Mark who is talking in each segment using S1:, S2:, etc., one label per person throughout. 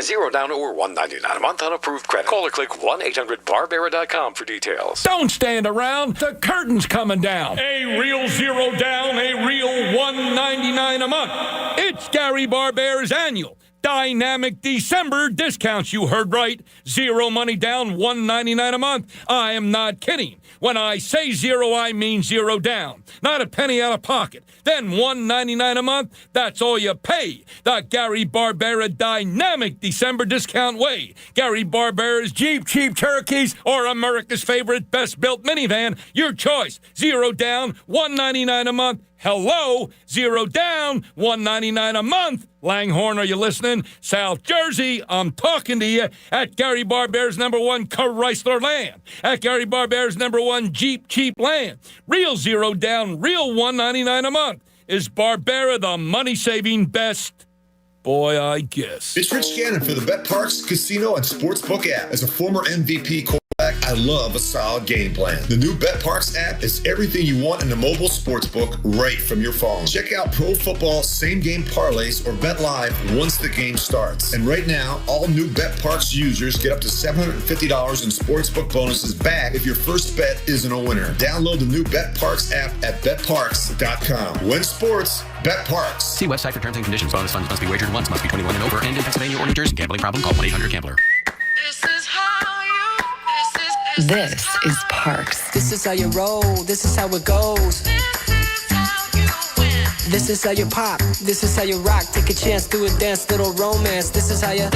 S1: $0 down or $1.99 a month on approved credit. Call or click 1-800-BARBARA.com for details.
S2: Don't stand around. The curtain's coming down. A real $0 down, a real $1.99 a month. It's Gary Barbera's annual dynamic December discounts. You heard right. 0 money down, $1.99 a month. I am not kidding. When I say 0, I mean 0 down. Not a penny out of pocket. Then $1.99 a month, that's all you pay. The Gary Barbera dynamic December discount way. Gary Barbera's Jeep Cherokees or America's favorite best-built minivan. Your choice. 0 down, $1.99 a month. Hello, 0 down, $1.99 a month. Langhorne, are you listening? South Jersey, I'm talking to you at Gary Barbera's #1 Chrysler Land. At Gary Barbera's #1 Jeep Cheap Land. Real 0 down, real $1.99 a month. Is Barbera the money-saving best? Boy, I guess.
S3: It's Rich Gannon for the BetParx Casino and Sportsbook app. As a former MVP quarterback, I love a solid game plan. The new BetParx app is everything you want in a mobile sportsbook right from your phone. Check out pro football same-game parlays or bet live once the game starts. And right now, all new BetParx users get up to $750 in sportsbook bonuses back if your first bet isn't a winner. Download the new BetParx app at betparx.com. Win sports, BetParx.
S4: See website for terms and conditions. Bonus funds must be wagered once, must be 21 and over, and in Pennsylvania or New Jersey. Gambling problem? Call 1-800-GAMBLER.
S5: This is Parks.
S6: This is how you roll. This is how it goes. This is how you pop. This is how you rock. Take a chance, do a dance, little romance. This is how you.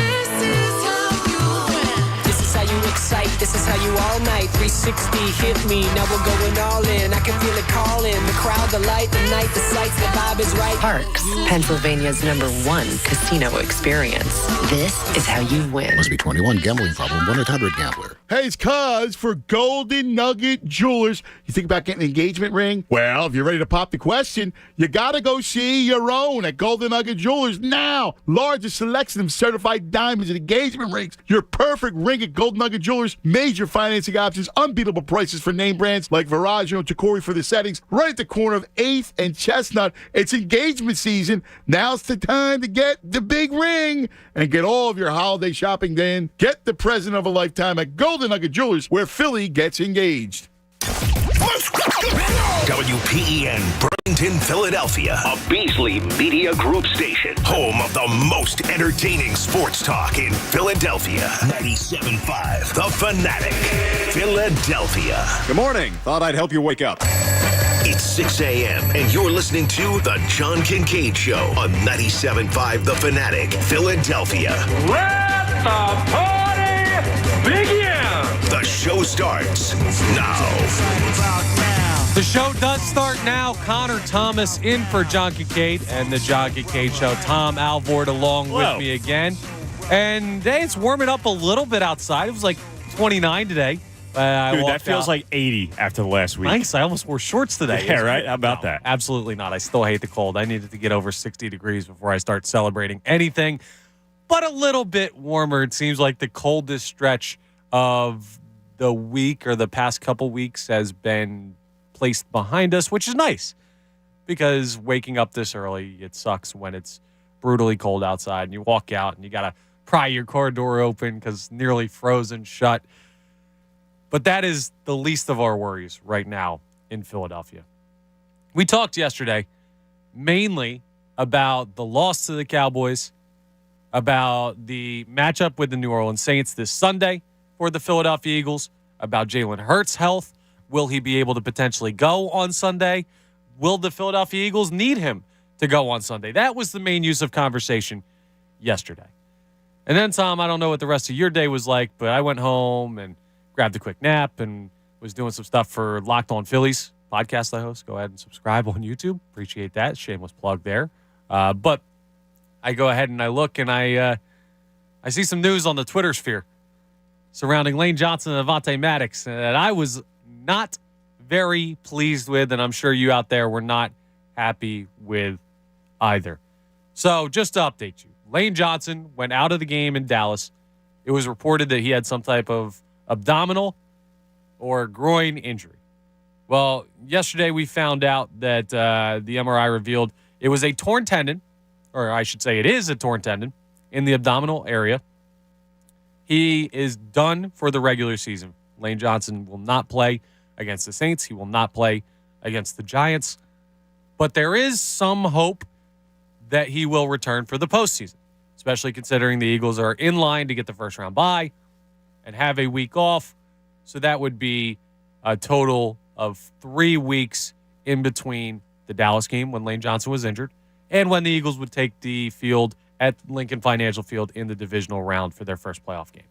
S6: This is how you excite. This is how you all night. 360 hit me. Now we're going all in. I can feel it calling. The crowd, the light, the night, the sights, the vibe is right.
S5: Parks, Pennsylvania's #1 casino experience. This is how you win.
S7: Must be 21. Gambling problem. 1-800-GAMBLER.
S8: Hey, it's Cuz for Golden Nugget Jewelers. You think about getting an engagement ring? Well, if you're ready to pop the question, you got to go see your own at Golden Nugget Jewelers now. Largest selection of certified diamonds and engagement rings. Your perfect ring at Golden Nugget Jewelers. Major financing options, unbeatable prices for name brands like Veragio and Chicori for the settings. Right at the corner of 8th and Chestnut. It's engagement season. Now's the time to get the big ring and get all of your holiday shopping done. Get the present of a lifetime at Golden Nugget Jewelers, where Philly gets engaged.
S9: WPEN Burlington, Philadelphia, a Beasley Media Group station, home of the most entertaining sports talk in Philadelphia. 97.5 The Fanatic, Philadelphia.
S10: Good morning. Thought I'd help you wake up.
S9: It's 6 a.m. and you're listening to The John Kincaid Show on 97.5 The Fanatic, Philadelphia.
S2: Let the party begin!
S9: The show starts now.
S11: The show does start now. Connor Thomas in for John Kincaid and the John Kincaid Show. Tom Alvord along with me again. And today it's warming up a little bit outside. It was like 29 today.
S12: Dude, that feels like 80 after the last week.
S11: Nice. I almost wore shorts today.
S12: Yeah, right? How about that?
S11: Absolutely not. I still hate the cold. I needed to get over 60 degrees before I start celebrating anything. But a little bit warmer. It seems like the coldest stretch of the week or the past couple weeks has been placed behind us, which is nice because waking up this early, it sucks when it's brutally cold outside and you walk out and you got to pry your car door open because nearly frozen shut. But that is the least of our worries right now in Philadelphia. We talked yesterday mainly about the loss to the Cowboys, about the matchup with the New Orleans Saints this Sunday for the Philadelphia Eagles, about Jalen Hurts' health. Will he be able to potentially go on Sunday? Will the Philadelphia Eagles need him to go on Sunday? That was the main use of conversation yesterday. And then, Tom, I don't know what the rest of your day was like, but I went home and grabbed a quick nap and was doing some stuff for Locked On Phillies podcast I host. Go ahead and subscribe on YouTube. Appreciate that. Shameless plug there. But I go ahead and I look and I see some news on the Twitter sphere surrounding Lane Johnson and Avonte Maddox that I was not very pleased with, and I'm sure you out there were not happy with either. So just to update you, Lane Johnson went out of the game in Dallas. It was reported that he had some type of abdominal or groin injury. Well, yesterday we found out that the MRI revealed it was a torn tendon, or I should say it is a torn tendon, in the abdominal area He is done for the regular season. Lane Johnson will not play against the Saints. He will not play against the Giants. But there is some hope that he will return for the postseason, especially considering the Eagles are in line to get the first-round bye and have a week off. So that would be a total of 3 weeks in between the Dallas game when Lane Johnson was injured and when the Eagles would take the field at Lincoln Financial Field in the divisional round for their first playoff game.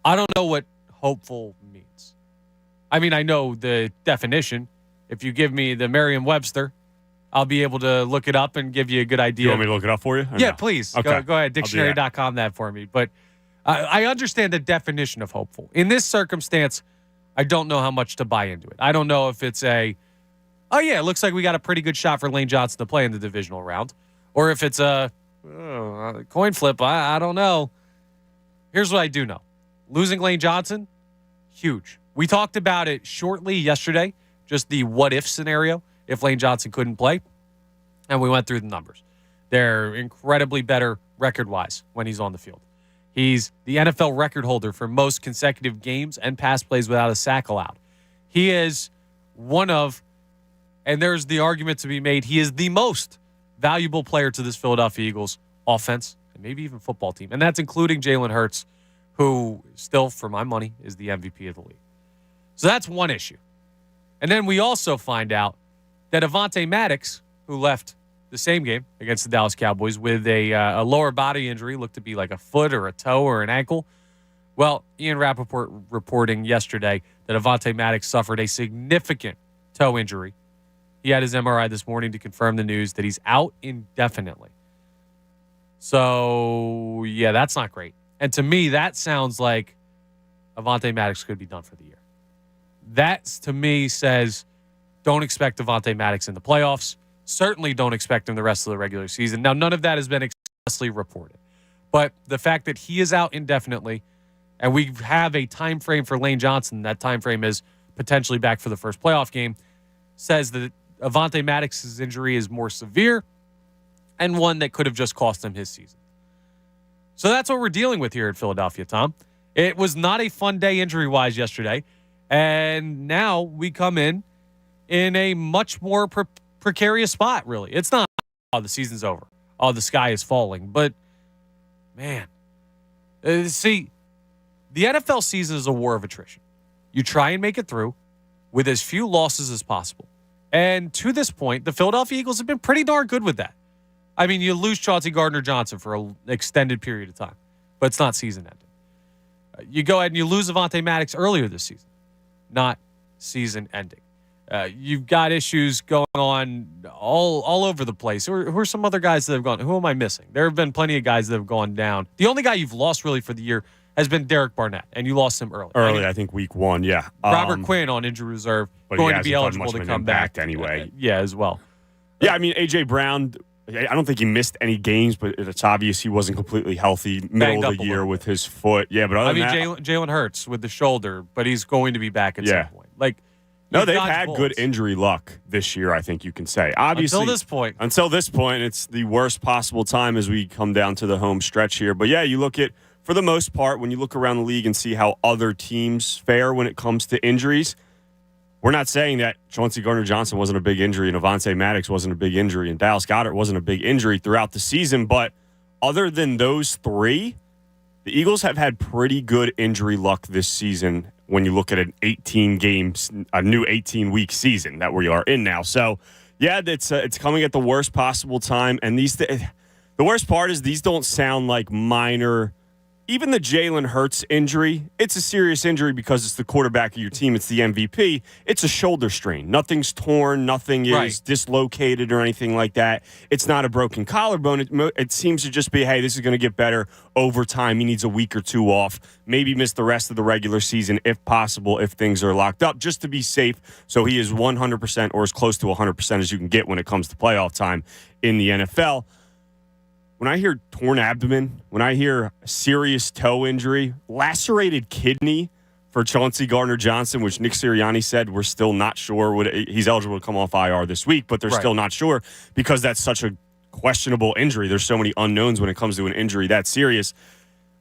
S11: I don't know what hopeful means. I mean, I know the definition. If you give me the Merriam-Webster, I'll be able to look it up and give you a good idea.
S12: You want me to look it up for you?
S11: Yeah, please.
S12: Okay.
S11: Go ahead. Dictionary.com that for me. But I understand the definition of hopeful. In this circumstance, I don't know how much to buy into it. I don't know if it's it looks like we got a pretty good shot for Lane Johnson to play in the divisional round. Or if it's a coin flip, I don't know. Here's what I do know. Losing Lane Johnson, huge. We talked about it shortly yesterday, just the what-if scenario if Lane Johnson couldn't play, and we went through the numbers. They're incredibly better record-wise when he's on the field. He's the NFL record holder for most consecutive games and pass plays without a sack allowed. He is one of, and there's the argument to be made, he is the most valuable player to this Philadelphia Eagles offense and maybe even football team, and that's including Jalen Hurts, who still, for my money, is the MVP of the league. So that's one issue. And then we also find out that Avonte Maddox, who left the same game against the Dallas Cowboys with a lower body injury, looked to be like a foot or a toe or an ankle. Well, Ian Rappaport reporting yesterday that Avonte Maddox suffered a significant toe injury. He had his MRI this morning to confirm the news that he's out indefinitely. So, yeah, that's not great. And to me, that sounds like Avonte Maddox could be done for the year. That, to me, says don't expect Avonte Maddox in the playoffs. Certainly don't expect him the rest of the regular season. Now, none of that has been expressly reported. But the fact that he is out indefinitely and we have a time frame for Lane Johnson, that time frame is potentially back for the first playoff game, says that Avonte Maddox's injury is more severe and one that could have just cost him his season. So that's what we're dealing with here at Philadelphia, Tom. It was not a fun day injury-wise yesterday, and now we come in a much more precarious spot, really. It's not, the season's over. The sky is falling. But, man, see, the NFL season is a war of attrition. You try and make it through with as few losses as possible. And to this point, the Philadelphia Eagles have been pretty darn good with that. I mean, you lose Chauncey Gardner-Johnson for an extended period of time, but it's not season-ending. You go ahead and you lose Avonte Maddox earlier this season, not season-ending. You've got issues going on all over the place. Who are some other guys that have gone? Who am I missing? There have been plenty of guys that have gone down. The only guy you've lost really for the year has been Derek Barnett, and you lost him early.
S12: I think week 1, yeah.
S11: Robert Quinn on injury reserve, going to be eligible to come back
S12: anyway.
S11: As well.
S12: Yeah, I mean, A.J. Brown, I don't think he missed any games, but it's obvious he wasn't completely healthy middle of the year with his foot. Yeah, but other than that,
S11: Jalen Hurts with the shoulder, but he's going to be back at some point.
S12: No, they've had good injury luck this year, I think you can say. Obviously, Until this point, it's the worst possible time as we come down to the home stretch here. But yeah, you look at, for the most part, when you look around the league and see how other teams fare when it comes to injuries, we're not saying that Chauncey Gardner-Johnson wasn't a big injury and Avonte Maddox wasn't a big injury and Dallas Goedert wasn't a big injury throughout the season. But other than those three, the Eagles have had pretty good injury luck this season when you look at an 18-game, a new 18-week season that we are in now. So, yeah, it's coming at the worst possible time. And the worst part is these don't sound like minor. Even the Jalen Hurts injury, it's a serious injury because it's the quarterback of your team. It's the MVP. It's a shoulder strain. Nothing's torn. Nothing is dislocated or anything like that. It's not a broken collarbone. It seems to just be, hey, this is going to get better over time. He needs a week or two off. Maybe miss the rest of the regular season if possible, if things are locked up, just to be safe. So he is 100% or as close to 100% as you can get when it comes to playoff time in the NFL. When I hear torn abdomen, when I hear serious toe injury, lacerated kidney for Chauncey Gardner-Johnson, which Nick Sirianni said we're still not sure. He's eligible to come off IR this week, but they're still not sure because that's such a questionable injury. There's so many unknowns when it comes to an injury that serious.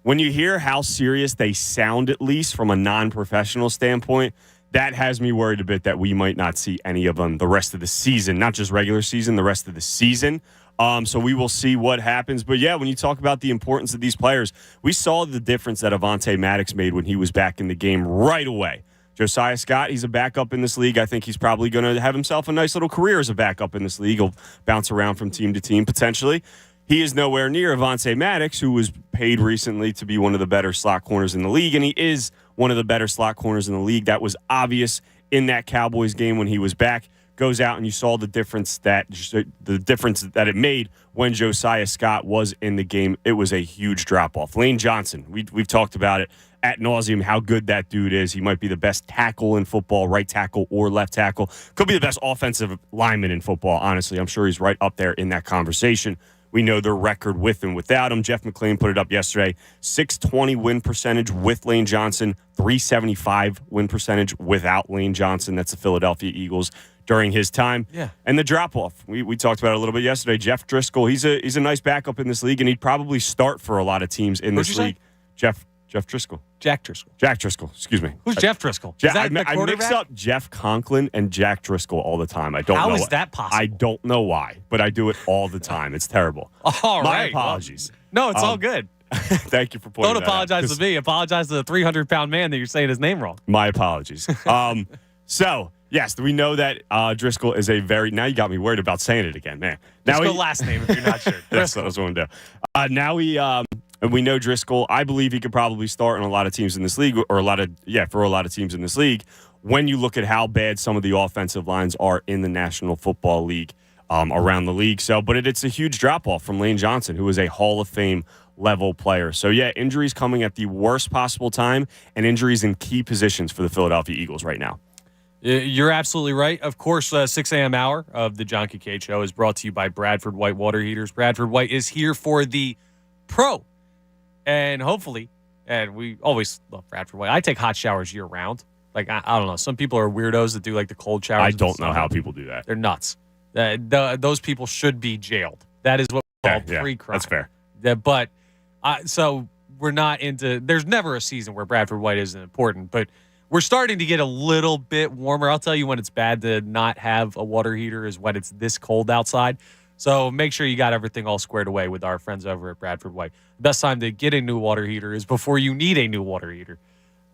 S12: when you hear how serious they sound, at least from a non-professional standpoint, that has me worried a bit that we might not see any of them the rest of the season, not just regular season, the rest of the season. So we will see what happens. But, yeah, when you talk about the importance of these players, we saw the difference that Avonte Maddox made when he was back in the game right away. Josiah Scott, he's a backup in this league. I think he's probably going to have himself a nice little career as a backup in this league. He'll bounce around from team to team potentially. He is nowhere near Avonte Maddox, who was paid recently to be one of the better slot corners in the league, and he is one of the better slot corners in the league. That was obvious in that Cowboys game when he was back. Goes out and you saw the difference that it made when Josiah Scott was in the game. It was a huge drop-off. Lane Johnson, we've talked about it ad nauseum, how good that dude is. He might be the best tackle in football, right tackle or left tackle. Could be the best offensive lineman in football, honestly. I'm sure he's right up there in that conversation. We know their record with and without him. Jeff McClain put it up yesterday. 620 win percentage with Lane Johnson, 375 win percentage without Lane Johnson. That's the Philadelphia Eagles during his time.
S11: Yeah.
S12: And the drop-off. We talked about it a little bit yesterday. Jeff Driscoll, he's a nice backup in this league, and he'd probably start for a lot of teams in this league. Jeff Driscoll.
S11: Jack Driscoll.
S12: Jack Driscoll, excuse me.
S11: Who's Jeff Driscoll?
S12: I mix up Jeff Conklin and Jack Driscoll all the time. I don't know.
S11: How is that possible?
S12: I don't know why, but I do it all the time. It's terrible.
S11: All
S12: My
S11: right.
S12: apologies.
S11: Well, no, it's all good.
S12: Thank you for pointing
S11: Don't apologize to me. Apologize to the 300-pound man that you're saying his name wrong.
S12: My apologies. So, yes, we know that Driscoll is a very – now you got me worried about saying it again, man.
S11: Just go last name if you're not sure.
S12: That's what I was going to do. Now we know Driscoll. I believe he could probably start on a lot of teams in this league, for a lot of teams in this league. When you look at how bad some of the offensive lines are in the National Football League, around the league. But it's a huge drop-off from Lane Johnson, who is a Hall of Fame level player. So, yeah, injuries coming at the worst possible time and injuries in key positions for the Philadelphia Eagles right now.
S11: You're absolutely right. Of course, 6 a.m. hour of the John Kincaid Show is brought to you by Bradford White Water Heaters. Bradford White is here for the pro. And hopefully, and we always love Bradford White. I take hot showers year-round. Like, I don't know. Some people are weirdos that do, like, the cold showers.
S12: I don't know how people do that.
S11: They're nuts. Those people should be jailed. That is what we call pre-crime.
S12: That's fair.
S11: But, so we're not into – there's never a season where Bradford White isn't important. But we're starting to get a little bit warmer. I'll tell you when it's bad to not have a water heater is when it's this cold outside. So make sure you got everything all squared away with our friends over at Bradford White. The best time to get a new water heater is before you need a new water heater,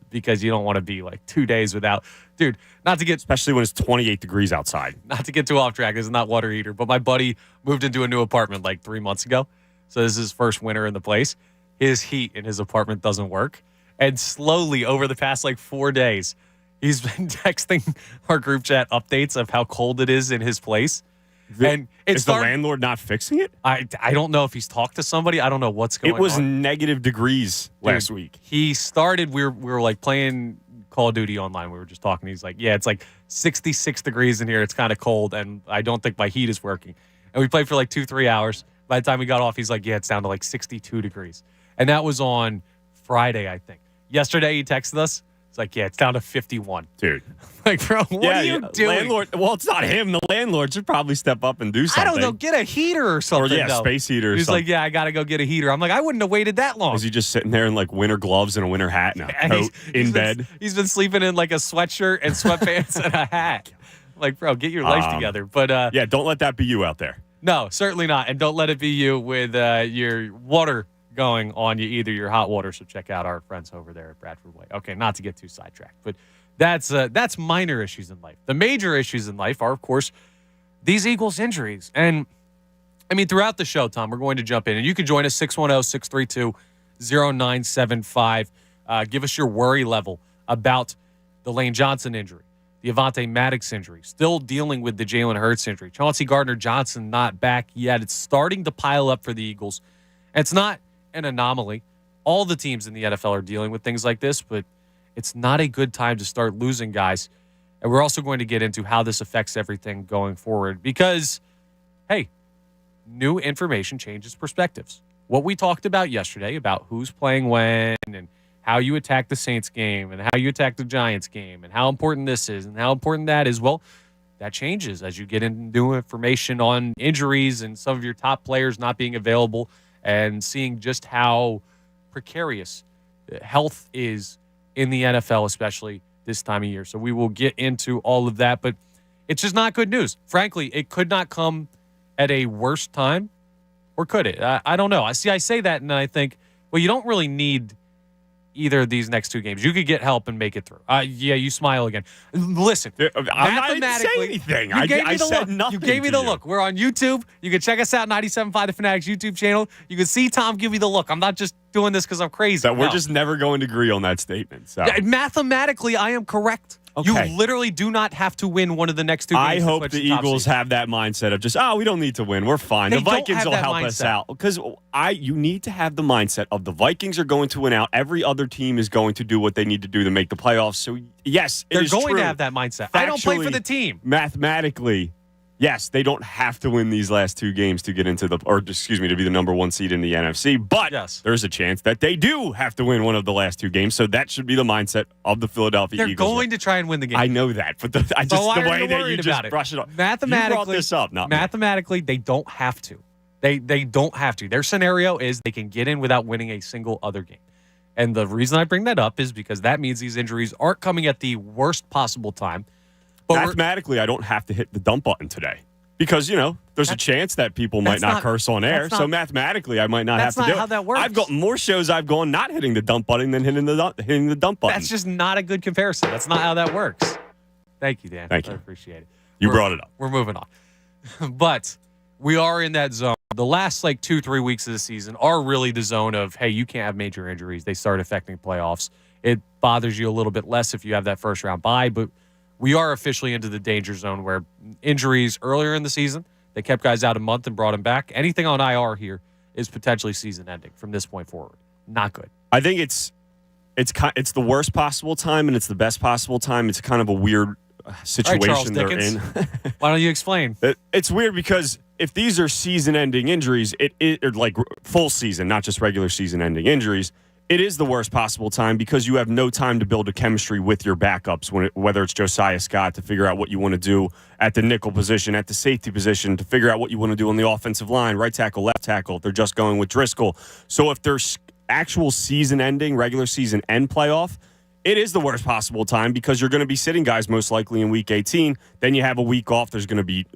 S11: because you don't want to be like 2 days without. Dude, not to get...
S12: Especially when it's 28 degrees outside.
S11: Not to get too off track. This is not water heater, but my buddy moved into a new apartment like 3 months ago. So this is his first winter in the place. His heat in his apartment doesn't work. And slowly over the past like 4 days, he's been texting our group chat updates of how cold it is in his place. And
S12: is the landlord not fixing it?
S11: I don't know if he's talked to somebody. I don't know what's going on.
S12: It was negative degrees last week.
S11: He started, we were like playing Call of Duty online. We were just talking. He's like, yeah, it's like 66 degrees in here. It's kind of cold, and I don't think my heat is working. And we played for like 2-3 hours. By the time we got off, he's like, yeah, it's down to like 62 degrees. And that was on Friday, I think. Yesterday, he texted us. It's like, yeah, it's down to 51.
S12: Dude.
S11: Like, bro, what are you doing?
S12: Landlord, well, it's not him. The landlord should probably step up and do something.
S11: I don't know. Get a heater or something.
S12: Or, space heater or
S11: He's
S12: something.
S11: like, yeah, I got to go get a heater. I'm like, I wouldn't have waited that long.
S12: Is he just sitting there in, like, winter gloves and a winter hat and a coat in bed?
S11: He's been sleeping in, like, a sweatshirt and sweatpants and a hat. Like, bro, get your life together. But
S12: yeah, don't let that be you out there.
S11: No, certainly not. And don't let it be you with your water going on you, either your hot water. So check out our friends over there at Bradford White. Okay, not to get too sidetracked, but that's minor issues in life. The major issues in life are, of course, these Eagles injuries. And I mean, throughout the show, Tom, we're going to jump in, and you can join us 610-632-0975. Give us your worry level about the Lane Johnson injury, the Avonte Maddox injury, still dealing with the Jalen Hurts injury, Chauncey Gardner-Johnson not back yet. It's starting to pile up for the Eagles. It's not an anomaly. All the teams in the NFL are dealing with things like this, but it's not a good time to start losing guys. And we're also going to get into how this affects everything going forward because, hey, new information changes perspectives. What we talked about yesterday about who's playing when and how you attack the Saints game and how you attack the Giants game and how important this is and how important that is, well, that changes as you get into new information on injuries and some of your top players not being available and seeing just how precarious health is in the NFL, especially this time of year. So we will get into all of that, but it's just not good news. Frankly, it could not come at a worse time, or could it? I don't know. I say that, and I think, well, you don't really need either of these next two games. You could get help and make it through. Yeah, you smile again. Listen,
S12: I didn't say anything. I said nothing.
S11: You gave me the look. We're on YouTube. You can check us out, 97.5 The Fanatic's YouTube channel. You can see Tom give me the look. I'm not just doing this because I'm crazy.
S12: We're just never going to agree on that statement. So.
S11: Mathematically, I am correct.
S12: Okay.
S11: You literally do not have to win one of the next two games.
S12: I hope the Eagles have that mindset of just, we don't need to win. We're fine. The Vikings will help us out. Because you need to have the mindset of the Vikings are going to win out. Every other team is going to do what they need to do to make the playoffs. So, yes,
S11: they're going to have that mindset. I don't play for the team.
S12: Mathematically, yes, they don't have to win these last two games to get into to be the number one seed in the NFC. But there's a chance that they do have to win one of the last two games. So that should be the mindset of the Philadelphia Eagles.
S11: They're going to try and win the game.
S12: I know that, but the way that you just brush it off.
S11: Mathematically,
S12: you brought this up, not
S11: mathematically, they don't have to. They don't have to. Their scenario is they can get in without winning a single other game. And the reason I bring that up is because that means these injuries aren't coming at the worst possible time.
S12: But mathematically, I don't have to hit the dump button today because, there's a chance that people might not curse on air. So mathematically, I might not have to do it.
S11: That's not how that works.
S12: I've got more shows I've gone not hitting the dump button than hitting the dump button.
S11: That's just not a good comparison. That's not how that works. Thank you, Dan.
S12: Thank you.
S11: I appreciate it.
S12: You brought it up.
S11: We're moving on. But we are in that zone. The last 2-3 weeks of the season are really the zone of, hey, you can't have major injuries. They start affecting playoffs. It bothers you a little bit less if you have that first round bye, but we are officially into the danger zone where injuries earlier in the season, they kept guys out a month and brought them back. Anything on IR here is potentially season ending from this point forward. Not good.
S12: I think it's the worst possible time and it's the best possible time. It's kind of a weird situation they're in.
S11: Why don't you explain?
S12: It's weird because if these are season-ending injuries, or like full season, not just regular season-ending injuries, it is the worst possible time because you have no time to build a chemistry with your backups, whether it's Josiah Scott to figure out what you want to do at the nickel position, at the safety position, to figure out what you want to do on the offensive line, right tackle, left tackle, if they're just going with Driscoll. So if there's actual season-ending, regular season end playoff, it is the worst possible time because you're going to be sitting guys most likely in Week 18. Then you have a week off. There's going to be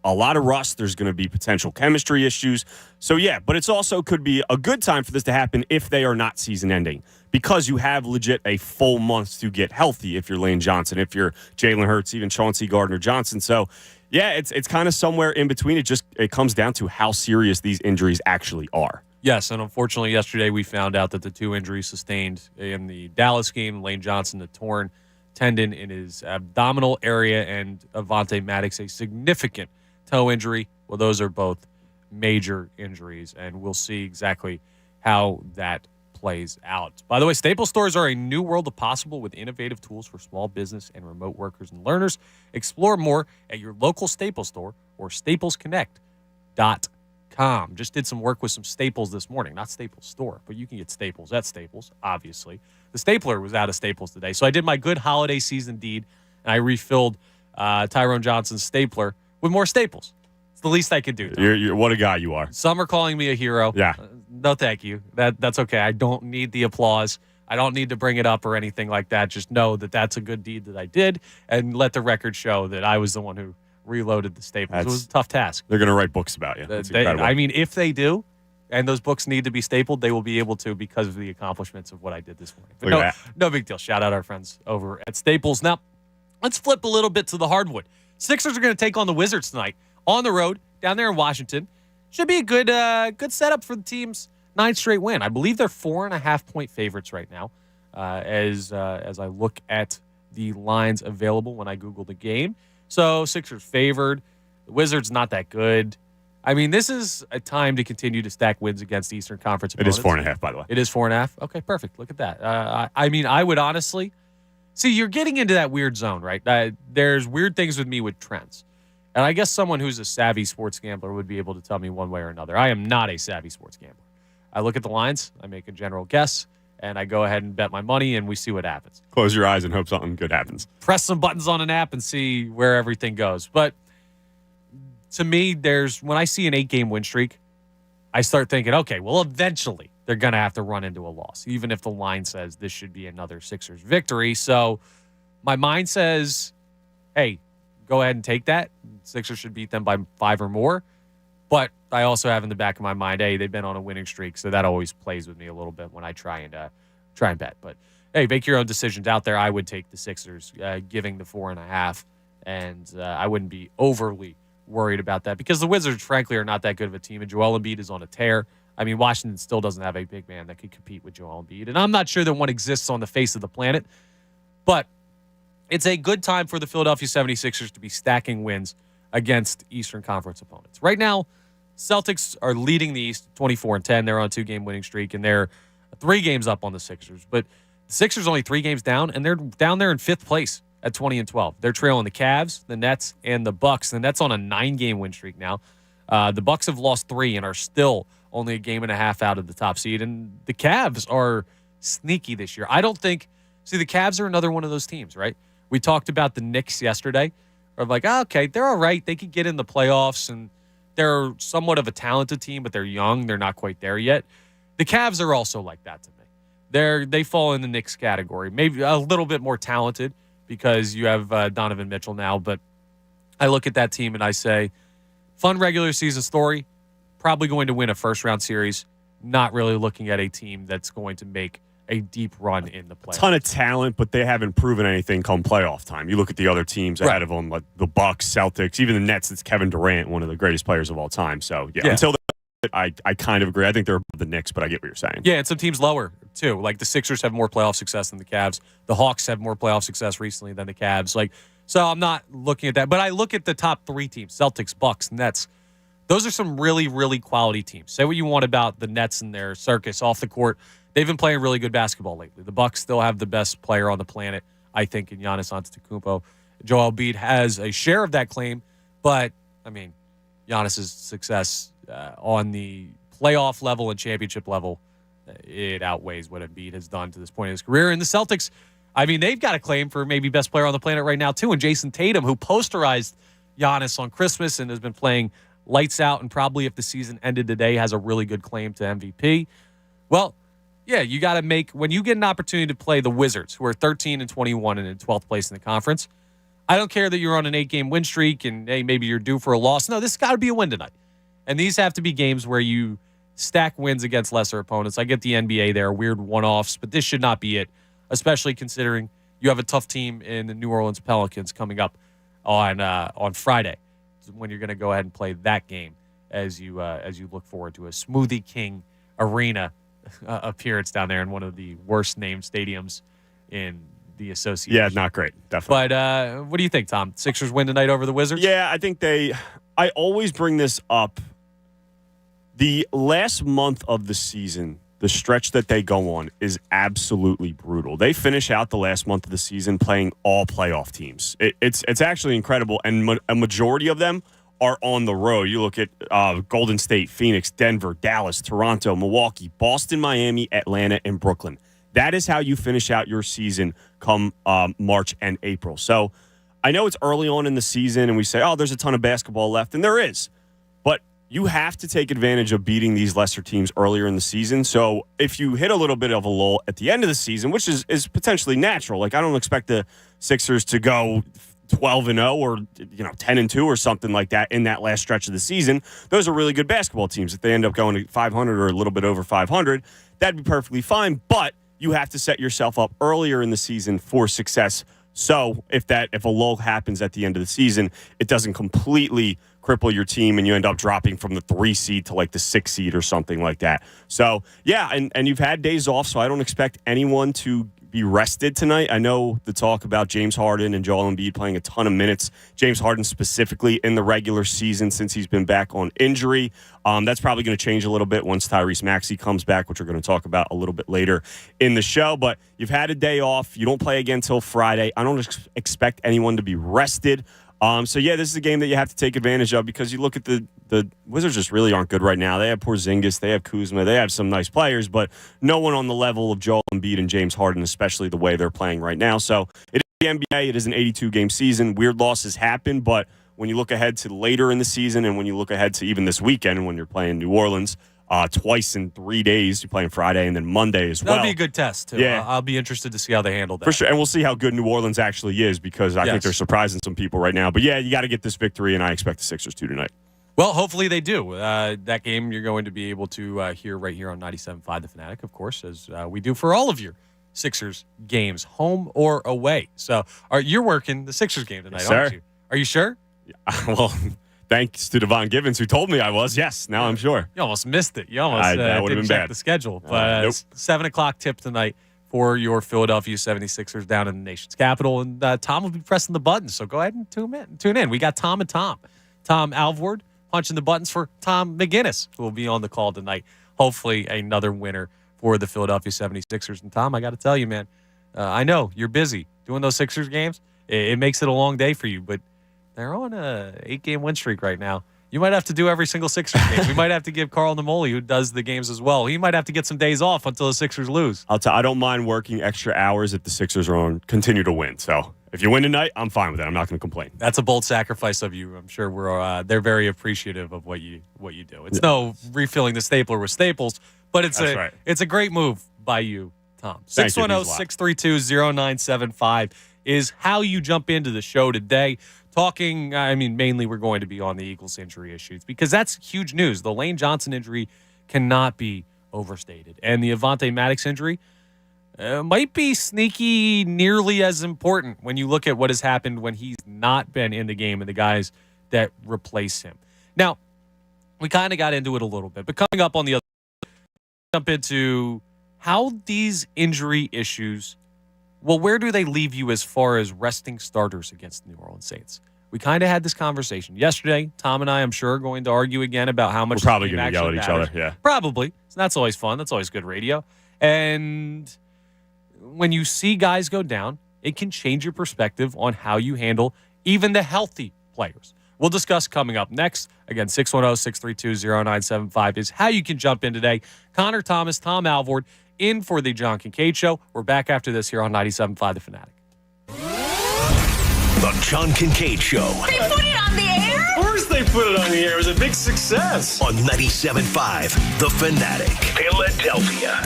S12: a lot of rust. There's going to be potential chemistry issues. So, yeah, but it's also could be a good time for this to happen if they are not season ending because you have legit a full month to get healthy if you're Lane Johnson, if you're Jalen Hurts, even Chauncey Gardner-Johnson. So, yeah, it's kind of somewhere in between. It comes down to how serious these injuries actually are.
S11: Yes, and unfortunately yesterday we found out that the two injuries sustained in the Dallas game, Lane Johnson, the torn tendon in his abdominal area, and Avonte Maddox, a significant toe injury. Well, those are both major injuries, and we'll see exactly how that plays out. By the way, Staples stores are a new world of possible with innovative tools for small business and remote workers and learners. Explore more at your local Staples store or staplesconnect.com. Just did some work with some Staples this morning. Not Staples store, but you can get Staples at Staples, obviously. The stapler was out of Staples today, so I did my good holiday season deed, and I refilled Tyrone Johnson's stapler with more Staples. It's the least I could do.
S12: You're what a guy you are.
S11: Some are calling me a hero.
S12: Yeah.
S11: No, thank you. That's okay. I don't need the applause. I don't need to bring it up or anything like that. Just know that that's a good deed that I did, and let the record show that I was the one who reloaded the staples. It was a tough task.
S12: They're going to write books about you.
S11: I mean, if they do, and those books need to be stapled, they will be able to because of the accomplishments of what I did this morning. But no big deal. Shout out our friends over at Staples. Now, let's flip a little bit to the hardwood. Sixers are going to take on the Wizards tonight on the road down there in Washington. Should be a good setup for the team's 9th straight win. I believe they're 4.5-point favorites right now as I look at the lines available when I Google the game. So Sixers favored. The Wizards not that good. I mean, this is a time to continue to stack wins against Eastern Conference opponents.
S12: It is 4.5, by the way.
S11: It is 4.5? Okay, perfect. Look at that. I mean, I would honestly... See, you're getting into that weird zone, right? There's weird things with me with trends. And I guess someone who's a savvy sports gambler would be able to tell me one way or another. I am not a savvy sports gambler. I look at the lines, I make a general guess, and I go ahead and bet my money, and we see what happens.
S12: Close your eyes and hope something good happens.
S11: Press some buttons on an app and see where everything goes. But to me, when I see an 8-game win streak, I start thinking, okay, well, eventually they're going to have to run into a loss, even if the line says this should be another Sixers victory. So my mind says, hey, go ahead and take that. Sixers should beat them by 5 or more. But I also have in the back of my mind, hey, they've been on a winning streak, so that always plays with me a little bit when I try and bet. But hey, make your own decisions out there. I would take the Sixers, giving the 4.5, and I wouldn't be overly worried about that because the Wizards, frankly, are not that good of a team, and Joel Embiid is on a tear. I mean, Washington still doesn't have a big man that could compete with Joel Embiid, and I'm not sure that one exists on the face of the planet, but it's a good time for the Philadelphia 76ers to be stacking wins against Eastern Conference opponents. Right now, Celtics are leading the East 24-10. They're on a 2-game winning streak, and they're 3 games up on the Sixers. But the Sixers only 3 games down, and they're down there in 5th place at 20-12. They're trailing the Cavs, the Nets, and the Bucks. The Nets on a 9-game win streak now. The Bucks have lost 3 and are still only a game and a half out of the top seed. And the Cavs are sneaky this year. I don't think – see, the Cavs are another one of those teams, right? We talked about the Knicks yesterday. We're like, okay, they're all right. They could get in the playoffs, and they're somewhat of a talented team, but they're young. They're not quite there yet. The Cavs are also like that to me. They fall in the Knicks category. Maybe a little bit more talented because you have Donovan Mitchell now, but I look at that team and I say, fun regular season story, probably going to win a first-round series, not really looking at a team that's going to make a deep run in the playoffs.
S12: A ton of talent, but they haven't proven anything come playoff time. You look at the other teams ahead of them, like the Bucks, Celtics, even the Nets. It's Kevin Durant, one of the greatest players of all time. So, yeah. Until then, I kind of agree. I think they're above the Knicks, but I get what you're saying.
S11: Yeah, and some teams lower, too. Like the Sixers have more playoff success than the Cavs. The Hawks have more playoff success recently than the Cavs. So I'm not looking at that. But I look at the top 3 teams, Celtics, Bucks, Nets. Those are some really, really quality teams. Say what you want about the Nets and their circus off the court. They've been playing really good basketball lately. The Bucks still have the best player on the planet, I think, in Giannis Antetokounmpo. Joel Embiid has a share of that claim, but, I mean, Giannis's success on the playoff level and championship level, it outweighs what Embiid has done to this point in his career. And the Celtics, I mean, they've got a claim for maybe best player on the planet right now, too, and Jason Tatum, who posterized Giannis on Christmas and has been playing lights out and probably, if the season ended today, has a really good claim to MVP. Well, yeah, you got to make – when you get an opportunity to play the Wizards, who are 13-21 and in 12th place in the conference, I don't care that you're on an 8-game win streak and, hey, maybe you're due for a loss. No, this has got to be a win tonight. And these have to be games where you stack wins against lesser opponents. I get the NBA there, weird one-offs, but this should not be it, especially considering you have a tough team in the New Orleans Pelicans coming up on Friday when you're going to go ahead and play that game as you look forward to a Smoothie King Arena appearance down there in one of the worst named stadiums in the association.
S12: Yeah, not great, definitely.
S11: But what do you think, Tom? Sixers win tonight over the Wizards?
S12: Yeah, I think I always bring this up. The last month of the season, the stretch that they go on is absolutely brutal. They finish out the last month of the season playing all playoff teams. It's actually incredible, and a majority of them are on the road. You look at Golden State, Phoenix, Denver, Dallas, Toronto, Milwaukee, Boston, Miami, Atlanta, and Brooklyn. That is how you finish out your season come March and April. So I know it's early on in the season, and we say, oh, there's a ton of basketball left, and there is. But you have to take advantage of beating these lesser teams earlier in the season. So if you hit a little bit of a lull at the end of the season, which is potentially natural, like I don't expect the Sixers to go 12-0 or 10-2 or something like that in that last stretch of the season. Those are really good basketball teams. If they end up going to 500 or a little bit over 500, that'd be perfectly fine. But you have to set yourself up earlier in the season for success. So if a lull happens at the end of the season, it doesn't completely cripple your team and you end up dropping from the 3 seed to like the 6 seed or something like that. So yeah, and you've had days off, so I don't expect anyone to be rested tonight. I know the talk about James Harden and Joel Embiid playing a ton of minutes. James Harden specifically in the regular season since he's been back on injury. That's probably going to change a little bit once Tyrese Maxey comes back, which we're going to talk about a little bit later in the show. But you've had a day off. You don't play again until Friday. I don't expect anyone to be rested. So, yeah, this is a game that you have to take advantage of because you look at the Wizards just really aren't good right now. They have Porzingis, they have Kuzma, they have some nice players, but no one on the level of Joel Embiid and James Harden, especially the way they're playing right now. So it is the NBA. It is an 82-game season. Weird losses happen, but when you look ahead to later in the season and when you look ahead to even this weekend when you're playing New Orleans, twice in 3 days. You're playing Friday and then Monday as well.
S11: That'll be a good test, too.
S12: Yeah.
S11: I'll be interested to see how they handle that.
S12: For sure. And we'll see how good New Orleans actually is because I think they're surprising some people right now. But, yeah, you got to get this victory, and I expect the Sixers to tonight.
S11: Well, hopefully they do. That game you're going to be able to hear right here on 97.5 The Fanatic, of course, as we do for all of your Sixers games, home or away. So you're working the Sixers game tonight, aren't you? Are you sure?
S12: Yeah, well, thanks to Devon Givens, who told me I was. Yes, now I'm sure.
S11: You almost missed it. You almost didn't check the schedule. But
S12: nope.
S11: 7 o'clock tip tonight for your Philadelphia 76ers down in the nation's capital. And Tom will be pressing the buttons, so go ahead and tune in. We got Tom and Tom. Tom Alvord punching the buttons for Tom McGinnis, who will be on the call tonight. Hopefully another winner for the Philadelphia 76ers. And Tom, I got to tell you, man, I know you're busy doing those Sixers games. It makes it a long day for you, but they're on a 8-game win streak right now. You might have to do every single Sixers game. We might have to give Carl Namoli, who does the games as well. He might have to get some days off until the Sixers lose.
S12: I don't mind working extra hours if the Sixers are on continue to win. So if you win tonight, I'm fine with that. I'm not going to complain.
S11: That's a bold sacrifice of you. I'm sure they're very appreciative of what you do. It's no refilling the stapler with staples, but it's a great move by you, Tom. 610-632-0975 is how you jump into the show today. Talking, mainly we're going to be on the Eagles injury issues because that's huge news. The Lane Johnson injury cannot be overstated. And the Avonte Maddox injury might be sneaky nearly as important when you look at what has happened when he's not been in the game and the guys that replace him. Now, we kind of got into it a little bit, but coming up on the other jump into how these injury issues, well, where do they leave you as far as resting starters against the New Orleans Saints? We kind of had this conversation yesterday. Tom and I, I'm sure, are going to argue again about how much
S12: we're probably going to yell at each other. Yeah,
S11: probably. That's always fun. That's always good radio. And when you see guys go down, it can change your perspective on how you handle even the healthy players. We'll discuss coming up next. Again, 610-632-0975 is how you can jump in today. Connor Thomas, Tom Alvord, in for the John Kincaid Show. We're back after this here on 97.5 The Fanatic.
S9: The John Kincaid Show.
S13: They put it on the air?
S14: Of course they put it on the air. It was a big success.
S9: On 97.5 The Fanatic, Philadelphia.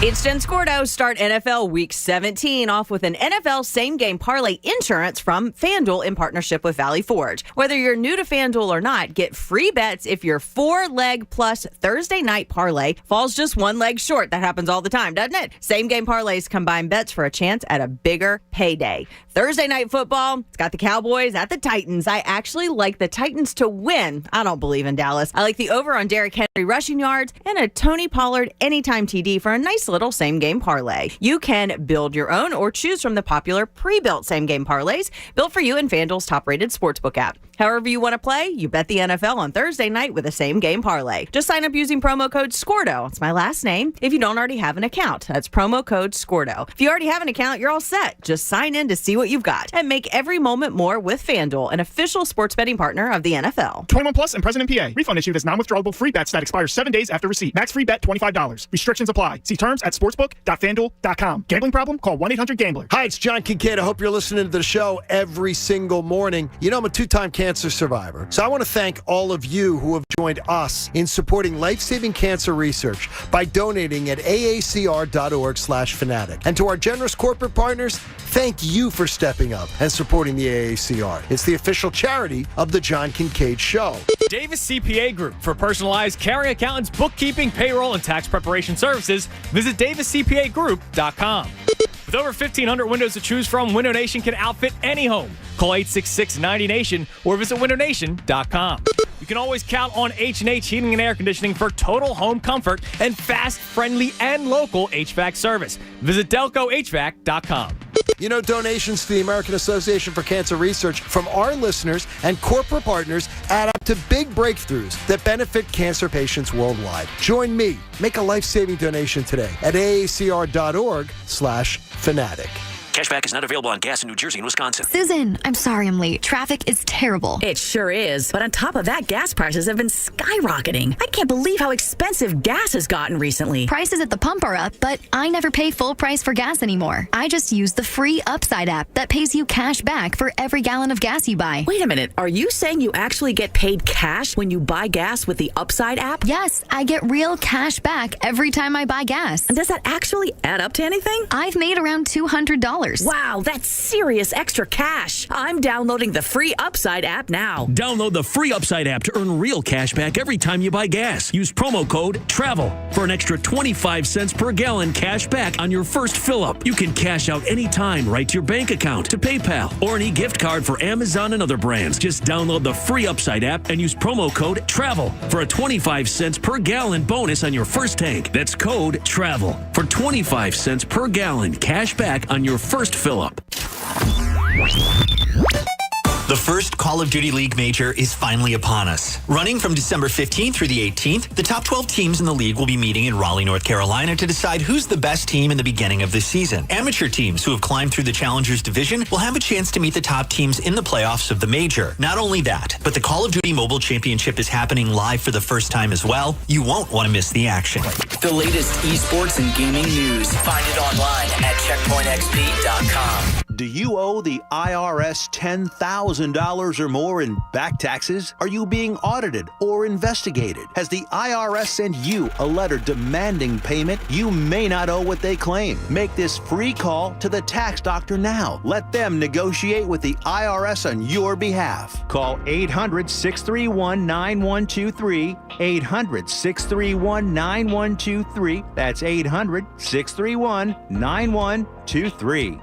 S13: It's Jen Scordo. Start NFL Week 17 off with an NFL same-game parlay insurance from FanDuel in partnership with Valley Forge. Whether you're new to FanDuel or not, get free bets if your 4-leg plus Thursday night parlay falls just one leg short. That happens all the time, doesn't it? Same-game parlays combine bets for a chance at a bigger payday. Thursday night football, it's got the Cowboys at the Titans. I actually like the Titans to win. I don't believe in Dallas. I like the over on Derrick Henry rushing yards and a Tony Pollard anytime TD for a nice little same-game parlay. You can build your own or choose from the popular pre-built same-game parlays built for you in FanDuel's top-rated sportsbook app. However you want to play, you bet the NFL on Thursday night with a same-game parlay. Just sign up using promo code SCORDO. It's my last name if you don't already have an account. That's promo code SCORDO. If you already have an account, you're all set. Just sign in to see what you've got and make every moment more with FanDuel, an official sports betting partner of the NFL.
S15: 21 plus and present in PA. Refund issued as non-withdrawable free bets that expire 7 days after receipt. Max free bet $25. Restrictions apply. See terms at sportsbook.fanduel.com. Gambling problem? Call 1-800-GAMBLER.
S16: Hi, it's John Kincaid. I hope you're listening to the show every single morning. You know, I'm a 2-time cancer survivor. So I want to thank all of you who have joined us in supporting life-saving cancer research by donating at aacr.org/fanatic. And to our generous corporate partners, thank you for stepping up and supporting the AACR. It's the official charity of the John Kincaid Show.
S17: Davis CPA Group. For personalized caring accountants, bookkeeping, payroll, and tax preparation services, visit daviscpagroup.com. With over 1,500 windows to choose from, Window Nation can outfit any home. Call 866-90Nation or visit windownation.com. You can always count on H&H Heating and Air Conditioning for total home comfort and fast, friendly, and local HVAC service. Visit delcohvac.com.
S16: You know, donations to the American Association for Cancer Research from our listeners and corporate partners add up to big breakthroughs that benefit cancer patients worldwide. Join me. Make a life-saving donation today at aacr.org/fanatic.
S18: Cashback is not available on gas in New Jersey and Wisconsin.
S19: Susan, I'm sorry I'm late. Traffic is terrible.
S20: It sure is. But on top of that, gas prices have been skyrocketing. I can't believe how expensive gas has gotten recently.
S19: Prices at the pump are up, but I never pay full price for gas anymore. I just use the free Upside app that pays you cash back for every gallon of gas you buy.
S20: Wait a minute. Are you saying you actually get paid cash when you buy gas with the Upside app?
S19: Yes, I get real cash back every time I buy gas.
S20: And does that actually add up to anything?
S19: I've made around $200.
S20: Wow, that's serious extra cash. I'm downloading the free Upside app now.
S18: Download the free Upside app to earn real cash back every time you buy gas. Use promo code TRAVEL for an extra 25 cents per gallon cash back on your first fill-up. You can cash out anytime right to your bank account, to PayPal, or an e-gift card for Amazon and other brands. Just download the free Upside app and use promo code TRAVEL for a 25 cents per gallon bonus on your first tank. That's code TRAVEL for 25 cents per gallon cash back on your first fill-up.
S21: The first Call of Duty League Major is finally upon us. Running from December 15th through the 18th, the top 12 teams in the league will be meeting in Raleigh, North Carolina to decide who's the best team in the beginning of the season. Amateur teams who have climbed through the Challengers Division will have a chance to meet the top teams in the playoffs of the Major. Not only that, but the Call of Duty Mobile Championship is happening live for the first time as well. You won't want to miss the action.
S22: The latest esports and gaming news. Find it online at checkpointxp.com.
S23: Do you owe the IRS $10,000 or more in back taxes? Are you being audited or investigated? Has the IRS sent you a letter demanding payment? You may not owe what they claim. Make this free call to the tax doctor now. Let them negotiate with the IRS on your behalf. Call 800-631-9123. 800-631-9123. That's 800-631-9123.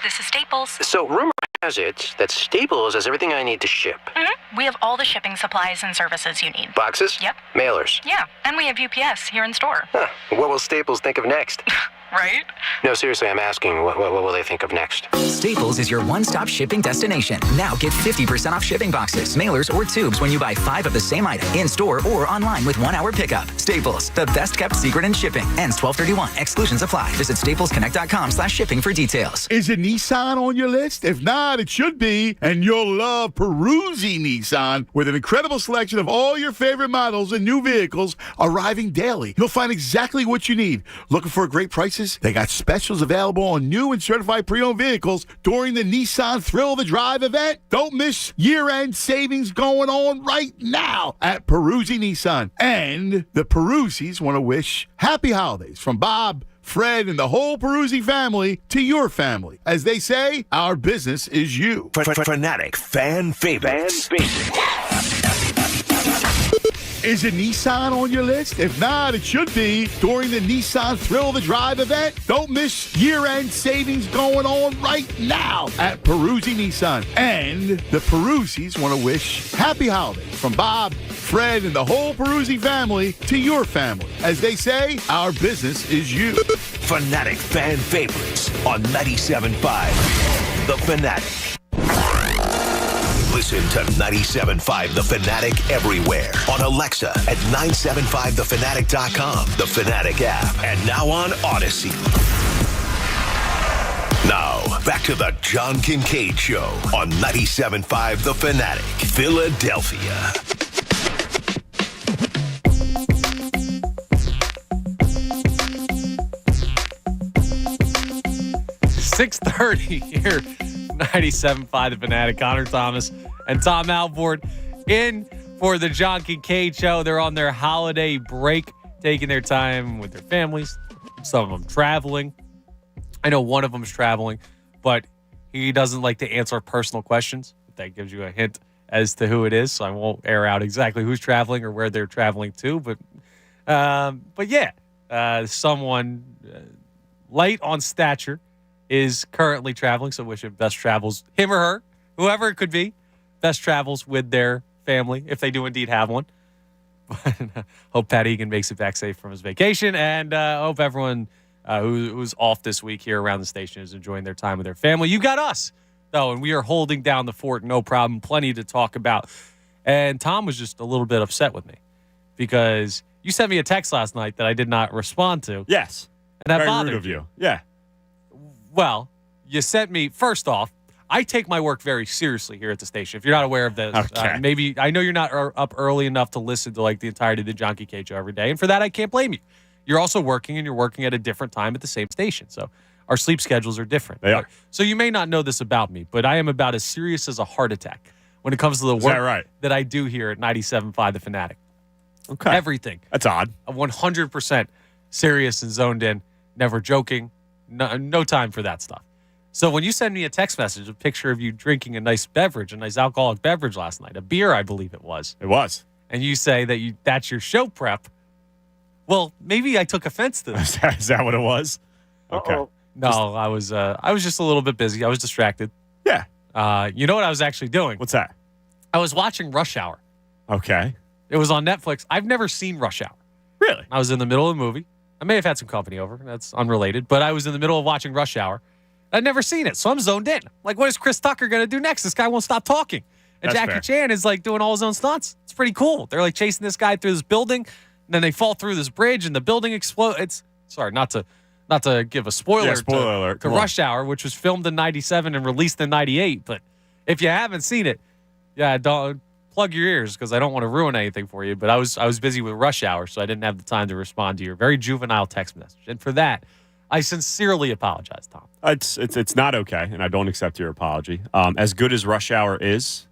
S24: This is Staples.
S25: So rumor has it that Staples has everything I need to ship.
S24: Mm-hmm. We have all the shipping supplies and services you need.
S25: Boxes?
S24: Yep.
S25: Mailers?
S24: Yeah, and we have UPS here in store.
S25: Huh. What will Staples think of next?
S24: Right?
S25: No, seriously, I'm asking, what will they think of next?
S22: Staples is your one-stop shipping destination. Now get 50% off shipping boxes, mailers, or tubes when you buy 5 of the same item in-store or online with 1-hour pickup. Staples, the best-kept secret in shipping. Ends 12/31. Exclusions apply. Visit staplesconnect.com/shipping for details.
S8: Is a Nissan on your list? If not, it should be. And you'll love Peruzzi Nissan with an incredible selection of all your favorite models and new vehicles arriving daily. You'll find exactly what you need. Looking for great prices? They got specials available on new and certified pre-owned vehicles during the Nissan Thrill of the Drive event. Don't miss year-end savings going on right now at Peruzzi Nissan. And the Peruzzis want to wish happy holidays from Bob, Fred, and the whole Peruzzi family to your family. As they say, our business is you.
S9: Fanatic fan favorites.
S8: Is a Nissan on your list? If not, it should be during the Nissan Thrill of the Drive event. Don't miss year-end savings going on right now at Peruzzi Nissan. And the Peruzzis want to wish happy holidays from Bob, Fred, and the whole Peruzzi family to your family. As they say, our business is you.
S9: Fanatic fan favorites on 97.5 The Fanatic. Listen to 97.5 The Fanatic everywhere. On Alexa at 975thefanatic.com, the Fanatic app, and now on Odyssey. Now, back to the John Kincaid Show on 97.5 The Fanatic, Philadelphia.
S11: .30 here, 97.5 The Fanatic. Connor Thomas and Tom Alvord in for the John Kincaid Show. They're on their holiday break, taking their time with their families. Some of them traveling. I know one of them is traveling, but he doesn't like to answer personal questions. That gives you a hint as to who it is, so I won't air out exactly who's traveling or where they're traveling to. But yeah, someone light on stature is currently traveling, so wish him best travels, him or her, whoever it could be, best travels with their family, if they do indeed have one. Hope Pat Egan makes it back safe from his vacation, and hope everyone who's off this week here around the station is enjoying their time with their family. You got us, though, and we are holding down the fort, no problem, plenty to talk about. And Tom was just a little bit upset with me because you sent me a text last night that I did not respond to.
S12: Yes.
S11: And that
S12: Very
S11: bothered
S12: rude of you. Yeah.
S11: Well, you sent me, first off, I take my work very seriously here at the station. If you're not aware of this,
S12: Okay.
S11: maybe I know you're not up early enough to listen to like the entirety of the John K. Show every day. And for that, I can't blame you. You're also working, and you're working at a different time at the same station. So our sleep schedules are different.
S12: They are.
S11: So you may not know this about me, but I am about as serious as a heart attack when it comes to the work that I do here at 97.5 The Fanatic.
S12: Okay.
S11: Everything.
S12: That's odd.
S11: I'm 100% serious and zoned in, never joking, no time for that stuff. So when you send me a text message, a picture of you drinking a nice beverage, a nice alcoholic beverage last night, a beer, I believe it was.
S12: It was.
S11: And you say that that's your show prep. Well, maybe I took offense to that.
S12: Is that what it was? Okay.
S11: No, I was just a little bit busy. I was distracted.
S12: Yeah.
S11: You know what I was actually doing?
S12: What's that?
S11: I was watching Rush Hour.
S12: Okay.
S11: It was on Netflix. I've never seen Rush Hour.
S12: Really?
S11: I was in the middle of the movie. I may have had some company over. That's unrelated. But I was in the middle of watching Rush Hour. I'd never seen it, so I'm zoned in. Like, what is Chris Tucker going to do next? This guy won't stop talking. And
S12: That's
S11: Jackie
S12: fair.
S11: Chan is, like, doing all his own stunts. It's pretty cool. They're, like, chasing this guy through this building, and then they fall through this bridge, and the building explodes. It's sorry, not to give a spoiler,
S12: alert.
S11: to
S12: Come on.
S11: Rush Hour, which was filmed in 97 and released in 98. But if you haven't seen it, don't plug your ears because I don't want to ruin anything for you. But I was busy with Rush Hour, so I didn't have the time to respond to your very juvenile text message. And for that, I sincerely apologize, Tom.
S12: It's not okay, and I don't accept your apology. As good as Rush Hour is,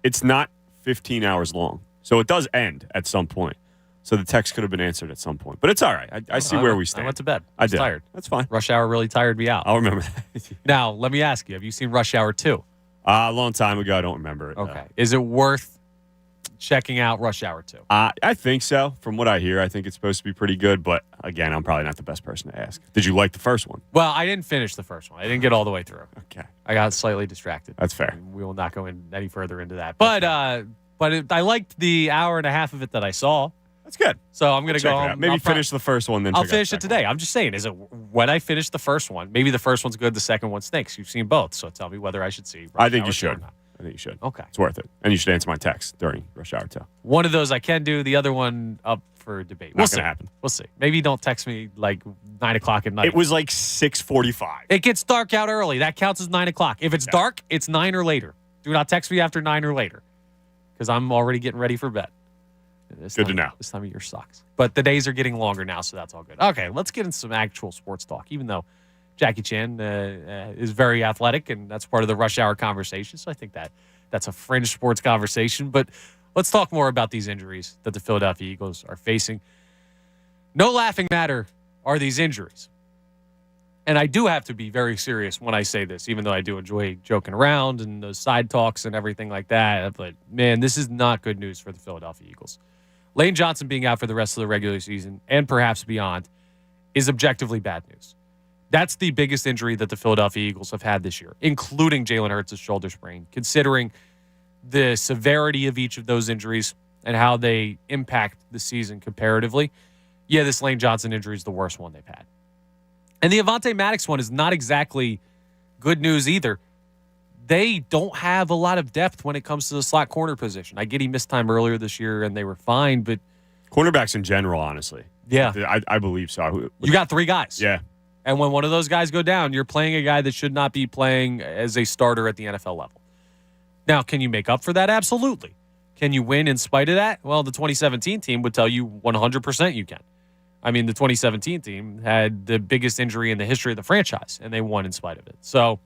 S12: it's not 15 hours long. So it does end at some point. So the text could have been answered at some point. But it's all right. I see where we stand.
S11: I went to bed.
S12: I
S11: was
S12: did.
S11: tired.
S12: That's fine.
S11: Rush Hour really tired me out.
S12: I'll remember that.
S11: Now, let me ask you, have you seen Rush Hour 2?
S12: A long time ago. I don't remember it.
S11: Okay. Is it worth checking out Rush Hour 2?
S12: I think so. From what I hear, I think it's supposed to be pretty good. But again, I'm probably not the best person to ask. Did you like the first one?
S11: Well, I didn't finish the first one. I didn't get all the way through.
S12: Okay.
S11: I got slightly distracted.
S12: That's fair.
S11: And we will not go any further into that. But I liked the hour and a half of it that I saw.
S12: That's good.
S11: So I'm going to go home.
S12: Maybe finish the first one, then
S11: I'll
S12: check out
S11: finish
S12: the
S11: it today. I'm just saying, is it when I finish the first one, maybe the first one's good, the second one stinks. You've seen both, so tell me whether I should see Rush
S12: I think
S11: Hour
S12: you
S11: 2
S12: should.
S11: or not.
S12: I think you should.
S11: Okay.
S12: It's worth it. And you should answer my text during Rush Hour 2.
S11: One of those I can do, the other one up for debate.
S12: Not going to happen.
S11: We'll see. Maybe don't text me like 9 o'clock at night.
S12: It was like 6:45.
S11: It gets dark out early. That counts as 9 o'clock. If it's dark, it's 9 or later. Do not text me after 9 or later because I'm already getting ready for bed.
S12: Good to know.
S11: This time of year sucks. But the days are getting longer now, so that's all good. Okay, let's get into some actual sports talk, even though Jackie Chan is very athletic, and that's part of the Rush Hour conversation. So I think that's a fringe sports conversation. But let's talk more about these injuries that the Philadelphia Eagles are facing. No laughing matter are these injuries. And I do have to be very serious when I say this, even though I do enjoy joking around and those side talks and everything like that. But, man, this is not good news for the Philadelphia Eagles. Lane Johnson being out for the rest of the regular season and perhaps beyond is objectively bad news. That's the biggest injury that the Philadelphia Eagles have had this year, including Jalen Hurts' shoulder sprain, considering the severity of each of those injuries and how they impact the season comparatively. Yeah, this Lane Johnson injury is the worst one they've had. And the Avonte Maddox one is not exactly good news either. They don't have a lot of depth when it comes to the slot corner position. I get he missed time earlier this year, and they were fine, but...
S12: Cornerbacks in general, honestly.
S11: Yeah.
S12: I believe so.
S11: You got 3 guys.
S12: Yeah.
S11: And when one of those guys go down, you're playing a guy that should not be playing as a starter at the NFL level. Now, can you make up for that? Absolutely. Can you win in spite of that? Well, the 2017 team would tell you 100% you can. I mean, the 2017 team had the biggest injury in the history of the franchise, and they won in spite of it. So,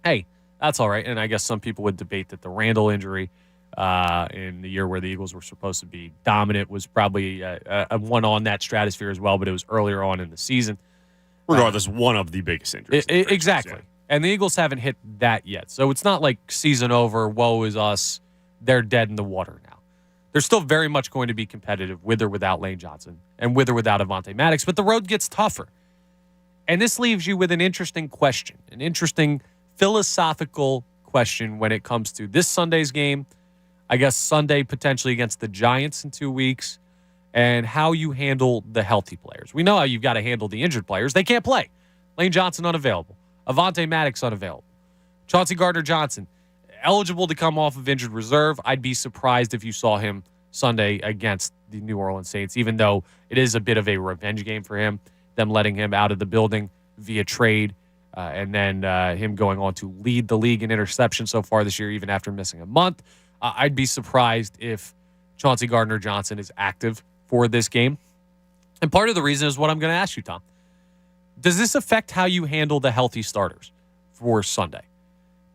S11: hey, that's all right. And I guess some people would debate that the Randall injury in the year where the Eagles were supposed to be dominant was probably a one on that stratosphere as well, but it was earlier on in the season.
S12: Regardless, one of the biggest injuries.
S11: Exactly. Yeah. And the Eagles haven't hit that yet. So it's not like season over, woe is us, they're dead in the water now. They're still very much going to be competitive with or without Lane Johnson and with or without Avonte Maddox, but the road gets tougher. And this leaves you with an interesting question, an interesting philosophical question when it comes to this Sunday's game, I guess Sunday potentially against the Giants in 2 weeks, and how you handle the healthy players. We know how you've got to handle the injured players. They can't play. Lane Johnson unavailable. Avonte Maddox unavailable. Chauncey Gardner-Johnson eligible to come off of injured reserve. I'd be surprised if you saw him Sunday against the New Orleans Saints, even though it is a bit of a revenge game for him, them letting him out of the building via trade And then him going on to lead the league in interception so far this year, even after missing a month. I'd be surprised if Chauncey Gardner-Johnson is active for this game. And part of the reason is what I'm going to ask you, Tom. Does this affect how you handle the healthy starters for Sunday?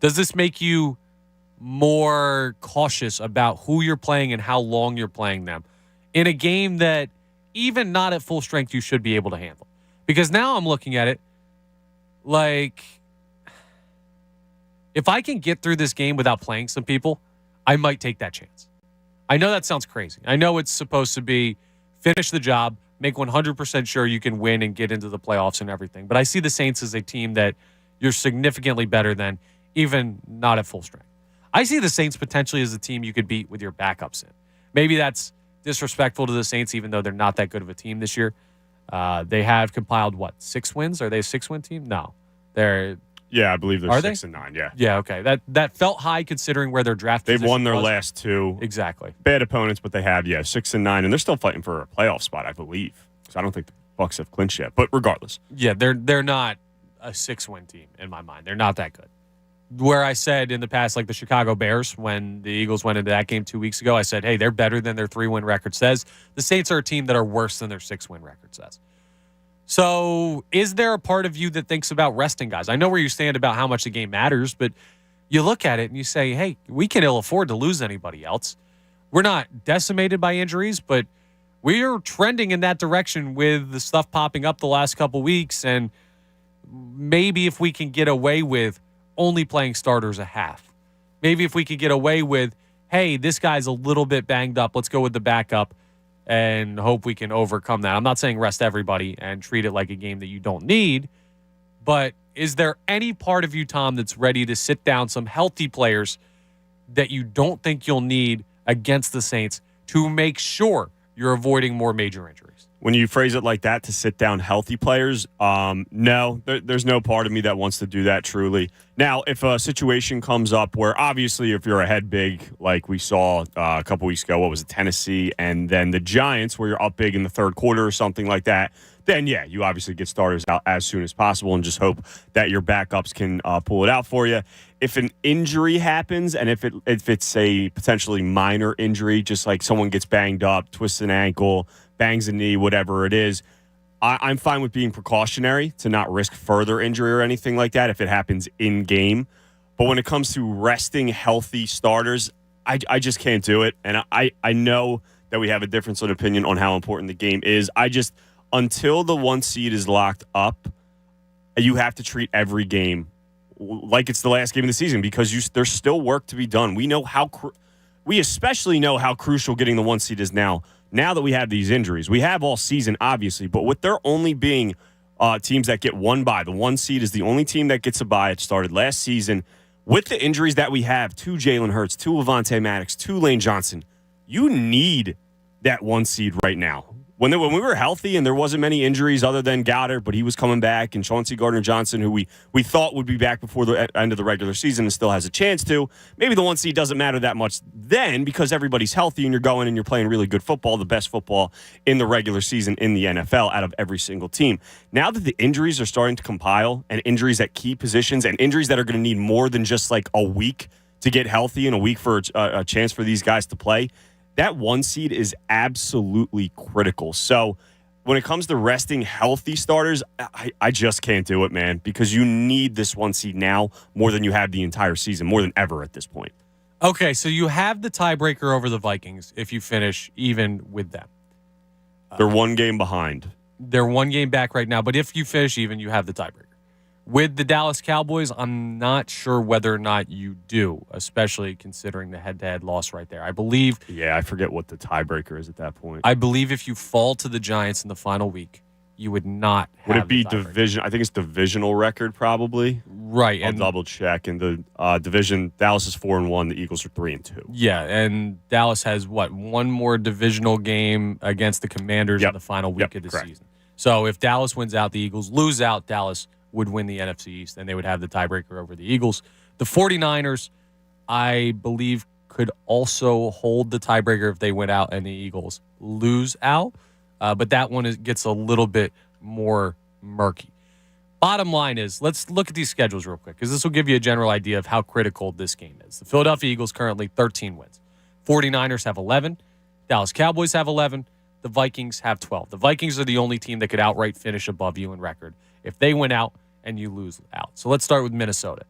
S11: Does this make you more cautious about who you're playing and how long you're playing them in a game that even not at full strength you should be able to handle? Because now I'm looking at it like, if I can get through this game without playing some people, I might take that chance. I know that sounds crazy. I know it's supposed to be finish the job, make 100% sure you can win and get into the playoffs and everything. But I see the Saints as a team that you're significantly better than, even not at full strength. I see the Saints potentially as a team you could beat with your backups in. Maybe that's disrespectful to the Saints, even though they're not that good of a team this year. They have compiled, 6 wins? Are they a 6-win team? No.
S12: Yeah, I believe they're
S11: Are
S12: 6-9, yeah.
S11: Yeah, okay. That felt high considering where their draft
S12: They've
S11: position
S12: won their
S11: was.
S12: last 2.
S11: Exactly.
S12: Bad opponents, but they have, 6-9, and they're still fighting for a playoff spot, I believe. Because I don't think the Bucs have clinched yet. But regardless.
S11: Yeah, they're not a 6-win team in my mind. They're not that good. Where I said in the past, like the Chicago Bears, when the Eagles went into that game 2 weeks ago, I said, hey, they're better than their 3-win record says. The Saints are a team that are worse than their 6-win record says. So is there a part of you that thinks about resting guys? I know where you stand about how much the game matters, but you look at it and you say, hey, we can ill afford to lose anybody else. We're not decimated by injuries, but we are trending in that direction with the stuff popping up the last couple weeks. And maybe if we can get away with only playing starters a half, maybe if we could get away with, hey, this guy's a little bit banged up, let's go with the backup and hope we can overcome that. I'm not saying rest everybody and treat it like a game that you don't need, but is there any part of you, Tom, that's ready to sit down some healthy players that you don't think you'll need against the Saints to make sure you're avoiding more major injuries?
S12: When you phrase it like that, to sit down healthy players, no, there's no part of me that wants to do that, truly. Now, if a situation comes up where, obviously, if you're a head big, like we saw a couple weeks ago, what was it, Tennessee, and then the Giants, where you're up big in the third quarter or something like that, then, yeah, you obviously get starters out as soon as possible and just hope that your backups can pull it out for you. If an injury happens, and if it's a potentially minor injury, just like someone gets banged up, twists an ankle, bangs a knee, whatever it is, I'm fine with being precautionary to not risk further injury or anything like that if it happens in game. But when it comes to resting healthy starters, I just can't do it. And I know that we have a difference of opinion on how important the game is. Until the 1 seed is locked up, you have to treat every game like it's the last game of the season because there's still work to be done. We especially know how crucial getting the 1 seed is now. Now that we have these injuries, we have all season, obviously, but with there only being teams that get one bye, the 1 seed is the only team that gets a bye. It started last season. With the injuries that we have, to Jalen Hurts, to Levante Maddox, to Lane Johnson, you need that 1 seed right now. When we were healthy and there wasn't many injuries other than Goddard, but he was coming back, and Chauncey Gardner-Johnson, who we thought would be back before the end of the regular season and still has a chance to, maybe the 1 seed doesn't matter that much then because everybody's healthy and you're going and you're playing really good football, the best football in the regular season in the NFL out of every single team. Now that the injuries are starting to compile, and injuries at key positions, and injuries that are going to need more than just like a week to get healthy and a week for a chance for these guys to play, that 1 seed is absolutely critical. So when it comes to resting healthy starters, I just can't do it, man, because you need this 1 seed now more than you have the entire season, more than ever at this point.
S11: Okay, so you have the tiebreaker over the Vikings if you finish even with them.
S12: They're 1 game behind.
S11: They're 1 game back right now, but if you finish even, you have the tiebreaker. With the Dallas Cowboys, I'm not sure whether or not you do, especially considering the head-to-head loss right there. I believe...
S12: Yeah, I forget what the tiebreaker is at that point.
S11: I believe if you fall to the Giants in the final week, you would not have
S12: Would it be division? I think it's divisional record, probably.
S11: Right.
S12: I'll double-check. In the division, Dallas is 4-1. The Eagles are 3-2.
S11: Yeah, and Dallas has, one more divisional game against the Commanders in the final week of the season. So if Dallas wins out, the Eagles lose out, Dallas would win the NFC East, and they would have the tiebreaker over the Eagles. The 49ers, I believe, could also hold the tiebreaker if they win out and the Eagles lose out. But that one gets a little bit more murky. Bottom line is, let's look at these schedules real quick, because this will give you a general idea of how critical this game is. The Philadelphia Eagles currently 13 wins. 49ers have 11. Dallas Cowboys have 11. The Vikings have 12. The Vikings are the only team that could outright finish above you in record if they win out and you lose out. So let's start with Minnesota.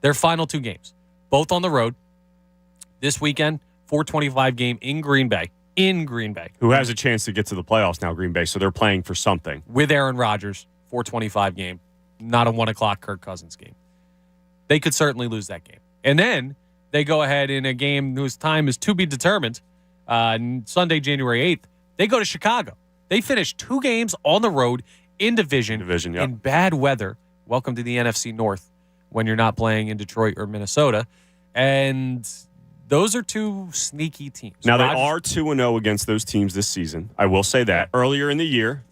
S11: Their final 2 games, both on the road. This weekend, 4:25 game in Green Bay.
S12: Who has a chance to get to the playoffs now, Green Bay, so they're playing for something.
S11: With Aaron Rodgers, 4:25 game. Not a 1 o'clock Kirk Cousins game. They could certainly lose that game. And then they go ahead in a game whose time is to be determined. Sunday, January 8th, they go to Chicago. They finish 2 games on the road in division in bad weather. Welcome to the NFC North when you're not playing in Detroit or Minnesota. And those are 2 sneaky teams.
S12: Now, they are 2-0 against those teams this season. I will say that. Earlier in the year,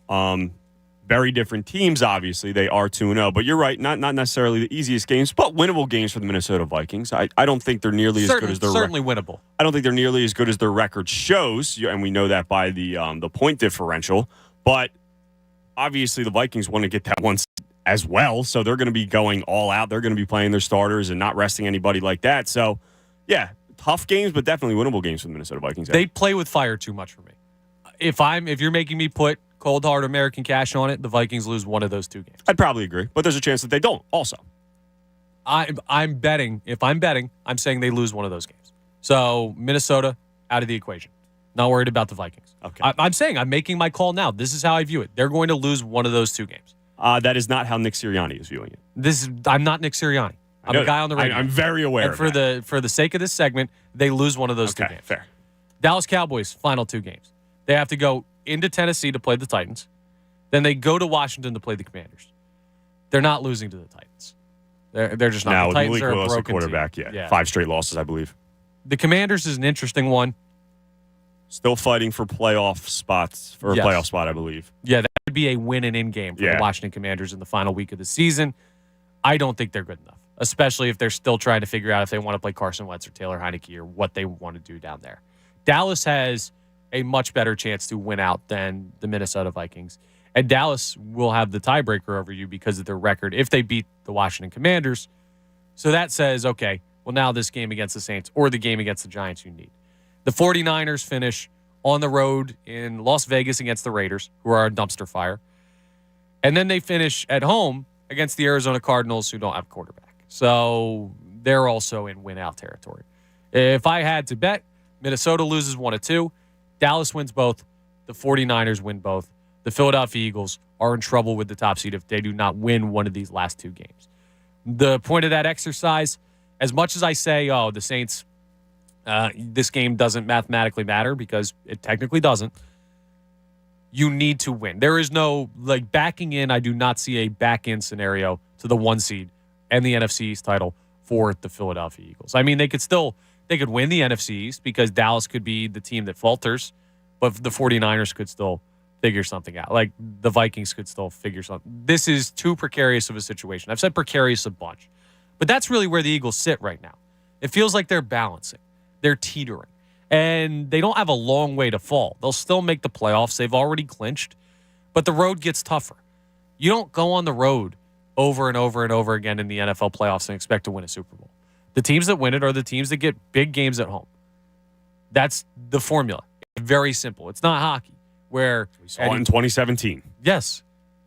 S12: very different teams, obviously. They are 2-0. But you're right, not necessarily the easiest games, but winnable games for the Minnesota Vikings. I don't think they're nearly as good as their
S11: certainly winnable.
S12: I don't think they're nearly as good as their record shows, and we know that by the point differential. But obviously the Vikings want to get that one as well, so they're going to be going all out. They're going to be playing their starters and not resting anybody like that. So, yeah, tough games, but definitely winnable games for the Minnesota Vikings.
S11: They play with fire too much for me. If you're making me put cold hard American cash on it, the Vikings lose one of those 2 games.
S12: I'd probably agree, but there's a chance that they don't also.
S11: I'm betting. If I'm betting, I'm saying they lose one of those games. So Minnesota out of the equation. Not worried about the Vikings.
S12: Okay.
S11: I'm making my call now. This is how I view it. They're going to lose one of those 2 games.
S12: That is not how Nick Sirianni is viewing it.
S11: I'm not Nick Sirianni. I'm a guy on the radio.
S12: I'm very aware.
S11: And for the sake of this segment, they lose one of those 2 games.
S12: Fair.
S11: Dallas Cowboys final 2 games. They have to go into Tennessee to play the Titans. Then they go to Washington to play the Commanders. They're not losing to the Titans. They're just not.
S12: Now,
S11: The Titans
S12: Malik
S11: are a
S12: Willis, the
S11: broken
S12: quarterback,
S11: team.
S12: yeah. 5 straight losses, I believe.
S11: The Commanders is an interesting one.
S12: Still fighting for playoff spots, for a playoff spot, I believe.
S11: Yeah, that would be a win and in game for the Washington Commanders in the final week of the season. I don't think they're good enough, especially if they're still trying to figure out if they want to play Carson Wentz or Taylor Heineke or what they want to do down there. Dallas has a much better chance to win out than the Minnesota Vikings. And Dallas will have the tiebreaker over you because of their record if they beat the Washington Commanders. So that says, okay, well, now this game against the Saints or the game against the Giants you need. The 49ers finish on the road in Las Vegas against the Raiders, who are a dumpster fire. And then they finish at home against the Arizona Cardinals, who don't have a quarterback. So they're also in win-out territory. If I had to bet, Minnesota loses 1 of 2. Dallas wins both. The 49ers win both. The Philadelphia Eagles are in trouble with the top seed if they do not win one of these last 2 games. The point of that exercise, as much as I say, the Saints, this game doesn't mathematically matter because it technically doesn't, you need to win. There is no, backing in. I do not see a back-in scenario to the 1 seed and the NFC East title for the Philadelphia Eagles. I mean, they could win the NFC East because Dallas could be the team that falters, but the 49ers could still figure something out. Like the Vikings could still figure something. This is too precarious of a situation. I've said precarious a bunch, but that's really where the Eagles sit right now. It feels like they're balancing. They're teetering, and they don't have a long way to fall. They'll still make the playoffs. They've already clinched, but the road gets tougher. You don't go on the road over and over and over again in the NFL playoffs and expect to win a Super Bowl. The teams that win it are the teams that get big games at home. That's the formula. It's very simple. It's not hockey where
S12: we saw in 2017.
S11: Yes,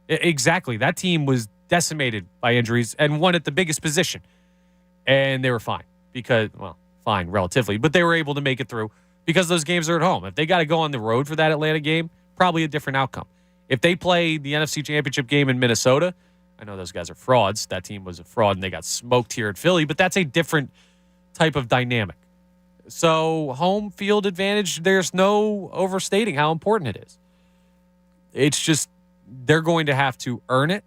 S11: exactly. That team was decimated by injuries and won at the biggest position, and they were fine because, well, fine relatively, but they were able to make it through because those games are at home. If they got to go on the road for that Atlanta game, probably a different outcome. If they play the NFC Championship game in Minnesota, I know those guys are frauds. That team was a fraud, and they got smoked here at Philly, but that's a different type of dynamic. So home field advantage, there's no overstating how important it is. It's just they're going to have to earn it.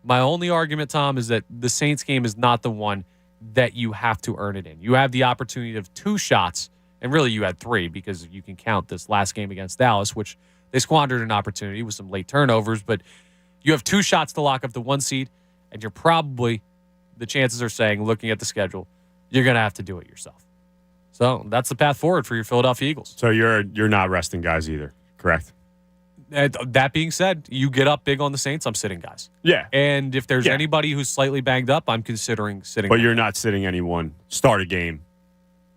S11: My only argument, Tom, is that the Saints game is not the one that you have to earn it in. You have the opportunity of 2 shots, and really you had 3 because you can count this last game against Dallas, which they squandered an opportunity with some late turnovers, but you have 2 shots to lock up the 1 seed, and you're probably, the chances are saying, looking at the schedule, you're going to have to do it yourself. So that's the path forward for your Philadelphia Eagles.
S12: So you're not resting guys either, correct?
S11: And that being said, you get up big on the Saints, I'm sitting guys.
S12: Yeah.
S11: And if there's anybody who's slightly banged up, I'm considering sitting.
S12: But you're not sitting anyone. Start a game.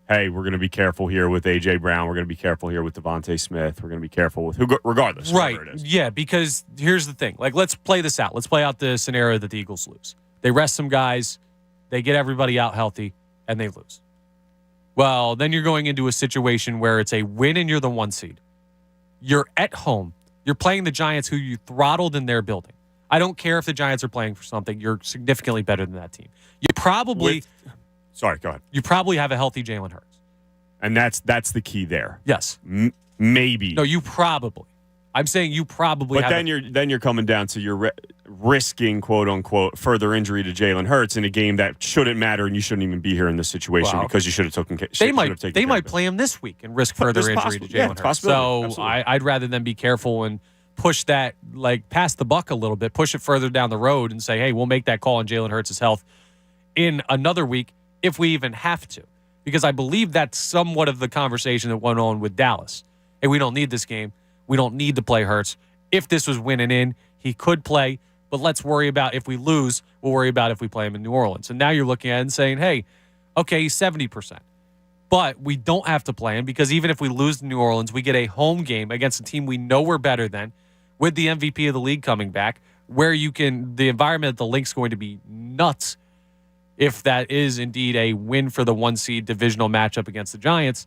S12: Hey, we're going to be careful here with A.J. Brown. We're going to be careful here with Devontae Smith. We're going to be careful with who, regardless.
S11: Right.
S12: It is.
S11: Yeah, because here's the thing. Like, let's play this out. Let's play out the scenario that the Eagles lose. They rest some guys, they get everybody out healthy, and they lose. Well, then you're going into a situation where it's a win and you're the 1 seed. You're at home. You're playing the Giants, who you throttled in their building. I don't care if the Giants are playing for something. You're significantly better than that team. You probably...
S12: Sorry, go ahead.
S11: You probably have a healthy Jalen Hurts.
S12: And that's the key there.
S11: Yes.
S12: Maybe.
S11: No, you probably. I'm saying you probably.
S12: But then you're coming down to you're risking, quote unquote, further injury to Jalen Hurts in a game that shouldn't matter, and you shouldn't even be here in this situation because you should have taken.
S11: They might play him this week and risk further injury to Jalen Hurts. So I'd rather them be careful and push that, like, pass the buck a little bit, push it further down the road, and say, hey, we'll make that call on Jalen Hurts' health in another week if we even have to. Because I believe that's somewhat of the conversation that went on with Dallas. Hey, we don't need this game. We don't need to play Hurts. If this was winning in, he could play, but let's worry about if we lose, we'll worry about if we play him in New Orleans. And now you're looking at it and saying, hey, okay, he's 70%. But we don't have to play him because even if we lose to New Orleans, we get a home game against a team we know we're better than with the MVP of the league coming back, where the environment at the Link's going to be nuts. If that is indeed a win for the 1 seed divisional matchup against the Giants,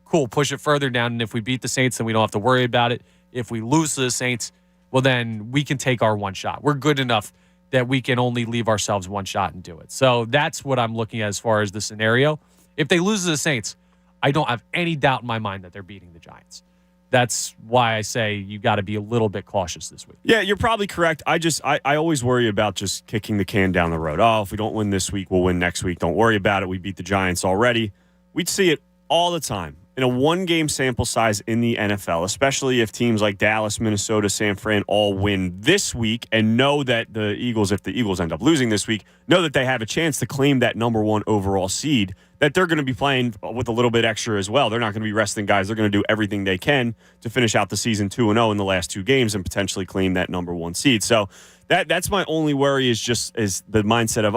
S11: cool, push it further down. And if we beat the Saints, then we don't have to worry about it. If we lose to the Saints, well, then we can take our one shot. We're good enough that we can only leave ourselves one shot and do it. So that's what I'm looking at as far as the scenario. If they lose to the Saints, I don't have any doubt in my mind that they're beating the Giants. That's why I say you got to be a little bit cautious this week.
S12: Yeah, you're probably correct. I always worry about just kicking the can down the road. Oh, if we don't win this week, we'll win next week. Don't worry about it. We beat the Giants already. We'd see it all the time in a one-game sample size in the NFL, especially if teams like Dallas, Minnesota, San Fran all win this week and know that the Eagles, if the Eagles end up losing this week, know that they have a chance to claim that number 1 overall seed, that they're going to be playing with a little bit extra as well. They're not going to be resting guys. They're going to do everything they can to finish out the season 2-0 in the last 2 games and potentially claim that number 1 seed. So that's my only worry is the mindset of,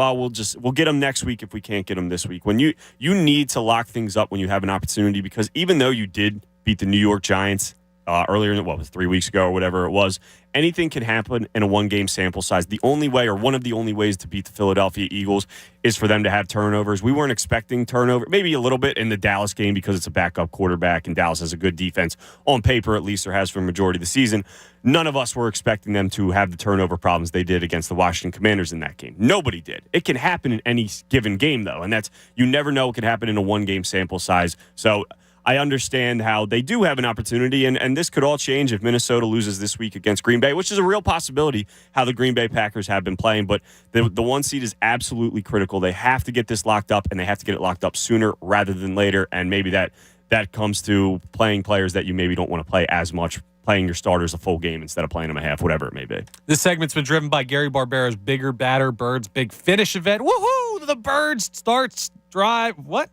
S12: we'll get them next week if we can't get them this week. When you need to lock things up when you have an opportunity, because even though you did beat the New York Giants earlier, 3 weeks ago or whatever it was, anything can happen in a one-game sample size. The only way, or one of the only ways to beat the Philadelphia Eagles is for them to have turnovers. We weren't expecting turnover, maybe a little bit in the Dallas game because it's a backup quarterback and Dallas has a good defense on paper, at least, or has for a majority of the season. None of us were expecting them to have the turnover problems they did against the Washington Commanders in that game. Nobody did. It can happen in any given game, though, and that's, you never know, it can happen in a one-game sample size. So I understand how they do have an opportunity, and this could all change if Minnesota loses this week against Green Bay, which is a real possibility, how the Green Bay Packers have been playing. But the 1 seed is absolutely critical. They have to get this locked up, and they have to get it locked up sooner rather than later. And maybe that comes to playing players that you maybe don't want to play as much, playing your starters a full game instead of playing them a half, whatever it may be.
S11: This segment's been driven by Gary Barbera's Bigger Batter Birds Big Finish event. Woohoo! The Birds starts drive. What?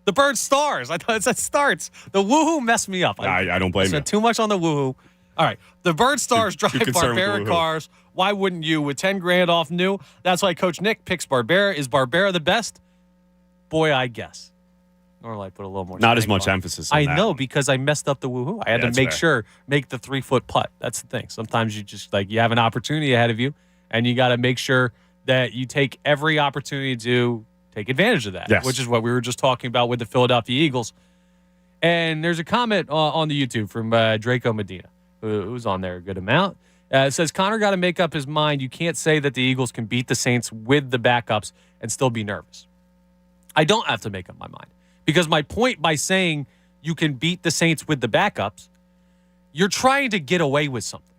S11: The Bird stars. I thought it said starts. The woohoo messed me up.
S12: I don't blame you.
S11: Too much on the woohoo. All right. The Bird stars drive Barbera cars. Why wouldn't you? With $10,000 off new. That's why Coach Nick picks Barbera. Is Barbera the best? Boy, I guess. Or I put a little more.
S12: Not as much emphasis on that.
S11: I know, because I messed up the woohoo. I had to make the 3-foot putt. That's the thing. Sometimes you just, you have an opportunity ahead of you, and you got to make sure that you take every opportunity to take advantage of that, which is what we were just talking about with the Philadelphia Eagles. And there's a comment on the YouTube from Draco Medina, who's on there a good amount. It says, Connor got to make up his mind. You can't say that the Eagles can beat the Saints with the backups and still be nervous. I don't have to make up my mind, because my point by saying you can beat the Saints with the backups, you're trying to get away with something.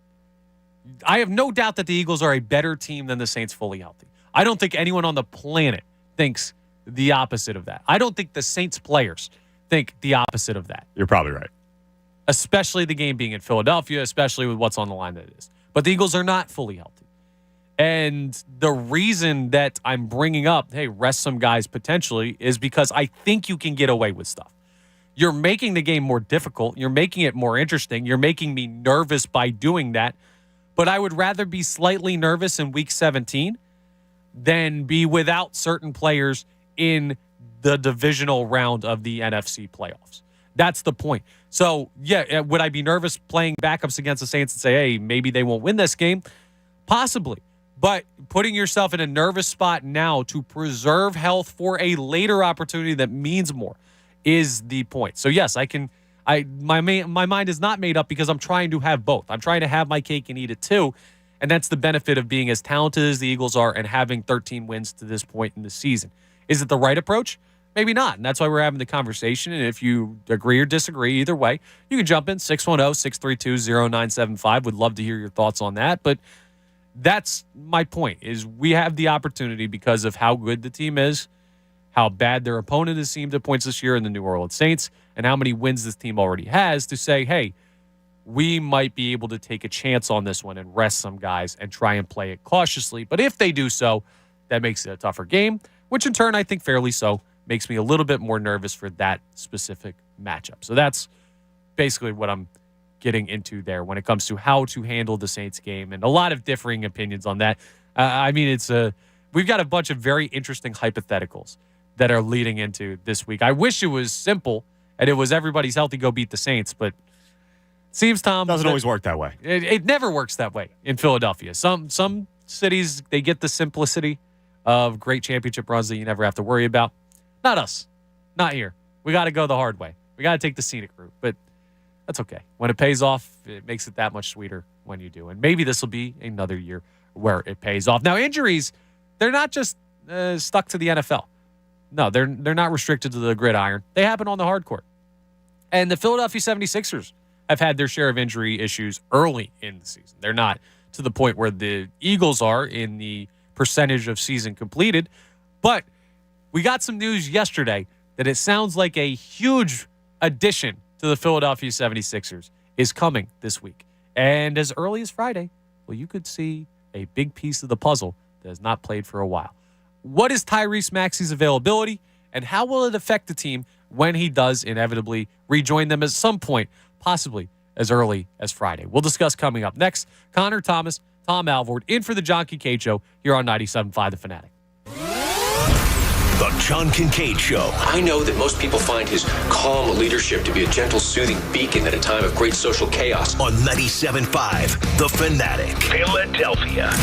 S11: I have no doubt that the Eagles are a better team than the Saints fully healthy. I don't think anyone on the planet thinks the opposite of that. I don't think the Saints players think the opposite of that.
S12: You're probably right.
S11: Especially the game being in Philadelphia, especially with what's on the line that it is. But the Eagles are not fully healthy. And the reason that I'm bringing up, hey, rest some guys potentially, is because I think you can get away with stuff. You're making the game more difficult. You're making it more interesting. You're making me nervous by doing that. But I would rather be slightly nervous in Week 17 than be without certain players in the divisional round of the NFC playoffs. That's the point. So, yeah, would I be nervous playing backups against the Saints and say, hey, maybe they won't win this game? Possibly. But putting yourself in a nervous spot now to preserve health for a later opportunity that means more is the point. So, yes, my mind is not made up because I'm trying to have both. I'm trying to have my cake and eat it too. And that's the benefit of being as talented as the Eagles are and having 13 wins to this point in the season. Is it the right approach? Maybe not. And that's why we're having the conversation. And if you agree or disagree, either way, you can jump in 610-632-0975. Would love to hear your thoughts on that. But that's my point, is we have the opportunity because of how good the team is, how bad their opponent has seemed at points this year in the New Orleans Saints, and how many wins this team already has to say, hey, we might be able to take a chance on this one and rest some guys and try and play it cautiously. But if they do so, that makes it a tougher game, which in turn, I think fairly so, makes me a little bit more nervous for that specific matchup. So that's basically what I'm getting into there when it comes to how to handle the Saints game, and a lot of differing opinions on that. We've got a bunch of very interesting hypotheticals that are leading into this week. I wish it was simple and it was everybody's healthy, go beat the Saints, but seems, Tom,
S12: doesn't always work that way.
S11: It never works that way in Philadelphia. Some cities, they get the simplicity of great championship runs that you never have to worry about. Not us. Not here. We got to go the hard way. We got to take the scenic route, but that's okay. When it pays off, it makes it that much sweeter when you do. And maybe this will be another year where it pays off. Now, injuries, they're not just stuck to the NFL. No, they're not restricted to the gridiron. They happen on the hard court. And the Philadelphia 76ers have had their share of injury issues early in the season. They're not to the point where the Eagles are in the percentage of season completed. But we got some news yesterday that it sounds like a huge addition to the Philadelphia 76ers is coming this week. And as early as Friday, well, you could see a big piece of the puzzle that has not played for a while. What is Tyrese Maxey's availability, and how will it affect the team when he does inevitably rejoin them at some point, possibly as early as Friday? We'll discuss coming up next. Connor Thomas, Tom Alvord, in for the John Kincaid Show here on 97.5 The Fanatic.
S9: The John Kincaid Show.
S1: I know that most people find his calm leadership to be a gentle, soothing beacon at a time of great social chaos.
S9: On 97.5 The Fanatic, Philadelphia.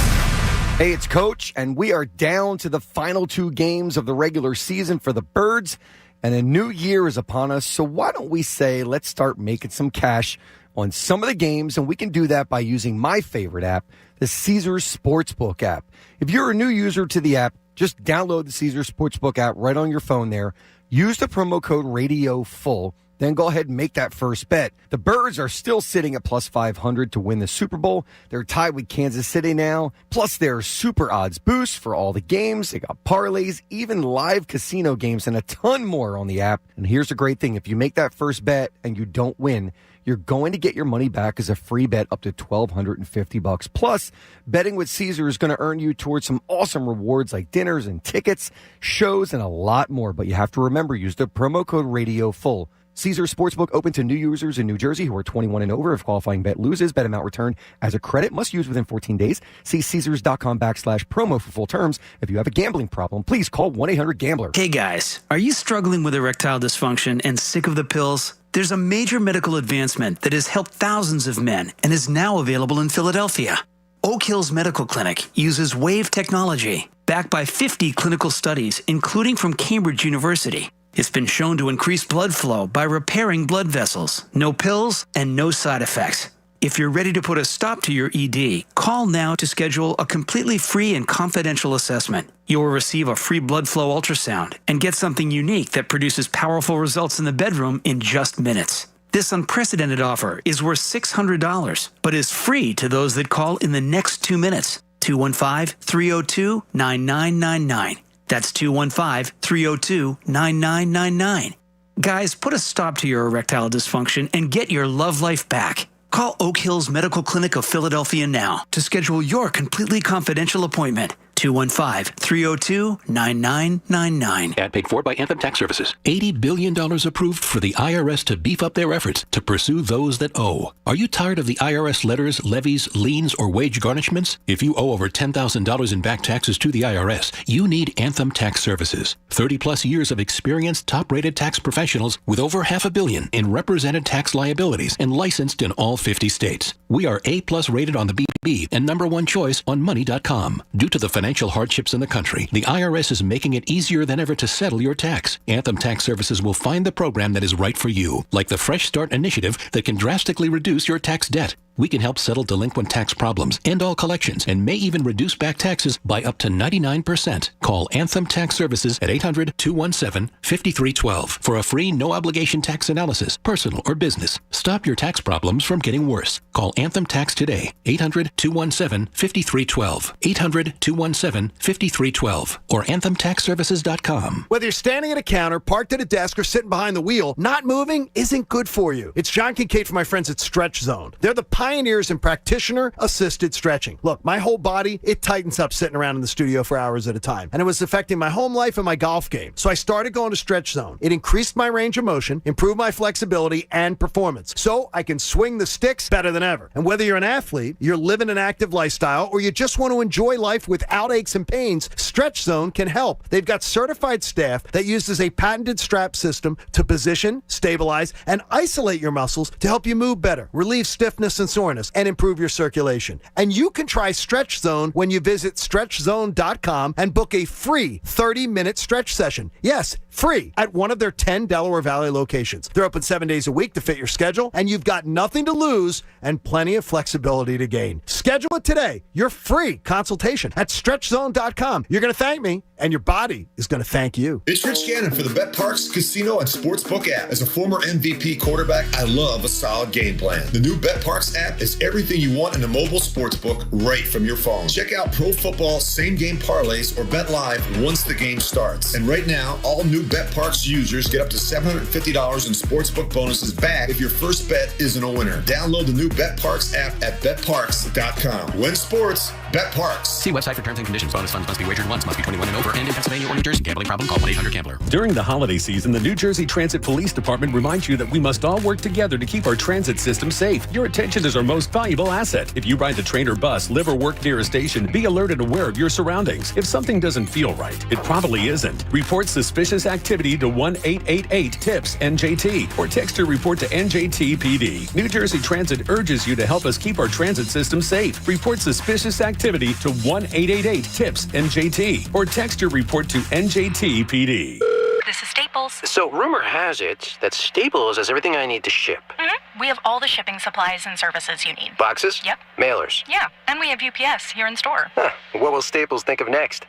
S3: Hey, it's Coach, and we are down to the final two games of the regular season for the Birds, and a new year is upon us. So why don't we say let's start making some cash on some of the games, and we can do that by using my favorite app, the Caesars Sportsbook app. If you're a new user to the app, just download the Caesars Sportsbook app right on your phone there. Use the promo code RADIOFULL. Then go ahead and make that first bet. The Birds are still sitting at plus 500 to win the Super Bowl. They're tied with Kansas City now. Plus, there are super odds boosts for all the games. They got parlays, even live casino games, and a ton more on the app. And here's the great thing. If you make that first bet and you don't win, you're going to get your money back as a free bet up to $1,250. Plus, betting with Caesar is going to earn you towards some awesome rewards like dinners and tickets, shows, and a lot more. But you have to remember, use the promo code RADIOFULL. Caesar Sportsbook open to new users in New Jersey who are 21 and over. If qualifying bet loses, bet amount returned as a credit. Must use within 14 days. See Caesars.com/promo for full terms. If you have a gambling problem, please call 1-800-GAMBLER.
S4: Hey guys, are you struggling with erectile dysfunction and sick of the pills? There's a major medical advancement that has helped thousands of men and is now available in Philadelphia. Oak Hills Medical Clinic uses WAVE technology, backed by 50 clinical studies, including from Cambridge University. It's been shown to increase blood flow by repairing blood vessels. No pills and no side effects. If you're ready to put a stop to your ED, call now to schedule a completely free and confidential assessment. You will receive a free blood flow ultrasound and get something unique that produces powerful results in the bedroom in just minutes. This unprecedented offer is worth $600, but is free to those that call in the next 2 minutes. 215-302-9999. That's 215-302-9999. Guys, put a stop to your erectile dysfunction and get your love life back. Call Oak Hills Medical Clinic of Philadelphia now to schedule your completely confidential appointment.
S22: 215-302-9999.
S25: Ad paid for by Anthem Tax Services.
S2: $80 billion approved for the IRS to beef up their efforts to pursue those that owe. Are you tired of the IRS letters, levies, liens, or wage garnishments? If you owe over $10,000 in back taxes to the IRS, you need Anthem Tax Services. 30-plus years of experienced, top-rated tax professionals with over $500 million in represented tax liabilities and licensed in all 50 states. We are A-plus rated on the BB and #1 choice on Money.com. Due to the financial hardships in the country, the IRS is making it easier than ever to settle your tax. Anthem Tax Services will find the program that is right for you, like the Fresh Start initiative that can drastically reduce your tax debt. We can help settle delinquent tax problems, end all collections, and may even reduce back taxes by up to 99%. Call Anthem Tax Services at 800-217-5312 for a free no-obligation tax analysis, personal or business. Stop your tax problems from getting worse. Call Anthem Tax today, 800-217-5312, 800-217-5312, or anthemtaxservices.com.
S16: Whether you're standing at a counter, parked at a desk, or sitting behind the wheel, not moving isn't good for you. It's John Kincaid from my friends at Stretch Zone. They're the pioneers in practitioner-assisted stretching. Look, my whole body, it tightens up sitting around in the studio for hours at a time, and it was affecting my home life and my golf game. So I started going to Stretch Zone. It increased my range of motion, improved my flexibility and performance, so I can swing the sticks better than ever. And whether you're an athlete, you're living an active lifestyle, or you just want to enjoy life without aches and pains, Stretch Zone can help. They've got certified staff that uses a patented strap system to position, stabilize, and isolate your muscles to help you move better, relieve stiffness and soreness, and improve your circulation. And you can try Stretch Zone when you visit StretchZone.com and book a free 30-minute stretch session. Yes, free, at one of their 10 Delaware Valley locations. They're open 7 days a week to fit your schedule, and you've got nothing to lose and plenty of flexibility to gain. Schedule it today. Your free consultation at StretchZone.com. You're going to thank me, and your body is going to thank you.
S5: It's Rich Gannon for the BetParx Casino and Sportsbook app. As a former MVP quarterback, I love a solid game plan. The new BetParx app is everything you want in a mobile sportsbook right from your phone. Check out pro football same-game parlays or bet live once the game starts. And right now, all new BetParx users get up to $750 in sportsbook bonuses back if your first bet isn't a winner. Download the new BetParx app at betparx.com. Win sports, BetParx.
S25: See website for terms and conditions. Bonus funds must be wagered once, must be 21 and over, and in Pennsylvania or New Jersey. Gambling problem? Call 1-800-GAMBLER.
S6: During the holiday season, the New Jersey Transit Police Department reminds you that we must all work together to keep our transit system safe. Your attention is our most valuable asset. If you ride the train or bus, live or work near a station, be alert and aware of your surroundings. If something doesn't feel right, it probably isn't. Report suspicious activity to 1-888-TIPS-NJT or text your report to NJTPD. New Jersey Transit urges you to help us keep our transit system safe. Report suspicious activity to 1-888-TIPS-NJT or text your report to NJTPD.
S24: This is Staples.
S25: So rumor has it that Staples has everything I need to ship.
S24: Mm-hmm. We have all the shipping supplies and services you need.
S25: Boxes?
S24: Yep.
S25: Mailers?
S24: Yeah, and we have UPS here in store.
S25: Huh. What will Staples think of next?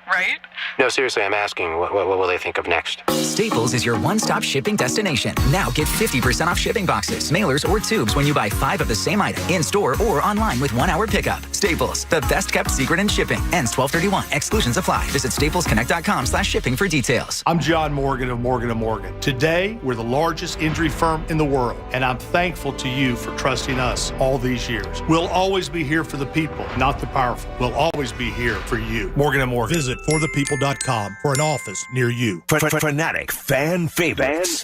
S24: Right?
S25: No, seriously, I'm asking, what will they think of next?
S22: Staples is your one-stop shipping destination. Now get 50% off shipping boxes, mailers, or tubes when you buy 5 of the same item in-store or online with 1-hour pickup. Staples, the best-kept secret in shipping. Ends 12/31. Exclusions apply. Visit staplesconnect.com/shipping for details.
S7: I'm John Morgan of Morgan & Morgan. Today, we're the largest injury firm in the world, and I'm thankful to you for trusting us all these years. We'll always be here for the people, not the powerful. We'll always be here for you. Morgan & Morgan.
S10: Visit forthepeople.com for an office near you.
S9: Fanatic fan favorites.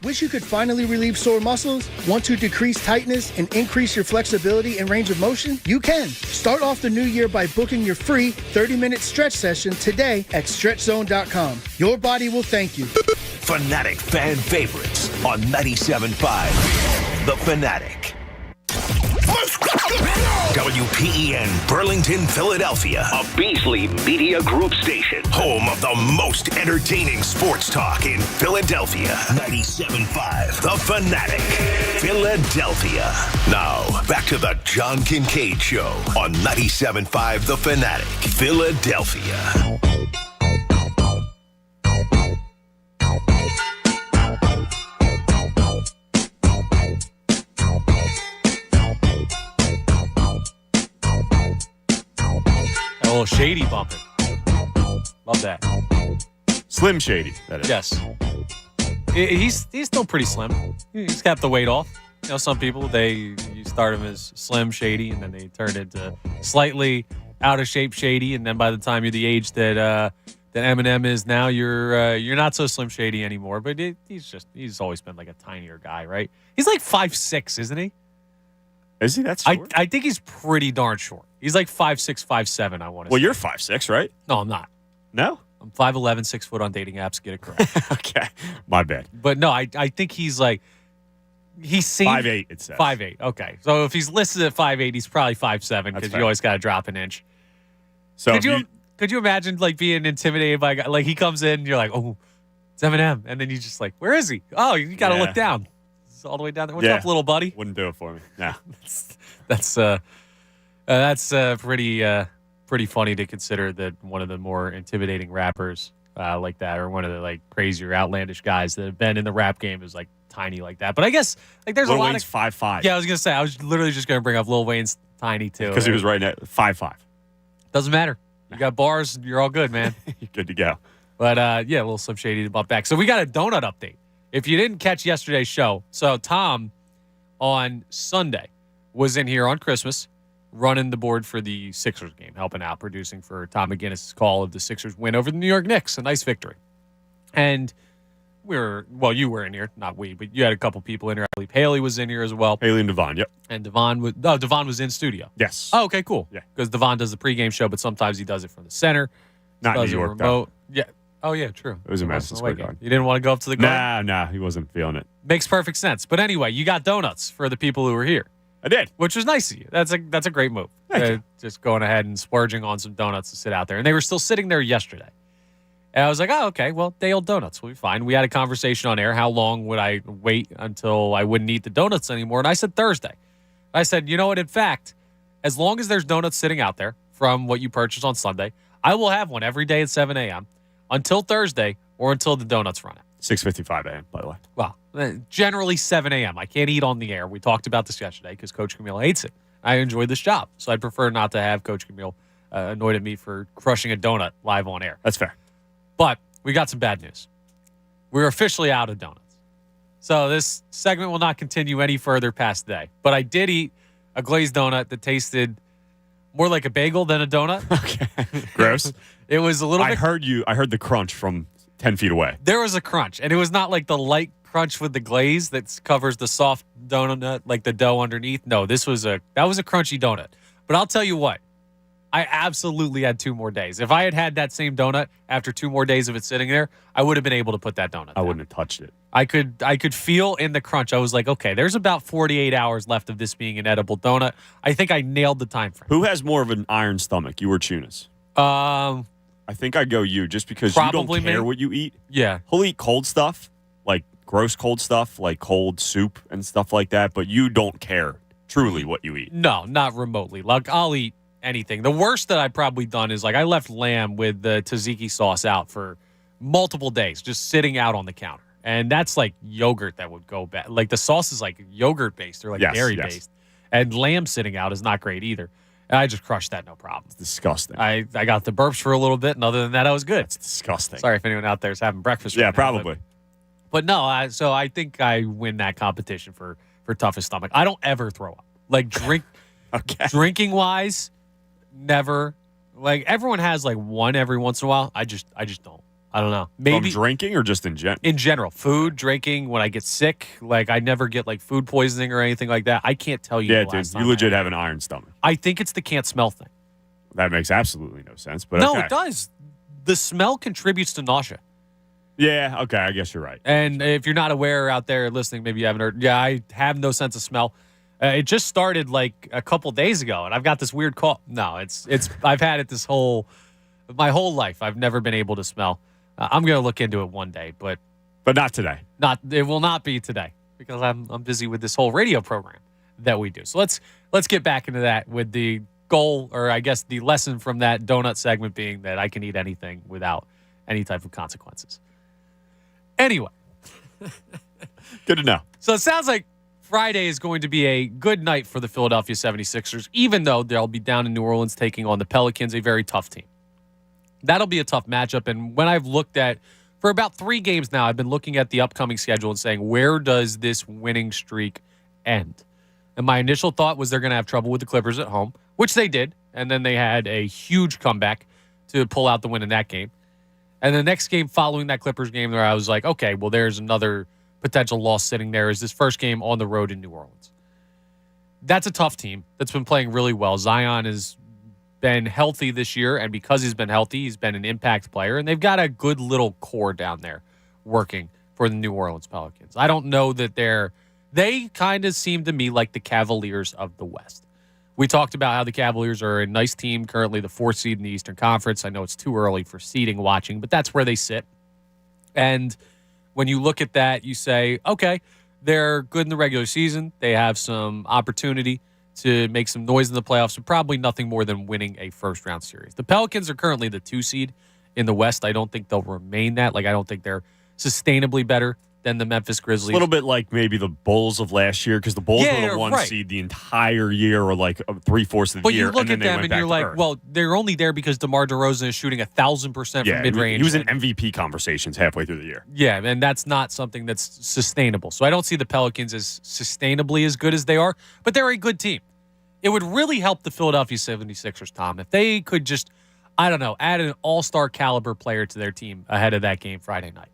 S26: Wish you could finally relieve sore muscles? Want to decrease tightness and increase your flexibility and range of motion? You can. Start off the new year by booking your free 30-minute stretch session today at StretchZone.com. Your body will thank you.
S9: Fanatic fan favorites on 97.5 The Fanatic. WPEN Burlington, Philadelphia, a Beasley Media Group station, home of the most entertaining sports talk in Philadelphia. 97.5 The Fanatic, Philadelphia. Now, back to the John Kincaid Show on 97.5 The Fanatic, Philadelphia.
S11: A little Shady bumping. Love that.
S12: Slim Shady, that is.
S11: Yes. He's still pretty slim. He's kept the weight off. You know, some people, you start him as Slim Shady, and then they turn into slightly out of shape Shady, and then by the time you're the age that Eminem is now, you're not so Slim Shady anymore. But he's always been like a tinier guy, right? He's like 5'6", isn't he?
S12: Is he that short?
S11: I think he's pretty darn short. He's like 5'6", 5'7", I want to say.
S12: Well, you're 5'6", right?
S11: No, I'm not.
S12: No?
S11: I'm 5'11", 6 foot on dating apps. Get it correct.
S12: Okay. My bad.
S11: But no, I think he's like, he's seen
S12: 5'8", it says.
S11: 5'8", okay. So if he's listed at 5'8", he's probably 5'7", because you always got to drop an inch.
S12: So
S11: could you imagine like being intimidated by a guy? Like he comes in and you're like, oh, it's Eminem. And then you just like, where is he? Oh, you got to look down. It's all the way down there. What's up, little buddy?
S12: Wouldn't do it for me. Yeah.
S11: That's pretty funny to consider that one of the more intimidating rappers like that, or one of the like crazier, outlandish guys that have been in the rap game is like tiny like that. But I guess like there's
S12: Lil
S11: a lot
S12: Wayne's
S11: of
S12: 5'5".
S11: Yeah, I was gonna say I was literally just gonna bring up Lil Wayne's tiny too
S12: because he was right at 5'5".
S11: Doesn't matter. You got bars, you're all good, man.
S12: You're good to go.
S11: But yeah, a little Slim Shady to bump back. So we got a donut update. If you didn't catch yesterday's show, so Tom on Sunday was in here on Christmas running the board for the Sixers game, helping out, producing for Tom McGinnis' call of the Sixers win over the New York Knicks, a nice victory. And you were in here, not we, but you had a couple people in here. I believe Haley was in here as well.
S12: Haley and Devon, yep.
S11: And Devon was in studio.
S12: Yes.
S11: Oh, okay, cool.
S12: Yeah.
S11: Because Devon does the pregame show, but sometimes he does it from the center.
S12: Not New York,
S11: remote. Yeah. Oh, yeah, true.
S12: It was a Madison Square Garden.
S11: You didn't want to go up to the garden?
S12: Nah, he wasn't feeling it.
S11: Makes perfect sense. But anyway, you got donuts for the people who were here.
S12: I did.
S11: Which was nice of you. That's a great move.
S12: Thank you.
S11: Just going ahead and splurging on some donuts to sit out there. And they were still sitting there yesterday. And I was like, oh, okay, well, day-old donuts will be fine. We had a conversation on air. How long would I wait until I wouldn't eat the donuts anymore? And I said Thursday. I said, you know what? In fact, as long as there's donuts sitting out there from what you purchased on Sunday, I will have one every day at 7 a.m. until Thursday or until the donuts run out.
S12: 6:55 a.m., by the way.
S11: Well, generally 7 a.m. I can't eat on the air. We talked about this yesterday because Coach Camille hates it. I enjoy this job, so I'd prefer not to have Coach Camille annoyed at me for crushing a donut live on air.
S12: That's fair.
S11: But we got some bad news. We're officially out of donuts. So this segment will not continue any further past today. But I did eat a glazed donut that tasted more like a bagel than a donut.
S12: Okay. Gross.
S11: It was a little bit.
S12: I heard the crunch from 10 feet away.
S11: There was a crunch, and it was not like the light crunch with the glaze that covers the soft donut, like the dough underneath. No, that was a crunchy donut. But I'll tell you what, I absolutely had 2 more days. If I had had that same donut after 2 more days of it sitting there, I would have been able to put that donut down.
S12: I wouldn't have touched it.
S11: I could feel in the crunch. I was like, okay, there's about 48 hours left of this being an edible donut. I think I nailed the time frame.
S12: Who has more of an iron stomach, you or Chunas? I think I'd go you, just because you don't care what you eat.
S11: Yeah.
S12: He'll eat cold stuff, like gross cold stuff, like cold soup and stuff like that, but you don't care truly what you eat.
S11: No, not remotely. Like, I'll eat anything. The worst that I've probably done is, like, I left lamb with the tzatziki sauce out for multiple days, just sitting out on the counter. And that's like yogurt that would go bad. Like, the sauce is like yogurt-based or like dairy-based. And lamb sitting out is not great either. And I just crushed that, no problem.
S12: It's disgusting.
S11: I got the burps for a little bit, and other than that, I was good.
S12: It's disgusting.
S11: Sorry if anyone out there is having breakfast right
S12: Yeah,
S11: now,
S12: probably.
S11: But no, so I think I win that competition for toughest stomach. I don't ever throw up. Like, drinking-wise, never. Like, everyone has, like, one every once in a while. I just don't. I don't know. Maybe
S12: from drinking or just in general?
S11: In general. Food, drinking, when I get sick. Like, I never get, like, food poisoning or anything like that. I can't tell you.
S12: Yeah, dude, you legit have an iron stomach.
S11: I think it's the can't smell thing.
S12: That makes absolutely no sense. But
S11: no,
S12: okay.
S11: It does. The smell contributes to nausea.
S12: Yeah, okay, I guess you're right.
S11: And if you're not aware out there listening, maybe you haven't heard. Yeah, I have no sense of smell. It just started like a couple days ago, and I've got this weird cough. No, it's. I've had it my whole life. I've never been able to smell. I'm going to look into it one day, but
S12: not today.
S11: It will not be today because I'm busy with this whole radio program that we do. So let's get back into that with the goal, or I guess the lesson from that donut segment being that I can eat anything without any type of consequences. Anyway.
S12: Good to know.
S11: So it sounds like Friday is going to be a good night for the Philadelphia 76ers, even though they'll be down in New Orleans taking on the Pelicans, a very tough team. That'll be a tough matchup. And when I've looked at, for about 3 games now, I've been looking at the upcoming schedule and saying, where does this winning streak end? And my initial thought was they're going to have trouble with the Clippers at home, which they did. And then they had a huge comeback to pull out the win in that game. And the next game following that Clippers game there, I was like, okay, well, there's another potential loss sitting there. Is this first game on the road in New Orleans? That's a tough team that's been playing really well. Zion has been healthy this year, and because he's been healthy, he's been an impact player. And they've got a good little core down there working for the New Orleans Pelicans. I don't know that they kind of seem to me like the Cavaliers of the West. We talked about how the Cavaliers are a nice team, currently the 4th seed in the Eastern Conference. I know it's too early for seeding watching, but that's where they sit. And when you look at that, you say, okay, they're good in the regular season. They have some opportunity to make some noise in the playoffs, but probably nothing more than winning a first-round series. The Pelicans are currently the 2 seed in the West. I don't think they'll remain that. I don't think they're sustainably better than the Memphis Grizzlies.
S12: It's a little bit like maybe the Bulls of last year, because the Bulls were the 1 seed the entire year, or 3/4 of the year.
S11: But you look at them and you're like, well, they're only there because DeMar DeRozan is shooting 1,000% from mid-range.
S12: He was in MVP conversations halfway through the year.
S11: Yeah, and that's not something that's sustainable. So I don't see the Pelicans as sustainably as good as they are, but they're a good team. It would really help the Philadelphia 76ers, Tom, if they could just, I don't know, add an all-star caliber player to their team ahead of that game Friday night.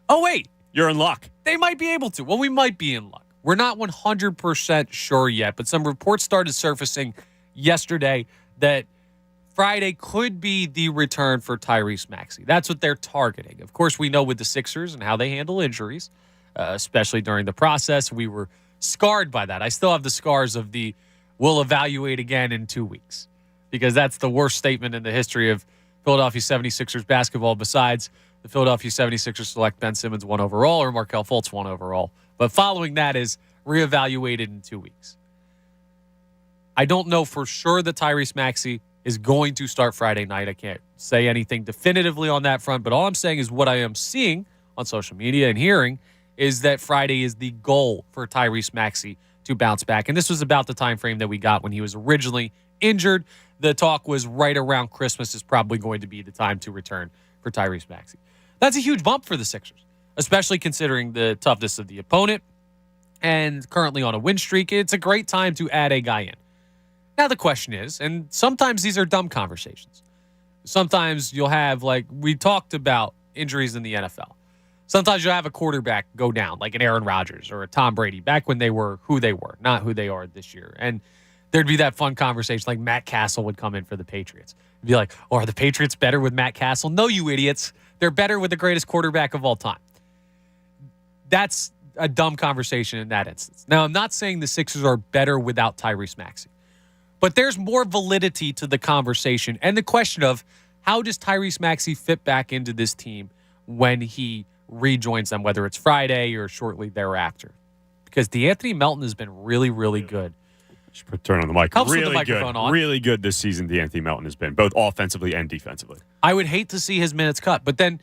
S11: Oh, wait.
S12: You're in luck.
S11: They might be able to. Well, we might be in luck. We're not 100% sure yet, but some reports started surfacing yesterday that Friday could be the return for Tyrese Maxey. That's what they're targeting. Of course, we know with the Sixers and how they handle injuries, especially during the process, we were scarred by that. I still have the scars of the we'll evaluate again in 2 weeks, because that's the worst statement in the history of Philadelphia 76ers basketball, besides the Philadelphia 76ers select Ben Simmons 1 overall or Markelle Fultz 1 overall. But following that is reevaluated in 2 weeks. I don't know for sure that Tyrese Maxey is going to start Friday night. I can't say anything definitively on that front, but all I'm saying is what I am seeing on social media and hearing is that Friday is the goal for Tyrese Maxey to bounce back. And this was about the time frame that we got when he was originally injured. The talk was right around Christmas is probably going to be the time to return for Tyrese Maxey. That's a huge bump for the Sixers, especially considering the toughness of the opponent and currently on a win streak. It's a great time to add a guy in. Now the question is, and sometimes these are dumb conversations. Sometimes you'll have, like we talked about injuries in the NFL. Sometimes you'll have a quarterback go down, like an Aaron Rodgers or a Tom Brady, back when they were who they were, not who they are this year. And there'd be that fun conversation, like Matt Castle would come in for the Patriots. It'd be like, oh, are the Patriots better with Matt Castle? No, you idiots. They're better with the greatest quarterback of all time. That's a dumb conversation in that instance. Now, I'm not saying the Sixers are better without Tyrese Maxey, but there's more validity to the conversation and the question of how does Tyrese Maxey fit back into this team when he rejoins them, whether it's Friday or shortly thereafter. Because DeAnthony Melton has been really, really good.
S12: Should turn on the mic.
S11: Helps
S12: really
S11: with the microphone
S12: good.
S11: on.
S12: Really good this season, DeAnthony Melton has been, both offensively and defensively.
S11: I would hate to see his minutes cut, but then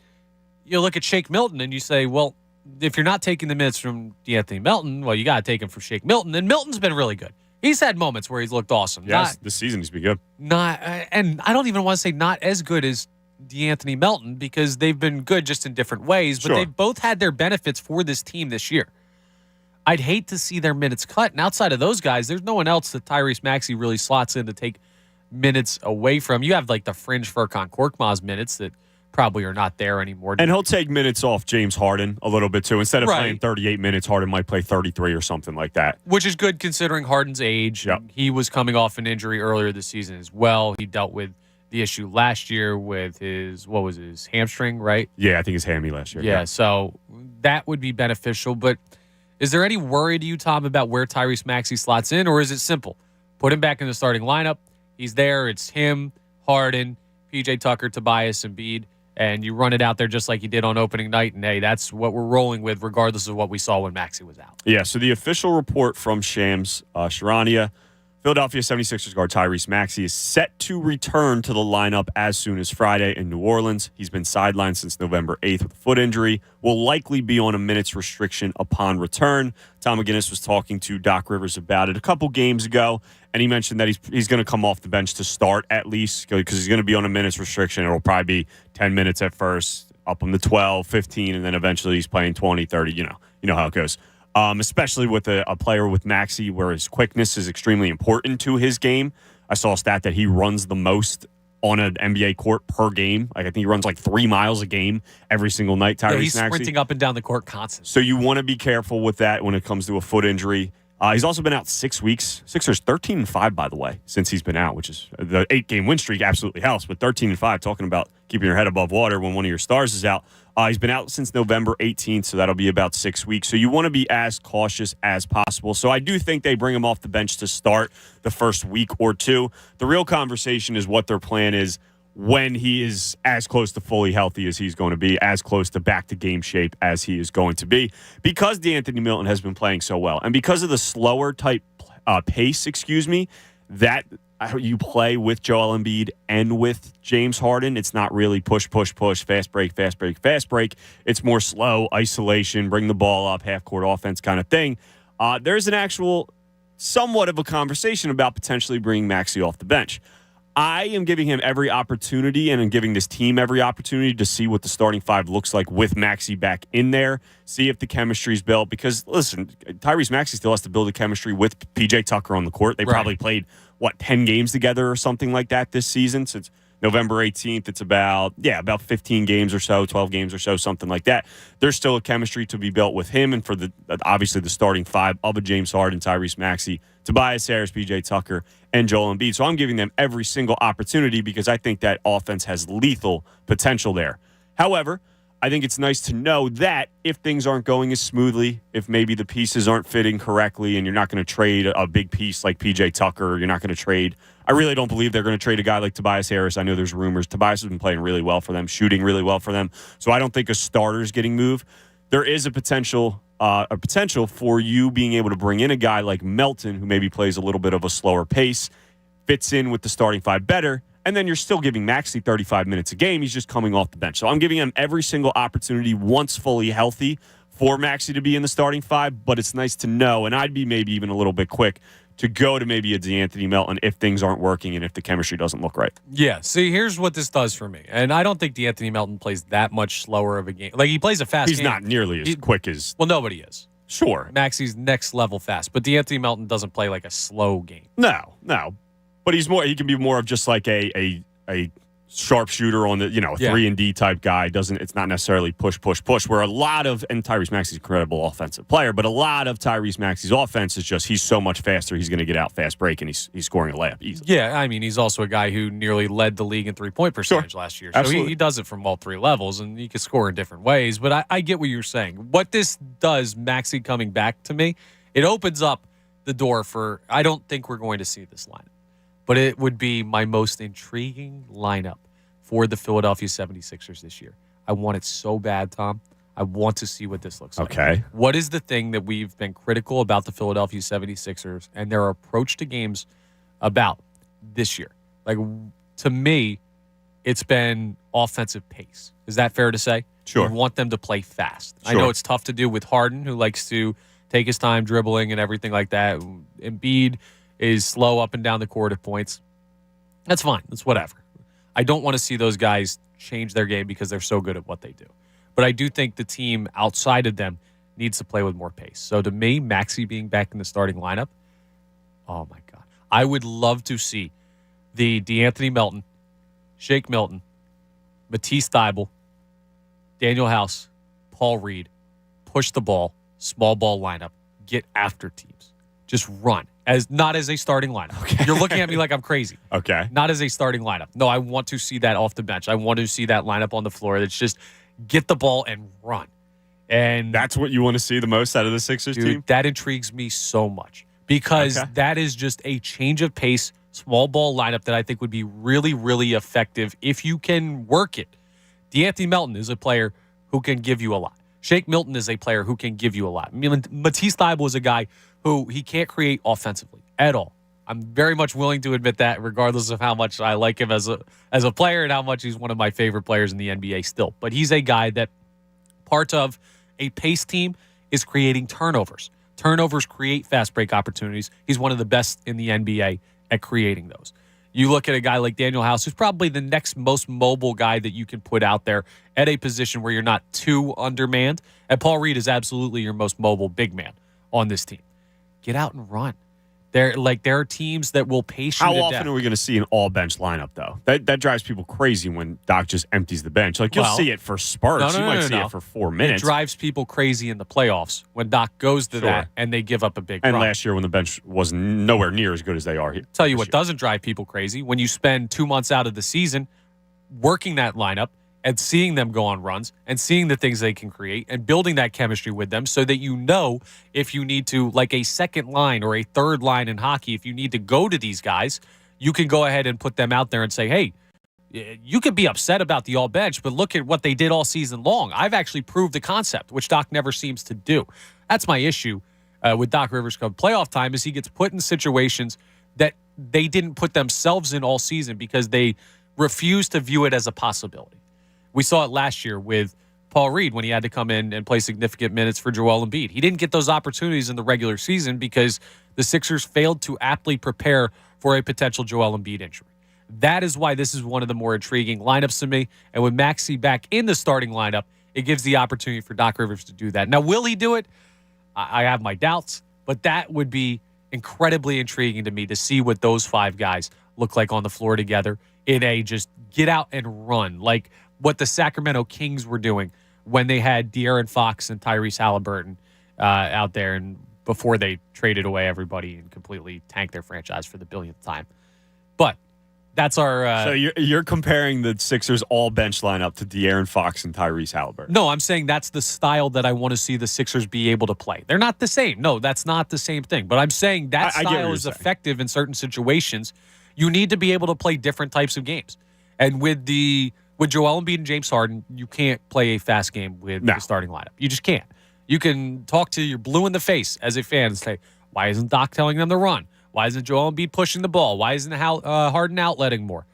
S11: you look at Shake Milton and you say, well, if you're not taking the minutes from DeAnthony Melton, well, you got to take him from Shake Milton. And Milton's been really good. He's had moments where he's looked awesome.
S12: Yes, this season he's been good.
S11: And I don't even want to say not as good as DeAnthony Melton, because they've been good just in different ways, but they've both had their benefits for this team this year. I'd hate to see their minutes cut. And outside of those guys, there's no one else that Tyrese Maxey really slots in to take minutes away from. You have like the fringe Furkan Korkmaz minutes that probably are not there anymore.
S12: And he'll take minutes off James Harden a little bit too. Instead of playing 38 minutes, Harden might play 33 or something like that.
S11: Which is good considering Harden's age.
S12: Yep.
S11: He was coming off an injury earlier this season as well. He dealt with the issue last year with his, hamstring, right?
S12: Yeah, I think his hammy last year.
S11: Yeah, so that would be beneficial. But is there any worry to you, Tom, about where Tyrese Maxey slots in, or is it simple? Put him back in the starting lineup. He's there. It's him, Harden, PJ Tucker, Tobias, Embiid, and you run it out there just like you did on opening night. And, hey, that's what we're rolling with regardless of what we saw when Maxey was out.
S12: Yeah, so the official report from Shams Charania, Philadelphia 76ers guard Tyrese Maxey is set to return to the lineup as soon as Friday in New Orleans. He's been sidelined since November 8th with a foot injury. Will likely be on a minutes restriction upon return. Tom McGinnis was talking to Doc Rivers about it a couple games ago, and he mentioned that he's going to come off the bench to start at least because he's going to be on a minutes restriction. It'll probably be 10 minutes at first, up on the 12, 15, and then eventually he's playing 20, 30. You know how it goes. especially with a player with Maxey where his quickness is extremely important to his game. I saw a stat that he runs the most on an NBA court per game. Like I think he runs like 3 miles a game every single night, Tyrese
S11: he's
S12: Maxey.
S11: sprinting up and down the court constantly.
S12: So you want to be careful with that when it comes to a foot injury. He's also been out 6 weeks. Sixers 13-5, by the way, since he's been out, which is the 8-game win streak absolutely helps. But 13-5, talking about keeping your head above water when one of your stars is out. He's been out since November 18th, so that'll be about 6 weeks. So you want to be as cautious as possible. So I do think they bring him off the bench to start the first week or two. The real conversation is what their plan is when he is as close to fully healthy as he's going to be, as close to back to game shape as he is going to be. Because DeAnthony Milton has been playing so well, and because of the slower type pace, that you play with Joel Embiid and with James Harden, it's not really push, push, push, fast break, fast break, fast break. It's more slow, isolation, bring the ball up, half-court offense kind of thing. There's an actual somewhat of a conversation about potentially bringing Maxey off the bench. I am giving him every opportunity and I'm giving this team every opportunity to see what the starting five looks like with Maxey back in there, see if the chemistry's built. Because, listen, Tyrese Maxey still has to build a chemistry with P.J. Tucker on the court. They probably played, 10 games together or something like that this season since November 18th. It's about 15 games or so, 12 games or so, something like that. There's still a chemistry to be built with him and for obviously the starting five of a James Harden, Tyrese Maxey, Tobias Harris, P.J. Tucker, and Joel Embiid. So I'm giving them every single opportunity because I think that offense has lethal potential there. However, I think it's nice to know that if things aren't going as smoothly, if maybe the pieces aren't fitting correctly and you're not going to trade a big piece like P.J. Tucker, you're not going to trade. I really don't believe they're going to trade a guy like Tobias Harris. I know there's rumors. Tobias has been playing really well for them, shooting really well for them. So I don't think a starter's getting moved. There is a potential for you being able to bring in a guy like Melton, who maybe plays a little bit of a slower pace, fits in with the starting five better, and then you're still giving Maxey 35 minutes a game. He's just coming off the bench. So I'm giving him every single opportunity once fully healthy for Maxey to be in the starting five, but it's nice to know, and I'd be maybe even a little bit quick to go to maybe a DeAnthony Melton if things aren't working and if the chemistry doesn't look right.
S11: Yeah, see, here's what this does for me. And I don't think DeAnthony Melton plays that much slower of a game. Like, he plays a fast game.
S12: He's not nearly as quick as...
S11: Well, nobody is.
S12: Sure.
S11: Maxey's next level fast. But DeAnthony Melton doesn't play like a slow game.
S12: No. But he can be more of just like a sharpshooter on the, 3-and-D type guy. It's not necessarily push, where a lot of, and Tyrese Maxey's an incredible offensive player, but a lot of Tyrese Maxey's offense is just, he's so much faster, he's going to get out fast break, and he's scoring a layup easily.
S11: Yeah, I mean, he's also a guy who nearly led the league in three-point percentage last year. So he does it from all three levels, and he can score in different ways. But I get what you're saying. What this does, Maxey coming back to me, it opens up the door for, I don't think we're going to see this lineup, but it would be my most intriguing lineup for the Philadelphia 76ers this year. I want it so bad, Tom. I want to see what this looks like.
S12: Okay.
S11: What is the thing that we've been critical about the Philadelphia 76ers and their approach to games about this year? Like, to me, it's been offensive pace. Is that fair to say?
S12: Sure.
S11: You want them to play fast.
S12: Sure.
S11: I know it's tough to do with Harden, who likes to take his time dribbling and everything like that. Embiid is slow up and down the court at points. That's fine. That's whatever. I don't want to see those guys change their game because they're so good at what they do. But I do think the team outside of them needs to play with more pace. So to me, Maxey being back in the starting lineup, oh my God. I would love to see the DeAnthony Melton, Shake Milton, Matisse Thybulle, Daniel House, Paul Reed, push the ball, small ball lineup, get after teams. Just run. Not as a starting lineup. Okay. You're looking at me like I'm crazy.
S12: Okay.
S11: Not as a starting lineup. No, I want to see that off the bench. I want to see that lineup on the floor. That's just get the ball and run. And
S12: that's what you want to see the most out of the Sixers team?
S11: That intrigues me so much because that is just a change of pace, small ball lineup that I think would be really, really effective if you can work it. DeAnthony Melton is a player who can give you a lot. Shake Milton is a player who can give you a lot. I mean, Matisse Thybulle is a guy who he can't create offensively at all. I'm very much willing to admit that, regardless of how much I like him as a player and how much he's one of my favorite players in the NBA still. But he's a guy that part of a pace team is creating turnovers. Turnovers create fast break opportunities. He's one of the best in the NBA at creating those. You look at a guy like Daniel House, who's probably the next most mobile guy that you can put out there at a position where you're not too undermanned. And Paul Reed is absolutely your most mobile big man. on this team. Get out and run. There are teams that will pace you
S12: How
S11: to
S12: often
S11: death.
S12: are we going to see an all-bench lineup, though? That drives people crazy when Doc just empties the bench. Like, you'll see it for spurts. You might see it for 4 minutes.
S11: It drives people crazy in the playoffs when Doc goes to that and they give up a big
S12: And
S11: run.
S12: last year when the bench was nowhere near as good as they are here.
S11: Tell you what doesn't drive people crazy, when you spend 2 months out of the season working that lineup and seeing them go on runs and seeing the things they can create and building that chemistry with them so that you know if you need to, like a second line or a third line in hockey, if you need to go to these guys, you can go ahead and put them out there and say, hey, you could be upset about the all bench, but look at what they did all season long. I've actually proved the concept, which Doc never seems to do. That's my issue with Doc Rivers come playoff time, is he gets put in situations that they didn't put themselves in all season because they refused to view it as a possibility. We saw it last year with Paul Reed when he had to come in and play significant minutes for Joel Embiid. He didn't get those opportunities in the regular season because the Sixers failed to aptly prepare for a potential Joel Embiid injury. That is why this is one of the more intriguing lineups to me. And with Maxey back in the starting lineup, it gives the opportunity for Doc Rivers to do that. Now, will he do it? I have my doubts, but that would be incredibly intriguing to me to see what those 5 guys look like on the floor together in a just get out and run, like what the Sacramento Kings were doing when they had De'Aaron Fox and Tyrese Halliburton out there and before they traded away everybody and completely tanked their franchise for the billionth time. But that's our...
S12: so you're comparing the Sixers all-bench lineup to De'Aaron Fox and Tyrese Halliburton.
S11: No, I'm saying that's the style that I want to see the Sixers be able to play. They're not the same. No, that's not the same thing. But I'm saying that style is effective in certain situations. You need to be able to play different types of games. And with Joel Embiid and James Harden, you can't play a fast game with the starting lineup. You just can't. You can talk to your blue in the face as a fan and say, why isn't Doc telling them to run? Why isn't Joel Embiid pushing the ball? Why isn't Harden outletting more?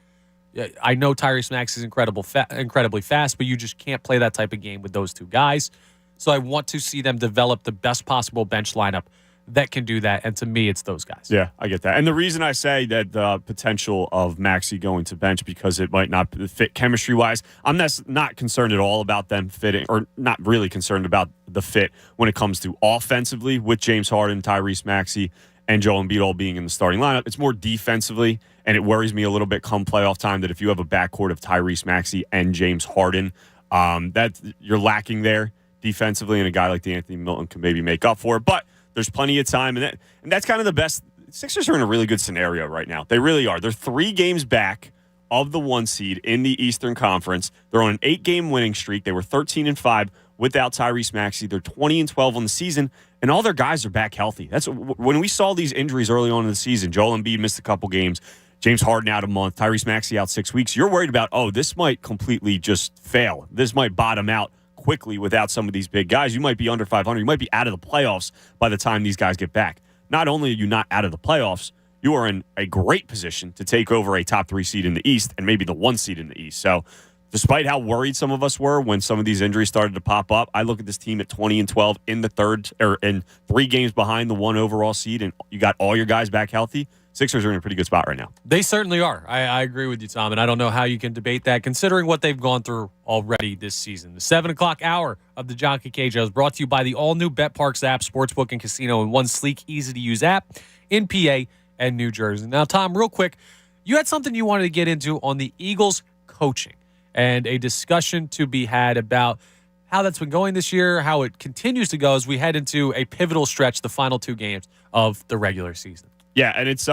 S11: I know Tyrese Maxey is incredibly fast, but you just can't play that type of game with those 2 guys. So I want to see them develop the best possible bench lineup that can do that. And to me, it's those guys.
S12: Yeah, I get that. And the reason I say that the potential of Maxey going to bench because it might not fit chemistry-wise, I'm not concerned at all about them fitting, or not really concerned about the fit when it comes to offensively with James Harden, Tyrese Maxey, and Joel Embiid all being in the starting lineup. It's more defensively, and it worries me a little bit come playoff time that if you have a backcourt of Tyrese Maxey and James Harden, that you're lacking there defensively, and a guy like Anthony Milton can maybe make up for it. But there's plenty of time, and that's kind of the best. Sixers are in a really good scenario right now. They really are. They're 3 games back of the 1 seed in the Eastern Conference. They're on an 8-game winning streak. They were 13-5 without Tyrese Maxey. They're 20-12 on the season, and all their guys are back healthy. That's when we saw these injuries early on in the season. Joel Embiid missed a couple games. James Harden out a month. Tyrese Maxey out 6 weeks. You're worried about, this might completely just fail. This might bottom out quickly without some of these big guys. You might be under 500. You might be out of the playoffs by the time these guys get back. Not only are you not out of the playoffs, you are in a great position to take over a top 3 seed in the East and maybe the 1 seed in the East. So despite how worried some of us were when some of these injuries started to pop up, I look at this team at 20-12 in the third, or in 3 games behind the 1 overall seed, and you got all your guys back healthy. Sixers are in a pretty good spot right now.
S11: They certainly are. I agree with you, Tom, and I don't know how you can debate that considering what they've gone through already this season. The 7 o'clock hour of the John Kincaid Show is brought to you by the all-new BetParx app, sportsbook and casino in one sleek, easy-to-use app in PA and New Jersey. Now, Tom, real quick, you had something you wanted to get into on the Eagles coaching and a discussion to be had about how that's been going this year, how it continues to go as we head into a pivotal stretch, the final 2 games of the regular season.
S12: Yeah, and it's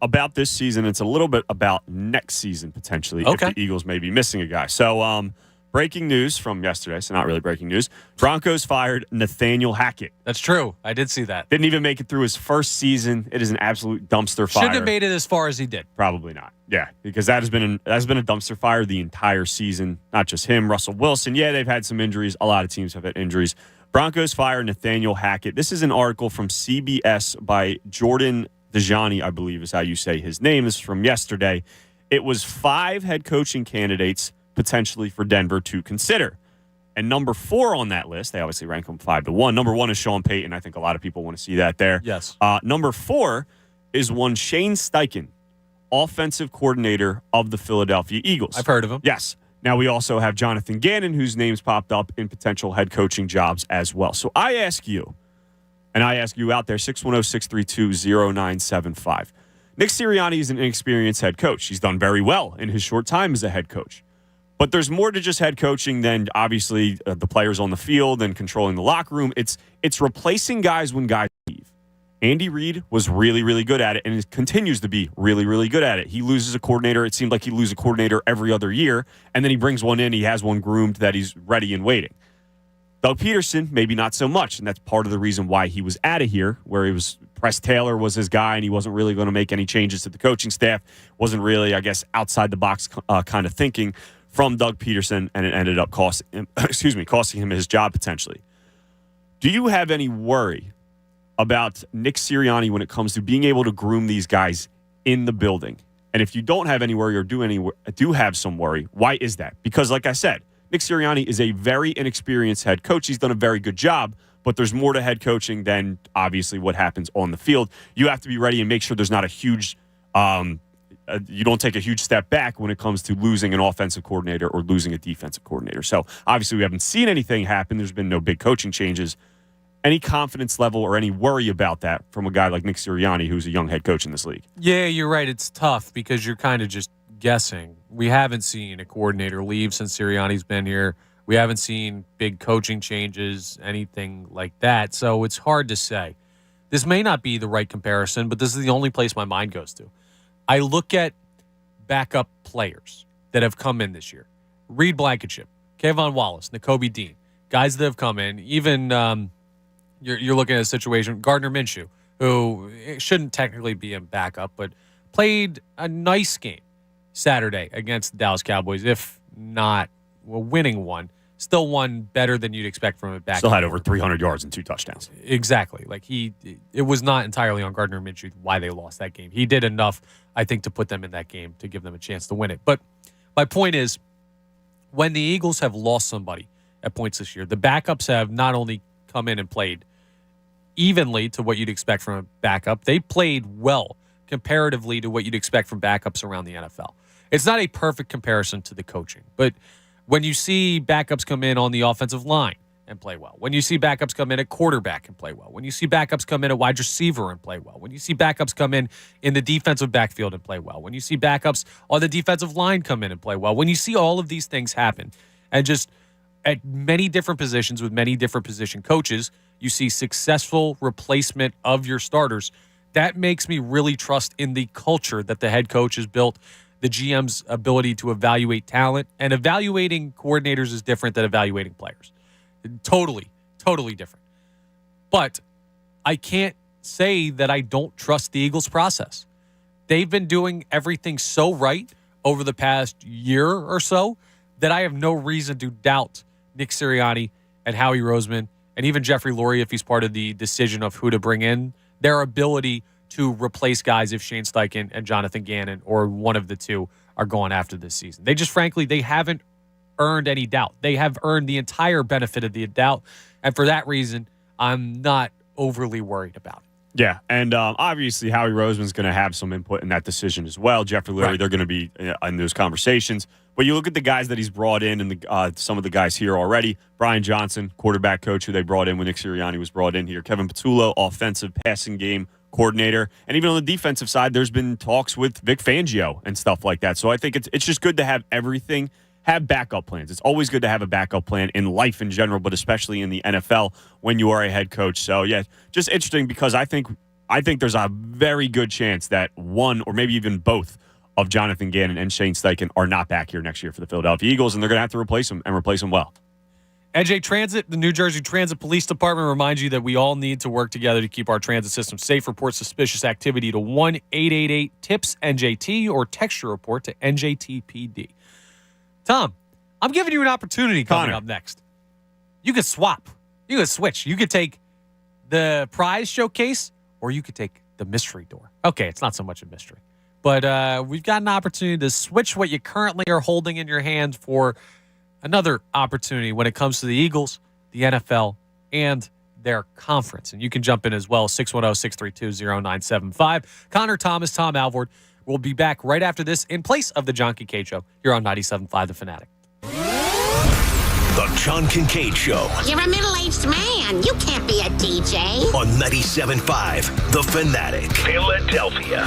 S12: about this season. It's a little bit about next season, potentially, if the Eagles may be missing a guy. So, breaking news from yesterday, so not really breaking news. Broncos fired Nathaniel Hackett.
S11: That's true. I did see that.
S12: Didn't even make it through his first season. It is an absolute dumpster fire.
S11: Shouldn't have made it as far as he did.
S12: Probably not. Yeah, because that has been a dumpster fire the entire season. Not just him, Russell Wilson. Yeah, they've had some injuries. A lot of teams have had injuries. Broncos fire Nathaniel Hackett. This is an article from CBS by Jordan Dejani, I believe is how you say his name. This is from yesterday. It was 5 head coaching candidates potentially for Denver to consider. And number 4 on that list, they obviously rank them 5 to 1. Number 1 is Sean Payton. I think a lot of people want to see that there.
S11: Yes.
S12: Number 4 is one Shane Steichen, offensive coordinator of the Philadelphia Eagles.
S11: I've heard of him.
S12: Yes. Now we also have Jonathan Gannon, whose name's popped up in potential head coaching jobs as well. So I ask you, And I ask you out there, 610-632-0975. Nick Sirianni is an inexperienced head coach. He's done very well in his short time as a head coach. But there's more to just head coaching than obviously the players on the field and controlling the locker room. It's replacing guys when guys leave. Andy Reid was really, really good at it and continues to be really, really good at it. He loses a coordinator. It seemed like he loses a coordinator every other year, and then he brings one in. He has one groomed that he's ready and waiting. Doug Peterson, maybe not so much, and that's part of the reason why he was out of here, where he was Press Taylor was his guy, and he wasn't really going to make any changes to the coaching staff. Wasn't really, I guess, outside the box kind of thinking from Doug Peterson, and it ended up costing him his job potentially. Do you have any worry about Nick Sirianni when it comes to being able to groom these guys in the building? And if you don't have any worry or do have some worry, why is that? Because like I said, Nick Sirianni is a very inexperienced head coach. He's done a very good job, but there's more to head coaching than obviously what happens on the field. You have to be ready and make sure there's not a huge you don't take a huge step back when it comes to losing an offensive coordinator or losing a defensive coordinator. So obviously we haven't seen anything happen. There's been no big coaching changes. Any confidence level or any worry about that from a guy like Nick Sirianni, who's a young head coach in this league?
S11: Yeah, you're right. It's tough because you're kind of just guessing. We haven't seen a coordinator leave since Sirianni's been here. We haven't seen big coaching changes, anything like that. So it's hard to say. This may not be the right comparison, but this is the only place my mind goes to. I look at backup players that have come in this year. Reed Blankenship, Kayvon Wallace, Nakobe Dean, guys that have come in. Even you're looking at a situation, Gardner Minshew, who shouldn't technically be in backup, but played a nice game Saturday against the Dallas Cowboys, if not winning one. Still won better than you'd expect from a backup.
S12: Still had over 300 yards and 2 touchdowns.
S11: Exactly. It was not entirely on Gardner Minshew why they lost that game. He did enough, I think, to put them in that game to give them a chance to win it. But my point is, when the Eagles have lost somebody at points this year, the backups have not only come in and played evenly to what you'd expect from a backup, they played well comparatively to what you'd expect from backups around the NFL. It's not a perfect comparison to the coaching, but when you see backups come in on the offensive line and play well, when you see backups come in at quarterback and play well, when you see backups come in at wide receiver and play well, when you see backups come in the defensive backfield and play well, when you see backups on the defensive line come in and play well, when you see all of these things happen and just at many different positions with many different position coaches, you see successful replacement of your starters. That makes me really trust in the culture that the head coach has built, the GM's ability to evaluate talent, and evaluating coordinators is different than evaluating players. Totally different. But I can't say that I don't trust the Eagles process. They've been doing everything so right over the past year or so that I have no reason to doubt Nick Sirianni and Howie Roseman and even Jeffrey Lurie, if he's part of the decision of who to bring in, their ability to replace guys if Shane Steichen and Jonathan Gannon or one of the two are going after this season. They just, frankly, they haven't earned any doubt. They have earned the entire benefit of the doubt. And for that reason, I'm not overly worried about it.
S12: Yeah, and obviously Howie Roseman's going to have some input in that decision as well. Jeffrey Lurie, right. They're going to be in those conversations. But you look at the guys that he's brought in and some of the guys here already. Brian Johnson, quarterback coach who they brought in when Nick Sirianni was brought in here. Kevin Patullo, offensive passing game coordinator. And even on the defensive side, there's been talks with Vic Fangio and stuff like that. So I think it's just good to have everything, have backup plans. It's always good to have a backup plan in life in general, but especially in the NFL when you are a head coach. So, yeah, just interesting because I think there's a very good chance that one or maybe even both of Jonathan Gannon and Shane Steichen are not back here next year for the Philadelphia Eagles, and they're going to have to replace them and replace them well.
S11: NJ Transit, the New Jersey Transit Police Department reminds you that we all need to work together to keep our transit system safe. Report suspicious activity to 1-888-TIPS-NJT or text your report to NJTPD. Tom, I'm giving you an opportunity coming up next. You could swap. You could switch. You could take the prize showcase or you could take the mystery door. Okay, it's not so much a mystery. But we've got an opportunity to switch what you currently are holding in your hand for another opportunity when it comes to the Eagles, the NFL, and their conference. And you can jump in as well, 610-632-0975. Connor Thomas, Tom Alvord. We'll be back right after this in place of the John K. Show here on 97.5 The Fanatic.
S9: The John Kincaid Show.
S13: You're a middle-aged man. You can't be a DJ.
S9: On 97.5 The Fanatic, Philadelphia.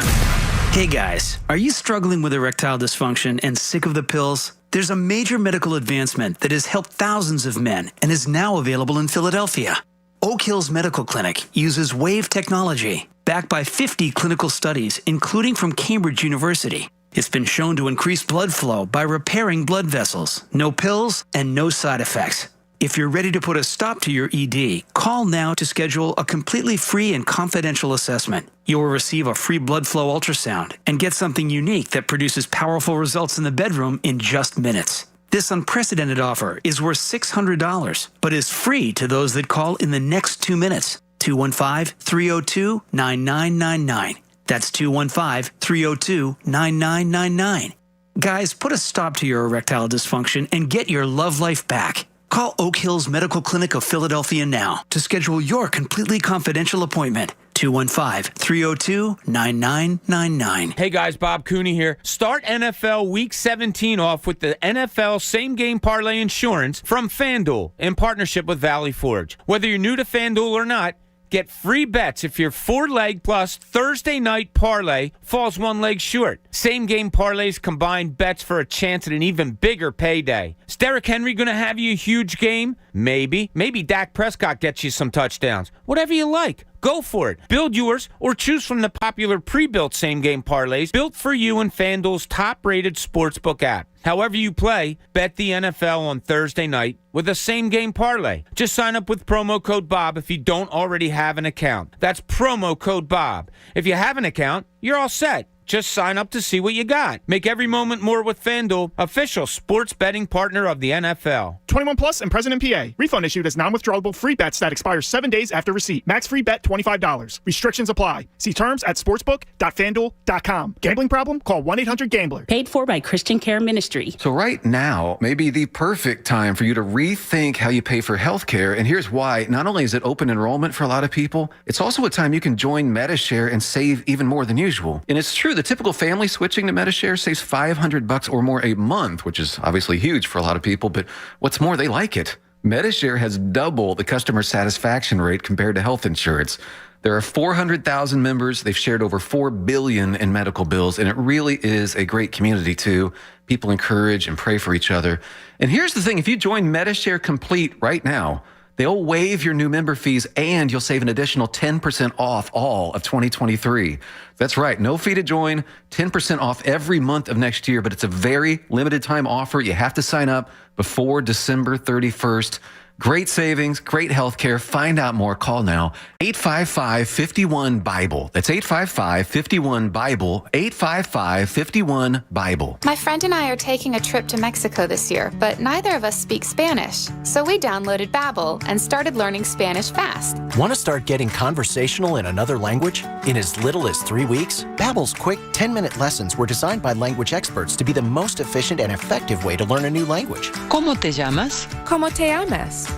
S4: Hey guys, are you struggling with erectile dysfunction and sick of the pills? There's a major medical advancement that has helped thousands of men and is now available in Philadelphia. Oak Hills Medical Clinic uses wave technology, backed by 50 clinical studies, including from Cambridge University. It's been shown to increase blood flow by repairing blood vessels. No pills and no side effects. If you're ready to put a stop to your ED, call now to schedule a completely free and confidential assessment. You will receive a free blood flow ultrasound and get something unique that produces powerful results in the bedroom in just minutes. This unprecedented offer is worth $600, but is free to those that call in the next 2 minutes. 215-302-9999. That's 215-302-9999. Guys, put a stop to your erectile dysfunction and get your love life back. Call Oak Hills Medical Clinic of Philadelphia now to schedule your completely confidential appointment. 215-302-9999.
S14: Hey guys, Bob Cooney here. Start NFL Week 17 off with the NFL Same Game Parlay Insurance from FanDuel in partnership with Valley Forge. Whether you're new to FanDuel or not, get free bets if your 4-leg plus Thursday night parlay falls 1 leg short. Same game parlays combine bets for a chance at an even bigger payday. Is Derrick Henry going to have you a huge game? Maybe. Maybe Dak Prescott gets you some touchdowns. Whatever you like. Go for it. Build yours or choose from the popular pre-built same-game parlays built for you in FanDuel's top-rated sportsbook app. However you play, bet the NFL on Thursday night with a same-game parlay. Just sign up with promo code BOB if you don't already have an account. That's promo code BOB. If you have an account, you're all set. Just sign up to see what you got. Make every moment more with FanDuel, official sports betting partner of the NFL.
S15: 21 plus and present in PA. Refund issued as non-withdrawable free bets that expire 7 days after receipt. Max free bet $25. Restrictions apply. See terms at sportsbook.fanduel.com. Gambling problem? Call 1-800-GAMBLER.
S17: Paid for by Christian Care Ministry.
S19: So right now may be the perfect time for you to rethink how you pay for healthcare. And here's why. Not only is it open enrollment for a lot of people, it's also a time you can join MediShare and save even more than usual. And it's true, the typical family switching to MediShare saves $500 or more a month, which is obviously huge for a lot of people, but what's more, they like it. MediShare has double the customer satisfaction rate compared to health insurance. There are 400,000 members. They've shared over $4 billion in medical bills, and it really is a great community, too. People encourage and pray for each other. And here's the thing. If you join MediShare Complete right now, they'll waive your new member fees, and you'll save an additional 10% off all of 2023. That's right. No fee to join, 10% off every month of next year, but it's a very limited time offer. You have to sign up before December 31st. Great savings, great health care. Find out more. Call now. 855-51-BIBLE. That's 855-51-BIBLE. 855-51-BIBLE.
S20: My friend and I are taking a trip to Mexico this year, but neither of us speak Spanish. So we downloaded Babbel and started learning Spanish fast.
S27: Want to start getting conversational in another language? In as little as 3 weeks? Babbel's quick 10-minute lessons were designed by language experts to be the most efficient and effective way to learn a new language.
S28: ¿Cómo te llamas?
S20: ¿Cómo te llamas?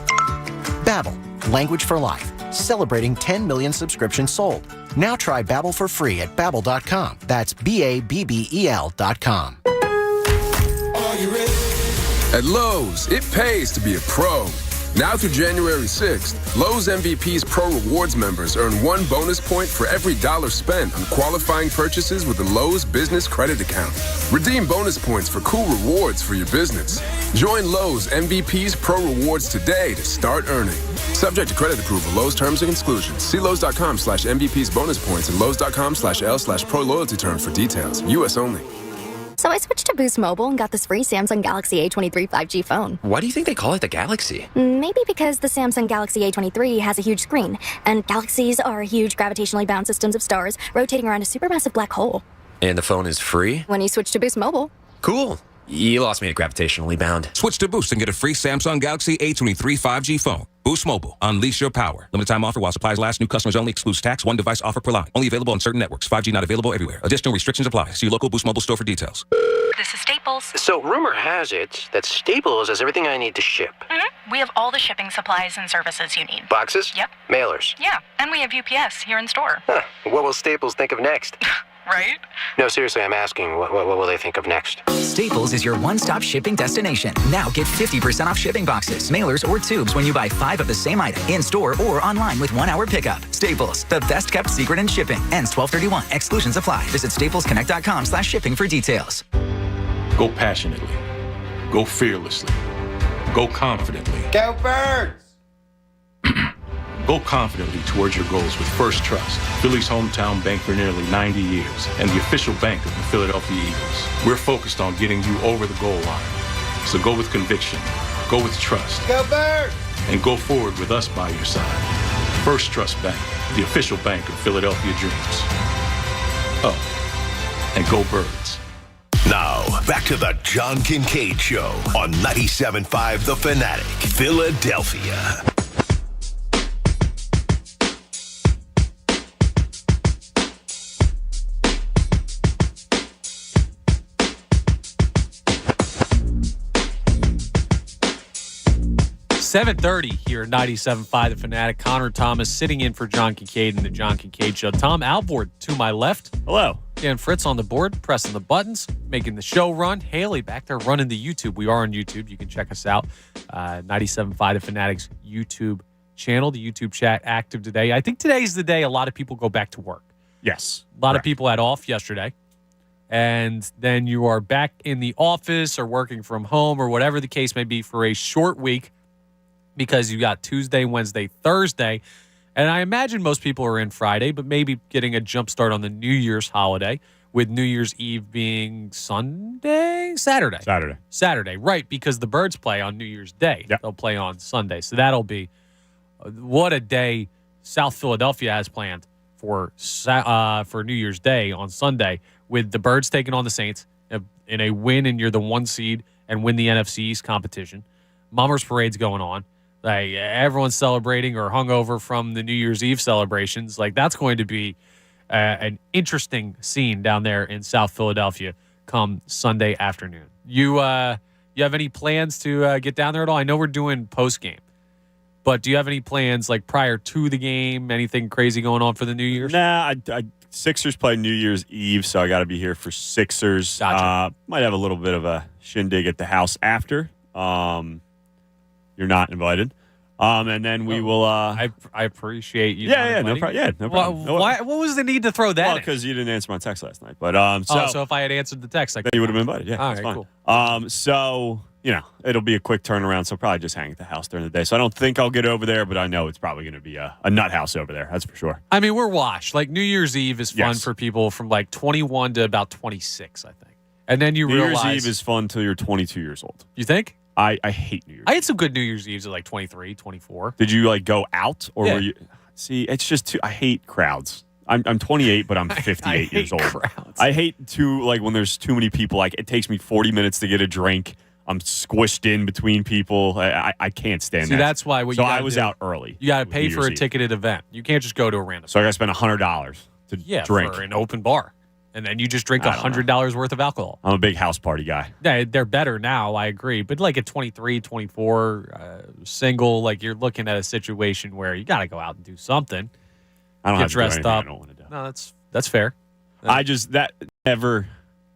S27: Babbel, language for life. Celebrating 10 million subscriptions sold. Now try Babbel for free at Babbel.com. That's BABBEL.com.
S29: Are you ready? At Lowe's, it pays to be a pro. Now through January 6th, Lowe's MVP's Pro Rewards members earn 1 bonus point for every $1 spent on qualifying purchases with the Lowe's Business Credit Account. Redeem bonus points for cool rewards for your business. Join Lowe's MVP's Pro Rewards today to start earning. Subject to credit approval, Lowe's terms and exclusions. See Lowe's.com/MVP's bonus points and Lowe's.com/L/Pro loyalty terms for details. U.S. only.
S30: So I switched to Boost Mobile and got this free Samsung Galaxy A23 5G phone.
S31: Why do you think they call it the Galaxy?
S30: Maybe because the Samsung Galaxy A23 has a huge screen, and galaxies are huge gravitationally bound systems of stars rotating around a supermassive black hole.
S31: And the phone is free?
S30: When you switch to Boost Mobile.
S31: Cool. You lost me at gravitationally bound.
S32: Switch to Boost and get a free Samsung Galaxy A23 5G phone. Boost Mobile. Unleash your power. Limited time offer while supplies last. New customers only. Excludes tax. 1 device offer per line. Only available on certain networks. 5G not available everywhere. Additional restrictions apply. See your local Boost Mobile store for details.
S24: This is Staples.
S21: So rumor has it that Staples has everything I need to ship.
S24: Mm-hmm. We have all the shipping supplies and services you need.
S21: Boxes?
S24: Yep.
S21: Mailers?
S24: Yeah, and we have UPS here in store.
S21: Huh. What will Staples think of next?
S24: right?
S31: No, seriously, I'm asking, what will they think of next?
S1: Staples is your one-stop shipping destination. Now get 50% off shipping boxes, mailers, or tubes when you buy 5 of the same item in-store or online with 1-hour pickup. Staples, the best-kept secret in shipping. Ends 12/31. Exclusions apply. Visit staplesconnect.com/shipping for details.
S2: Go passionately. Go fearlessly. Go confidently.
S3: Go Birds!
S2: Go confidently towards your goals with First Trust, Philly's hometown bank for nearly 90 years and the official bank of the Philadelphia Eagles. We're focused on getting you over the goal line. So go with conviction, go with trust,
S3: Go Birds!
S2: and go forward with us by your side. First Trust Bank, the official bank of Philadelphia dreams. Oh, and go Birds.
S9: Now, back to the John Kincaid Show on 97.5 The Fanatic, Philadelphia.
S11: .30 here at 97.5 The Fanatic. Connor Thomas sitting in for John Kincaid in the John Kincaid Show. Tom Alvord to my left.
S12: Hello.
S11: Dan Fritz on the board, pressing the buttons, making the show run. Haley back there running the YouTube. We are on YouTube. You can check us out. 97.5 The Fanatic's YouTube channel. The YouTube chat active today. I think today's the day a lot of people go back to work.
S12: Yes.
S11: A lot of people had off yesterday. And then you are back in the office or working from home or whatever the case may be for a short week, because you got Tuesday, Wednesday, Thursday. And I imagine most people are in Friday, but maybe getting a jump start on the New Year's holiday, with New Year's Eve being Saturday, right, because the Birds play on New Year's Day.
S12: Yep.
S11: They'll play on Sunday. So that'll be what a day South Philadelphia has planned for New Year's Day on Sunday, with the Birds taking on the Saints in a win, and you're the 1 seed and win the NFC East competition. Mummers Parade's going on. Like, everyone's celebrating or hungover from the New Year's Eve celebrations. Like, that's going to be an interesting scene down there in South Philadelphia come Sunday afternoon. You have any plans to get down there at all? I know we're doing post game, but do you have any plans like prior to the game? Anything crazy going on for the New Year's?
S12: Nah, Sixers play New Year's Eve, so I got to be here for Sixers.
S11: Gotcha.
S12: Might have a little bit of a shindig at the house after. You're not invited. And then we will. I
S11: appreciate you.
S12: No problem.
S11: What was the need to throw that?
S12: Well, because you didn't answer my text last night. But
S11: so if I had answered the text,
S12: then you would have been invited. Yeah,
S11: all
S12: that's
S11: right,
S12: fine.
S11: cool.
S12: So it'll be a quick turnaround. So probably just hang at the house during the day. So I don't think I'll get over there, but I know it's probably going to be a nut house over there. That's for sure.
S11: I mean, we're washed. Like, New Year's Eve is fun for people from like 21 to about 26, I think. And then you realize
S12: New Year's Eve is fun till you're 22 years old.
S11: You think?
S12: I hate New Year's.
S11: I had some good New Year's Eves at like 23, 24.
S12: Did you like go out or
S11: Yeah.
S12: were you? See, it's just too. I hate crowds. I'm 28, but I'm 58 years old.
S11: Crowds.
S12: I hate when there's too many people. Like, it takes me 40 minutes to get a drink. I'm squished in between people. I can't stand that.
S11: See, that's why.
S12: I was out early.
S11: You got to pay
S12: New
S11: for
S12: Year's
S11: a
S12: Eve.
S11: ticketed event. You can't just go to a random.
S12: So I got to spend $100 to drink
S11: for an open bar, and then you just drink
S12: I don't
S11: $100 worth of alcohol.
S12: I'm a big house party guy.
S11: Yeah, they're better now, I agree. But like at 23, 24, single, like you're looking at a situation where you got to go out and do something.
S12: I don't
S11: get
S12: have to do
S11: dressed
S12: anything
S11: up.
S12: I don't want to do.
S11: No, that's fair.
S12: That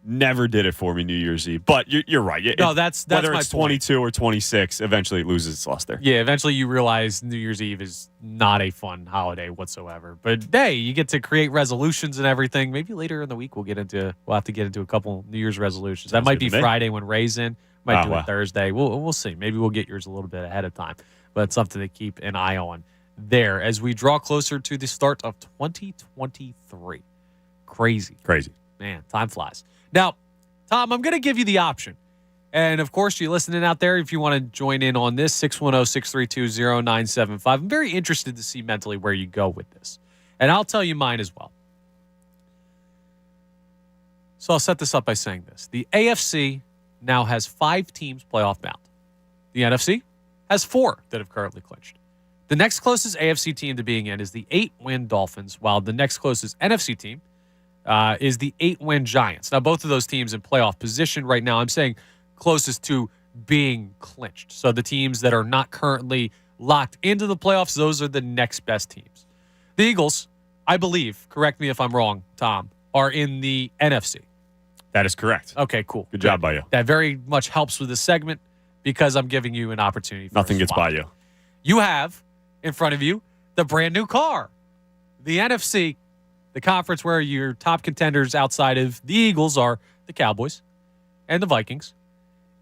S12: never did it for me New Year's Eve. But you're right.
S11: No, that's
S12: whether
S11: my
S12: it's
S11: point.
S12: 22 or 26, eventually it loses its luster.
S11: Yeah, eventually you realize New Year's Eve is not a fun holiday whatsoever. But hey, you get to create resolutions and everything. Maybe later in the week we'll have to get into a couple New Year's resolutions. That might be Friday when Ray's in. Might do it Thursday. We'll see. Maybe we'll get yours a little bit ahead of time. But it's something to keep an eye on there as we draw closer to the start of 2023. Crazy. Man, time flies. Now, Tom, I'm going to give you the option. And, of course, you're listening out there. If you want to join in on this, 610-632-0975. I'm very interested to see mentally where you go with this. And I'll tell you mine as well. So I'll set this up by saying this. The AFC now has 5 teams playoff bound. The NFC has 4 that have currently clinched. The next closest AFC team to being in is the 8-win Dolphins, while the next closest NFC team is the 8-win Giants. Now, both of those teams in playoff position right now, I'm saying closest to being clinched. So the teams that are not currently locked into the playoffs, those are the next best teams. The Eagles, I believe, correct me if I'm wrong, Tom, are in the NFC.
S12: That is correct.
S11: Okay, cool.
S12: Good job by you.
S11: That very much helps with this segment because I'm giving you an opportunity for
S12: Nothing gets by you.
S11: You have in front of you the brand new car. The NFC, the conference where your top contenders outside of the Eagles are the Cowboys and the Vikings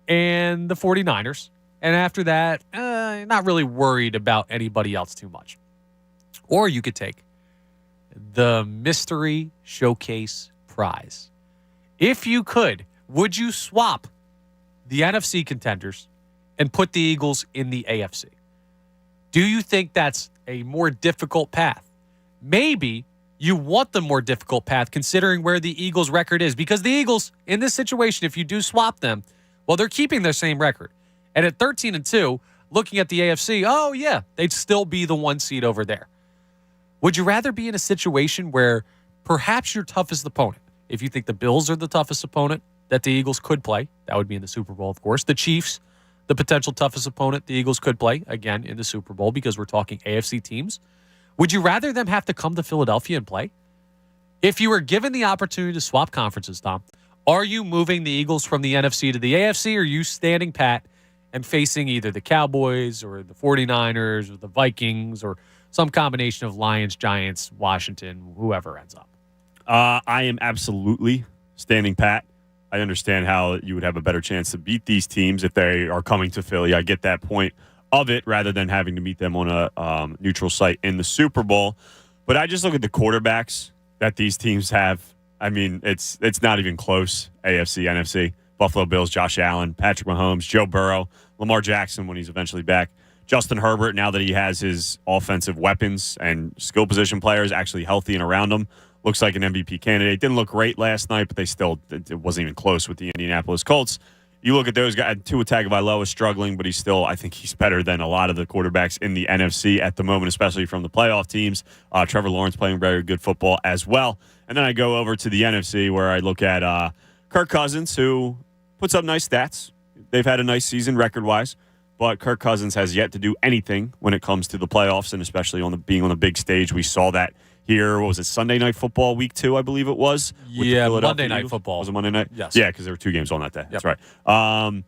S11: and the 49ers. And after that, not really worried about anybody else too much. Or you could take the Mystery Showcase Prize. If you could, would you swap the NFC contenders and put the Eagles in the AFC? Do you think that's a more difficult path? Maybe you want the more difficult path considering where the Eagles' record is. Because the Eagles, in this situation, if you do swap them, well, they're keeping their same record. And at 13-2, looking at the AFC, oh, yeah, they'd still be the 1 seed over there. Would you rather be in a situation where perhaps your toughest opponent, if you think the Bills are the toughest opponent that the Eagles could play, that would be in the Super Bowl, of course. The Chiefs, the potential toughest opponent the Eagles could play, again, in the Super Bowl because we're talking AFC teams. Would you rather them have to come to Philadelphia and play? If you were given the opportunity to swap conferences, Tom, are you moving the Eagles from the NFC to the AFC, or are you standing pat and facing either the Cowboys or the 49ers or the Vikings or some combination of Lions, Giants, Washington, whoever ends up?
S12: I am absolutely standing pat. I understand how you would have a better chance to beat these teams if they are coming to Philly. I get that point of it rather than having to meet them on a neutral site in the Super Bowl. But I just look at the quarterbacks that these teams have. I mean, it's not even close. AFC, NFC, Buffalo Bills, Josh Allen, Patrick Mahomes, Joe Burrow, Lamar Jackson when he's eventually back, Justin Herbert, now that he has his offensive weapons and skill position players actually healthy and around him, looks like an MVP candidate. Didn't look great last night, but it wasn't even close with the Indianapolis Colts. You look at those guys, Tua Tagovailoa is struggling, but I think he's better than a lot of the quarterbacks in the NFC at the moment, especially from the playoff teams. Trevor Lawrence playing very good football as well. And then I go over to the NFC where I look at Kirk Cousins, who puts up nice stats. They've had a nice season record-wise, but Kirk Cousins has yet to do anything when it comes to the playoffs, and especially being on the big stage. We saw that here. What was it, Sunday Night Football Week 2, I believe it was?
S11: Yeah, Monday Night Football.
S12: Was it Monday night?
S11: Yes.
S12: Yeah, because there were 2 games on that day.
S11: Yep.
S12: That's right.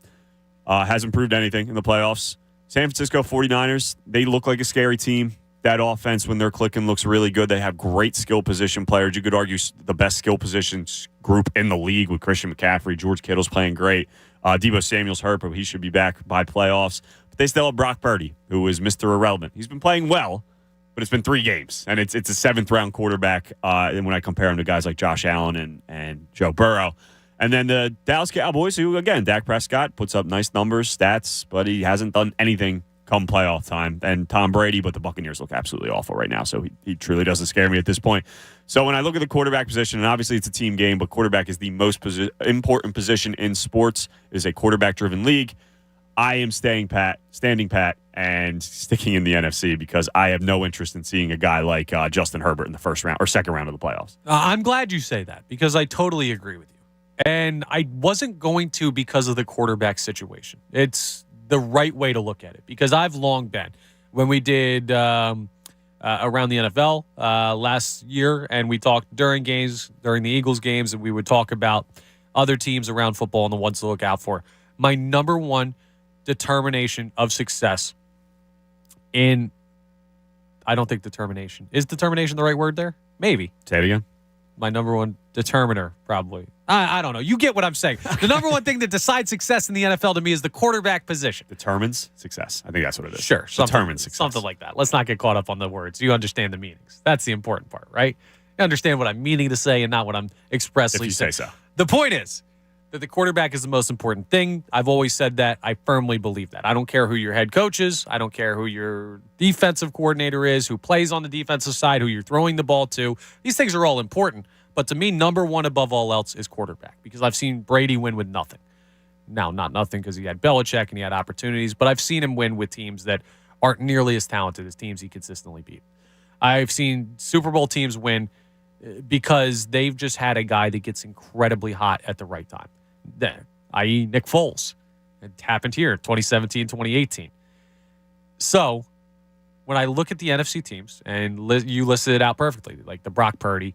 S12: Hasn't proved anything in the playoffs. San Francisco 49ers, they look like a scary team. That offense, when they're clicking, looks really good. They have great skill position players. You could argue the best skill positions group in the league with Christian McCaffrey. George Kittle's playing great. Deebo Samuel's hurt, but he should be back by playoffs. But they still have Brock Purdy, who is Mr. Irrelevant. He's been playing well, but it's been 3 games, and it's a 7th-round quarterback. And when I compare him to guys like Josh Allen and Joe Burrow. And then the Dallas Cowboys, who, again, Dak Prescott puts up nice numbers, stats, but he hasn't done anything come playoff time. And Tom Brady, but the Buccaneers look absolutely awful right now, so he truly doesn't scare me at this point. So when I look at the quarterback position, and obviously it's a team game, but quarterback is the most important position in sports. It is a quarterback-driven league. I am standing pat, and sticking in the NFC because I have no interest in seeing a guy like Justin Herbert in the first round or second round of the playoffs.
S11: I'm glad you say that because I totally agree with you. And I wasn't going to because of the quarterback situation. It's the right way to look at it because I've long been. When we did around the NFL last year and we talked during the Eagles games, and we would talk about other teams around football and the ones to look out for. My number one determination of success I don't think determination. Is determination the right word there? Maybe.
S12: Say it again.
S11: My number one determiner, probably. I don't know. You get what I'm saying. The number one thing that decides success in the NFL to me is the quarterback position.
S12: Determines success. I think that's what it is.
S11: Sure.
S12: Determines success.
S11: Something like that. Let's not get caught up on the words. You understand the meanings. That's the important part, right? You understand what I'm meaning to say and not what I'm expressly saying.
S12: If you say so.
S11: The point is that the quarterback is the most important thing. I've always said that. I firmly believe that. I don't care who your head coach is. I don't care who your defensive coordinator is, who plays on the defensive side, who you're throwing the ball to. These things are all important. But to me, number one above all else is quarterback because I've seen Brady win with nothing. Now, not nothing because he had Belichick and he had opportunities, but I've seen him win with teams that aren't nearly as talented as teams he consistently beat. I've seen Super Bowl teams win because they've just had a guy that gets incredibly hot at the right time, i.e. Nick Foles. It happened here, 2017, 2018. So when I look at the NFC teams, and you listed it out perfectly, like the Brock Purdy,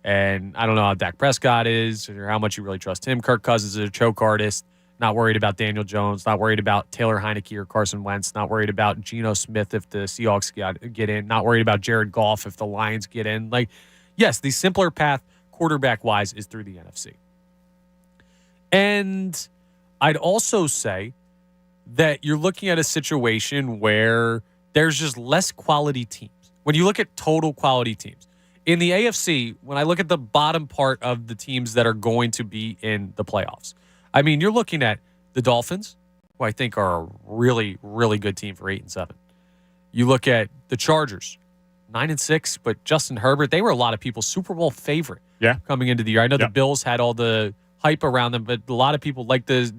S11: And I don't know how Dak Prescott is or how much you really trust him. Kirk Cousins is a choke artist. Not worried about Daniel Jones. Not worried about Taylor Heineke or Carson Wentz. Not worried about Geno Smith if the Seahawks get in. Not worried about Jared Goff if the Lions get in. Like, yes, the simpler path quarterback-wise is through the NFC. And I'd also say that you're looking at a situation where there's just less quality teams. When you look at total quality teams. In the AFC, when I look at the bottom part of the teams that are going to be in the playoffs, I mean, you're looking at the Dolphins, who I think are a really, really good team for 8-7. You look at the Chargers, 9-6, but Justin Herbert, they were a lot of people's Super Bowl favorite coming into the year. I know the Bills had all the hype around them, but a lot of people like the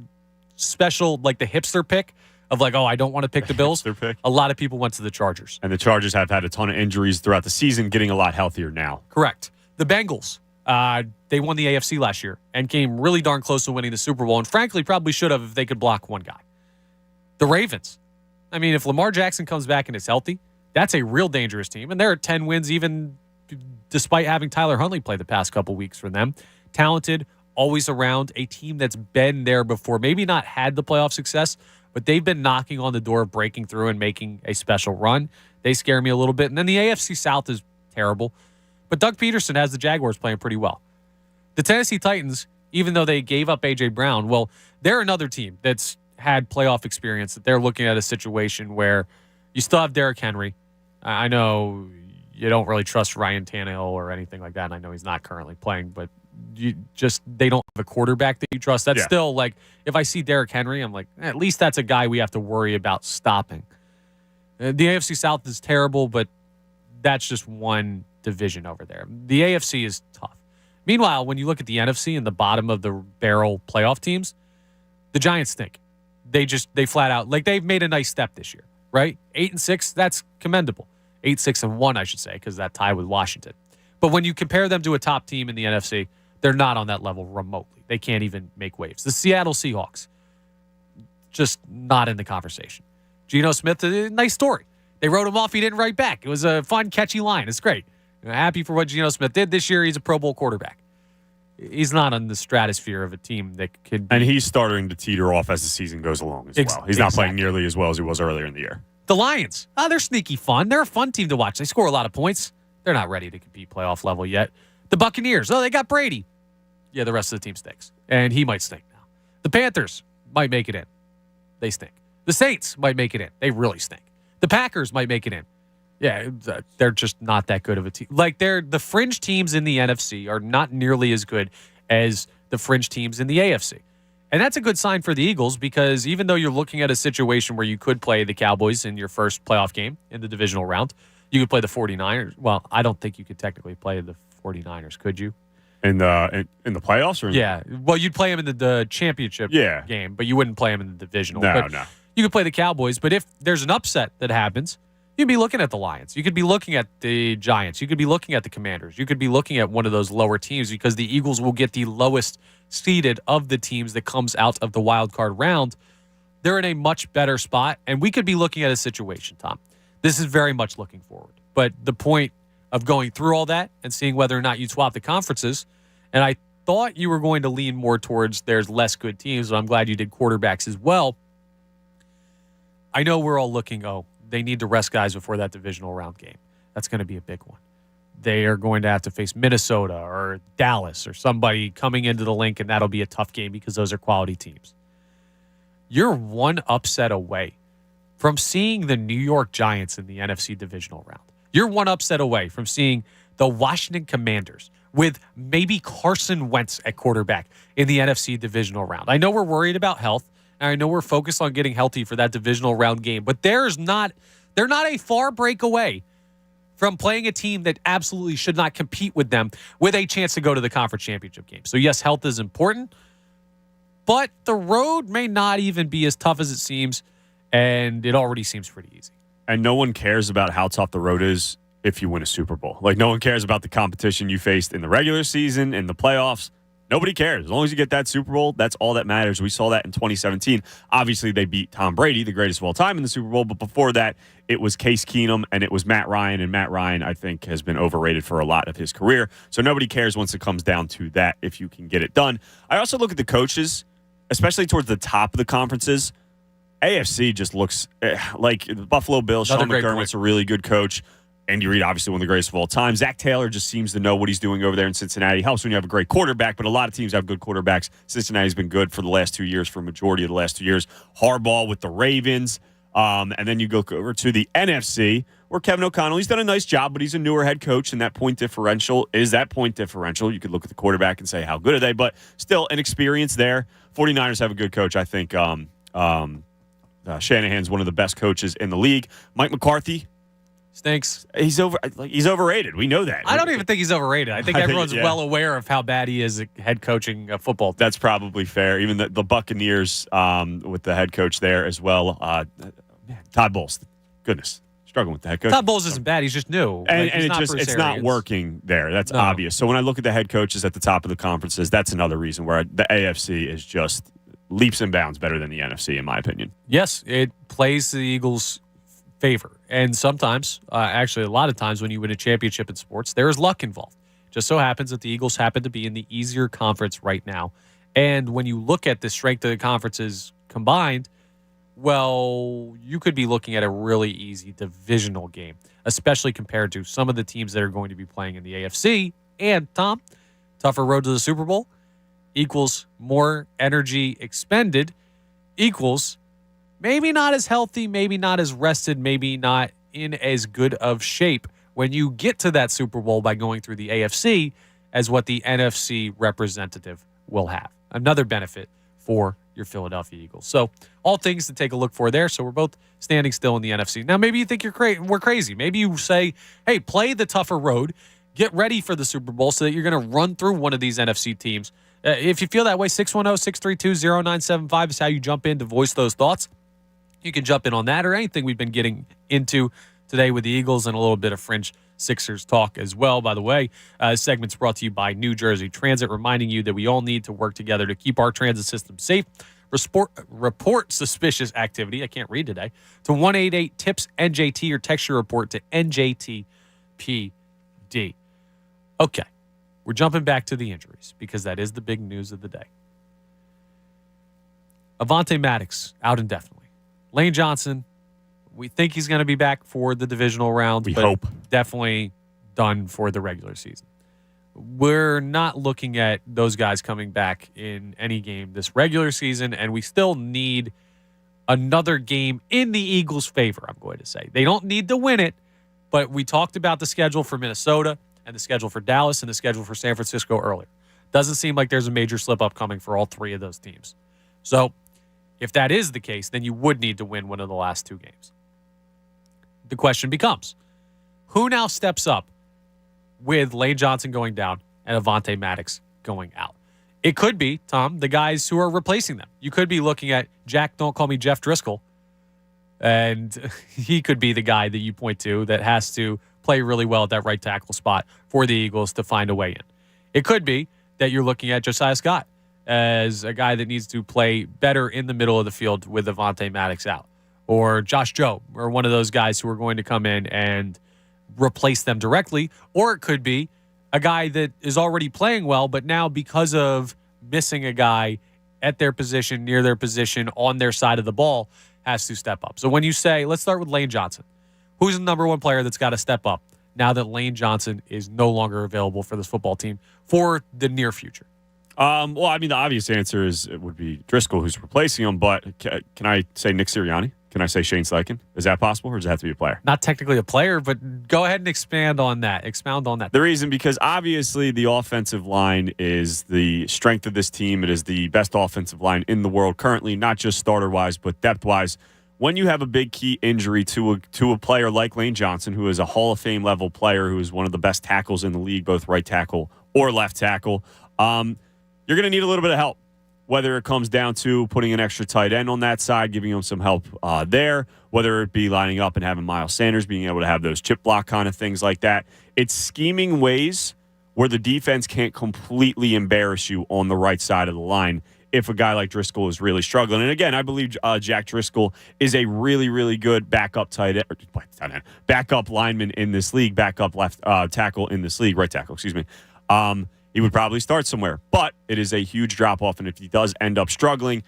S11: special, like the hipster pick of like, oh, I don't want to pick the Bills. A lot of people went to the Chargers.
S12: And the Chargers have had a ton of injuries throughout the season, getting a lot healthier now.
S11: Correct. The Bengals, they won the AFC last year and came really darn close to winning the Super Bowl, and frankly probably should have if they could block one guy. The Ravens. I mean, if Lamar Jackson comes back and is healthy, that's a real dangerous team, and they're at 10 wins even despite having Tyler Huntley play the past couple weeks for them. Talented, always around, a team that's been there before, maybe not had the playoff success, but they've been knocking on the door of breaking through and making a special run. They scare me a little bit. And then the AFC South is terrible. But Doug Peterson has the Jaguars playing pretty well. The Tennessee Titans, even though they gave up A.J. Brown, well, they're another team that's had playoff experience, that they're looking at a situation where you still have Derrick Henry. I know you don't really trust Ryan Tannehill or anything like that, and I know he's not currently playing, but they don't have a quarterback that you trust. That's still like, if I see Derrick Henry, I'm like, at least that's a guy we have to worry about stopping. The AFC South is terrible, but that's just one division over there. The AFC is tough. Meanwhile, when you look at the NFC and the bottom of the barrel playoff teams, the Giants stink. They flat out, like, they've made a nice step this year, right? 8-6, that's commendable. 8-6-1, I should say, because that tie with Washington. But when you compare them to a top team in the NFC, they're not on that level remotely. They can't even make waves. The Seattle Seahawks, just not in the conversation. Geno Smith, a nice story. They wrote him off. He didn't write back. It was a fun, catchy line. It's great. I'm happy for what Geno Smith did this year. He's a Pro Bowl quarterback. He's not on the stratosphere of a team that could be.
S12: And he's starting to teeter off as the season goes along as well. He's not playing nearly as well as he was earlier in the year.
S11: The Lions, they're sneaky fun. They're a fun team to watch. They score a lot of points. They're not ready to compete playoff level yet. The Buccaneers, they got Brady. Yeah, the rest of the team stinks. And he might stink now. The Panthers might make it in. They stink. The Saints might make it in. They really stink. The Packers might make it in. Yeah, they're just not that good of a team. Like, the fringe teams in the NFC are not nearly as good as the fringe teams in the AFC. And that's a good sign for the Eagles, because even though you're looking at a situation where you could play the Cowboys in your first playoff game in the divisional round, you could play the 49ers. Well, I don't think you could technically play the 49ers, could you?
S12: In the playoffs? Or
S11: yeah. Well, you'd play them in the championship game, but you wouldn't play them in the divisional.
S12: No.
S11: You could play the Cowboys, but if there's an upset that happens, you'd be looking at the Lions. You could be looking at the Giants. You could be looking at the Commanders. You could be looking at one of those lower teams, because the Eagles will get the lowest seeded of the teams that comes out of the wild card round. They're in a much better spot, and we could be looking at a situation, Tom. This is very much looking forward. But the point of going through all that and seeing whether or not you swap the conferences, and I thought you were going to lean more towards there's less good teams, but I'm glad you did quarterbacks as well. I know we're all looking, they need to rest guys before that divisional round game. That's going to be a big one. They are going to have to face Minnesota or Dallas or somebody coming into the link, and that'll be a tough game because those are quality teams. You're one upset away from seeing the New York Giants in the NFC divisional round. You're one upset away from seeing the Washington Commanders with maybe Carson Wentz at quarterback in the NFC divisional round. I know we're worried about health, and I know we're focused on getting healthy for that divisional round game, but they're not a far break away from playing a team that absolutely should not compete with them with a chance to go to the conference championship game. So yes, health is important, but the road may not even be as tough as it seems, and it already seems pretty easy.
S12: And no one cares about how tough the road is if you win a Super Bowl. Like, no one cares about the competition you faced in the regular season, in the playoffs. Nobody cares. As long as you get that Super Bowl, that's all that matters. We saw that in 2017. Obviously, they beat Tom Brady, the greatest of all time, in the Super Bowl. But before that, it was Case Keenum and it was Matt Ryan. And Matt Ryan, I think, has been overrated for a lot of his career. So nobody cares once it comes down to that if you can get it done. I also look at the coaches, especially towards the top of the conferences. AFC just looks like the Buffalo Bills. Sean McDermott's a really good coach. Andy Reid, obviously one of the greatest of all time. Zach Taylor just seems to know what he's doing over there in Cincinnati. Helps when you have a great quarterback, but a lot of teams have good quarterbacks. Cincinnati's been good for the last 2 years, for a majority of the last 2 years. Harbaugh with the Ravens. And then you go over to the NFC, where Kevin O'Connell, he's done a nice job, but he's a newer head coach, and that point differential is that point differential. You could look at the quarterback and say, how good are they? But still, an experience there. 49ers have a good coach. I think Shanahan's one of the best coaches in the league. Mike McCarthy,
S11: stinks.
S12: He's overrated. We know that.
S11: I don't even think he's overrated. I think everyone's well aware of how bad he is at head coaching a football team.
S12: That's probably fair. Even the Buccaneers with the head coach there as well. Todd Bowles, goodness, struggling with the head coach.
S11: Todd Bowles isn't bad. He's just new.
S12: And it's not working there. That's obvious. So when I look at the head coaches at the top of the conferences, that's another reason where the AFC is just leaps and bounds better than the NFC, in my opinion.
S11: Yes, it plays the Eagles' favor. And sometimes, actually a lot of times when you win a championship in sports, there is luck involved. Just so happens that the Eagles happen to be in the easier conference right now. And when you look at the strength of the conferences combined, well, you could be looking at a really easy divisional game, especially compared to some of the teams that are going to be playing in the AFC. And, Tom, tougher road to the Super Bowl equals more energy expended equals maybe not as healthy, maybe not as rested, maybe not in as good of shape when you get to that Super Bowl by going through the AFC as what the NFC representative will have. Another benefit for your Philadelphia Eagles. So all things to take a look for there. So we're both standing still in the NFC. Now, maybe you think we're crazy. Maybe you say, hey, play the tougher road, get ready for the Super Bowl so that you're going to run through one of these NFC teams. If you feel that way, 610-632-0975 is how you jump in to voice those thoughts. You can jump in on that or anything we've been getting into today with the Eagles and a little bit of Fringe Sixers talk as well. By the way, segment's brought to you by New Jersey Transit, reminding you that we all need to work together to keep our transit system safe. Report suspicious activity, I can't read today, to 188-TIPS-NJT or text your report to NJTPD. Okay, we're jumping back to the injuries because that is the big news of the day. Avonte Maddox out indefinitely. Lane Johnson, we think he's going to be back for the divisional round.
S12: We hope.
S11: Definitely done for the regular season. We're not looking at those guys coming back in any game this regular season, and we still need another game in the Eagles' favor, I'm going to say. They don't need to win it, but we talked about the schedule for Minnesota and the schedule for Dallas and the schedule for San Francisco earlier. Doesn't seem like there's a major slip-up coming for all three of those teams. So if that is the case, then you would need to win one of the last two games. The question becomes, who now steps up with Lane Johnson going down and Avonte Maddox going out? It could be, Tom, the guys who are replacing them. You could be looking at Jack, don't call me Jeff Driscoll, and he could be the guy that you point to that has to play really well at that right tackle spot for the Eagles to find a way in. It could be that you're looking at Josiah Scott as a guy that needs to play better in the middle of the field with Avonte Maddox out. Or Josh Jobe, or one of those guys who are going to come in and replace them directly. Or it could be a guy that is already playing well, but now because of missing a guy at their position, near their position, on their side of the ball, has to step up. So when you say, let's start with Lane Johnson. Who's the number one player that's got to step up now that Lane Johnson is no longer available for this football team for the near future?
S12: Well, I mean, the obvious answer would be Driscoll, who's replacing him. But can I say Nick Sirianni? Can I say Shane Steichen? Is that possible, or does it have to be a player?
S11: Not technically a player, but go ahead and expound on that. The
S12: reason, because obviously the offensive line is the strength of this team. It is the best offensive line in the world currently, not just starter-wise, but depth-wise. When you have a big key injury to a player like Lane Johnson, who is a Hall of Fame level player, who is one of the best tackles in the league, both right tackle or left tackle, you're going to need a little bit of help, whether it comes down to putting an extra tight end on that side, giving him some help there, whether it be lining up and having Miles Sanders being able to have those chip block kind of things like that. It's scheming ways where the defense can't completely embarrass you on the right side of the line if a guy like Driscoll is really struggling. And again, I believe Jack Driscoll is a really, really good backup backup lineman in this league, backup left tackle in this league, right tackle, excuse me. He would probably start somewhere, but it is a huge drop-off, and if he does end up struggling,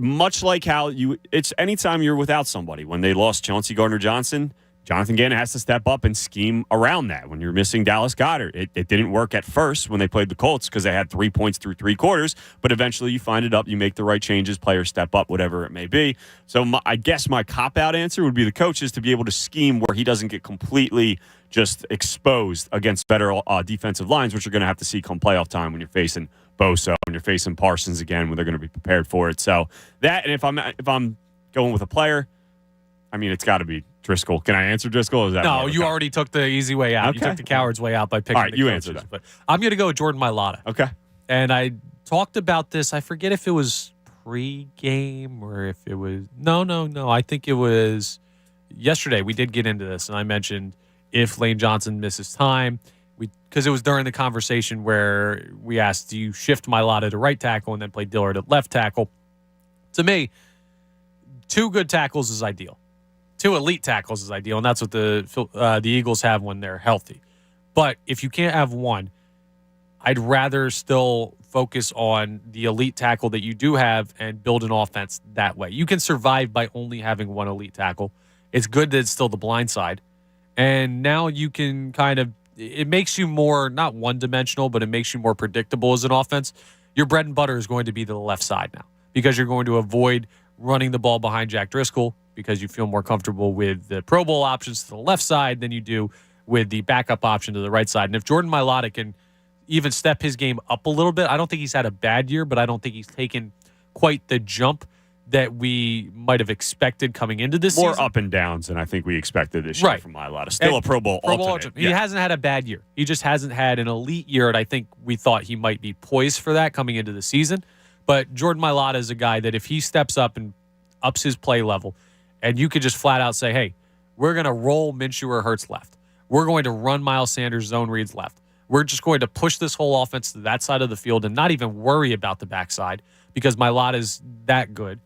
S12: much like how it's anytime you're without somebody. When they lost Chauncey Gardner-Johnson, Jonathan Gannon has to step up and scheme around that. When you're missing Dallas Goedert, it didn't work at first when they played the Colts because they had 3 points through 3 quarters, but eventually you find it up, you make the right changes, players step up, whatever it may be. So I guess my cop-out answer would be the coaches to be able to scheme where he doesn't get completely just exposed against better defensive lines, which you're going to have to see come playoff time when you're facing Bosa, when you're facing Parsons again, when they're going to be prepared for it. So that, and if I'm going with a player, I mean, it's got to be Driscoll. Can I answer Driscoll? Is that
S11: no, you already took the easy way out. Okay. You took the coward's way out by picking. All right,
S12: you
S11: coaches.
S12: answer that.
S11: But I'm going to go with Jordan Mailata.
S12: Okay.
S11: And I talked about this. I forget if it was pre-game or if it was no. I think it was yesterday. We did get into this, and I mentioned if Lane Johnson misses time, because it was during the conversation where we asked, do you shift Mailata to right tackle and then play Dillard at left tackle? To me, 2 good tackles is ideal. 2 elite tackles is ideal, and that's what the Eagles have when they're healthy. But if you can't have one, I'd rather still focus on the elite tackle that you do have and build an offense that way. You can survive by only having 1 elite tackle. It's good that it's still the blind side. And now you can it makes you more, not one-dimensional, but it makes you more predictable as an offense. Your bread and butter is going to be to the left side now because you're going to avoid running the ball behind Jack Driscoll because you feel more comfortable with the Pro Bowl options to the left side than you do with the backup option to the right side. And if Jordan Mailata can even step his game up a little bit, I don't think he's had a bad year, but I don't think he's taken quite the jump that we might have expected coming into this season.
S12: More up and downs than I think we expected this year from Mailata. Still a Pro Bowl alternate.
S11: He hasn't had a bad year. He just hasn't had an elite year, and I think we thought he might be poised for that coming into the season. But Jordan Mailata is a guy that if he steps up and ups his play level, and you could just flat out say, hey, we're going to roll Minshew or Hurts left. We're going to run Miles Sanders, zone reads left. We're just going to push this whole offense to that side of the field and not even worry about the backside because Mailata is that good.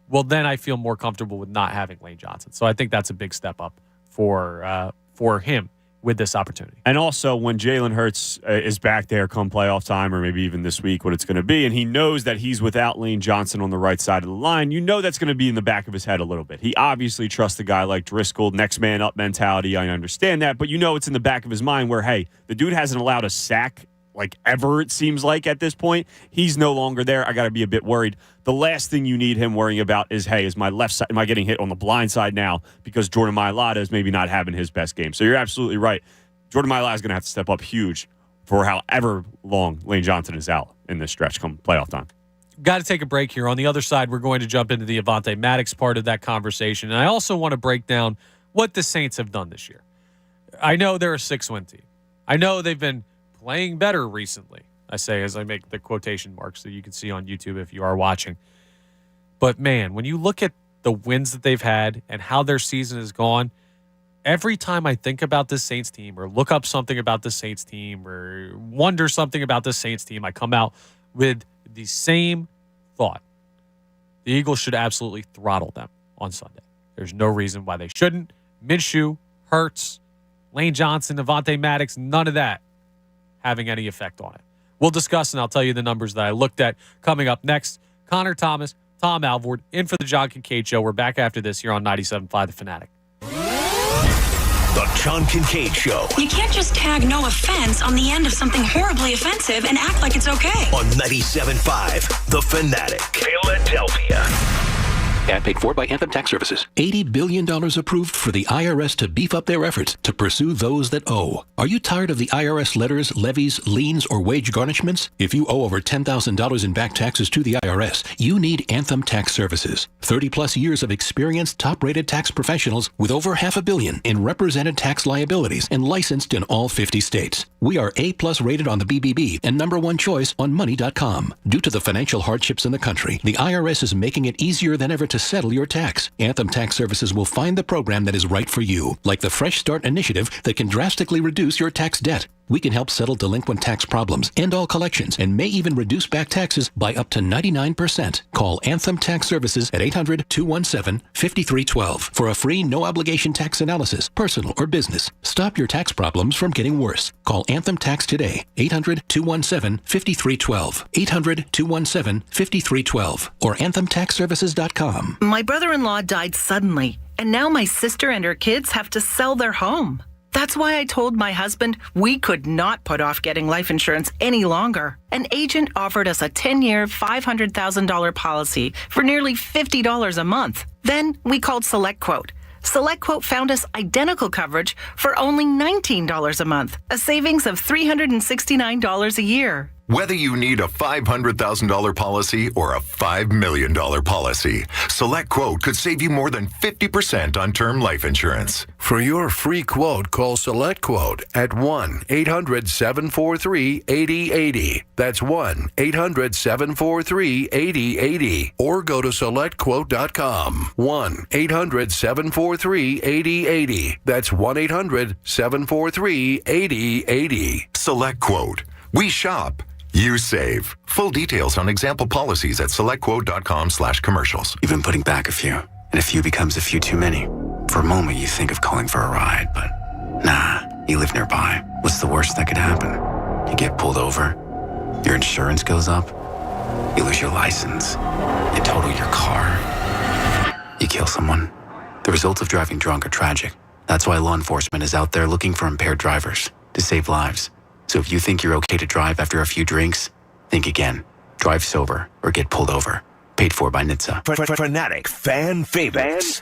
S11: Well, then I feel more comfortable with not having Lane Johnson. So I think that's a big step up for him with this opportunity.
S12: And also, when Jalen Hurts is back there come playoff time or maybe even this week, what it's going to be, and he knows that he's without Lane Johnson on the right side of the line, you know that's going to be in the back of his head a little bit. He obviously trusts a guy like Driscoll, next man up mentality. I understand that. But you know it's in the back of his mind where, hey, the dude hasn't allowed a sack like ever, it seems like at this point. He's no longer there. I got to be a bit worried. The last thing you need him worrying about is, hey, is my left side, am I getting hit on the blind side now because Jordan Mailata is maybe not having his best game. So you're absolutely right. Jordan Mailata is going to have to step up huge for however long Lane Johnson is out in this stretch come playoff time.
S11: Got to take a break here. On the other side, we're going to jump into the Avonte Maddox part of that conversation. And I also want to break down what the Saints have done this year. I know they're a 6-win team. I know they've been playing better recently, I say as I make the quotation marks that you can see on YouTube if you are watching. But, man, when you look at the wins that they've had and how their season has gone, every time I think about this Saints team or look up something about the Saints team or wonder something about the Saints team, I come out with the same thought. The Eagles should absolutely throttle them on Sunday. There's no reason why they shouldn't. Minshew, Hurts, Lane Johnson, Avonte Maddox, none of that having any effect on it. We'll discuss, and I'll tell you the numbers that I looked at coming up next. Connor Thomas, Tom Alvord, in for the John Kincaid Show. We're back after this here on 97.5 The Fanatic.
S9: The John Kincaid Show.
S24: You can't just tag no offense on the end of something horribly offensive and act like it's okay.
S9: On 97.5 The Fanatic. Philadelphia.
S3: Ad paid for by Anthem Tax Services. $80 billion approved for the IRS to beef up their efforts to pursue those that owe. Are you tired of the IRS letters, levies, liens, or wage garnishments? If you owe over $10,000 in back taxes to the IRS, you need Anthem Tax Services. 30-plus years of experienced, top-rated tax professionals with over $500 million in represented tax liabilities and licensed in all 50 states. We are A-plus rated on the BBB and #1 choice on Money.com. Due to the financial hardships in the country, the IRS is making it easier than ever to settle your tax. Anthem Tax Services will find the program that is right for you, like the Fresh Start Initiative that can drastically reduce your tax debt. We can help settle delinquent tax problems, end all collections, and may even reduce back taxes by up to 99%. Call Anthem Tax Services at 800-217-5312 for a free no-obligation tax analysis, personal or business. Stop your tax problems from getting worse. Call Anthem Tax today, 800-217-5312, 800-217-5312, or anthemtaxservices.com.
S5: My brother-in-law died suddenly, and now my sister and her kids have to sell their home. That's why I told my husband we could not put off getting life insurance any longer. An agent offered us a 10-year, $500,000 policy for nearly $50 a month. Then we called SelectQuote. SelectQuote found us identical coverage for only $19 a month, a savings of $369 a year.
S6: Whether you need a $500,000 policy or a $5 million policy, SelectQuote could save you more than 50% on term life insurance.
S7: For your free quote, call SelectQuote at 1-800-743-8080. That's 1-800-743-8080. Or go to SelectQuote.com. 1-800-743-8080. That's 1-800-743-8080.
S6: SelectQuote. We shop. You save. Full details on example policies at selectquote.com/commercials.
S8: You've been putting back a few, and a few becomes a few too many. For a moment, you think of calling for a ride, but nah, you live nearby. What's the worst that could happen? You get pulled over, your insurance goes up, you lose your license, you total your car, you kill someone. The results of driving drunk are tragic. That's why law enforcement is out there looking for impaired drivers to save lives. So if you think you're okay to drive after a few drinks, think again. Drive sober or get pulled over. Paid for by NHTSA.
S9: Fanatic fan favorites.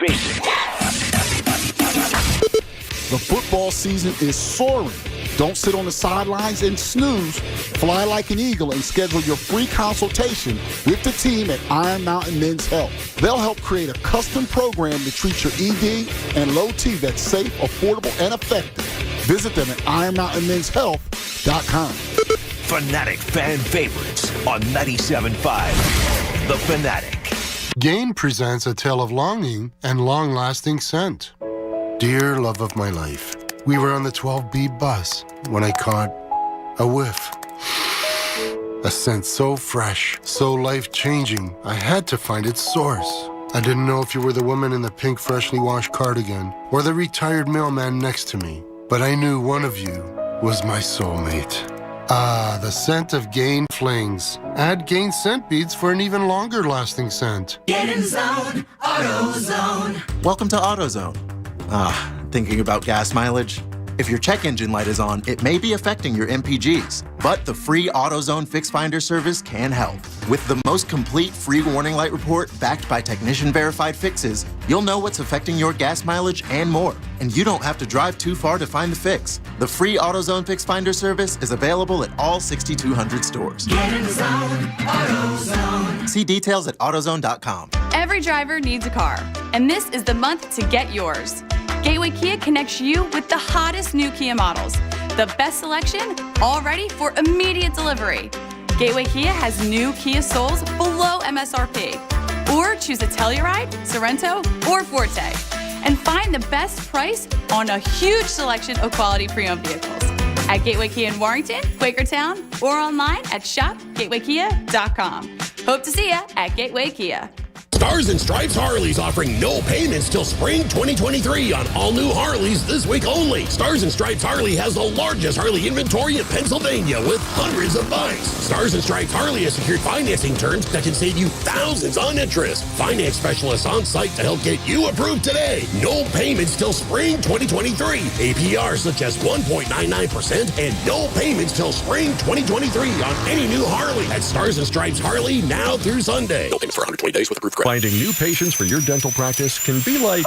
S10: The football season is soaring. Don't sit on the sidelines and snooze. Fly like an eagle and schedule your free consultation with the team at Iron Mountain Men's Health. They'll help create a custom program to treat your ED and low T that's safe, affordable, and effective. Visit them at ironmountainmenshealth.com.
S9: Fanatic fan favorites on 97.5 The Fanatic.
S16: Gain presents a tale of longing and long-lasting scent. Dear love of my life, we were on the 12B bus when I caught a whiff. A scent so fresh, so life-changing, I had to find its source. I didn't know if you were the woman in the pink freshly washed cardigan or the retired mailman next to me, but I knew one of you was my soulmate. Ah, the scent of Gain Flings. Add Gain scent beads for an even longer lasting scent.
S18: Get in zone, AutoZone.
S22: Welcome to AutoZone. Thinking about gas mileage? If your check engine light is on, it may be affecting your MPGs, but the free AutoZone Fix Finder service can help. With the most complete free warning light report backed by technician-verified fixes, you'll know what's affecting your gas mileage and more. And you don't have to drive too far to find the fix. The free AutoZone Fix Finder service is available at all 6,200 stores.
S18: Get in the zone, AutoZone.
S22: See details at AutoZone.com.
S23: Every driver needs a car, and this is the month to get yours. Gateway Kia connects you with the hottest new Kia models. The best selection, all ready for immediate delivery. Gateway Kia has new Kia Souls below MSRP. Or choose a Telluride, Sorento, or Forte. And find the best price on a huge selection of quality pre-owned vehicles. At Gateway Kia in Warrington, Quakertown, or online at shopgatewaykia.com. Hope to see you at Gateway Kia.
S25: Stars and Stripes Harleys offering no payments till spring 2023 on all new Harleys this week only. Stars and Stripes Harley has the largest Harley inventory in Pennsylvania with hundreds of bikes. Stars and Stripes Harley has secured financing terms that can save you thousands on interest. Finance specialists on site to help get you approved today. No payments till spring 2023. APR such as 1.99% and no payments till spring 2023 on any new Harley at Stars and Stripes Harley now through Sunday. No payment for 120 days with approved credit.
S26: Finding new patients for your dental practice can be like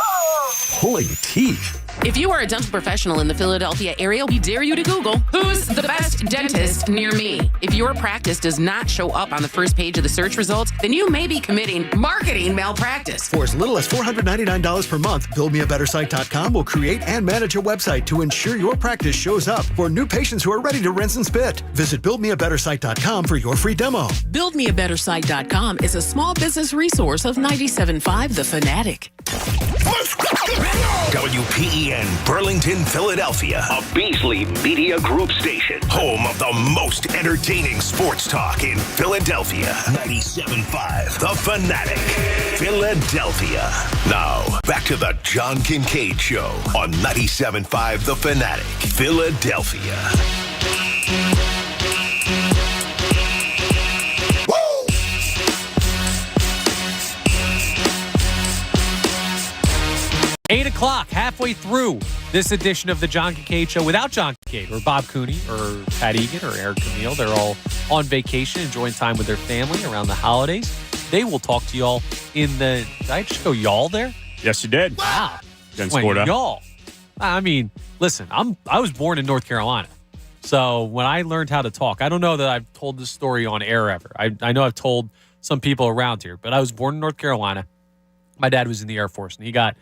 S26: pulling teeth.
S28: If you are a dental professional in the Philadelphia area, we dare you to Google, who's the best dentist near me? If your practice does not show up on the first page of the search results, then you may be committing marketing malpractice.
S33: For as little as $499 per month, BuildMeABetterSite.com will create and manage a website to ensure your practice shows up for new patients who are ready to rinse and spit. Visit BuildMeABetterSite.com for your free demo.
S28: BuildMeABetterSite.com is a small business resource of 97.5 The Fanatic.
S9: WPEN Burlington, Philadelphia, a Beasley Media Group station, home of the most entertaining sports talk in Philadelphia. 97.5 The Fanatic, Philadelphia. Now, back to the John Kincaid Show on 97.5 The Fanatic, Philadelphia.
S11: 8 o'clock, halfway through this edition of the John Kincaid Show without John Kincaid or Bob Cooney or Pat Egan or Eric Camille. They're all on vacation, enjoying time with their family around the holidays. They will talk to y'all in the... Did I just go y'all there?
S12: Yes, you did.
S11: Wow.
S12: Florida.
S11: Y'all. I mean, listen, I was born in North Carolina. So when I learned how to talk, I don't know that I've told this story on air ever. I know I've told some people around here, but I was born in North Carolina. My dad was in the Air Force, and he got...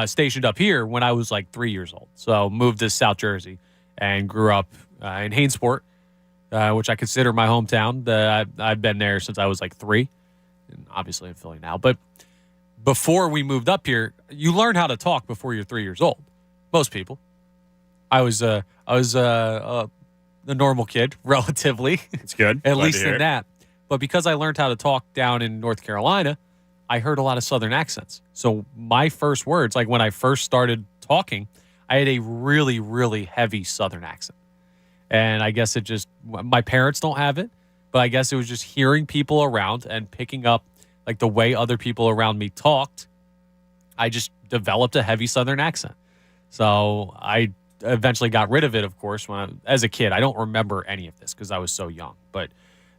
S11: stationed up here when I was like 3 years old. So moved to South Jersey and grew up in Hainesport, which I consider my hometown. I've been there since I was like 3, and obviously in Philly now. But before we moved up here, you learn how to talk before you're 3 years old. Most people. I was a normal kid, relatively.
S12: It's good.
S11: At
S12: Glad
S11: least
S12: to hear
S11: in
S12: it.
S11: that. But because I learned how to talk down in North Carolina, I heard a lot of Southern accents. So my first words, like when I first started talking, I had a really, really heavy Southern accent. And I guess my parents don't have it, but I guess it was just hearing people around and picking up like the way other people around me talked. I just developed a heavy Southern accent. So I eventually got rid of it, of course, as a kid. I don't remember any of this because I was so young, but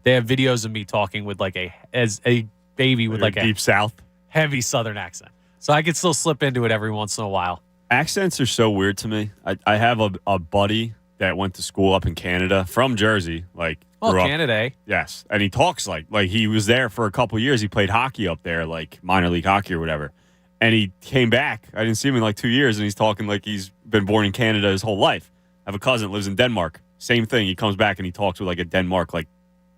S11: they have videos of me talking with as a baby with like a
S12: deep South
S11: heavy Southern accent. So I could still slip into it every once in a while.
S12: Accents are so weird to me. I have a buddy that went to school up in Canada from Jersey, grew up.
S11: Canada.
S12: Yes. And he talks like he was there for a couple years. He played hockey up there, like minor league hockey or whatever. And he came back. I didn't see him in like 2 years, and he's talking like he's been born in Canada his whole life. I have a cousin that lives in Denmark. Same thing. He comes back and he talks with like a Denmark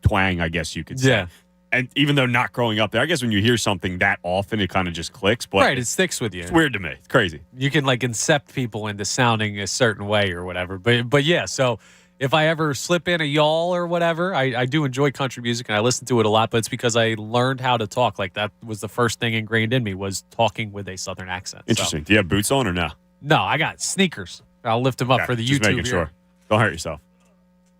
S12: twang, I guess you could say.
S11: Yeah.
S12: And even though not growing up there, I guess when you hear something that often, it kind of just clicks. But
S11: right, it sticks with you.
S12: It's weird to me. It's crazy.
S11: You can incept people into sounding a certain way or whatever. But yeah, so if I ever slip in a y'all or whatever, I do enjoy country music and I listen to it a lot, but it's because I learned how to talk. Like that was the first thing ingrained in me was talking with a Southern accent.
S12: Interesting. Do you have boots on or no?
S11: No, I got sneakers. I'll lift them up for the
S12: just
S11: YouTube
S12: making
S11: here.
S12: sure. Don't hurt yourself.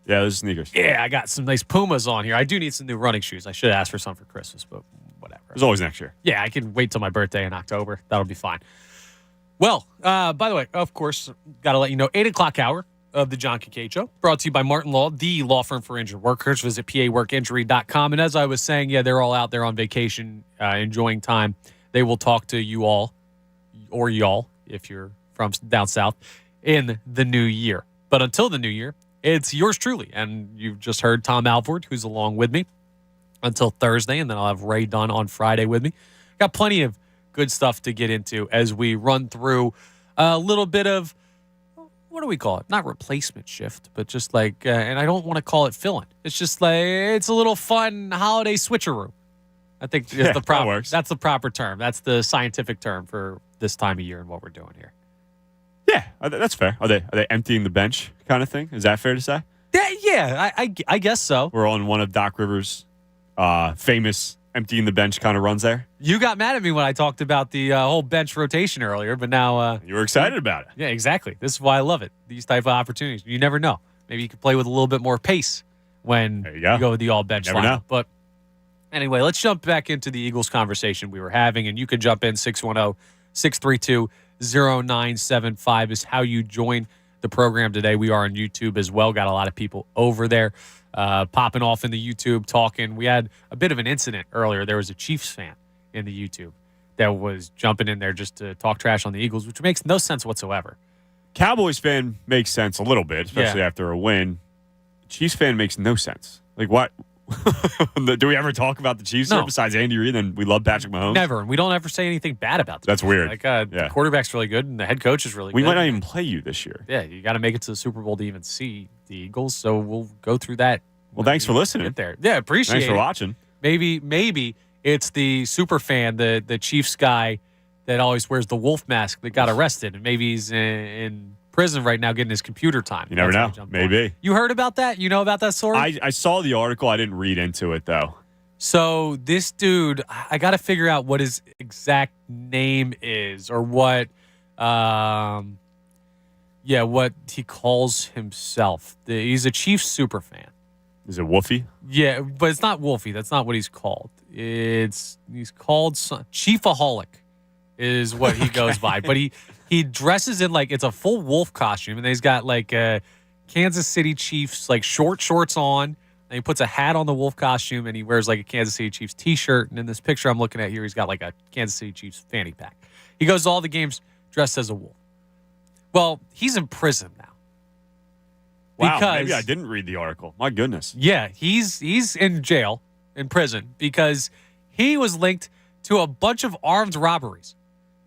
S12: Yeah, those sneakers.
S11: Yeah, I got some nice Pumas on here. I do need some new running shoes. I should ask for some for Christmas, but whatever.
S12: There's always next year.
S11: Yeah, I can wait till my birthday in October. That'll be fine. Well, by the way, of course, got to let you know, 8 o'clock hour of the John Kincaid Show, brought to you by Martin Law, the law firm for injured workers. Visit paworkinjury.com. And as I was saying, yeah, they're all out there on vacation, enjoying time. They will talk to you all, or y'all, if you're from down south, in the new year. But until the new year, it's yours truly. And you've just heard Tom Alvord, who's along with me until Thursday. And then I'll have Ray Dunn on Friday with me. Got plenty of good stuff to get into as we run through a little bit of, what do we call it? Not replacement shift, but just and I don't want to call it fill-in. It's just it's a little fun holiday switcheroo. I think that's the proper term. That's the scientific term for this time of year and what we're doing here.
S12: Yeah, that's fair. Are they emptying the bench kind of thing? Is that fair to say?
S11: Yeah, I guess so.
S12: We're on one of Doc Rivers' famous emptying the bench kind of runs there.
S11: You got mad at me when I talked about the whole bench rotation earlier, but now...
S12: you were excited about it.
S11: Yeah, exactly. This is why I love it. These type of opportunities. You never know. Maybe you could play with a little bit more pace when you go with the all-bench lineup.
S12: Know.
S11: But anyway, let's jump back into the Eagles conversation we were having, and you can jump in 610-632-0975 is how you join the program today. We are on YouTube as well. Got a lot of people over there popping off in the YouTube, talking. We had a bit of an incident earlier. There was a Chiefs fan in the YouTube that was jumping in there just to talk trash on the Eagles, which makes no sense whatsoever.
S12: Cowboys fan makes sense a little bit, especially after a win. Chiefs fan makes no sense. Like, what? Do we ever talk about the Chiefs here besides Andy Reid and we love Patrick Mahomes?
S11: Never. And we don't ever say anything bad about them.
S12: That's weird.
S11: The quarterback's really good and the head coach is really good.
S12: We might not even play you this year.
S11: Yeah, you got to make it to the Super Bowl to even see the Eagles, so we'll go through that.
S12: Well, thanks for listening.
S11: Get there. Yeah, appreciate it.
S12: Thanks for watching.
S11: Maybe it's the super fan, the Chiefs guy that always wears the wolf mask that got arrested, and maybe he's in prison right now getting his computer time.
S12: You never know. Maybe.
S11: You heard about that? You know about that story?
S12: I saw the article. I didn't read into it, though.
S11: So this dude, I got to figure out what his exact name is or what he calls himself. He's a Chiefs super fan.
S12: Is it Wolfie?
S11: Yeah, but it's not Wolfie. That's not what he's called. He's called Chiefaholic is what he goes by. But he dresses in like it's a full wolf costume, and then he's got like Kansas City Chiefs like short shorts on. And he puts a hat on the wolf costume, and he wears like a Kansas City Chiefs T-shirt. And in this picture I'm looking at here, he's got like a Kansas City Chiefs fanny pack. He goes to all the games dressed as a wolf. Well, he's in prison now.
S12: Wow, maybe I didn't read the article. My goodness.
S11: Yeah, he's in jail, in prison, because he was linked to a bunch of armed robberies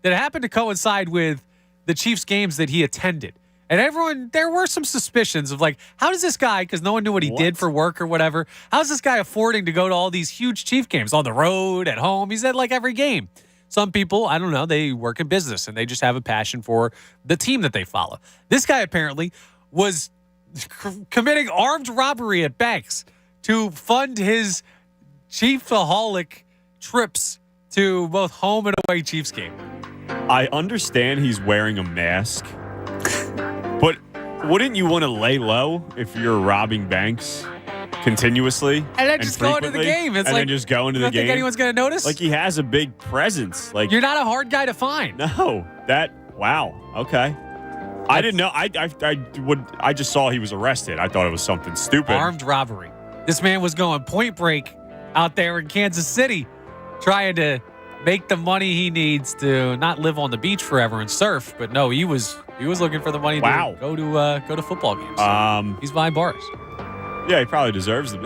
S11: that happened to coincide with the Chiefs games that he attended. And there were some suspicions of like, how does this guy, because no one knew what he did for work or whatever, how's this guy affording to go to all these huge Chief games on the road, at home? He's at like every game. Some people, I don't know, they work in business and they just have a passion for the team that they follow. This guy apparently was committing armed robbery at banks to fund his Chiefaholic trips to both home and away Chiefs game.
S12: I understand he's wearing a mask, but wouldn't you want to lay low if you're robbing banks continuously
S11: and then just go into the game? It's
S12: and
S11: like,
S12: then just go into the game.
S11: You don't think anyone's going to notice?
S12: Like he has a big presence. Like
S11: you're not a hard guy to find.
S12: No, wow. Okay. I didn't know. I just saw he was arrested. I thought it was something stupid.
S11: Armed robbery. This man was going Point Break out there in Kansas City, trying to make the money he needs to not live on the beach forever and surf. But no, he was looking for the money to go to football games. He's buying bars.
S12: Yeah, he probably deserves them.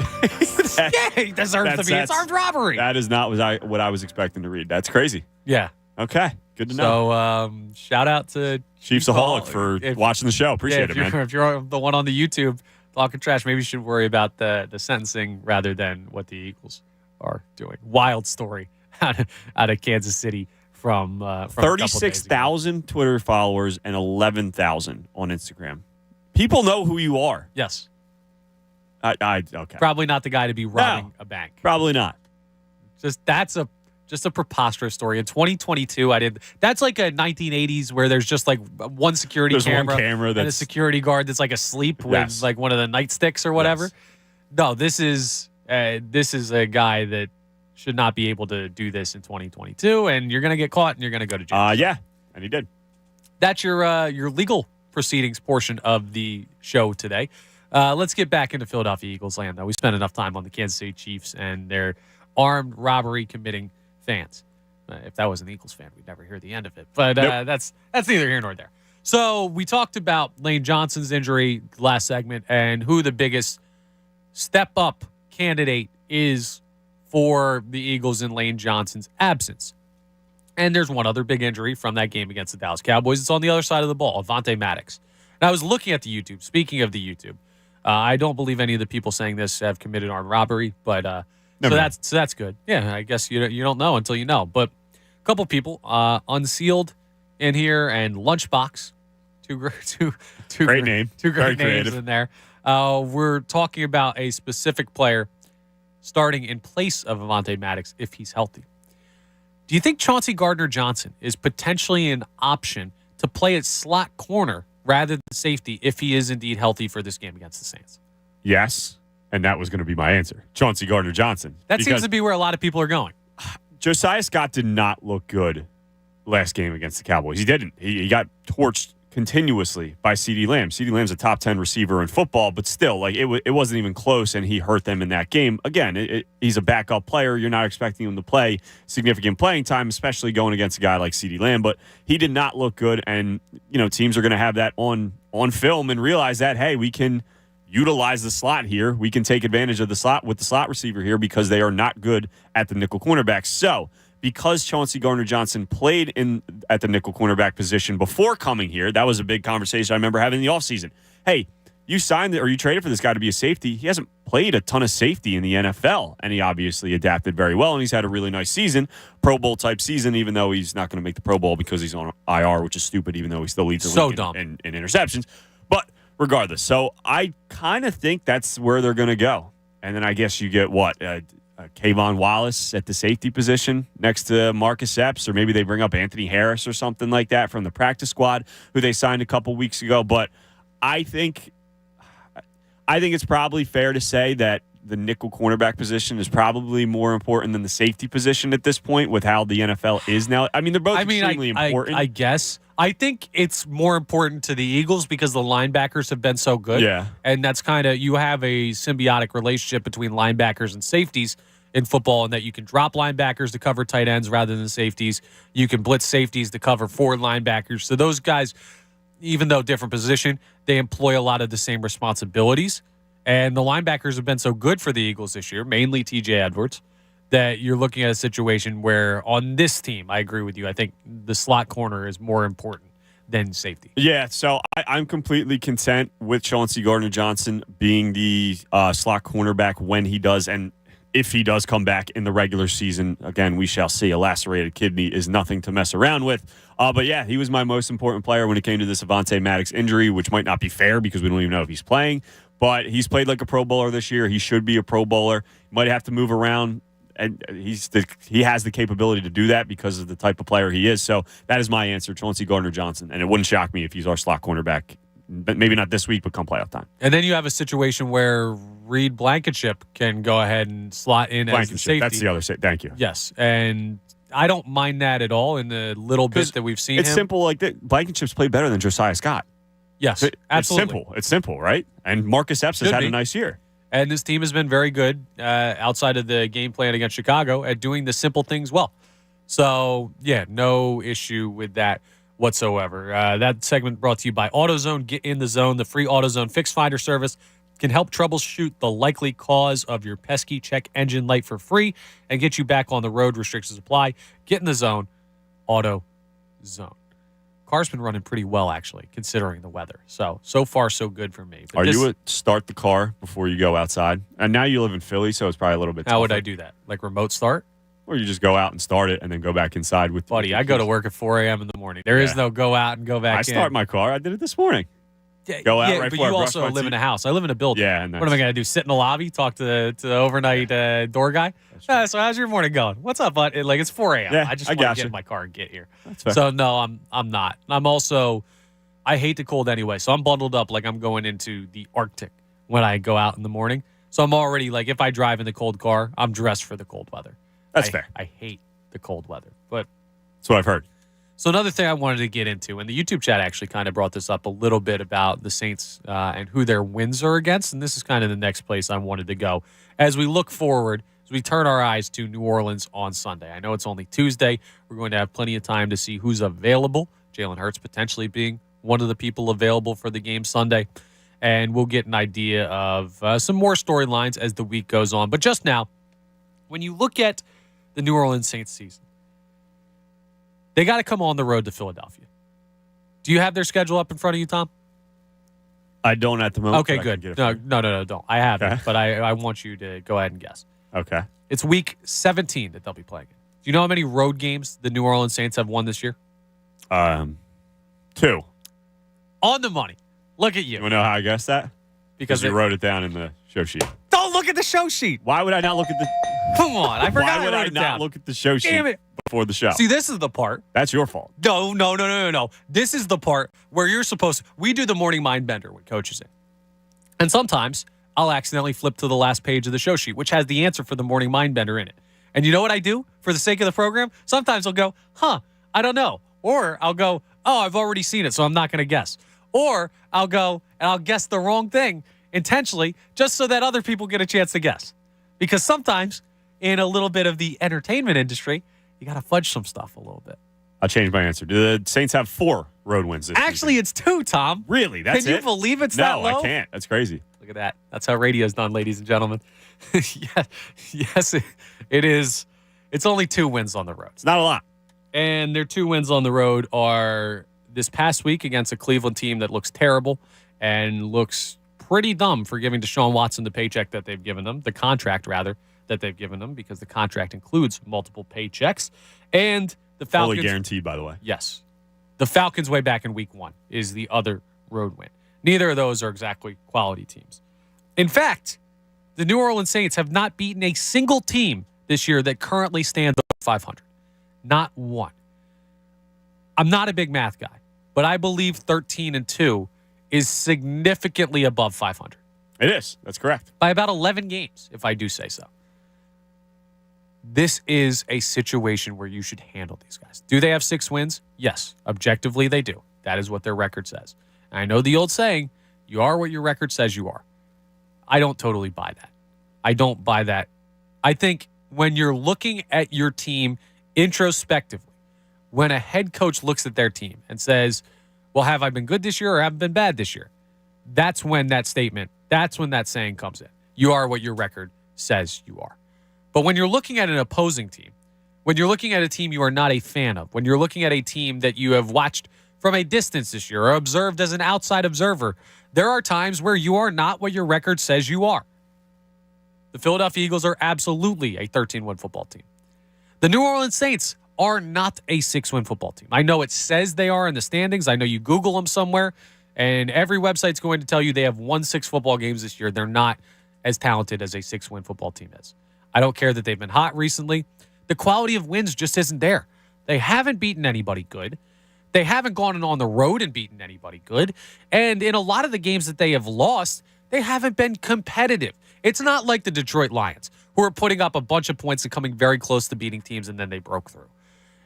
S11: Yeah, he deserves to be. It's armed robbery.
S12: That is not what I was expecting to read. That's crazy.
S11: Yeah.
S12: Okay. Good to know.
S11: So, shout out to
S12: Chiefsaholic for watching the show. Appreciate it, man.
S11: If you're the one on the YouTube talking trash, maybe you should worry about the sentencing rather than what the Eagles are doing. Wild story out of Kansas City from
S12: 36,000 Twitter followers and 11,000 on Instagram. People know who you are.
S11: Yes.
S12: Okay.
S11: Probably not the guy to be robbing a bank.
S12: Probably not.
S11: That's a preposterous story. In 2022, that's like a 1980s where there's just like one security camera and a security guard that's like asleep with like one of the nightsticks or whatever. Yes. No, this is a guy that should not be able to do this in 2022, and you're going to get caught and you're going to go to jail.
S12: Yeah, and he did.
S11: That's your legal proceedings portion of the show today. Let's get back into Philadelphia Eagles land, though. We spent enough time on the Kansas City Chiefs and their armed robbery committing fans. If that was an Eagles fan, we'd never hear the end of it. But nope. That's neither here nor there. So we talked about Lane Johnson's injury last segment and who the biggest step-up candidate is for the Eagles in Lane Johnson's absence. And there's one other big injury from that game against the Dallas Cowboys. It's on the other side of the ball, Avonte Maddox. And I was looking at the YouTube. Speaking of the YouTube, I don't believe any of the people saying this have committed armed robbery, but so that's good. Yeah, I guess you don't know until you know. But a couple people, Unsealed in here and Lunchbox, two great names in there. We're talking about a specific player starting in place of Avonte Maddox if he's healthy. Do you think Chauncey Gardner-Johnson is potentially an option to play at slot corner rather than safety if he is indeed healthy for this game against the Saints?
S12: Yes, and that was going to be my answer. Chauncey Gardner-Johnson.
S11: That seems to be where a lot of people are going.
S12: Josiah Scott did not look good last game against the Cowboys. He didn't. He got torched continuously by CeeDee Lamb. CeeDee Lamb's a top 10 receiver in football, but still, like it wasn't even close, and he hurt them in that game. Again, he's a backup player. You're not expecting him to play significant playing time, especially going against a guy like CeeDee Lamb, but he did not look good, and teams are going to have that on film and realize that, hey, we can utilize the slot here. We can take advantage of the slot with the slot receiver here because they are not good at the nickel cornerback. So, because Chauncey Gardner-Johnson played at the nickel cornerback position before coming here, that was a big conversation I remember having in the offseason. Hey, you signed or you traded for this guy to be a safety. He hasn't played a ton of safety in the NFL, and he obviously adapted very well, and he's had a really nice season, Pro Bowl type season, even though he's not going to make the Pro Bowl because he's on IR, which is stupid, even though he still leads the league in interceptions. But regardless, so I kind of think that's where they're going to go. And then I guess you get Kayvon Wallace at the safety position next to Marcus Epps, or maybe they bring up Anthony Harris or something like that from the practice squad, who they signed a couple weeks ago. But I think it's probably fair to say that the nickel cornerback position is probably more important than the safety position at this point with how the NFL is now. I mean, they're both extremely important.
S11: I guess. I think it's more important to the Eagles because the linebackers have been so good.
S12: Yeah.
S11: And that's you have a symbiotic relationship between linebackers and safeties in football, and that you can drop linebackers to cover tight ends rather than safeties. You can blitz safeties to cover forward linebackers. So those guys, even though different position, they employ a lot of the same responsibilities. And the linebackers have been so good for the Eagles this year, mainly TJ Edwards, that you're looking at a situation where on this team, I agree with you. I think the slot corner is more important than safety.
S12: Yeah, so I'm completely content with Chauncey Gardner-Johnson being the slot cornerback when he does, and if he does come back in the regular season. Again, we shall see. A lacerated kidney is nothing to mess around with. But yeah, he was my most important player when it came to this Avonte Maddox injury, which might not be fair because we don't even know if he's playing. But he's played like a Pro Bowler this year. He should be a Pro Bowler. He might have to move around, and he has the capability to do that because of the type of player he is. So that is my answer, Chauncey Gardner-Johnson. And it wouldn't shock me if he's our slot cornerback, but maybe not this week, but come playoff time.
S11: And then you have a situation where Reed Blankenship can go ahead and slot in as the safety.
S12: That's the other safety. Thank you.
S11: Yes, and I don't mind that at all in the little bit that we've seen.
S12: It's
S11: him.
S12: Simple like that. Blankenship's played better than Josiah Scott.
S11: Yes, absolutely.
S12: It's simple, right? And Marcus Epps has had a nice year.
S11: And this team has been very good outside of the game plan against Chicago at doing the simple things well. So, yeah, no issue with that whatsoever. That segment brought to you by AutoZone. Get in the zone. The free AutoZone Fix Finder service can help troubleshoot the likely cause of your pesky check engine light for free and get you back on the road. Restrictions apply. Get in the zone. AutoZone. Car's been running pretty well, actually, considering the weather. So far, so good for me.
S12: But you start the car before you go outside? And now you live in Philly, so it's probably a little bit tougher.
S11: How would I do that? Like remote start?
S12: Or you just go out and start it and then go back inside with
S11: Buddy, I go to work at 4 a.m. in the morning. There is no go out and go back in.
S12: I start my car. I did it this morning. Go out right before I brush my teeth. But you also live
S11: in a house. I live in a building.
S12: Yeah.
S11: What am I going to do? Sit in the lobby, talk to the overnight door guy? So how's your morning going? What's up, bud? It's 4 a.m.
S12: Yeah,
S11: I just want to get in my car and get here.
S12: That's fair.
S11: So no, I'm not. I'm also, I hate the cold anyway. So I'm bundled up like I'm going into the Arctic when I go out in the morning. So I'm already if I drive in the cold car, I'm dressed for the cold weather.
S12: That's fair.
S11: I hate the cold weather, but
S12: that's what I've heard.
S11: So another thing I wanted to get into, and the YouTube chat actually kind of brought this up a little bit about the Saints and who their wins are against, and this is kind of the next place I wanted to go. As we look forward, as we turn our eyes to New Orleans on Sunday. I know it's only Tuesday. We're going to have plenty of time to see who's available. Jalen Hurts potentially being one of the people available for the game Sunday. And we'll get an idea of some more storylines as the week goes on. But just now, when you look at the New Orleans Saints season, they got to come on the road to Philadelphia. Do you have their schedule up in front of you, Tom?
S12: I don't at the moment.
S11: Okay, good. No, don't. I haven't, okay. But I want you to go ahead and guess.
S12: Okay.
S11: It's week 17 that they'll be playing. Do you know how many road games the New Orleans Saints have won this year?
S12: 2.
S11: On the money. Look at you.
S12: You want to know how I guessed that? Because you wrote it down in the show sheet.
S11: Don't look at the show sheet.
S12: Why would I not look at the...
S11: Come on. I forgot
S12: Why would I not look at the show sheet?
S11: Damn it.
S12: Before the show.
S11: See, this is the part.
S12: That's your fault.
S11: No. This is the part where you're supposed to... We do the morning mind bender with coaches in. And sometimes I'll accidentally flip to the last page of the show sheet, which has the answer for the morning mind bender in it. And you know what I do for the sake of the program? Sometimes I'll go, I don't know. Or I'll go, I've already seen it, so I'm not going to guess. Or I'll go and I'll guess the wrong thing intentionally just so that other people get a chance to guess. Because sometimes in a little bit of the entertainment industry, you got to fudge some stuff a little bit.
S12: I'll change my answer. Do the Saints have 4 road wins this
S11: Actually,
S12: season?
S11: It's 2, Tom.
S12: Really? That's
S11: Can you believe it's that low?
S12: No, I can't. That's crazy.
S11: Look at that. That's how radio's done, ladies and gentlemen. Yes, it is. It's only 2 wins on the road.
S12: It's not a lot.
S11: And their 2 wins on the road are this past week against a Cleveland team that looks terrible and looks pretty dumb for giving Deshaun Watson the paycheck that they've given him, the contract, rather, that they've given him, because the contract includes multiple paychecks. And the Falcons...
S12: Fully guaranteed, by the way.
S11: Yes. The Falcons way back in week 1 is the other road win. Neither of those are exactly quality teams. In fact, the New Orleans Saints have not beaten a single team this year that currently stands over 500. Not one. I'm not a big math guy, but I believe 13-2 is significantly above 500.
S12: It is. That's correct.
S11: By about 11 games, if I do say so. This is a situation where you should handle these guys. Do they have 6 wins? Yes. Objectively, they do. That is what their record says. And I know the old saying, you are what your record says you are. I don't totally buy that. I don't buy that. I think when you're looking at your team introspectively, when a head coach looks at their team and says, well, have I been good this year or have I been bad this year? That's when that saying comes in. You are what your record says you are. But when you're looking at an opposing team, when you're looking at a team you are not a fan of, when you're looking at a team that you have watched from a distance this year or observed as an outside observer, there are times where you are not what your record says you are. The Philadelphia Eagles are absolutely a 13-win football team. The New Orleans Saints are not a 6-win football team. I know it says they are in the standings. I know you Google them somewhere, and every website's going to tell you they have won 6 football games this year. They're not as talented as a 6-win football team is. I don't care that they've been hot recently. The quality of wins just isn't there. They haven't beaten anybody good. They haven't gone on the road and beaten anybody good. And in a lot of the games that they have lost, they haven't been competitive. It's not like the Detroit Lions, who are putting up a bunch of points and coming very close to beating teams, and then they broke through.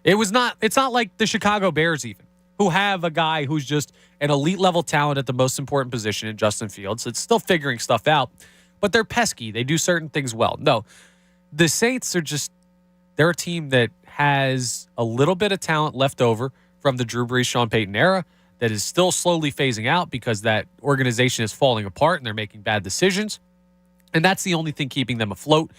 S11: It's not like the Chicago Bears even, who have a guy who's just an elite level talent at the most important position in Justin Fields. It's still figuring stuff out, but they're pesky. They do certain things well. No, the Saints they're a team that has a little bit of talent left over from the Drew Brees, Sean Payton era that is still slowly phasing out because that organization is falling apart and they're making bad decisions. And that's the only thing keeping them afloat.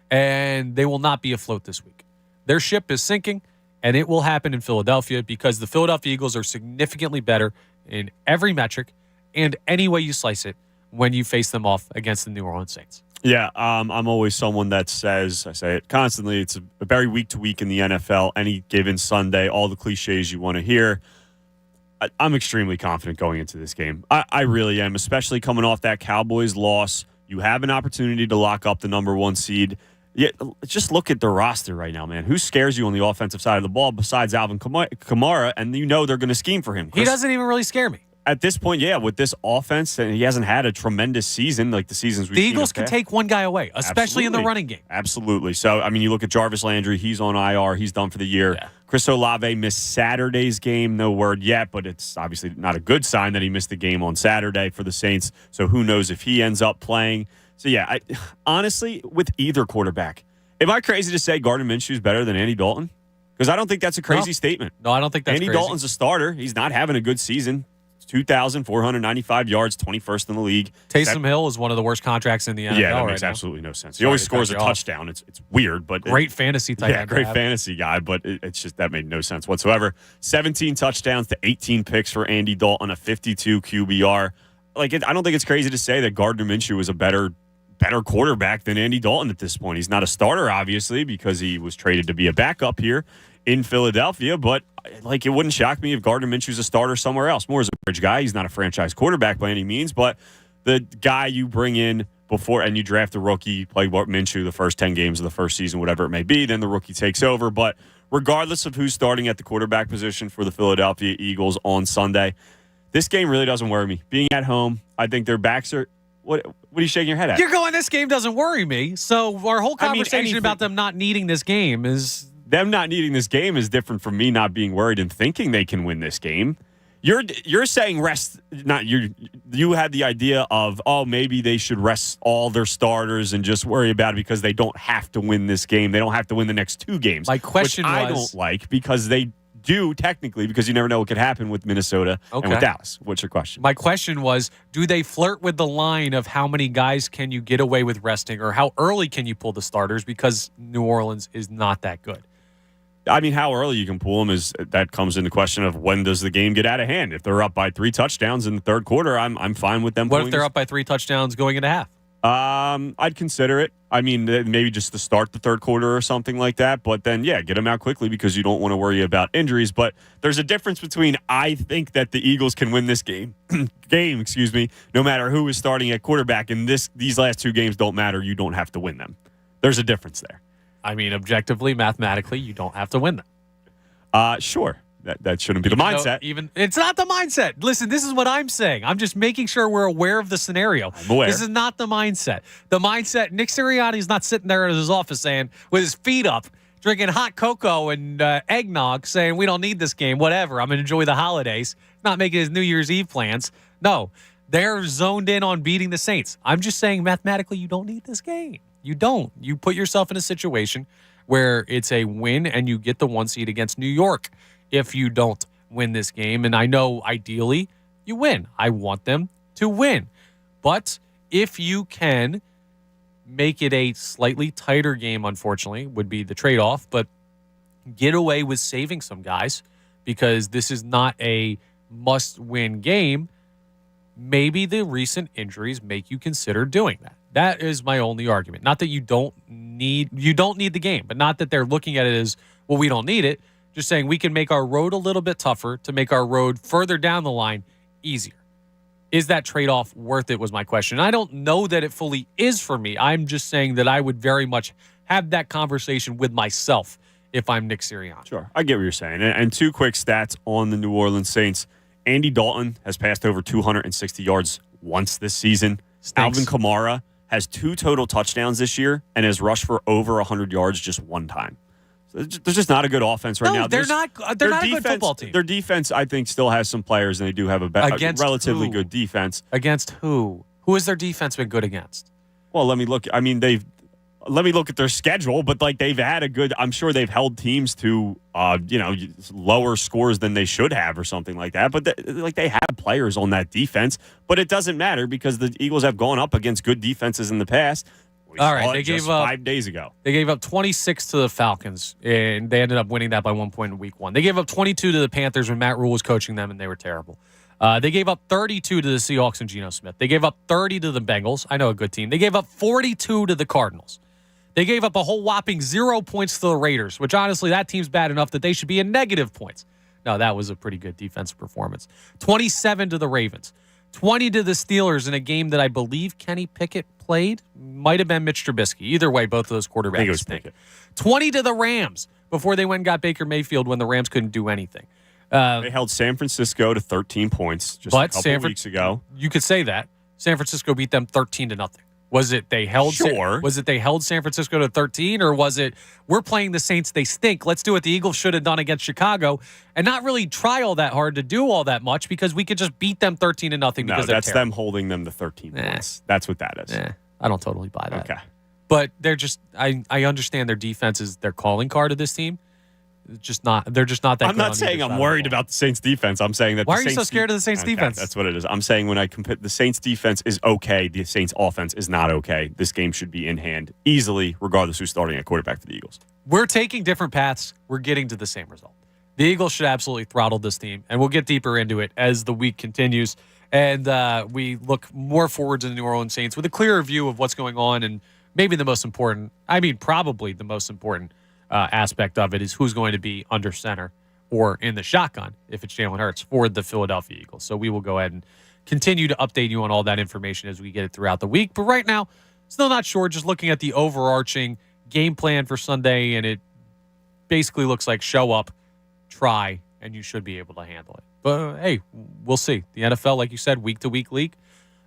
S11: And they will not be afloat this week. Their ship is sinking, and it will happen in Philadelphia because the Philadelphia Eagles are significantly better in every metric and any way you slice it when you face them off against the New Orleans Saints.
S12: Yeah, I'm always someone that says, I say it constantly, it's a very week-to-week in the NFL, any given Sunday, all the cliches you want to hear. I'm extremely confident going into this game. I really am, especially coming off that Cowboys loss. You have an opportunity to lock up the number 1 seed. Yeah, just look at the roster right now, man. Who scares you on the offensive side of the ball besides Alvin Kamara? And you know they're going to scheme for him.
S11: He doesn't even really scare me.
S12: At this point, yeah, with this offense, and he hasn't had a tremendous season like the seasons we've
S11: seen.
S12: The
S11: Eagles can take one guy away, especially in the running game.
S12: Absolutely. So, I mean, you look at Jarvis Landry. He's on IR. He's done for the year. Yeah. Chris Olave missed Saturday's game. No word yet, but it's obviously not a good sign that he missed the game on Saturday for the Saints. So who knows if he ends up playing. So, yeah, honestly, with either quarterback, am I crazy to say Gardner Minshew is better than Andy Dalton? Because I don't think that's a crazy statement.
S11: No, I don't think that's
S12: Andy
S11: crazy.
S12: Dalton's a starter. He's not having a good season. 2,495 yards, 21st in the league.
S11: Taysom Hill is one of the worst contracts in the NFL.
S12: Yeah, that makes absolutely no sense. He always scores a touchdown. It's weird, but
S11: great fantasy tight end.
S12: Yeah, great fantasy guy, but it's just that made no sense whatsoever. 17 touchdowns to 18 picks for Andy Dalton, a 52 QBR. I don't think it's crazy to say that Gardner Minshew is a better quarterback than Andy Dalton at this point. He's not a starter, obviously, because he was traded to be a backup here in Philadelphia, but it wouldn't shock me if Gardner Minshew's a starter somewhere else. More as a bridge guy. He's not a franchise quarterback by any means, but the guy you bring in before and you draft a rookie, play Minshew the first 10 games of the first season, whatever it may be, then the rookie takes over. But regardless of who's starting at the quarterback position for the Philadelphia Eagles on Sunday, this game really doesn't worry me. Being at home, I think their backs are... What are you shaking your head at?
S11: You're going, this game doesn't worry me. So our whole conversation about them not needing this game is...
S12: Them not needing this game is different from me not being worried and thinking they can win this game. You're saying rest, not you. You had the idea of, maybe they should rest all their starters and just worry about it because they don't have to win this game. They don't have to win the next 2 games.
S11: My question
S12: I don't like because they do technically, because you never know what could happen with Minnesota and with Dallas. What's your question?
S11: My question was, do they flirt with the line of how many guys can you get away with resting or how early can you pull the starters because New Orleans is not that good?
S12: I mean, how early you can pull them that comes into question of when does the game get out of hand. If they're up by 3 touchdowns in the third quarter, I'm fine with them.
S11: What if they're up by 3 touchdowns going into half?
S12: I'd consider it. I mean, maybe just to start the third quarter or something like that. But then, yeah, get them out quickly because you don't want to worry about injuries. But there's a difference between I think that the Eagles can win this game, no matter who is starting at quarterback. And these last 2 games don't matter. You don't have to win them. There's a difference there.
S11: I mean, objectively, mathematically, you don't have to win them.
S12: Sure. That shouldn't be the mindset.
S11: It's not the mindset. Listen, this is what I'm saying. I'm just making sure we're aware of the scenario.
S12: I'm aware.
S11: This is not the mindset. The mindset, Nick Sirianni's not sitting there in his office saying, with his feet up, drinking hot cocoa and eggnog, saying, we don't need this game, whatever. I'm going to enjoy the holidays. Not making his New Year's Eve plans. No, they're zoned in on beating the Saints. I'm just saying, mathematically, you don't need this game. You don't. You put yourself in a situation where it's a win and you get the 1 seed against New York. If you don't win this game, and I know ideally you win. I want them to win. But if you can make it a slightly tighter game, unfortunately, would be the trade-off, but get away with saving some guys because this is not a must-win game, maybe the recent injuries make you consider doing that. That is my only argument. Not that you don't need the game, but not that they're looking at it as, well, we don't need it. Just saying we can make our road a little bit tougher to make our road further down the line easier. Is that trade-off worth it was my question. I don't know that it fully is for me. I'm just saying that I would very much have that conversation with myself if I'm Nick Sirianni.
S12: Sure. I get what you're saying. And 2 quick stats on the New Orleans Saints. Andy Dalton has passed over 260 yards once this season.
S11: Stinks.
S12: Alvin Kamara has 2 total touchdowns this year and has rushed for over 100 yards just 1 time. There's just not a good offense right now.
S11: They're not a good football team.
S12: Their defense, I think, still has some players, and they do have a relatively good defense.
S11: Against who? Who has their defense been good against?
S12: Well, let me look. I mean, let me look at their schedule, but they've had a good. I'm sure they've held teams to lower scores than they should have, or something like that. But they have players on that defense, but it doesn't matter because the Eagles have gone up against good defenses in the past.
S11: All right, they gave up
S12: 5 days ago.
S11: They gave up 26 to the Falcons, and they ended up winning that by 1 point in week 1. They gave up 22 to the Panthers when Matt Rule was coaching them, and they were terrible. They gave up 32 to the Seahawks and Geno Smith. They gave up 30 to the Bengals. I know a good team. They gave up 42 to the Cardinals. They gave up a whole whopping 0 points to the Raiders, which honestly, that team's bad enough that they should be in negative points. No, that was a pretty good defensive performance. 27 to the Ravens. 20 to the Steelers in a game that I believe Kenny Pickett played. Might have been Mitch Trubisky. Either way, both of those quarterbacks.
S12: I think it was Pickett.
S11: 20 to the Rams before they went and got Baker Mayfield when the Rams couldn't do anything.
S12: They held San Francisco to 13 points just a couple weeks ago.
S11: You could say that. San Francisco beat them 13-0. Was it they held San Francisco to 13, or was it we're playing the Saints, they stink, let's do what the Eagles should have done against Chicago and not really try all that hard to do all that much because we could just beat them 13-0 because they're
S12: that's
S11: terrible.
S12: them holding them to 13 points. That's what that is.
S11: I don't totally buy that.
S12: Okay.
S11: But they're just I understand their defense is their calling card of this team. They're just not that
S12: I'm not saying I'm worried about the Saints defense. I'm saying that
S11: Why are you so scared of the Saints defense?
S12: That's what it is. I'm saying when I compare the Saints defense is okay, the Saints offense is not okay. This game should be in hand easily, regardless who's starting at quarterback for the Eagles.
S11: We're taking different paths. We're getting to the same result. The Eagles should absolutely throttle this team, and we'll get deeper into it as the week continues. And we look more forward to the New Orleans Saints with a clearer view of what's going on and maybe the most important, probably the most important aspect of it is who's going to be under center or in the shotgun if it's Jalen Hurts for the Philadelphia Eagles. So we will go ahead and continue to update you on all that information as we get it throughout the week. But right now, still not sure, just looking at the overarching game plan for Sunday, and it basically looks like show up, try, and you should be able to handle it. But, hey, we'll see. The NFL, like you said, week-to-week league,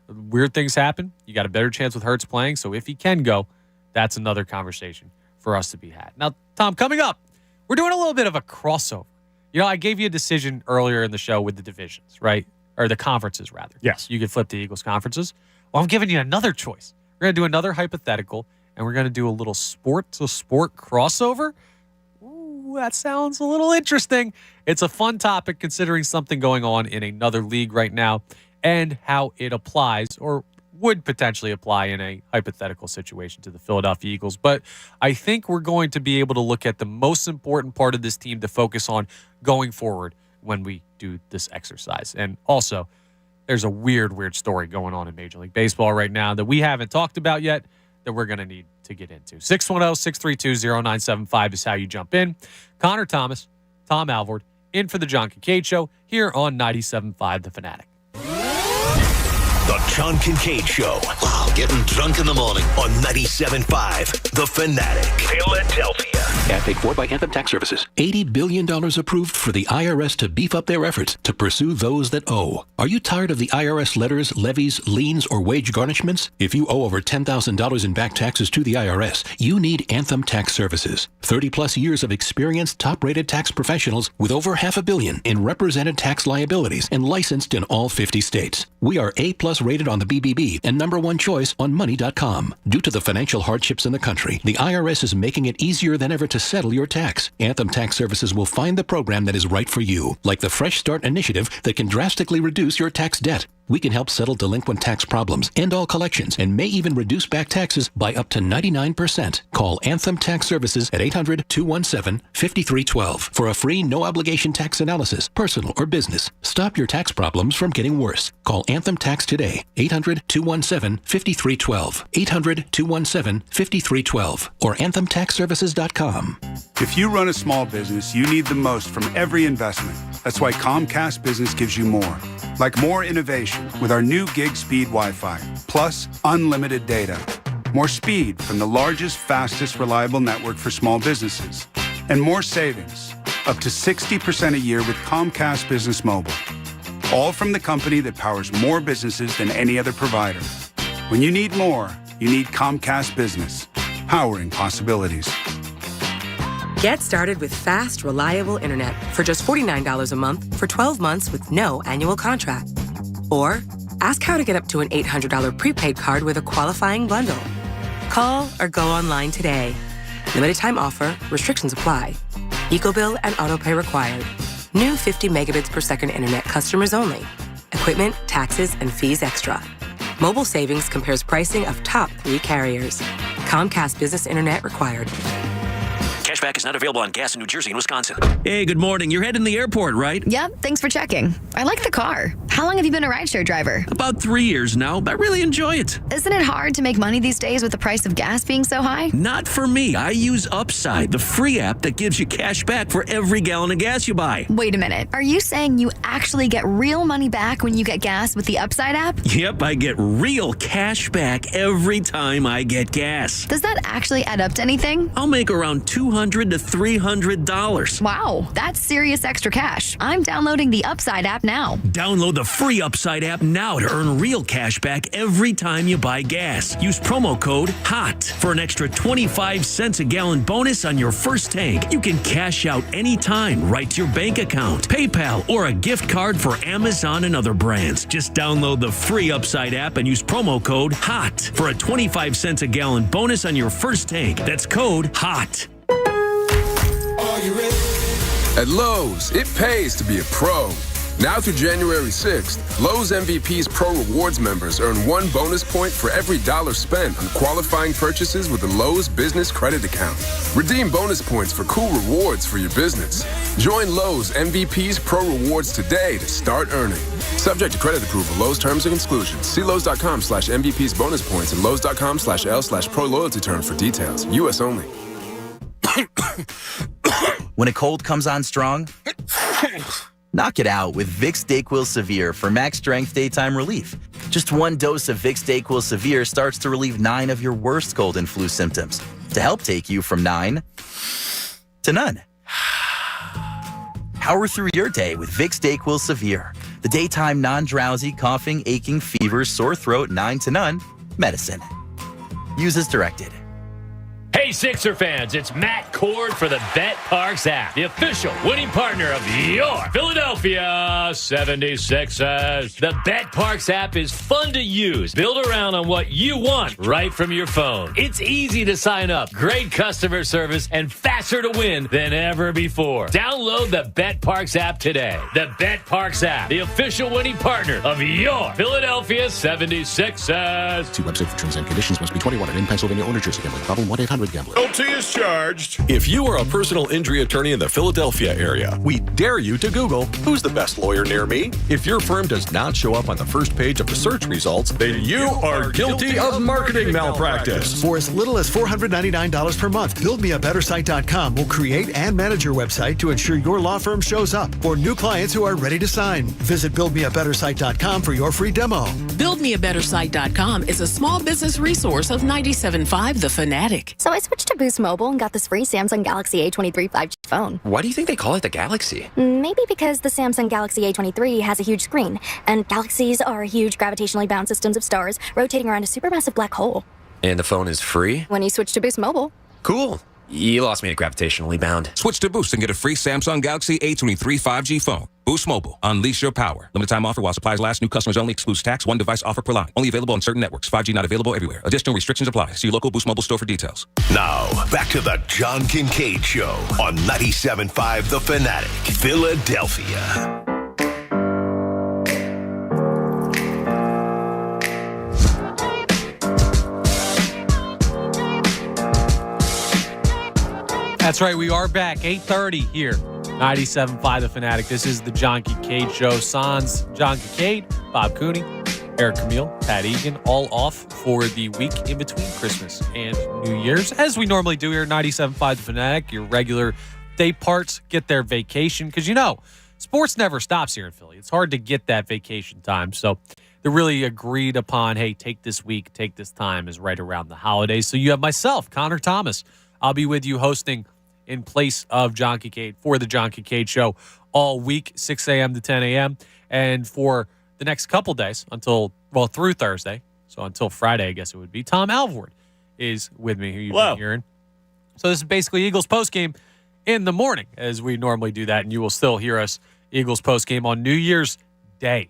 S11: weird things happen. You got a better chance with Hurts playing, so if he can go, that's another conversation for us to be had. Now, Tom, coming up, we're doing a little bit of a crossover. You know, I gave you a decision earlier in the show with the divisions, right? Or the conferences, rather.
S12: Yes.
S11: You could flip the Eagles conferences. Well, I'm giving you another choice. We're going to do another hypothetical, and we're going to do a little sport-to-sport crossover. Ooh, that sounds a little interesting. It's a fun topic considering something going on in another league right now and how it applies, or would potentially apply in a hypothetical situation to the Philadelphia Eagles. But I think we're going to be able to look at the most important part of this team to focus on going forward when we do this exercise. And also, there's a weird story going on in Major League Baseball right now that we haven't talked about yet that we're going to need to get into. 610-632-0975 is how you jump in. Connor Thomas, Tom Alvord, in for the John Kincaid Show here on 97.5 The Fanatic.
S9: The John Kincaid Show. Wow, getting drunk in the morning on 97.5 The Fanatic. Philadelphia.
S3: Ad paid for by Anthem Tax Services. $80 billion approved for the IRS to beef up their efforts to pursue those that owe. Are you tired of the IRS letters, levies, liens, or wage garnishments? If you owe over $10,000 in back taxes to the IRS, you need Anthem Tax Services. 30-plus years of experienced, top-rated tax professionals with over $500 million in represented tax liabilities and licensed in all 50 states. We are A+ rated on the BBB and #1 choice on Money.com. Due to the financial hardships in the country, the IRS is making it easier than ever to settle your tax. Anthem Tax Services will find the program that is right for you, like the Fresh Start initiative that can drastically reduce your tax debt. We can help settle delinquent tax problems, end all collections, and may even reduce back taxes by up to 99%. Call Anthem Tax Services at 800-217-5312 for a free no-obligation tax analysis, personal or business. Stop your tax problems from getting worse. Call Anthem Tax today, 800-217-5312, 800-217-5312, or anthemtaxservices.com.
S4: If you run a small business, you need the most from every investment. That's why Comcast Business gives you more. Like more innovation with our new gig speed Wi-Fi, plus unlimited data. More speed from the largest, fastest, reliable network for small businesses. And more savings, up to 60% a year with Comcast Business Mobile. All from the company that powers more businesses than any other provider. When you need more, you need Comcast Business, powering possibilities.
S13: Get started with fast, reliable internet for just $49 a month for 12 months with no annual contract. Or ask how to get up to an $800 prepaid card with a qualifying bundle. Call or go online today. Limited time offer. Restrictions apply. EcoBill and autopay required. New 50 megabits per second internet customers only. Equipment, taxes, and fees extra. Mobile savings compares pricing of top 3 carriers. Comcast Business Internet required.
S14: Cashback is not available on gas in New Jersey and Wisconsin.
S15: Hey, good morning. You're heading to the airport, right?
S33: Yep, thanks for checking. I like the car. How long have you been a rideshare driver?
S15: About 3 years now. I really enjoy it.
S33: Isn't it hard to make money these days with the price of gas being so high?
S15: Not for me. I use Upside, the free app that gives you cash back for every gallon of gas you buy.
S33: Wait a minute. Are you saying you actually get real money back when you get gas with the Upside app?
S15: Yep, I get real cash back every time I get gas.
S33: Does that actually add up to anything?
S15: I'll make around $200 to $300.
S33: Wow, that's serious extra cash. I'm downloading the Upside app now.
S15: Download the free Upside app now to earn real cash back every time you buy gas. Use promo code HOT for an extra 25 cents a gallon bonus on your first tank. You can cash out anytime right to your bank account, PayPal, or a gift card for Amazon and other brands. Just download the free Upside app and use promo code HOT for a 25 cents a gallon bonus on your first tank. That's code HOT.
S17: At Lowe's, it pays to be a pro. Now through January 6th, Lowe's MVP's Pro Rewards members earn 1 bonus point for every $1 spent on qualifying purchases with a Lowe's Business Credit Account. Redeem bonus points for cool rewards for your business. Join Lowe's MVP's Pro Rewards today to start earning. Subject to credit approval, Lowe's terms and exclusions. See Lowe's.com/MVP's bonus points and Lowe's.com/L/Pro Loyalty terms for details. U.S. only.
S1: When a cold comes on strong, knock it out with Vicks DayQuil Severe for max strength daytime relief. Just 1 dose of Vicks DayQuil Severe starts to relieve 9 of your worst cold and flu symptoms to help take you from 9 to none. Power through your day with Vicks DayQuil Severe, the daytime non-drowsy, coughing, aching, fever, sore throat, 9 to none medicine. Use as directed.
S9: Hey,
S2: Hey, Sixer fans, it's Matt Cord for the BetParx app, the official winning partner of your Philadelphia 76ers. The BetParx app is fun to use. Build around on what you want right from your phone. It's easy to sign up, great customer service, and faster to win than ever before. Download the BetParx app today. The BetParx app, the official winning partner of your Philadelphia 76ers.
S5: See website for terms and conditions. Must be 21 and in Pennsylvania or New Jersey. Gambling problem. 1-800-GAMBLER.
S25: Penalty is charged.
S26: If you are a personal injury attorney in the Philadelphia area, we dare you to Google, who's the best lawyer near me? If your firm does not show up on the first page of the search results, then you are guilty of marketing malpractice.
S33: For as little as $499 per month, BuildMeABetterSite.com will create and manage your website to ensure your law firm shows up for new clients who are ready to sign. Visit BuildMeABetterSite.com for your free demo.
S28: BuildMeABetterSite.com is a small business resource of 97.5 The Fanatic.
S6: So I switched to Boost Mobile and got this free Samsung Galaxy A23 5G phone.
S7: Why do you think they call it the Galaxy?
S6: Maybe because the Samsung Galaxy A23 has a huge screen, and galaxies are huge gravitationally bound systems of stars rotating around a supermassive black hole.
S7: And the phone is free?
S6: When you switch to Boost Mobile.
S7: Cool. You lost me at gravitationally bound.
S19: Switch to Boost and get a free Samsung Galaxy A23 5G phone. Boost Mobile. Unleash your power. Limited time offer while supplies last. New customers only. Excludes tax. One device offer per line. Only available on certain networks. 5G not available everywhere. Additional restrictions apply. See your local Boost Mobile store for details.
S9: Now, back to the John Kincaid Show on 97.5 The Fanatic, Philadelphia.
S11: That's right. We are back. 8:30 here. 97.5 The Fanatic. This is the John Kincaid Show. Sans John Kincaid, Bob Cooney, Eric Camille, Pat Egan, all off for the week in between Christmas and New Year's. As we normally do here at 97.5 The Fanatic, your regular day parts get their vacation. Because, sports never stops here in Philly. It's hard to get that vacation time. So the really agreed upon, hey, take this week, take this time is right around the holidays. So you have myself, Connor Thomas. I'll be with you hosting in place of John Kincaid for the John Kincaid Show all week, 6 a.m. to 10 a.m. And for the next couple days through Thursday, so until Friday, I guess it would be, Tom Alvord is with me, who you've been hearing. So this is basically Eagles postgame in the morning, as we normally do that, and you will still hear us Eagles postgame on New Year's Day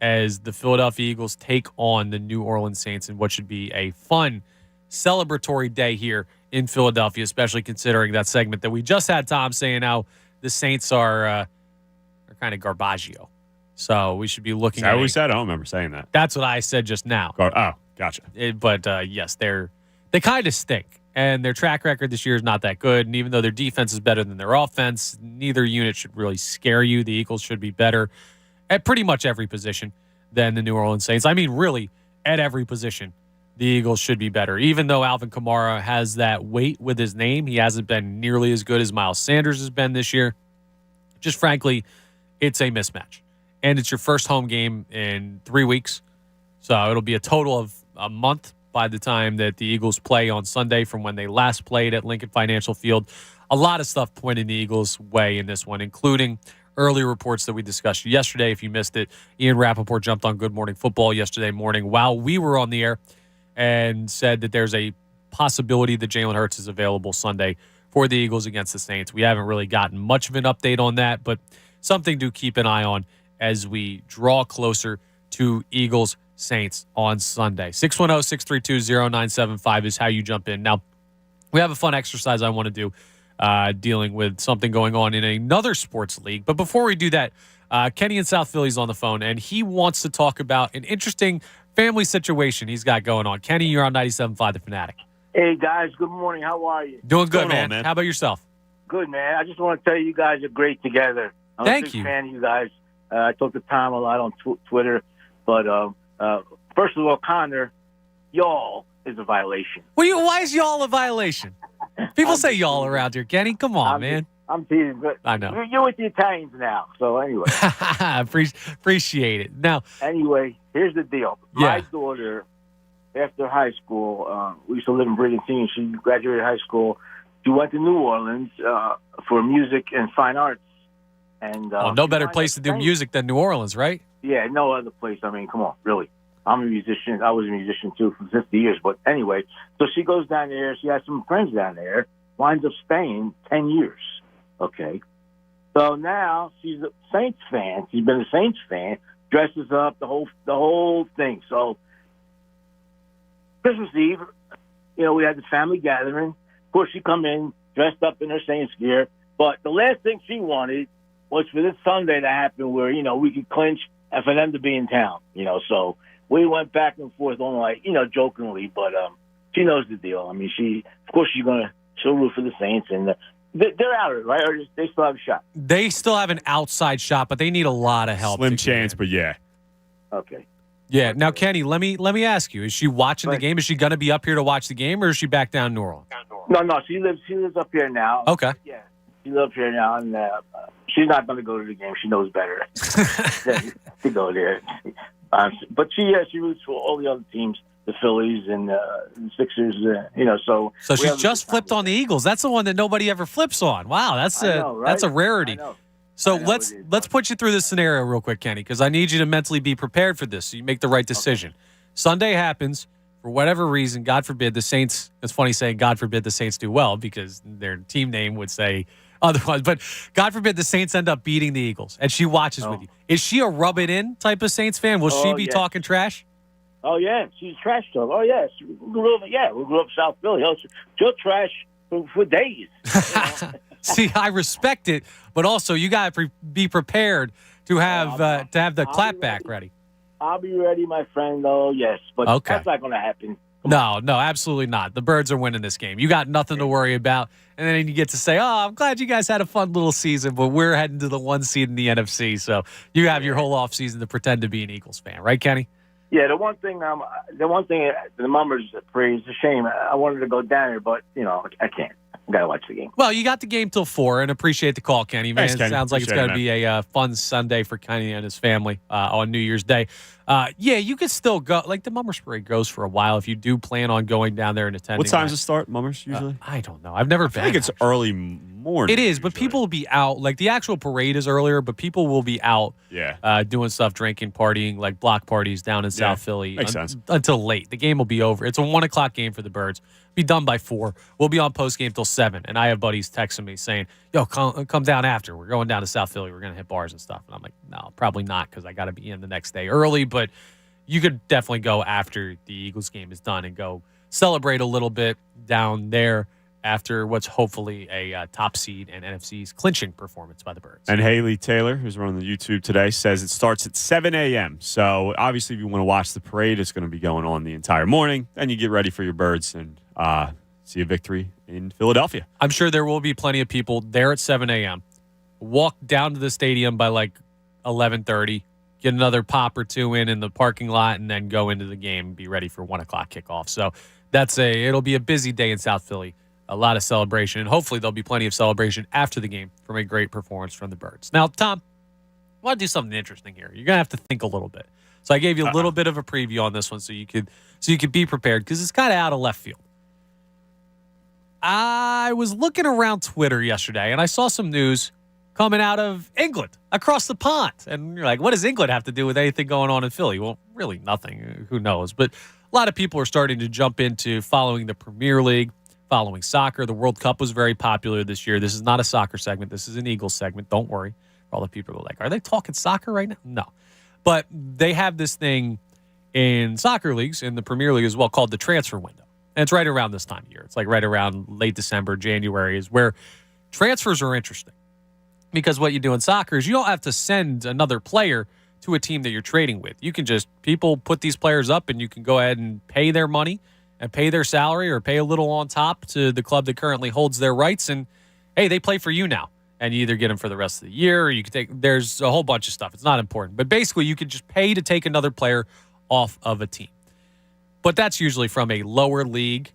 S11: as the Philadelphia Eagles take on the New Orleans Saints in what should be a fun, celebratory day here in Philadelphia, especially considering that segment that we just had Tom saying how the Saints are kind of garbaggio. So we should be looking
S12: at
S11: at
S12: what we said? I don't remember saying that.
S11: That's what I said just now.
S12: Gotcha.
S11: Yes, they kind of stink. And their track record this year is not that good. And even though their defense is better than their offense, neither unit should really scare you. The Eagles should be better at pretty much every position than the New Orleans Saints. I mean, really, at every position. The Eagles should be better. Even though Alvin Kamara has that weight with his name, he hasn't been nearly as good as Miles Sanders has been this year. Just frankly, it's a mismatch. And it's your first home game in 3 weeks. So it'll be a total of a month by the time that the Eagles play on Sunday from when they last played at Lincoln Financial Field. A lot of stuff pointing the Eagles' way in this one, including early reports that we discussed yesterday. If you missed it, Ian Rappaport jumped on Good Morning Football yesterday morning while we were on the air and said that there's a possibility that Jalen Hurts is available Sunday for the Eagles against the Saints. We haven't really gotten much of an update on that, but something to keep an eye on as we draw closer to Eagles-Saints on Sunday. 610-632-0975 is how you jump in. Now, we have a fun exercise I want to do dealing with something going on in another sports league. But before we do that, Kenny in South Philly is on the phone, and he wants to talk about an interesting family situation he's got going on. Kenny, you're on 97.5 The Fanatic.
S20: Hey, guys. Good morning. How are you?
S11: Doing good, man. How about yourself?
S20: Good, man. I just want to tell you guys are great together. I'm a big fan of you guys. I talk to Tom a lot on Twitter. But first of all, Connor, y'all is a violation.
S11: Why is y'all a violation? People say y'all around here, Kenny. Come on, man.
S20: I'm teasing, but
S11: I know.
S20: You're with the Italians now. So anyway.
S11: Appreciate it. Now,
S20: anyway, here's the deal. My daughter, after high school, we used to live in Brigantine. She graduated high school. She went to New Orleans for music and fine arts. And
S11: no better place to do music than New Orleans, right?
S20: Yeah, no other place. I mean, come on, really. I'm a musician. I was a musician too for 50 years. But anyway, so she goes down there. She has some friends down there. Winds up staying 10 years. Okay. So now she's a Saints fan. She's been a Saints fan. Dresses up, the whole thing. So Christmas Eve, we had the family gathering. Of course, she come in dressed up in her Saints gear. But the last thing she wanted was for this Sunday to happen where, we could clinch and for them to be in town, So we went back and forth on jokingly, but she knows the deal. I mean, she'll root for the Saints, and they're out of it, right? Or they still have a shot?
S11: They still have an outside shot, but they need a lot of help.
S12: Slim chance, but yeah.
S20: Okay.
S11: Yeah. Now, Kenny, let me ask you: is she watching the game? Is she going to be up here to watch the game, or is she back down in New Orleans?
S20: No. She lives up here now.
S11: Okay.
S20: Yeah, she lives up here now, and she's not going to go to the game. She knows better to go there. But she roots for all the other teams. The Phillies and the Sixers, So
S11: she's just flipped on the Eagles. That's the one that nobody ever flips on. Wow, that's a rarity. So let's put you through this scenario real quick, Kenny, because I need you to mentally be prepared for this so you make the right decision. Okay. Sunday happens for whatever reason. God forbid the Saints. It's funny saying God forbid the Saints do well because their team name would say otherwise. But God forbid the Saints end up beating the Eagles, and she watches with you. Is she a rub it in type of Saints fan? Will she be talking trash?
S20: Oh, yeah. She's a trash talk. Oh, yeah. We grew up South Philly. She'll trash for days.
S11: See, I respect it, but also you got to be prepared to have the clapback ready.
S20: I'll be ready, my friend. Oh, yes. But that's not going to happen.
S11: No, absolutely not. The Birds are winning this game. You got nothing to worry about. And then you get to say, I'm glad you guys had a fun little season, but we're heading to the 1 seed in the NFC. So you have your whole offseason to pretend to be an Eagles fan. Right, Kenny?
S20: Yeah, the one thing the Mummers praise, it's a shame. I wanted to go down here, but I can't. I gotta watch the game.
S11: Well, you got the game till 4, and appreciate the call, Kenny. Man,
S12: Thanks, Kenny.
S11: Sounds like it's going to be a fun Sunday for Kenny and his family on New Year's Day. You could still go. Like the Mummers Parade goes for a while if you do plan on going down there and attending.
S12: What time does it start, Mummers, usually?
S11: I don't know. I've never been.
S12: I think it's early morning.
S11: It is,
S12: usually.
S11: But people will be out. Like the actual parade is earlier, but people will be out doing stuff, drinking, partying, like block parties down in South Philly
S12: makes sense.
S11: Until late. The game will be over. It's a 1 o'clock game for the Birds. Be done by 4. We'll be on post game till 7. And I have buddies texting me saying, "Yo, come down after. We're going down to South Philly. We're gonna hit bars and stuff." And I'm like, "No, probably not, because I got to be in the next day early." But you could definitely go after the Eagles game is done and go celebrate a little bit down there after what's hopefully a top seed and NFC's clinching performance by the Birds.
S12: And Haley Taylor, who's running the YouTube today, says it starts at 7 a.m. So obviously, if you want to watch the parade, it's going to be going on the entire morning. Then you get ready for your Birds and see a victory in Philadelphia.
S11: I'm sure there will be plenty of people there at 7 a.m. Walk down to the stadium by like 11:30, get another pop or two in the parking lot, and then go into the game and be ready for 1 o'clock kickoff. So it'll be a busy day in South Philly. A lot of celebration, and hopefully there'll be plenty of celebration after the game from a great performance from the Birds. Now, Tom, I want to do something interesting here. You're going to have to think a little bit. So I gave you a little bit of a preview on this one so you could be prepared, because it's kind of out of left field. I was looking around Twitter yesterday, and I saw some news coming out of England, across the pond. And you're like, what does England have to do with anything going on in Philly? Well, really nothing. Who knows? But a lot of people are starting to jump into following the Premier League, following soccer. The World Cup was very popular this year. This is not a soccer segment. This is an Eagles segment. Don't worry. All the people are like, are they talking soccer right now? No. But they have this thing in soccer leagues, in the Premier League as well, called the transfer window. And it's right around this time of year. It's like right around late December, January is where transfers are interesting. Because what you do in soccer is you don't have to send another player to a team that you're trading with. You can people put these players up, and you can go ahead and pay their money and pay their salary or pay a little on top to the club that currently holds their rights. And, hey, they play for you now. And you either get them for the rest of the year, or you can there's a whole bunch of stuff. It's not important. But basically, you can just pay to take another player off of a team. But that's usually from a lower league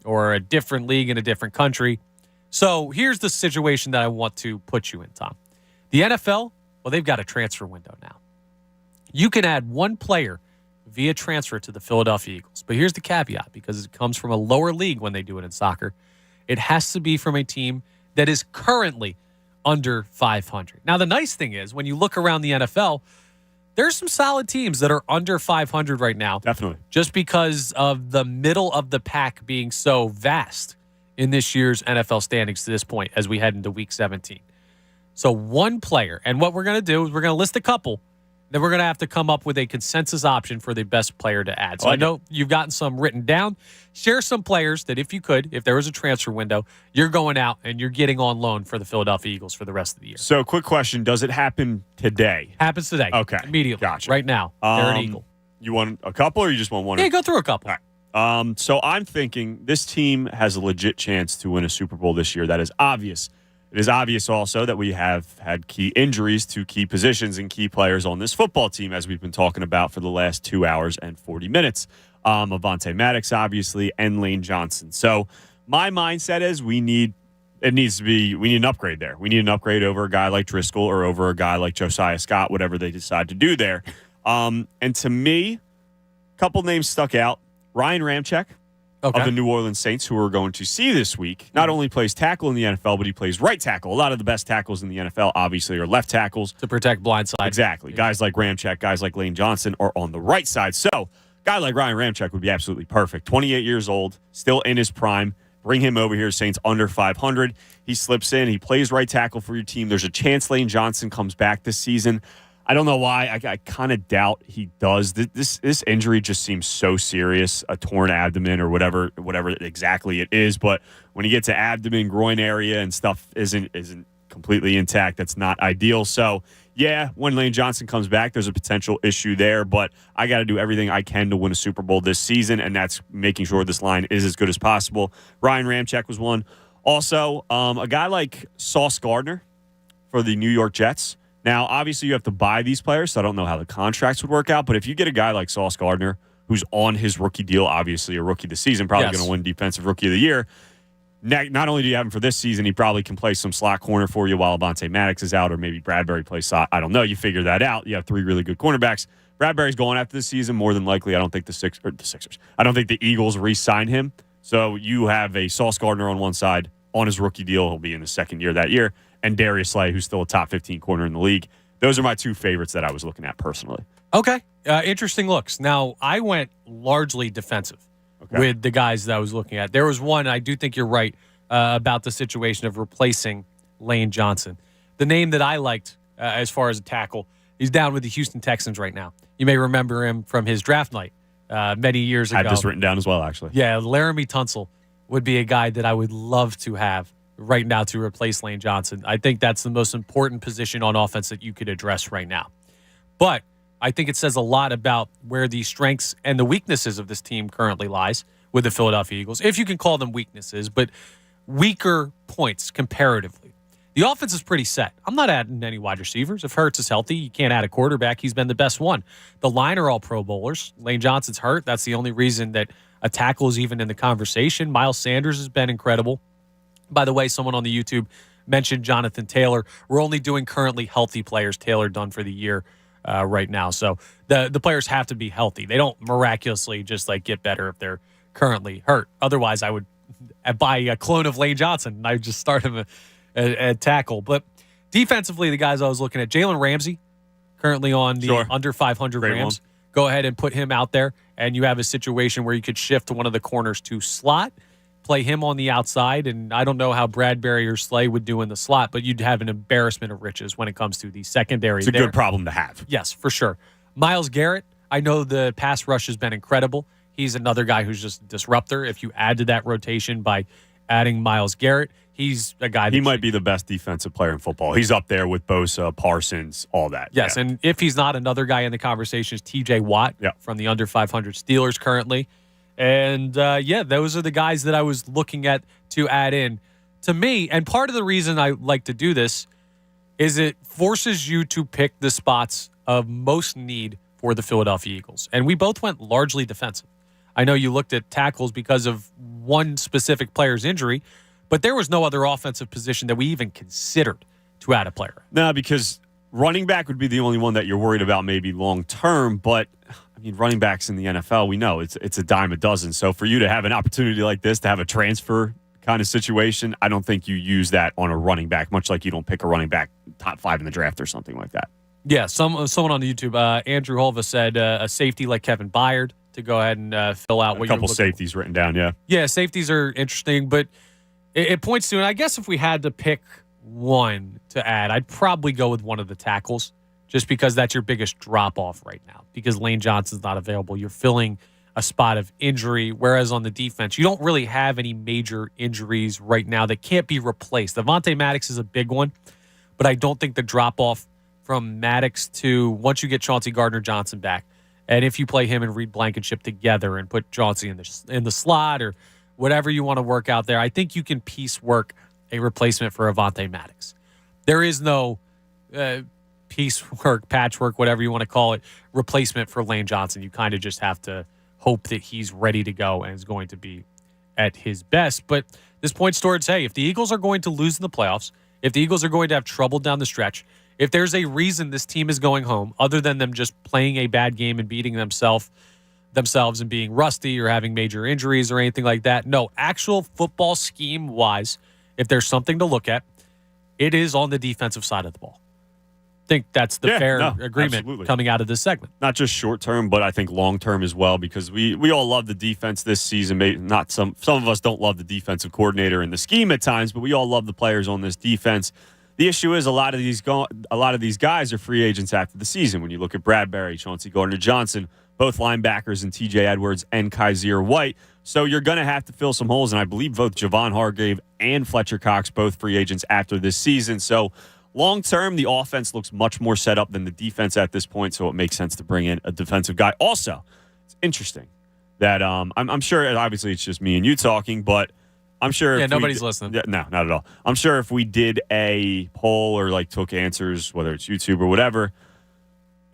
S11: or a different league in a different country. So here's the situation that I want to put you in, Tom. The NFL, well, they've got a transfer window now. You can add one player via transfer to the Philadelphia Eagles. But here's the caveat, because it comes from a lower league when they do it in soccer. It has to be from a team that is currently under 500. Now, the nice thing is, when you look around the NFL, there's some solid teams that are under 500 right now.
S12: Definitely.
S11: Just because of the middle of the pack being so vast in this year's NFL standings to this point as we head into Week 17. So one player, and what we're going to do is we're going to list a couple, then we're going to have to come up with a consensus option for the best player to add. So I know you've gotten some written down. Share some players that if you could, if there was a transfer window, you're going out and you're getting on loan for the Philadelphia Eagles for the rest of the year.
S12: So quick question, does it happen today?
S11: Happens today.
S12: Okay.
S11: Immediately.
S12: Gotcha.
S11: Right now. They're an Eagle.
S12: You want a couple or you just want one?
S11: Yeah, go through a couple.
S12: All right. So I'm thinking this team has a legit chance to win a Super Bowl this year. That is obvious. It is obvious also that we have had key injuries to key positions and key players on this football team, as we've been talking about for the last 2 hours and 40 minutes. Avonte Maddox, obviously, and Lane Johnson. So my mindset is we need an upgrade there. We need an upgrade over a guy like Driscoll or over a guy like Josiah Scott, whatever they decide to do there. And to me, a couple names stuck out. Ryan Ramczyk of the New Orleans Saints, who we're going to see this week, not only plays tackle in the NFL, but he plays right tackle. A lot of the best tackles in the NFL, obviously, are left tackles.
S11: To protect blindside.
S12: Exactly. Yeah. Guys like Ramczyk, guys like Lane Johnson are on the right side. So a guy like Ryan Ramczyk would be absolutely perfect. 28 years old, still in his prime. Bring him over here, Saints under 500. He slips in. He plays right tackle for your team. There's a chance Lane Johnson comes back this season. I don't know why. I kind of doubt he does. This injury just seems so serious, a torn abdomen or whatever exactly it is. But when you get to abdomen, groin area, and stuff isn't completely intact, that's not ideal. So, yeah, when Lane Johnson comes back, there's a potential issue there. But I got to do everything I can to win a Super Bowl this season, and that's making sure this line is as good as possible. Ryan Ramczyk was one. Also, a guy like Sauce Gardner for the New York Jets. Now, obviously, you have to buy these players, so I don't know how the contracts would work out. But if you get a guy like Sauce Gardner, who's on his rookie deal, obviously a rookie this season, probably going to win Defensive Rookie of the Year. Not only do you have him for this season, he probably can play some slot corner for you while Avonte Maddox is out, or maybe Bradbury plays slot. I don't know. You figure that out. You have three really good cornerbacks. Bradbury's going after this season more than likely. I don't think the Sixers. I don't think the Eagles re-sign him. So you have a Sauce Gardner on one side on his rookie deal. He'll be in his second year that year. And Darius Slay, who's still a top 15 corner in the league. Those are my two favorites that I was looking at personally.
S11: Okay. Interesting looks. Now, I went largely defensive with the guys that I was looking at. There was one, I do think you're right, about the situation of replacing Lane Johnson. The name that I liked as far as a tackle, he's down with the Houston Texans right now. You may remember him from his draft night many years ago.
S12: I had this written down as well, actually.
S11: Yeah, Laramie Tunsil would be a guy that I would love to have right now to replace Lane Johnson. I think that's the most important position on offense that you could address right now. But I think it says a lot about where the strengths and the weaknesses of this team currently lies with the Philadelphia Eagles, if you can call them weaknesses, but weaker points comparatively. The offense is pretty set. I'm not adding any wide receivers. If Hurts is healthy, you can't add a quarterback. He's been the best one. The line are all Pro Bowlers. Lane Johnson's hurt. That's the only reason that a tackle is even in the conversation. Miles Sanders has been incredible. By the way, someone on the YouTube mentioned Jonathan Taylor. We're only doing currently healthy players. Taylor done for the year right now. So the players have to be healthy. They don't miraculously just get better if they're currently hurt. Otherwise, I would buy a clone of Lane Johnson and I would just start him at tackle. But defensively, the guys I was looking at, Jalen Ramsey, currently on the under 500
S12: Great
S11: Rams.
S12: one.
S11: Go ahead and put him out there, and you have a situation where you could shift one of the corners to slot, play him on the outside, and I don't know how Bradbury or Slay would do in the slot, but you'd have an embarrassment of riches when it comes to the secondary.
S12: It's a good problem to have.
S11: Yes, for sure. Myles Garrett, I know the pass rush has been incredible. He's another guy who's just a disruptor. If you add to that rotation by adding Myles Garrett, he's a guy that
S12: he might be the best defensive player in football. He's up there with Bosa, Parsons, all that.
S11: Yes, and if he's not, another guy in the conversation is TJ Watt from the under 500 Steelers currently. And, those are the guys that I was looking at to add in. To me, and part of the reason I like to do this is it forces you to pick the spots of most need for the Philadelphia Eagles. And we both went largely defensive. I know you looked at tackles because of one specific player's injury, but there was no other offensive position that we even considered to add a player.
S12: No, because running back would be the only one that you're worried about maybe long term, but I mean, running backs in the NFL, we know it's a dime a dozen. So for you to have an opportunity like this, to have a transfer kind of situation, I don't think you use that on a running back, much like you don't pick a running back top 5 in the draft or something like that.
S11: Yeah, someone on the YouTube, Andrew Holva said a safety like Kevin Byard to go ahead and fill out what
S12: a couple safeties written down, yeah.
S11: Yeah, safeties are interesting, but it points to, and I guess if we had to pick one to add, I'd probably go with one of the tackles, just because that's your biggest drop-off right now, because Lane Johnson's not available. You're filling a spot of injury, whereas on the defense, you don't really have any major injuries right now that can't be replaced. Avonte Maddox is a big one, but I don't think the drop-off from Maddox to once you get Chauncey Gardner-Johnson back, and if you play him and Reed Blankenship together and put Chauncey in the slot or whatever you want to work out there, I think you can piecework a replacement for Avonte Maddox. There is no piecework, patchwork, whatever you want to call it, replacement for Lane Johnson. You kind of just have to hope that he's ready to go and is going to be at his best. But this points towards, hey, if the Eagles are going to lose in the playoffs, if the Eagles are going to have trouble down the stretch, if there's a reason this team is going home other than them just playing a bad game and beating themselves and being rusty or having major injuries or anything like that, no, actual football scheme-wise, if there's something to look at, it is on the defensive side of the ball. I think that's the fair agreement absolutely. Coming out of this segment.
S12: Not just short term, but I think long term as well, because we all love the defense this season. Not some of us don't love the defensive coordinator in the scheme at times, but we all love the players on this defense. The issue is a lot of these guys are free agents after the season. When you look at Bradbury, Chauncey Gardner-Johnson, both linebackers and T.J. Edwards and Kaiser White. So you're going to have to fill some holes, and I believe both Javon Hargrave and Fletcher Cox, both free agents after this season. So long term, the offense looks much more set up than the defense at this point, so it makes sense to bring in a defensive guy. Also, it's interesting that I'm sure, obviously it's just me and you talking, but I'm sure.
S11: Yeah, nobody's listening.
S12: No, not at all. I'm sure if we did a poll or like took answers, whether it's YouTube or whatever,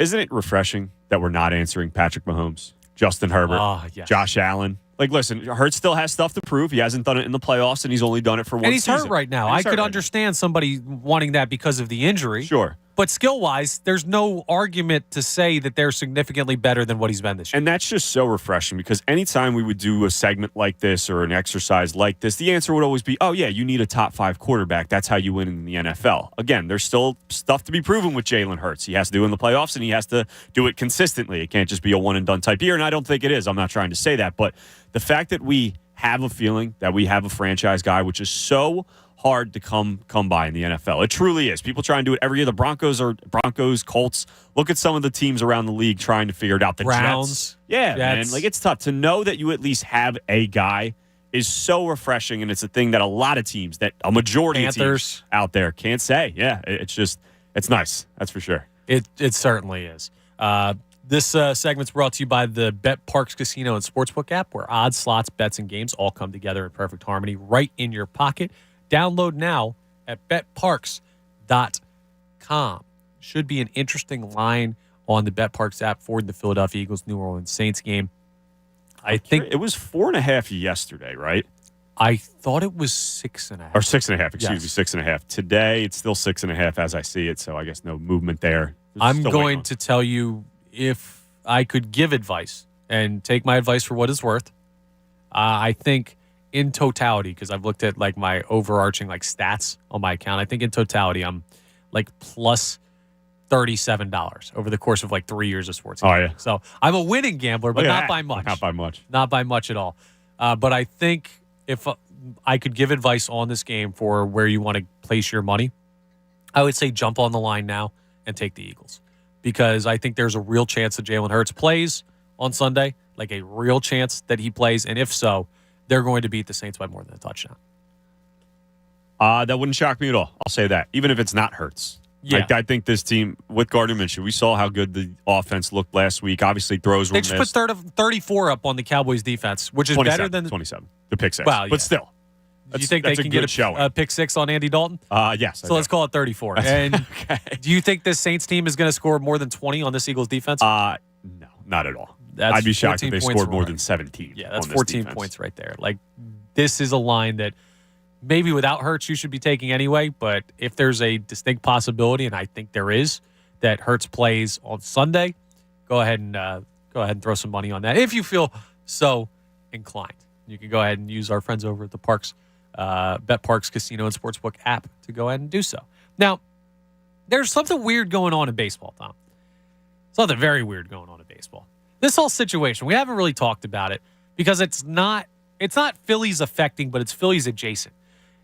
S12: isn't it refreshing that we're not answering Patrick Mahomes, Justin Herbert, Josh Allen? Like, listen, Hurts still has stuff to prove. He hasn't done it in the playoffs, and he's only done it for one season.
S11: And he's hurt right now. I could understand somebody wanting that because of the injury.
S12: Sure.
S11: But skill-wise, there's no argument to say that they're significantly better than what he's been this year.
S12: And that's just so refreshing, because anytime we would do a segment like this or an exercise like this, the answer would always be, oh, yeah, you need a top 5 quarterback. That's how you win in the NFL. Again, there's still stuff to be proven with Jalen Hurts. He has to do it in the playoffs, and he has to do it consistently. It can't just be a one-and-done type year, and I don't think it is. I'm not trying to say that. But the fact that we have a feeling that we have a franchise guy, which is so hard to come by in the NFL. It truly is. People try and do it every year. The Broncos, Colts. Look at some of the teams around the league trying to figure it out. The
S11: Browns.
S12: Jets. Yeah, man. Like, it's tough to know that you at least have a guy is so refreshing, and it's a thing that a lot of teams, that a majority of teams out there can't say. Yeah, it's nice. That's for sure.
S11: It certainly is. This segment's brought to you by the Bet Parks Casino and Sportsbook app, where odds, slots, bets, and games all come together in perfect harmony right in your pocket. Download now at betparks.com. Should be an interesting line on the BetParks app for the Philadelphia Eagles New Orleans Saints game. I think
S12: it was 4.5 yesterday, right?
S11: I thought it was 6.5.
S12: Or 6.5, excuse me, 6.5. Today, it's still 6.5 as I see it, so I guess no movement there.
S11: I'm going to tell you, if I could give advice and take my advice for what it's worth, I think in totality, because I've looked at like my overarching like stats on my account, I think in totality I'm like plus $37 over the course of like 3 years of sports gambling.
S12: Yeah.
S11: So I'm a winning gambler, but not by much.
S12: Not by much.
S11: Not by much at all. But I think if I could give advice on this game for where you want to place your money, I would say jump on the line now and take the Eagles, because I think there's a real chance that Jalen Hurts plays on Sunday, like a real chance that he plays. And if so, they're going to beat the Saints by more than a touchdown.
S12: That wouldn't shock me at all. I'll say that, even if it's not Hurts.
S11: Yeah.
S12: I think this team with Gardner Minshew, we saw how good the offense looked last week. Obviously, throws were
S11: missed. They just put 34 up on the Cowboys defense, which is better than
S12: 27. The pick six.
S11: Well,
S12: but still.
S11: Do you think they can get a pick six on Andy Dalton?
S12: Yes.
S11: So let's call it 34. And
S12: okay.
S11: Do you think this Saints team is going to score more than 20 on this Eagles defense?
S12: No, not at all. I'd be shocked if they scored more than 17.
S11: Yeah, that's 14 points right there. Like, this is a line that maybe without Hurts you should be taking anyway, but if there's a distinct possibility, and I think there is, that Hurts plays on Sunday, go ahead and throw some money on that if you feel so inclined. You can go ahead and use our friends over at the Bet Parks Casino and Sportsbook app to go ahead and do so. Now, there's something weird going on in baseball, Tom. Something very weird going on in baseball. This whole situation, we haven't really talked about it because it's not Phillies affecting, but it's Phillies adjacent.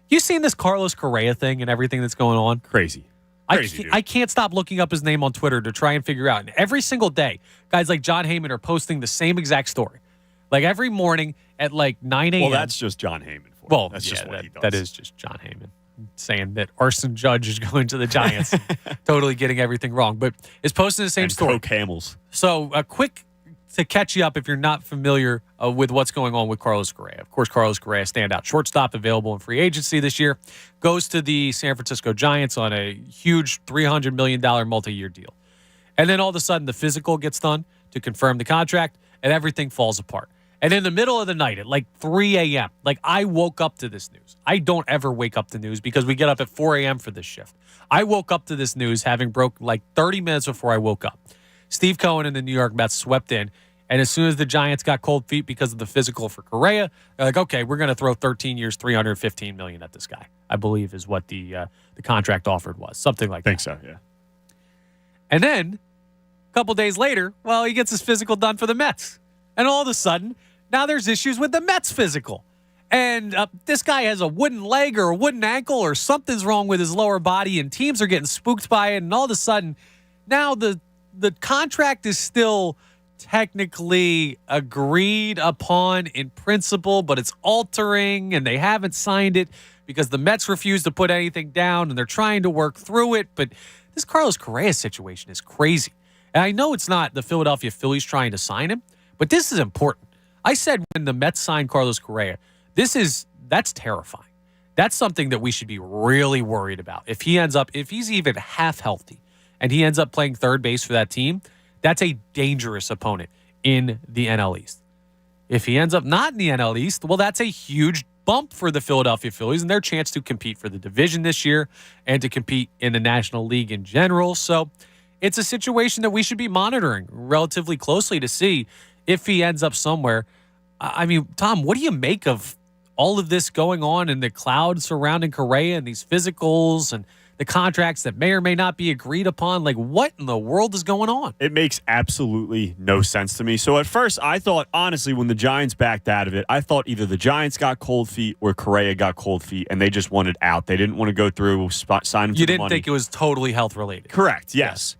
S11: You seen this Carlos Correa thing and everything that's going on?
S12: Crazy.
S11: I can't stop looking up his name on Twitter to try and figure out. And every single day, guys like John Heyman are posting the same exact story. Like every morning at like 9 a.m.
S12: Well, that's just John Heyman.
S11: Well,
S12: that's just what he does.
S11: That is just John Heyman saying that Arson Judge is going to the Giants, totally getting everything wrong. But is posting the same story.
S12: Coke Hamels.
S11: So a quick to catch you up if you're not familiar with what's going on with Carlos Correa. Of course, Carlos Correa, standout shortstop available in free agency this year, goes to the San Francisco Giants on a huge $300 million multi-year deal. And then all of a sudden the physical gets done to confirm the contract and everything falls apart. And in the middle of the night at like 3 a.m., like I woke up to this news. I don't ever wake up to news because we get up at 4 a.m. for this shift. I woke up to this news having broke like 30 minutes before I woke up. Steve Cohen and the New York Mets swept in. And as soon as the Giants got cold feet because of the physical for Correa, they're like, okay, we're going to throw 13 years, $315 million at this guy, I believe is what the contract offered was. Something like that.
S12: I think so, yeah.
S11: And then a couple days later, well, he gets his physical done for the Mets. And all of a sudden, now there's issues with the Mets physical. And this guy has a wooden leg or a wooden ankle or something's wrong with his lower body, and teams are getting spooked by it. And all of a sudden, now the contract is still technically agreed upon in principle, but it's altering, and they haven't signed it because the Mets refuse to put anything down, and they're trying to work through it. But this Carlos Correa situation is crazy. And I know it's not the Philadelphia Phillies trying to sign him, but this is important. I said when the Mets signed Carlos Correa, that's terrifying. That's something that we should be really worried about. If he's even half healthy and he ends up playing third base for that team, that's a dangerous opponent in the NL East. If he ends up not in the NL East, well, that's a huge bump for the Philadelphia Phillies and their chance to compete for the division this year and to compete in the National League in general. So it's a situation that we should be monitoring relatively closely to see if he ends up somewhere. I mean, Tom, what do you make of all of this going on in the cloud surrounding Correa and these physicals and the contracts that may or may not be agreed upon? Like, what in the world is going on?
S12: It makes absolutely no sense to me. So at first, I thought, honestly, when the Giants backed out of it, I thought either the Giants got cold feet or Correa got cold feet, and they just wanted out. They didn't want to go through, sign him to the money.
S11: You didn't think it was totally health-related?
S12: Correct, yes.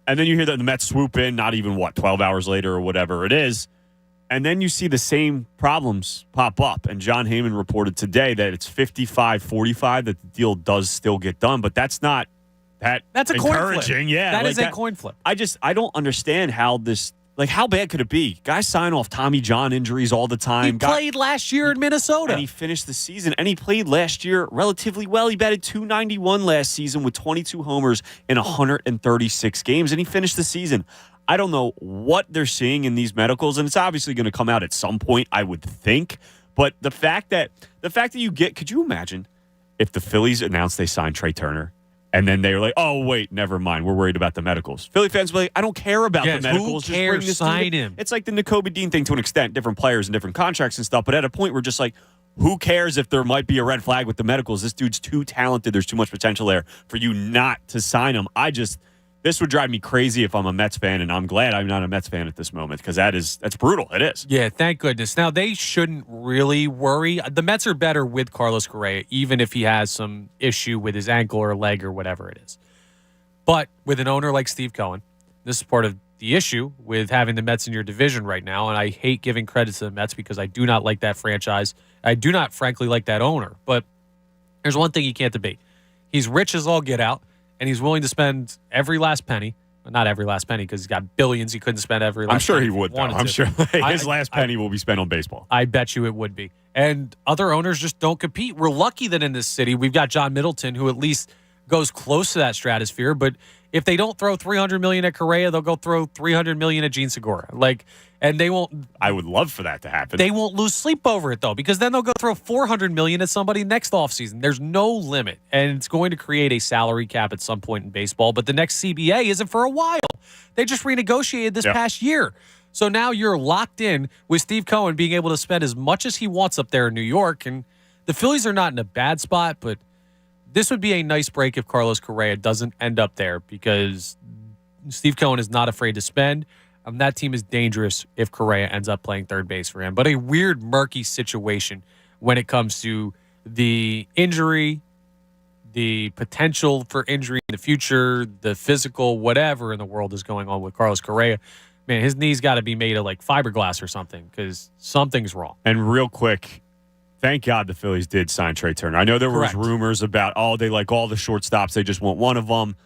S12: And then you hear that the Mets swoop in, not even, 12 hours later or whatever it is. And then you see the same problems pop up. And John Heyman reported today that it's 55-45 that the deal does still get done. But that's not that's
S11: a coin flip.
S12: Yeah,
S11: that is a coin flip.
S12: I don't understand how this, how bad could it be? Guys sign off Tommy John injuries all the time.
S11: He played last year in Minnesota.
S12: And he finished the season. And he played last year relatively well. He batted .291 last season with 22 homers in 136 games. And he finished the season. I don't know what they're seeing in these medicals, and it's obviously going to come out at some point, I would think. But the fact that you get, could you imagine if the Phillies announced they signed Trey Turner, and then they were like, oh, wait, never mind, we're worried about the medicals. Philly fans will be like, I don't care about the medicals.
S11: Who cares?
S12: Just
S11: sign him.
S12: It's like the Nakobe Dean thing to an extent, different players and different contracts and stuff. But at a point, we're just like, who cares if there might be a red flag with the medicals? This dude's too talented. There's too much potential there for you not to sign him. This would drive me crazy if I'm a Mets fan, and I'm glad I'm not a Mets fan at this moment because that's brutal. It is.
S11: Yeah, thank goodness. Now, they shouldn't really worry. The Mets are better with Carlos Correa, even if he has some issue with his ankle or leg or whatever it is. But with an owner like Steve Cohen, this is part of the issue with having the Mets in your division right now, and I hate giving credit to the Mets because I do not like that franchise. I do not, frankly, like that owner. But there's one thing you can't debate. He's rich as all get out. And he's willing to spend every last penny. Well, not every last penny because he's got billions. He couldn't spend every last penny.
S12: I'm sure he would, though. I'm sure his last penny will be spent on baseball.
S11: I bet you it would be. And other owners just don't compete. We're lucky that in this city we've got John Middleton, who at least goes close to that stratosphere. But if they don't throw $300 million at Correa, they'll go throw $300 million at Gene Segura. And they won't.
S12: I would love for that to happen.
S11: They won't lose sleep over it, though, because then they'll go throw $400 million at somebody next offseason. There's no limit, and it's going to create a salary cap at some point in baseball. But the next CBA isn't for a while. They just renegotiated this past year. So now you're locked in with Steve Cohen being able to spend as much as he wants up there in New York. And the Phillies are not in a bad spot, but this would be a nice break if Carlos Correa doesn't end up there, because Steve Cohen is not afraid to spend. That team is dangerous if Correa ends up playing third base for him. But a weird, murky situation when it comes to the injury, the potential for injury in the future, the physical, whatever in the world is going on with Carlos Correa. Man, his knee's got to be made of like fiberglass or something, because something's wrong.
S12: And real quick, thank God the Phillies did sign Trey Turner. I know there was rumors about, they like all the shortstops. They just want one of them.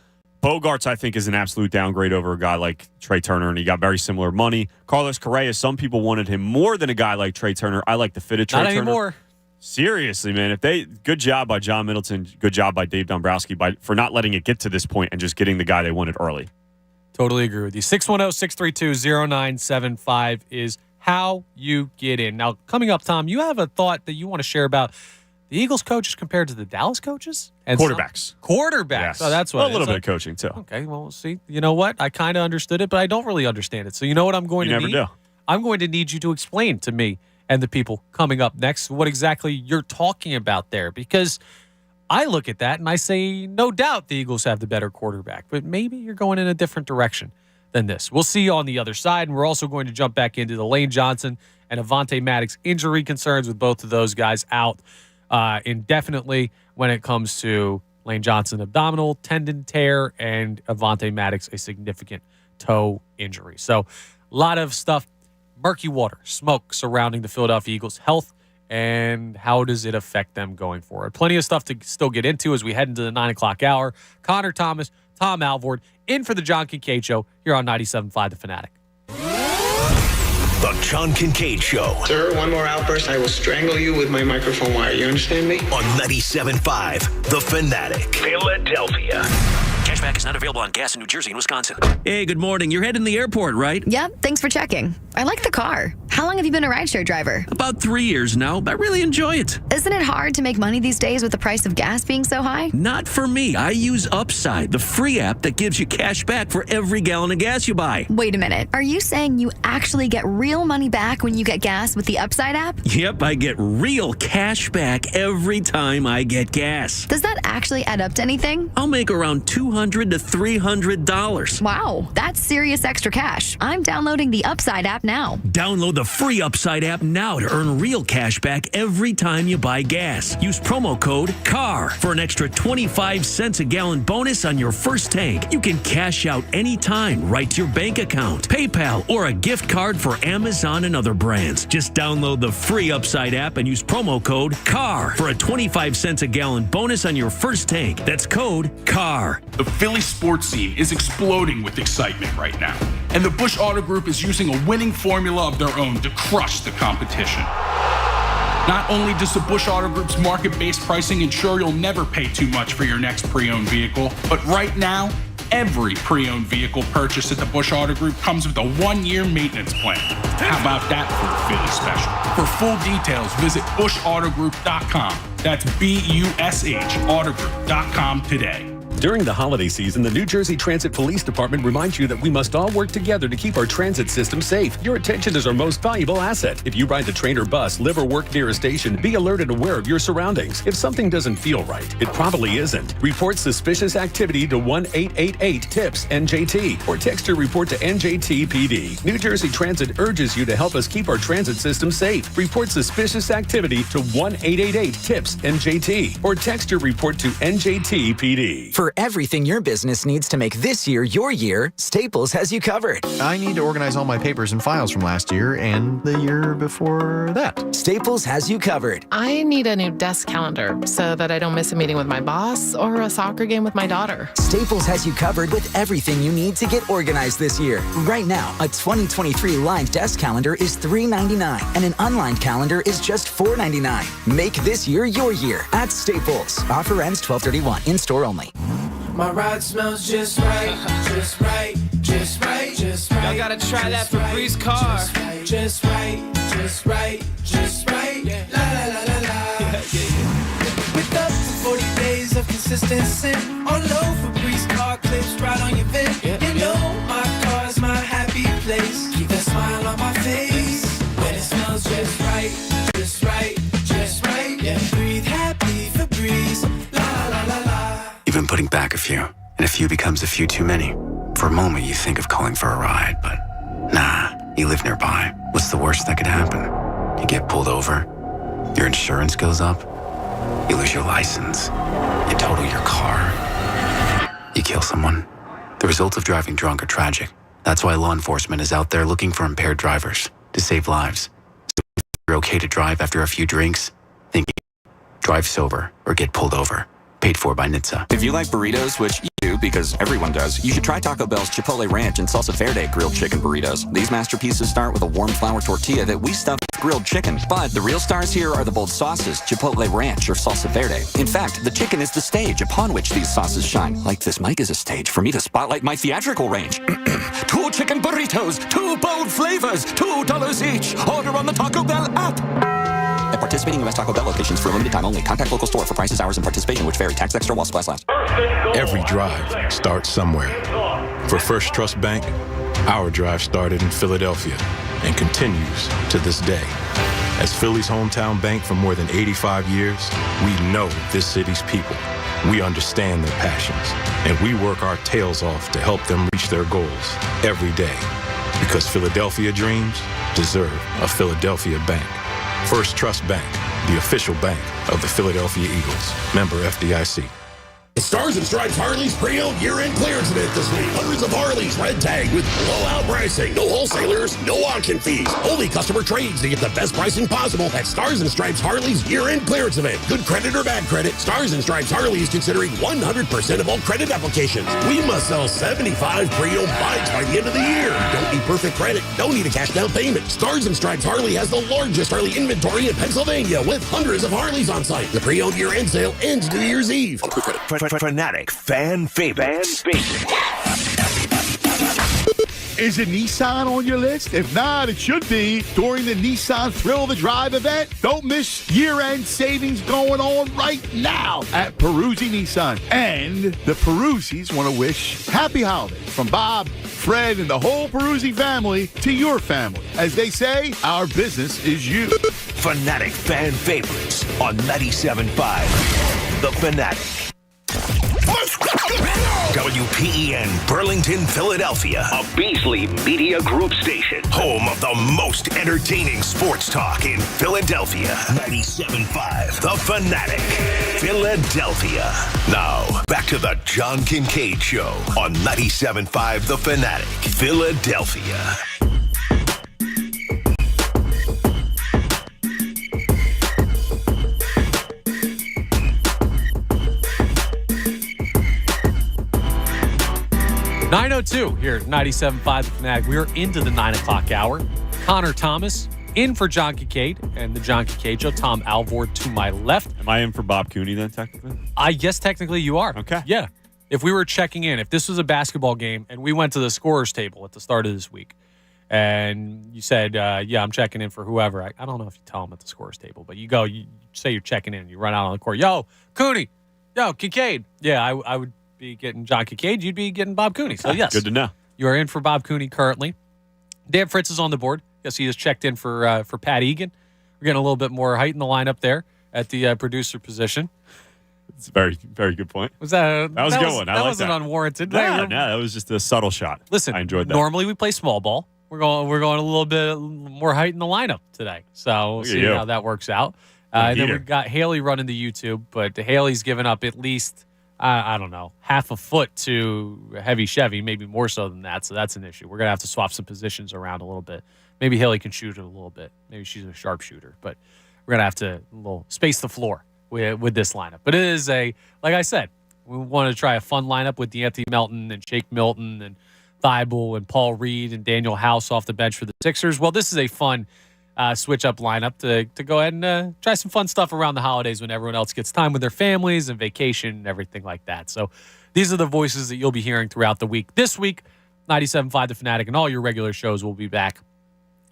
S12: Bogarts, I think, is an absolute downgrade over a guy like Trey Turner, and he got very similar money. Carlos Correa, some people wanted him more than a guy like Trey Turner. I like the fit of Trey Turner.
S11: Not anymore.
S12: Seriously, man. Good job by John Middleton. Good job by Dave Dombrowski for not letting it get to this point and just getting the guy they wanted early.
S11: Totally agree with you. 610-632-0975 is how you get in. Now, coming up, Tom, you have a thought that you want to share about the Eagles coaches compared to the Dallas coaches? And
S12: quarterbacks.
S11: Quarterbacks.
S12: Yes.
S11: Oh, that's what
S12: a little bit of coaching, too.
S11: Okay, well, we'll see. You know what? I kind of understood it, but I don't really understand it. So you know what I'm going to need?
S12: You never do.
S11: I'm going to need you to explain to me and the people coming up next what exactly you're talking about there. Because I look at that and I say, no doubt the Eagles have the better quarterback, but maybe you're going in a different direction than this. We'll see you on the other side, and we're also going to jump back into the Lane Johnson and Avonte Maddox injury concerns with both of those guys out indefinitely when it comes to Lane Johnson abdominal tendon tear and Avonte Maddox a significant toe injury. So a lot of stuff, murky water, smoke surrounding the Philadelphia Eagles' health, and how does it affect them going forward. Plenty of stuff to still get into as we head into the 9 o'clock hour. Connor Thomas, Tom Alvord, in for the John Kincaid Show here on 97.5 The Fanatic.
S9: The John Kincaid Show.
S8: Sir, one more outburst, I will strangle you with my microphone wire. You understand me?
S9: On 97.5 The Fanatic. Philadelphia.
S14: Cashback is not available on gas in New Jersey and Wisconsin.
S15: Hey, good morning. You're heading to the airport, right?
S10: Yep, thanks for checking. I like the car. How long have you been a rideshare driver?
S15: About 3 years now. I really enjoy it.
S10: Isn't it hard to make money these days with the price of gas being so high?
S15: Not for me. I use Upside, the free app that gives you cash back for every gallon of gas you buy.
S10: Wait a minute. Are you saying you actually get real money back when you get gas with the Upside app?
S15: Yep, I get real cash back every time I get gas.
S10: Does that actually add up to anything?
S15: I'll make around $200 to $300.
S10: Wow, that's serious extra cash. I'm downloading the Upside app now.
S15: Download the free Upside app now to earn real cash back every time you buy gas. Use promo code CAR for an extra 25 cents a gallon bonus on your first tank. You can cash out anytime right to your bank account, PayPal, or a gift card for Amazon and other brands. Just download the free Upside app and use promo code CAR for a 25 cents a gallon bonus on your first tank. That's code CAR.
S16: The Philly sports scene is exploding with excitement right now, and the Busch Auto Group is using a winning formula of their own to crush the competition. Not only does the Busch Auto Group's market-based pricing ensure you'll never pay too much for your next pre-owned vehicle, but right now, every pre-owned vehicle purchased at the Busch Auto Group comes with a 1-year maintenance plan. How about that for a Philly special? For full details, visit bushautogroup.com. That's BUSH autogroup.com today.
S26: During the holiday season, the New Jersey Transit Police Department reminds you that we must all work together to keep our transit system safe. Your attention is our most valuable asset. If you ride the train or bus, live or work near a station, be alert and aware of your surroundings. If something doesn't feel right, it probably isn't. Report suspicious activity to 1-888-TIPS-NJT or text your report to NJTPD. New Jersey Transit urges you to help us keep our transit system safe. Report suspicious activity to 1-888-TIPS-NJT or text your report to NJTPD.
S1: For everything your business needs to make this year your year, Staples has you covered.
S18: I need to organize all my papers and files from last year and the year before that.
S1: Staples has you covered.
S21: I need a new desk calendar so that I don't miss a meeting with my boss or a soccer game with my daughter.
S1: Staples has you covered with everything you need to get organized this year. Right now, a 2023 lined desk calendar is $3.99 and an unlined calendar is just $4.99. Make this year your year at Staples. Offer ends 12/31. In-store only.
S22: My ride smells just right, just right, just right, just right. Y'all gotta try that Febreze car. Just right, just right, just right. La la la la la. With up to 40 days of consistency on low Febreze car clips right on your vent. You know my car's my happy place. Keep that smile on my face when it smells just right, just right, just right. Yeah, breathe happy Febreze. La la la la.
S2: few becomes a few too many. For a moment, you think of calling for a ride, but nah, you live nearby. What's the worst that could happen? You get pulled over, your insurance goes up, you lose your license, you total your car, you kill someone. The results of driving drunk are tragic. That's why law enforcement is out there looking for impaired drivers to save lives. So if you're okay to drive after a few drinks, think drive sober or get pulled over. Paid for by NHTSA.
S3: If you like burritos, which you do because everyone does, you should try Taco Bell's Chipotle Ranch and Salsa Verde grilled chicken burritos. These masterpieces start with a warm flour tortilla that we stuff with grilled chicken. But the real stars here are the bold sauces, Chipotle Ranch or Salsa Verde. In fact, the chicken is the stage upon which these sauces shine. Like this mic is a stage for me to spotlight my theatrical range. 2 chicken burritos, 2 bold flavors, $2 each. Order on the Taco Bell app. At participating U.S. Taco Bell locations for a limited time only. Contact local store for prices, hours, and participation, which vary. Tax extra while supplies last.
S4: Every drive starts somewhere. For First Trust Bank, our drive started in Philadelphia and continues to this day. As Philly's hometown bank for more than 85 years, we know this city's people. We understand their passions, and we work our tails off to help them reach their goals every day. Because Philadelphia dreams deserve a Philadelphia bank. First Trust Bank, the official bank of the Philadelphia Eagles. Member FDIC.
S25: Stars and Stripes Harley's pre-owned year-end clearance event this week. Hundreds of Harleys red tagged with blowout pricing. No wholesalers, no auction fees. Only customer trades to get the best pricing possible at Stars and Stripes Harley's year-end clearance event. Good credit or bad credit, Stars and Stripes Harley is considering 100% of all credit applications. We must sell 75 pre-owned bikes by the end of the year. Don't need perfect credit. Don't need a cash down payment. Stars and Stripes Harley has the largest Harley inventory in Pennsylvania with hundreds of Harleys on site. The pre-owned year-end sale ends New Year's Eve.
S9: Fanatic fan favorite.
S5: Is a Nissan on your list? If not, it should be during the Nissan Thrill of the Drive event. Don't miss year-end savings going on right now at Peruzzi Nissan. And the Peruzzis want to wish happy holidays from Bob, Fred, and the whole Peruzzi family to your family. As they say, our business is you.
S9: Fanatic fan favorites on 97.5 The Fanatic. WPEN Burlington, Philadelphia, a Beasley Media Group station, home of the most entertaining sports talk in Philadelphia. 97.5 The Fanatic, Philadelphia. Now, back to the John Kincaid Show on 97.5 The Fanatic, Philadelphia.
S11: .902 here at 97.5 The Fanatic. We are into the 9 o'clock hour. Connor Thomas in for John Kincaid and the John Kincaid Show. Tom Alvord to my left.
S12: Am I in for Bob Cooney then, technically?
S11: Yes, technically you are.
S12: Okay.
S11: Yeah. If we were checking in, if this was a basketball game and we went to the scorer's table at the start of this week and you said, yeah, I'm checking in for whoever. I don't know if you tell them at the scorer's table, but you say you're checking in. You run out on the court. Yo, Cooney. Yo, Kincaid. Yeah, I would be getting John Kincaid, you'd be getting Bob Cooney. So, yes.
S12: Good to know.
S11: You are in for Bob Cooney currently. Dan Fritz is on the board. Yes, he has checked in for Pat Egan. We're getting a little bit more height in the lineup there at the producer position.
S12: It's a very, very good point.
S11: That was a good one.
S12: That
S11: wasn't unwarranted.
S12: No, that was just a subtle shot.
S11: Listen,
S12: I enjoyed that.
S11: Normally we play small ball. We're going a little bit more height in the lineup today. So we'll see how that works out. And then we've got Haley running the YouTube, but Haley's given up at least I don't know, half a foot to Heavy Chevy, maybe more so than that. So that's an issue. We're going to have to swap some positions around a little bit. Maybe Haley can shoot it a little bit. Maybe she's a sharpshooter, but we're going to have to space the floor with this lineup. But it is like I said, we want to try a fun lineup with D'Anthony Melton and Jake Milton and Thibault and Paul Reed and Daniel House off the bench for the Sixers. Well, this is a fun switch-up lineup to go ahead and try some fun stuff around the holidays when everyone else gets time with their families and vacation and everything like that. So these are the voices that you'll be hearing throughout the week. This week, 97.5 The Fanatic and all your regular shows will be back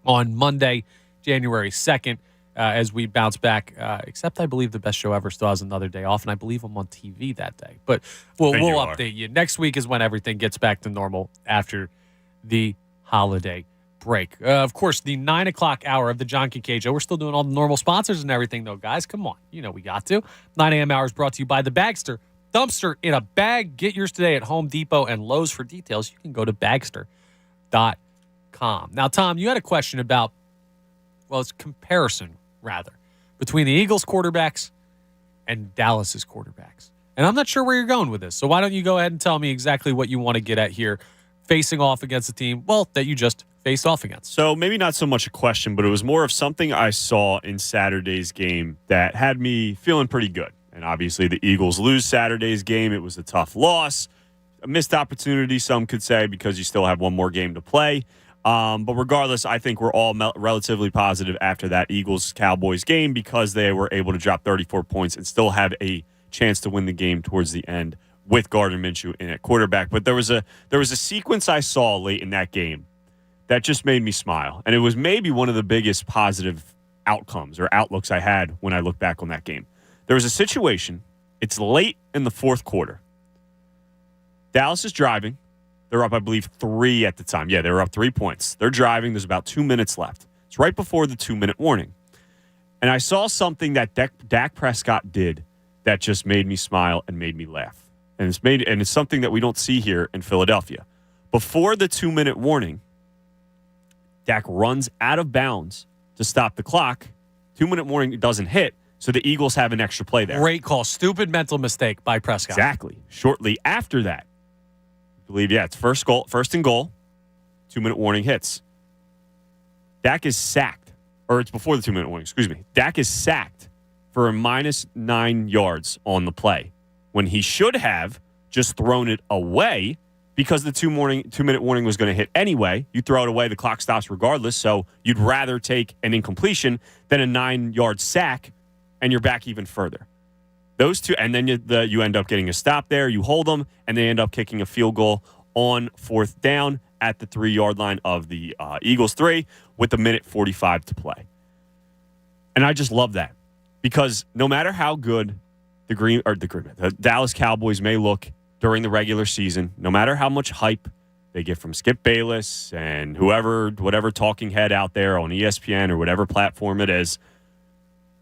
S11: on Monday, January 2nd, as we bounce back, except I believe The Best Show Ever still has another day off, and I believe I'm on TV that day. But we'll update you. Next week is when everything gets back to normal after the holiday break. Of course, the 9 o'clock hour of the John Kincaid Show. We're still doing all the normal sponsors and everything, though, guys. Come on. You know we got to. 9 a.m. hour is brought to you by The Bagster, dumpster in a bag. Get yours today at Home Depot and Lowe's. For details, you can go to Bagster.com. Now, Tom, you had a question about, well, it's comparison, rather, between the Eagles quarterbacks and Dallas's quarterbacks. And I'm not sure where you're going with this. So why don't you go ahead and tell me exactly what you want to get at here, facing off against a team, well, that you just faced off against.
S12: So maybe not so much a question, but it was more of something I saw in Saturday's game that had me feeling pretty good. And obviously the Eagles lose Saturday's game. It was a tough loss, a missed opportunity, some could say, because you still have one more game to play. But regardless, I think we're all relatively positive after that Eagles-Cowboys game because they were able to drop 34 points and still have a chance to win the game towards the end with Gardner Minshew in at quarterback. But there was a sequence I saw late in that game that just made me smile. And it was maybe one of the biggest positive outcomes or outlooks I had when I look back on that game. There was a situation. It's late in the fourth quarter. Dallas is driving. They're up, I believe, 3 at the time. Yeah, they were up 3 points. They're driving. There's about 2 minutes left. It's right before the 2-minute warning. And I saw something that Dak Prescott did that just made me smile and made me laugh. And it's something that we don't see here in Philadelphia. Before the 2-minute warning, Dak runs out of bounds to stop the clock. 2-minute warning doesn't hit, so the Eagles have an extra play there.
S11: Great call. Stupid mental mistake by Prescott.
S12: Exactly. Shortly after that, I believe, it's first and goal. 2-minute warning hits. Dak is sacked. Or it's before the 2-minute warning, excuse me. Dak is sacked for a -9 yards on the play when he should have just thrown it away because the 2-minute warning was going to hit anyway. You throw it away, the clock stops regardless, so you'd rather take an incompletion than a 9-yard sack, and you're back even further. Those two, and then you end up getting a stop there. You hold them, and they end up kicking a field goal on 4th down at the 3-yard line of the Eagles 3 with a 1:45 to play. And I just love that because no matter how good the Dallas Cowboys may look during the regular season, no matter how much hype they get from Skip Bayless and whatever talking head out there on ESPN or whatever platform it is,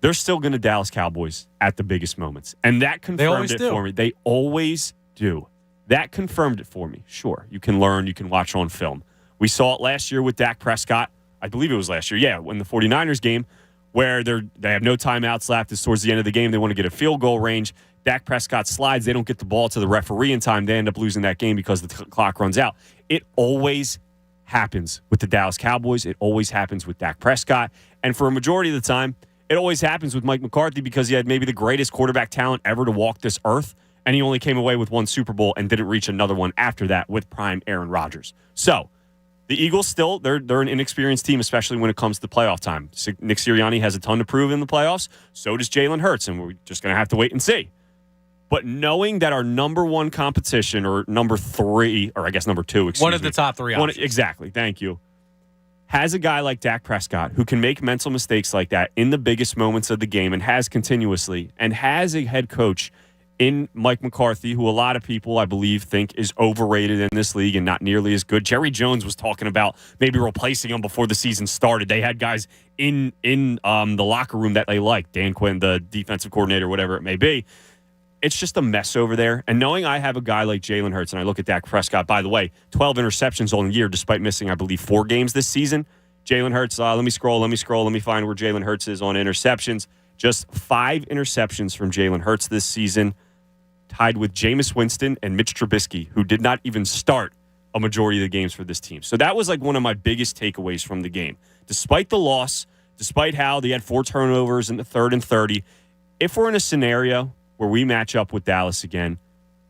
S12: they're still going to Dallas Cowboys at the biggest moments. And that confirmed it for me. They always do. That confirmed it for me. Sure, you can learn, you can watch on film. We saw it last year with Dak Prescott. I believe it was last year, in the 49ers game, where they have no timeouts left. It's towards the end of the game. They want to get a field goal range. Dak Prescott slides. They don't get the ball to the referee in time. They end up losing that game because the clock runs out. It always happens with the Dallas Cowboys. It always happens with Dak Prescott. And for a majority of the time, it always happens with Mike McCarthy because he had maybe the greatest quarterback talent ever to walk this earth, and he only came away with one Super Bowl and didn't reach another one after that with prime Aaron Rodgers. So the Eagles still, they're an inexperienced team, especially when it comes to playoff time. Nick Sirianni has a ton to prove in the playoffs. So does Jalen Hurts, and we're just going to have to wait and see. But knowing that our number one competition, or number 3, or I guess number 2,
S11: one of the top 3 options.
S12: Exactly, thank you, has a guy like Dak Prescott who can make mental mistakes like that in the biggest moments of the game and has continuously, and has a head coach in Mike McCarthy, who a lot of people, I believe, think is overrated in this league and not nearly as good. Jerry Jones was talking about maybe replacing him before the season started. They had guys in the locker room that they liked, Dan Quinn, the defensive coordinator, whatever it may be. It's just a mess over there. And knowing I have a guy like Jalen Hurts, and I look at Dak Prescott, by the way, 12 interceptions all year, despite missing, I believe, 4 games this season. Jalen Hurts, let me scroll. Let me find where Jalen Hurts is on interceptions. Just 5 interceptions from Jalen Hurts this season, tied with Jameis Winston and Mitch Trubisky, who did not even start a majority of the games for this team. So that was like one of my biggest takeaways from the game. Despite the loss, despite how they had 4 turnovers in the 3rd and 30, if we're in a scenario where we match up with Dallas again,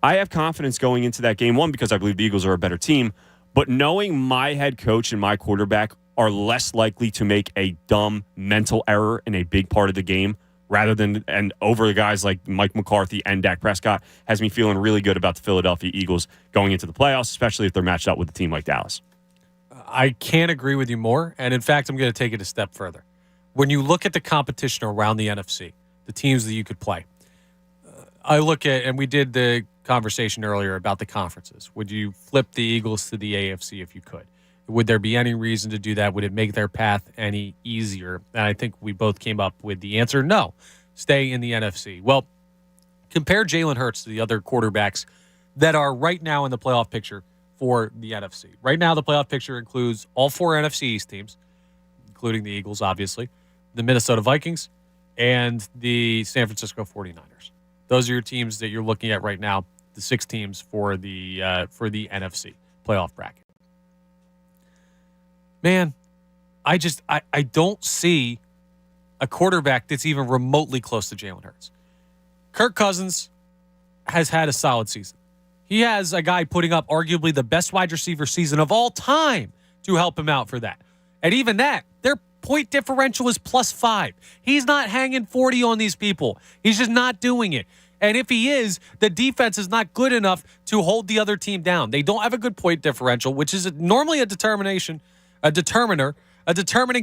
S12: I have confidence going into that game, one, because I believe the Eagles are a better team, but knowing my head coach and my quarterback are less likely to make a dumb mental error in a big part of the game rather than and over the guys like Mike McCarthy and Dak Prescott has me feeling really good about the Philadelphia Eagles going into the playoffs, especially if they're matched up with a team like Dallas.
S11: I can't agree with you more, and in fact, I'm going to take it a step further. When you look at the competition around the NFC, the teams that you could play, I look at, and we did the conversation earlier about the conferences. Would you flip the Eagles to the AFC if you could? Would there be any reason to do that? Would it make their path any easier? And I think we both came up with the answer, no. Stay in the NFC. Well, Compare Jalen Hurts to the other quarterbacks that are right now in the playoff picture for the NFC. Right now, the playoff picture includes all 4 NFC East teams, including the Eagles, obviously, the Minnesota Vikings, and the San Francisco 49ers. Those are your teams that you're looking at right now, the 6 teams for the NFC playoff bracket. Man, I don't see a quarterback that's even remotely close to Jalen Hurts. Kirk Cousins has had a solid season. He has a guy putting up arguably the best wide receiver season of all time to help him out for that. And even that, their point differential is +5. He's not hanging 40 on these people. He's just not doing it. And if he is, the defense is not good enough to hold the other team down. They don't have a good point differential, which is normally a determining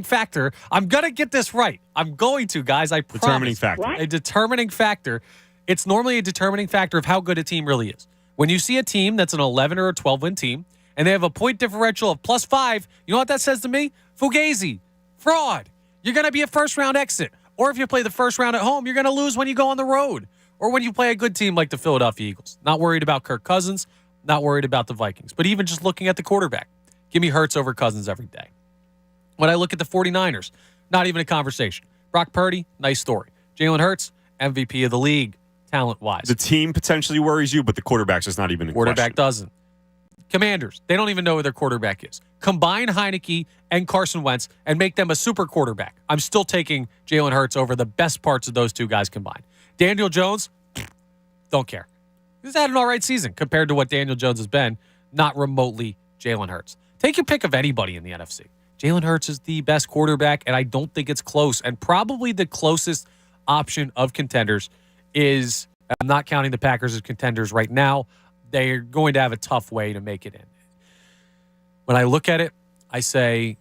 S11: factor. I'm going to get this right. I'm going to, guys. I promise.
S12: Determining factor.
S11: A determining factor. It's normally a determining factor of how good a team really is. When you see a team that's an 11 or a 12-win team, and they have a point differential of +5, you know what that says to me? Fugazi. Fraud. You're going to be a first-round exit. Or if you play the first round at home, you're going to lose when you go on the road. Or when you play a good team like the Philadelphia Eagles. Not worried about Kirk Cousins. Not worried about the Vikings. But even just looking at the quarterback, give me Hurts over Cousins every day. When I look at the 49ers, not even a conversation. Brock Purdy, nice story. Jalen Hurts, MVP of the league, talent-wise.
S12: The team potentially worries you, but the quarterback's just not even in
S11: quarterback
S12: question.
S11: Doesn't. Commanders, they don't even know who their quarterback is. Combine Heineke and Carson Wentz and make them a super quarterback. I'm still taking Jalen Hurts over the best parts of those two guys combined. Daniel Jones, don't care. He's had an all right season compared to what Daniel Jones has been, not remotely Jalen Hurts. Take your pick of anybody in the NFC. Jalen Hurts is the best quarterback, and I don't think it's close. And probably the closest option of contenders is, I'm not counting the Packers as contenders right now, they're going to have a tough way to make it in. When I look at it, I say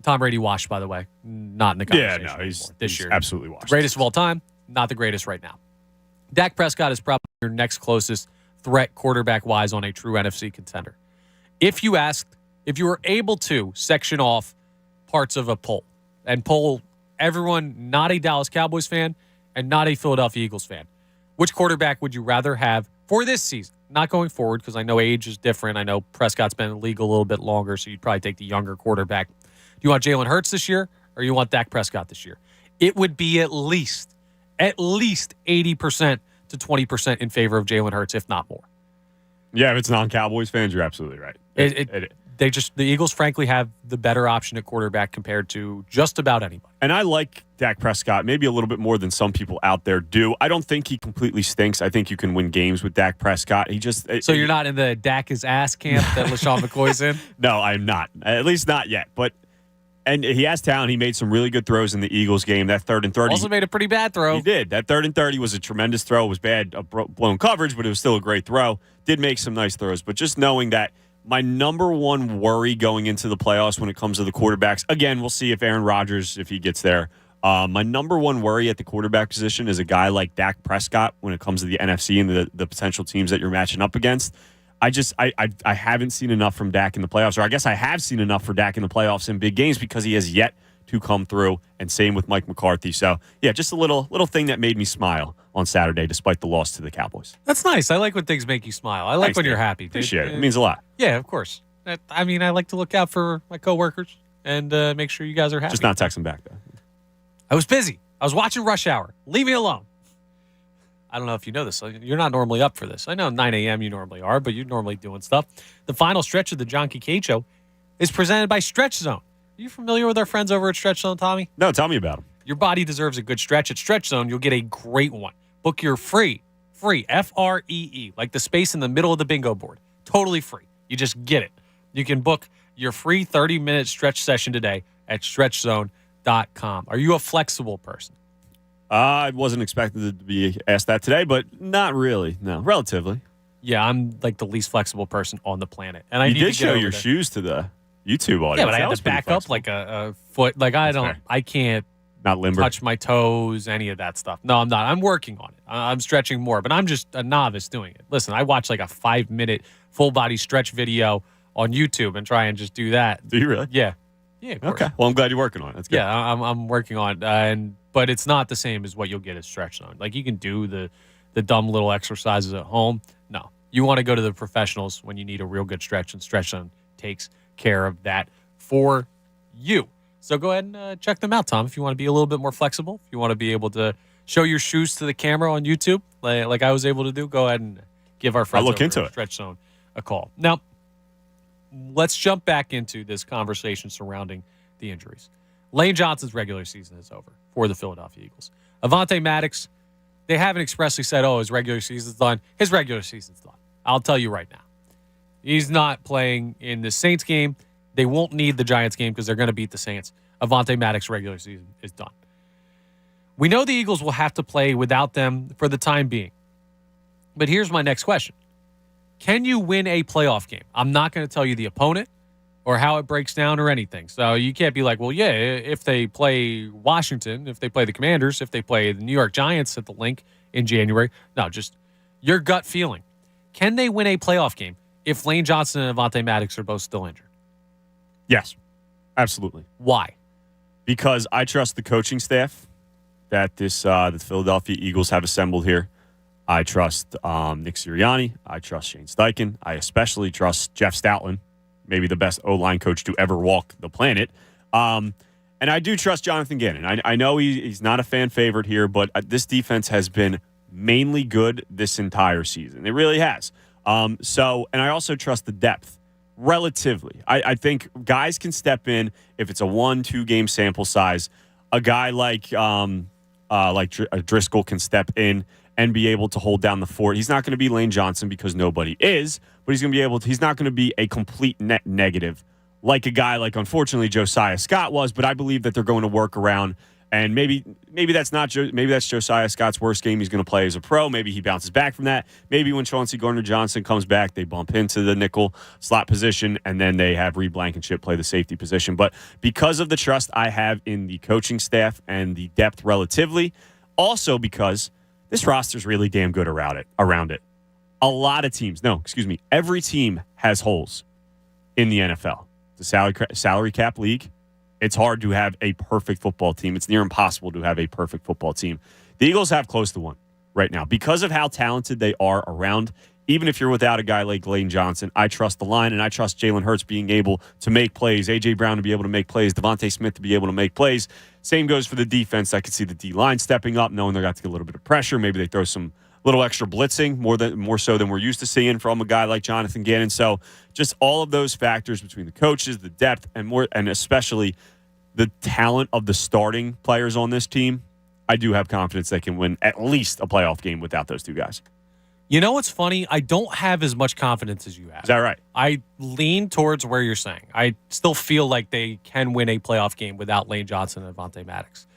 S11: Tom Brady washed, by the way, not in the conversation.
S12: Yeah, no, he's
S11: this year.
S12: Absolutely washed.
S11: Greatest of all time, not the greatest right now. Dak Prescott is probably your next closest threat quarterback-wise on a true NFC contender. If you were able to section off parts of a poll and poll everyone not a Dallas Cowboys fan and not a Philadelphia Eagles fan, which quarterback would you rather have for this season? Not going forward, because I know age is different. I know Prescott's been in the league a little bit longer, so you'd probably take the younger quarterback. Do you want Jalen Hurts this year, or you want Dak Prescott this year? It would be at least 80% to 20% in favor of Jalen Hurts, if not more.
S12: Yeah, if it's non-Cowboys fans, you're absolutely right.
S11: The Eagles, frankly, have the better option at quarterback compared to just about anybody.
S12: And I like Dak Prescott maybe a little bit more than some people out there do. I don't think he completely stinks. I think you can win games with Dak Prescott.
S11: So you're not in the Dak is ass camp that LaShawn McCoy's in?
S12: No, I'm not. At least not yet. And he has talent. He made some really good throws in the Eagles game. That 3rd and 30.
S11: Also made a pretty bad throw.
S12: He did. That 3rd and 30 was a tremendous throw. It was bad, blown coverage, but it was still a great throw. Did make some nice throws. But just knowing that my number one worry going into the playoffs when it comes to the quarterbacks, again, we'll see if Aaron Rodgers, if he gets there. My number one worry at the quarterback position is a guy like Dak Prescott when it comes to the NFC and the potential teams that you're matching up against. I haven't seen enough from Dak in the playoffs, or I guess I have seen enough for Dak in the playoffs in big games because he has yet to come through, and same with Mike McCarthy. So, yeah, just a little thing that made me smile on Saturday despite the loss to the Cowboys.
S11: That's nice. I like when things make you smile. I like
S12: Thanks,
S11: when you're
S12: Dan.
S11: happy.
S12: Appreciate it. It means a lot.
S11: Yeah, of course. I mean, I like to look out for my coworkers and make sure you guys are happy.
S12: Just not texting back, though.
S11: I was busy. I was watching Rush Hour. Leave me alone. I don't know if you know this. You're not normally up for this. I know 9 a.m. you normally are, but you're normally doing stuff. The final stretch of the John Kincaid Show is presented by Stretch Zone. Are you familiar with our friends over at Stretch Zone, Tommy?
S12: No, tell me about them.
S11: Your body deserves a good stretch. At Stretch Zone, you'll get a great one. Book your free, F-R-E-E, like the space in the middle of the bingo board. Totally free. You just get it. You can book your free 30-minute stretch session today at stretchzone.com. Are you a flexible person?
S12: I wasn't expected to be asked that today, but not really. No, relatively.
S11: Yeah, I'm like the least flexible person on the planet. And I
S12: did show your shoes to the YouTube audience.
S11: Yeah, but I had to back up like a foot. Like I can't
S12: not limber.
S11: Touch my toes, any of that stuff. No, I'm not. I'm working on it. I'm stretching more, but I'm just a novice doing it. Listen, I watch like a 5-minute full body stretch video on YouTube and try and just do that.
S12: Do you really?
S11: Yeah. Yeah, of course.
S12: Okay. Well, I'm glad you're working on it. That's good.
S11: Yeah, I'm working on it. But it's not the same as what you'll get at Stretch Zone. Like you can do the dumb little exercises at home. No, you want to go to the professionals when you need a real good stretch, and Stretch Zone takes care of that for you. So go ahead and check them out, Tom, if you want to be a little bit more flexible, if you want to be able to show your shoes to the camera on YouTube, like I was able to do, go ahead and give our friends over at Stretch Zone a call. Now, let's jump back into this conversation surrounding the injuries. Lane Johnson's regular season is over for the Philadelphia Eagles. Avonte Maddox, they haven't expressly said, his regular season's done. His regular season's done. I'll tell you right now. He's not playing in the Saints game. They won't need the Giants game because they're going to beat the Saints. Avonte Maddox's regular season is done. We know the Eagles will have to play without them for the time being. But here's my next question. Can you win a playoff game? I'm not going to tell you the opponent or how it breaks down or anything. So you can't be like, well, yeah, if they play Washington, if they play the Commanders, if they play the New York Giants at the Link in January. No, just your gut feeling. Can they win a playoff game if Lane Johnson and Avonte Maddox are both still injured?
S12: Yes, absolutely.
S11: Why?
S12: Because I trust the coaching staff that the Philadelphia Eagles have assembled here. I trust Nick Sirianni. I trust Shane Steichen. I especially trust Jeff Stoutland, maybe the best O-line coach to ever walk the planet. And I do trust Jonathan Gannon. I know he's not a fan favorite here, but this defense has been mainly good this entire season. It really has. And I also trust the depth. Relatively. I think guys can step in if it's a 1-2 game sample size. A guy like Driscoll can step in and be able to hold down the fort. He's not going to be Lane Johnson because nobody is, but he's not going to be a complete net negative like a guy like, unfortunately, Josiah Scott was, but I believe that they're going to work around. And maybe that's Josiah Scott's worst game he's going to play as a pro. Maybe he bounces back from that. Maybe when Chauncey Gardner-Johnson comes back, they bump into the nickel slot position, and then they have Reed Blankenship play the safety position. But because of the trust I have in the coaching staff and the depth relatively, also because this roster's really damn good around it. A lot of teams, every team has holes in the NFL. It's a salary cap league. It's hard to have a perfect football team. It's near impossible to have a perfect football team. The Eagles have close to one right now. Because of how talented they are around, even if you're without a guy like Lane Johnson, I trust the line, and I trust Jalen Hurts being able to make plays, A.J. Brown to be able to make plays, Devontae Smith to be able to make plays. Same goes for the defense. I could see the D-line stepping up, knowing they're got to get a little bit of pressure. Maybe they throw some little extra blitzing, more so than we're used to seeing from a guy like Jonathan Gannon. So just all of those factors between the coaches, the depth, and especially the talent of the starting players on this team, I do have confidence they can win at least a playoff game without those two guys.
S11: You know what's funny? I don't have as much confidence as you have.
S12: Is that right?
S11: I lean towards where you're saying. I still feel like they can win a playoff game without Lane Johnson and Avonte Maddox.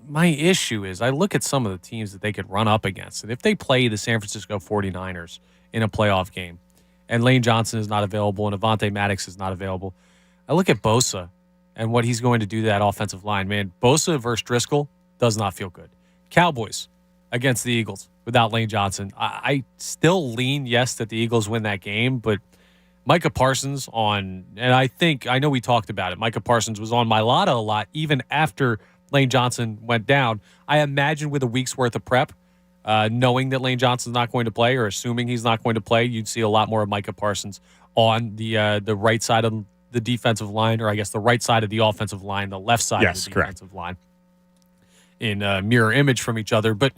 S11: My issue is I look at some of the teams that they could run up against. And if they play the San Francisco 49ers in a playoff game and Lane Johnson is not available and Avonte Maddox is not available, I look at Bosa and what he's going to do to that offensive line. Man, Bosa versus Driscoll does not feel good. Cowboys against the Eagles without Lane Johnson. I still lean, yes, that the Eagles win that game, but Micah Parsons and I know we talked about it. Micah Parsons was on my lotto a lot, even after Lane Johnson went down. I imagine with a week's worth of prep, knowing that Lane Johnson's not going to play or assuming he's not going to play, you'd see a lot more of Micah Parsons on the right side of the defensive line, or I guess the right side of the offensive line, the left side of the defensive line in mirror image from each other. But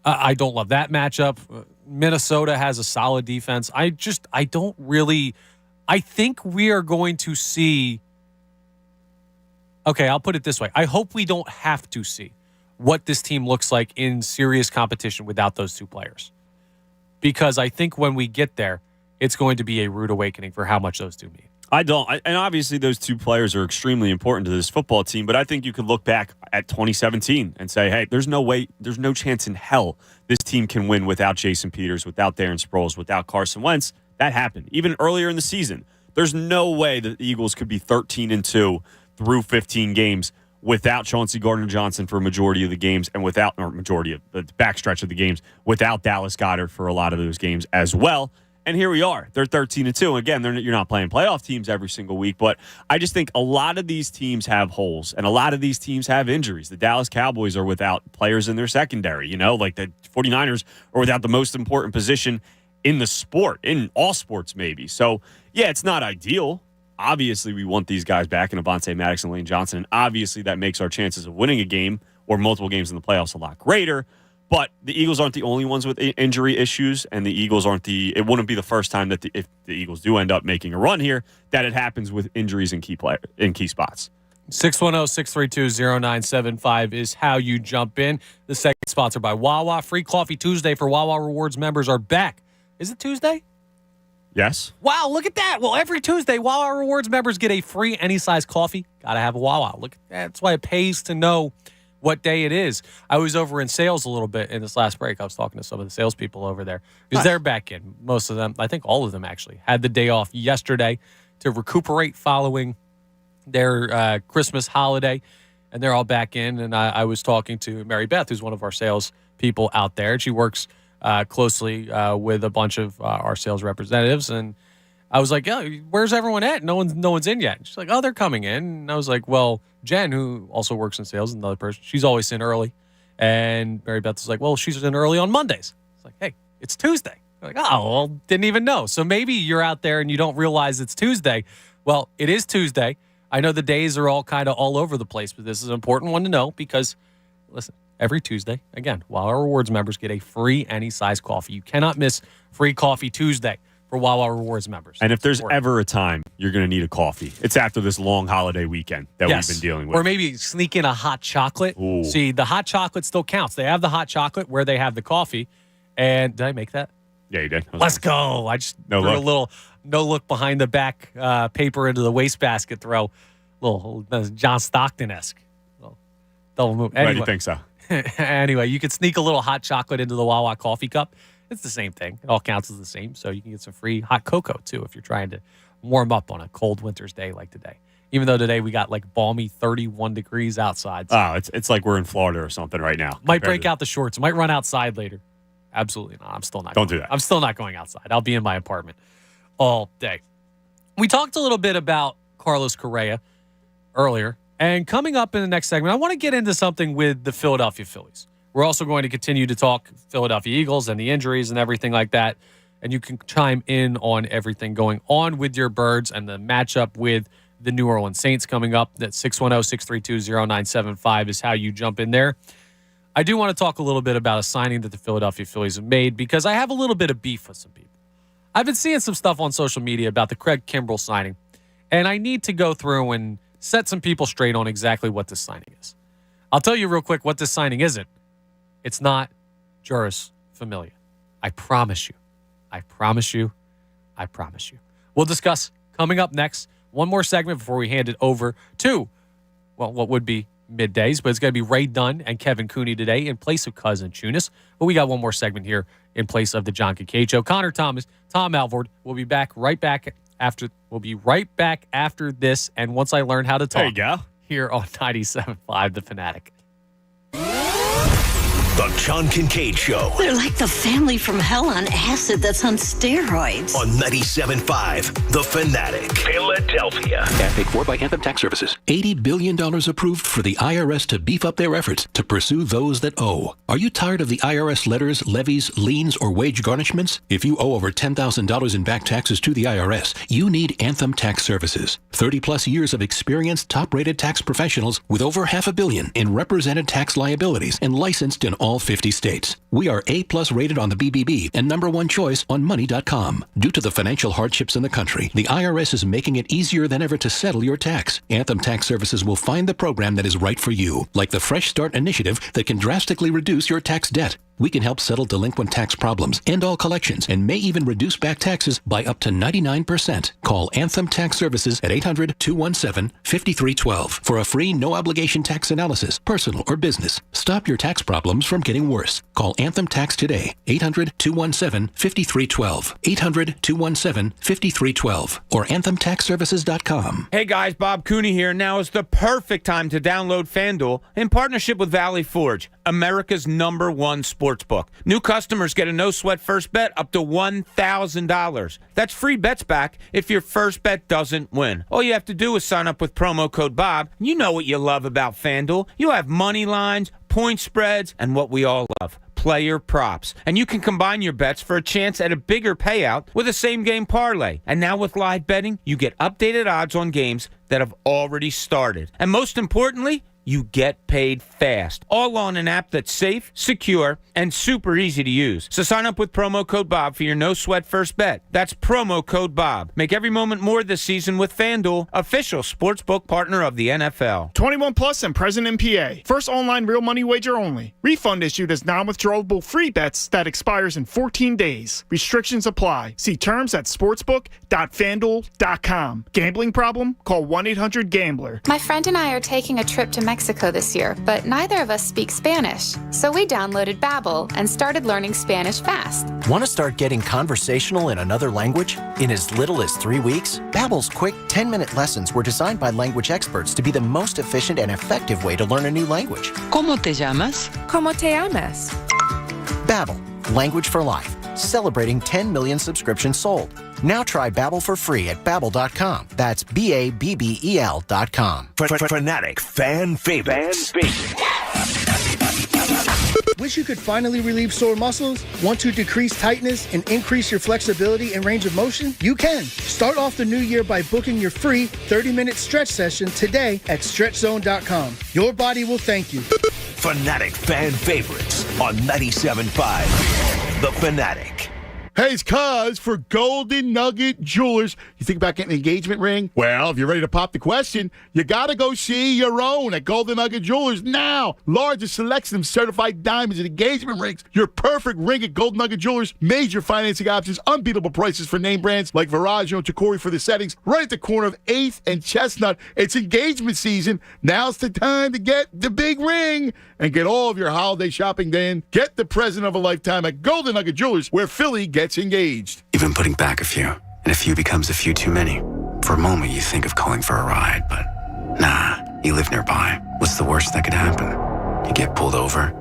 S11: I don't love that matchup. Minnesota has a solid defense. I think we are going to see. Okay, I'll put it this way. I hope we don't have to see what this team looks like in serious competition without those two players. Because I think when we get there, it's going to be a rude awakening for how much those two mean.
S12: And obviously those two players are extremely important to this football team, but I think you could look back at 2017 and say, hey, there's no chance in hell this team can win without Jason Peters, without Darren Sproles, without Carson Wentz. That happened. Even earlier in the season, there's no way that the Eagles could be 13-2 through 15 games without Chauncey Gardner-Johnson for a majority of the games and majority of the backstretch of the games, without Dallas Goedert for a lot of those games as well. And here we are. They're 13-2. Again, you're not playing playoff teams every single week, but I just think a lot of these teams have holes, and a lot of these teams have injuries. The Dallas Cowboys are without players in their secondary. Like the 49ers are without the most important position in the sport, in all sports maybe. So, yeah, it's not ideal. Obviously, we want these guys back in Avonte Maddox and Lane Johnson, and obviously that makes our chances of winning a game or multiple games in the playoffs a lot greater. But the Eagles aren't the only ones with injury issues, and the Eagles it wouldn't be the first time that if the Eagles do end up making a run here, that it happens with injuries in key spots.
S11: 610-632-0975 is how you jump in. The segment sponsored by Wawa. Free Coffee Tuesday for Wawa Rewards members are back. Is it Tuesday?
S12: Yes.
S11: Wow, look at that. Well, every Tuesday, Wawa Rewards members get a free any size coffee. Got to have a Wawa. Look, that's why it pays to know what day it is. I was over in sales a little bit in this last break. I was talking to some of the salespeople over there because they're back in. Most of them, I think all of them actually, had the day off yesterday to recuperate following their Christmas holiday, and they're all back in. And I was talking to Mary Beth, who's one of our sales people out there. She works closely with a bunch of our sales representatives, and I was like, "Yeah, where's everyone at? No one's in yet." And she's like, "Oh, they're coming in." And I was like, "Well, Jen, who also works in sales, another person, she's always in early." And Mary Beth was like, "Well, she's in early on Mondays." It's like, "Hey, it's Tuesday." I'm like, "Oh, well, didn't even know." So maybe you're out there and you don't realize it's Tuesday. Well, it is Tuesday. I know the days are all kind of all over the place, but this is an important one to know because, listen, every Tuesday, again, Wawa Rewards members get a free any size coffee. You cannot miss Free Coffee Tuesday for Wawa Rewards members.
S12: And if there's ever a time you're going to need a coffee, it's after this long holiday weekend that we've been dealing with.
S11: Or maybe sneak in a hot chocolate.
S12: Ooh.
S11: See, the hot chocolate still counts. They have the hot chocolate where they have the coffee. And did I make that?
S12: Yeah, you did.
S11: Let's go. I just threw a little no-look behind the back paper into the wastebasket throw. Little John Stockton-esque. Double move. Anyway.
S12: Why do you think so?
S11: Anyway, you could sneak a little hot chocolate into the Wawa coffee cup. It's the same thing. It all counts as the same. So you can get some free hot cocoa, too, if you're trying to warm up on a cold winter's day like today. Even though today we got like balmy 31 degrees outside. So
S12: oh, it's like we're in Florida or something right now.
S11: Might break out the shorts. Might run outside later. Absolutely not. I'm still not.
S12: Don't do that.
S11: I'm still not going outside. I'll be in my apartment all day. We talked a little bit about Carlos Correa earlier. And coming up in the next segment, I want to get into something with the Philadelphia Phillies. We're also going to continue to talk Philadelphia Eagles and the injuries and everything like that. And you can chime in on everything going on with your Birds and the matchup with the New Orleans Saints coming up. That 610-632-0975 is how you jump in there. I do want to talk a little bit about a signing that the Philadelphia Phillies have made because I have a little bit of beef with some people. I've been seeing some stuff on social media about the Craig Kimbrell signing, and I need to go through and set some people straight on exactly what this signing is. I'll tell you real quick what this signing isn't. It's not Juris Familia. I promise you. I promise you. I promise you. We'll discuss coming up next. One more segment before we hand it over to, well, what would be middays, but it's going to be Ray Dunn and Kevin Cooney today in place of Cousin Chunas. But we got one more segment here in place of the John Kincaid Show. Connor Thomas, Tom Alvord. We'll be right back after this. And once I learn how to talk,
S12: there you go.
S11: Here on 97.5 The Fanatic.
S9: The John Kincaid Show.
S6: They're like the family from hell on acid that's on steroids.
S9: On 97.5 The Fanatic. Philadelphia.
S14: Ad paid for by Anthem Tax Services.
S7: $80 billion approved for the IRS to beef up their efforts to pursue those that owe. Are you tired of the IRS letters, levies, liens, or wage garnishments? If you owe over $10,000 in back taxes to the IRS, you need Anthem Tax Services. 30-plus years of experienced, top-rated tax professionals with over $500 million in represented tax liabilities and licensed in all 50 states. We are A-plus rated on the BBB and #1 choice on Money.com. Due to the financial hardships in the country, the IRS is making it easier than ever to settle your tax. Anthem Tax Services will find the program that is right for you, like the Fresh Start initiative that can drastically reduce your tax debt. We can help settle delinquent tax problems, end all collections, and may even reduce back taxes by up to 99%. Call Anthem Tax Services at 800-217-5312 for a free no-obligation tax analysis, personal or business. Stop your tax problems from getting worse. Call Anthem Tax today, 800-217-5312, 800-217-5312, or anthemtaxservices.com.
S13: Hey guys, Bob Cooney here. Now is the perfect time to download FanDuel in partnership with Valley Forge. America's #1 sportsbook. New customers get a no-sweat first bet up to $1,000. That's free bets back if your first bet doesn't win. All you have to do is sign up with promo code Bob. You know what you love about FanDuel. You have money lines, point spreads, and what we all love, player props. And you can combine your bets for a chance at a bigger payout with a same-game parlay. And now with live betting, you get updated odds on games that have already started. And most importantly, you get paid fast, all on an app that's safe, secure, and super easy to use. So sign up with promo code Bob for your no-sweat first bet. That's promo code Bob. Make every moment more this season with FanDuel, official sportsbook partner of the NFL.
S17: 21 plus and present in PA. First online real money wager only. Refund issued as non-withdrawable free bets that expires in 14 days. Restrictions apply. See terms at sportsbook.fanduel.com. Gambling problem? Call 1-800-GAMBLER.
S19: My friend and I are taking a trip to Mexico this year, but neither of us speak Spanish. So we downloaded Babbel and started learning Spanish fast.
S20: Want to start getting conversational in another language? In as little as 3 weeks, Babbel's quick 10-minute lessons were designed by language experts to be the most efficient and effective way to learn a new language.
S23: ¿Cómo te llamas? ¿Cómo te llamas?
S20: Babbel, language for life. Celebrating 10 million subscriptions sold. Now try Babbel for free at Babbel.com. That's BABBEL.com.
S9: Fanatic fan favorites.
S24: Wish you could finally relieve sore muscles? Want to decrease tightness and increase your flexibility and range of motion? You can. Start off the new year by booking your free 30-minute stretch session today at StretchZone.com. Your body will thank you.
S9: Fanatic fan favorites on 97.5 The Fanatic.
S5: Hey, it's Cuz for Golden Nugget Jewelers. You think about getting an engagement ring? Well, if you're ready to pop the question, you got to go see your own at Golden Nugget Jewelers now. Largest selection of certified diamonds and engagement rings. Your perfect ring at Golden Nugget Jewelers. Major financing options, unbeatable prices for name brands like Viraggio and Tacori for the settings. Right at the corner of 8th and Chestnut. It's engagement season. Now's the time to get the big ring and get all of your holiday shopping done. Get the present of a lifetime at Golden Nugget Jewelers, where Philly gets engaged.
S2: You've been putting back a few, and a few becomes a few too many. For a moment, you think of calling for a ride, but nah, you live nearby. What's the worst that could happen? You get pulled over,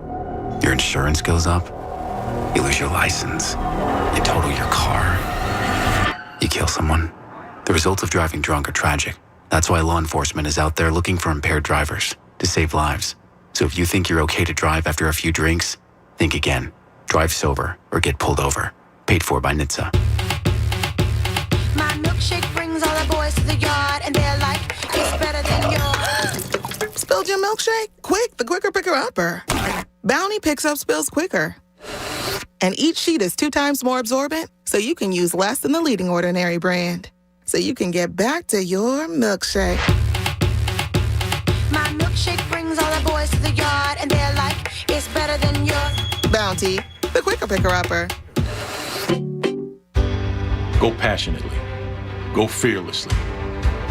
S2: your insurance goes up, you lose your license, you total your car, you kill someone. The results of driving drunk are tragic. That's why law enforcement is out there looking for impaired drivers to save lives. So if you think you're okay to drive after a few drinks, think again. Drive sober or get pulled over. Paid for by NHTSA.
S27: My milkshake brings all the boys to the yard, and they're like, it's better than yours.
S28: Spilled your milkshake? Quick, the quicker picker upper. Bounty picks up spills quicker. And each sheet is 2 times more absorbent, so you can use less than the leading Ordinary brand. So you can get back to your milkshake.
S27: My milkshake brings all the boys to the yard, and they're like, it's better than yours.
S28: Bounty, the quicker picker upper.
S4: Go passionately. Go fearlessly.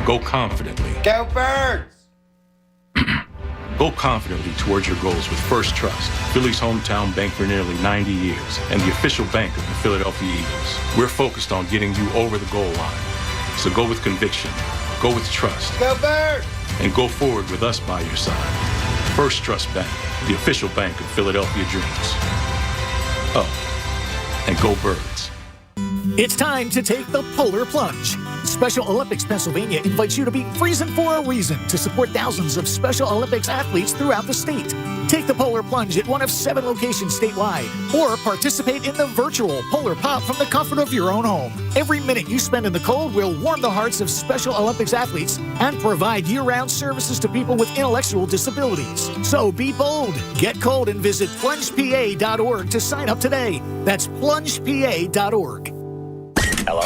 S4: Go confidently.
S29: Go Birds!
S4: Go confidently towards your goals with First Trust, Philly's hometown bank for nearly 90 years, and the official bank of the Philadelphia Eagles. We're focused on getting you over the goal line. So go with conviction. Go with trust.
S29: Go Birds!
S4: And go forward with us by your side. First Trust Bank, the official bank of Philadelphia dreams. Oh, and go Birds.
S30: It's time to take the polar plunge. Special Olympics Pennsylvania invites you to be freezing for a reason to support thousands of Special Olympics athletes throughout the state. Take the polar plunge at one of 7 locations statewide, or participate in the virtual Polar Pop from the comfort of your own home. Every minute you spend in the cold will warm the hearts of Special Olympics athletes and provide year-round services to people with intellectual disabilities. So be bold, get cold, and visit plungepa.org to sign up today. That's plungepa.org.
S9: Hello?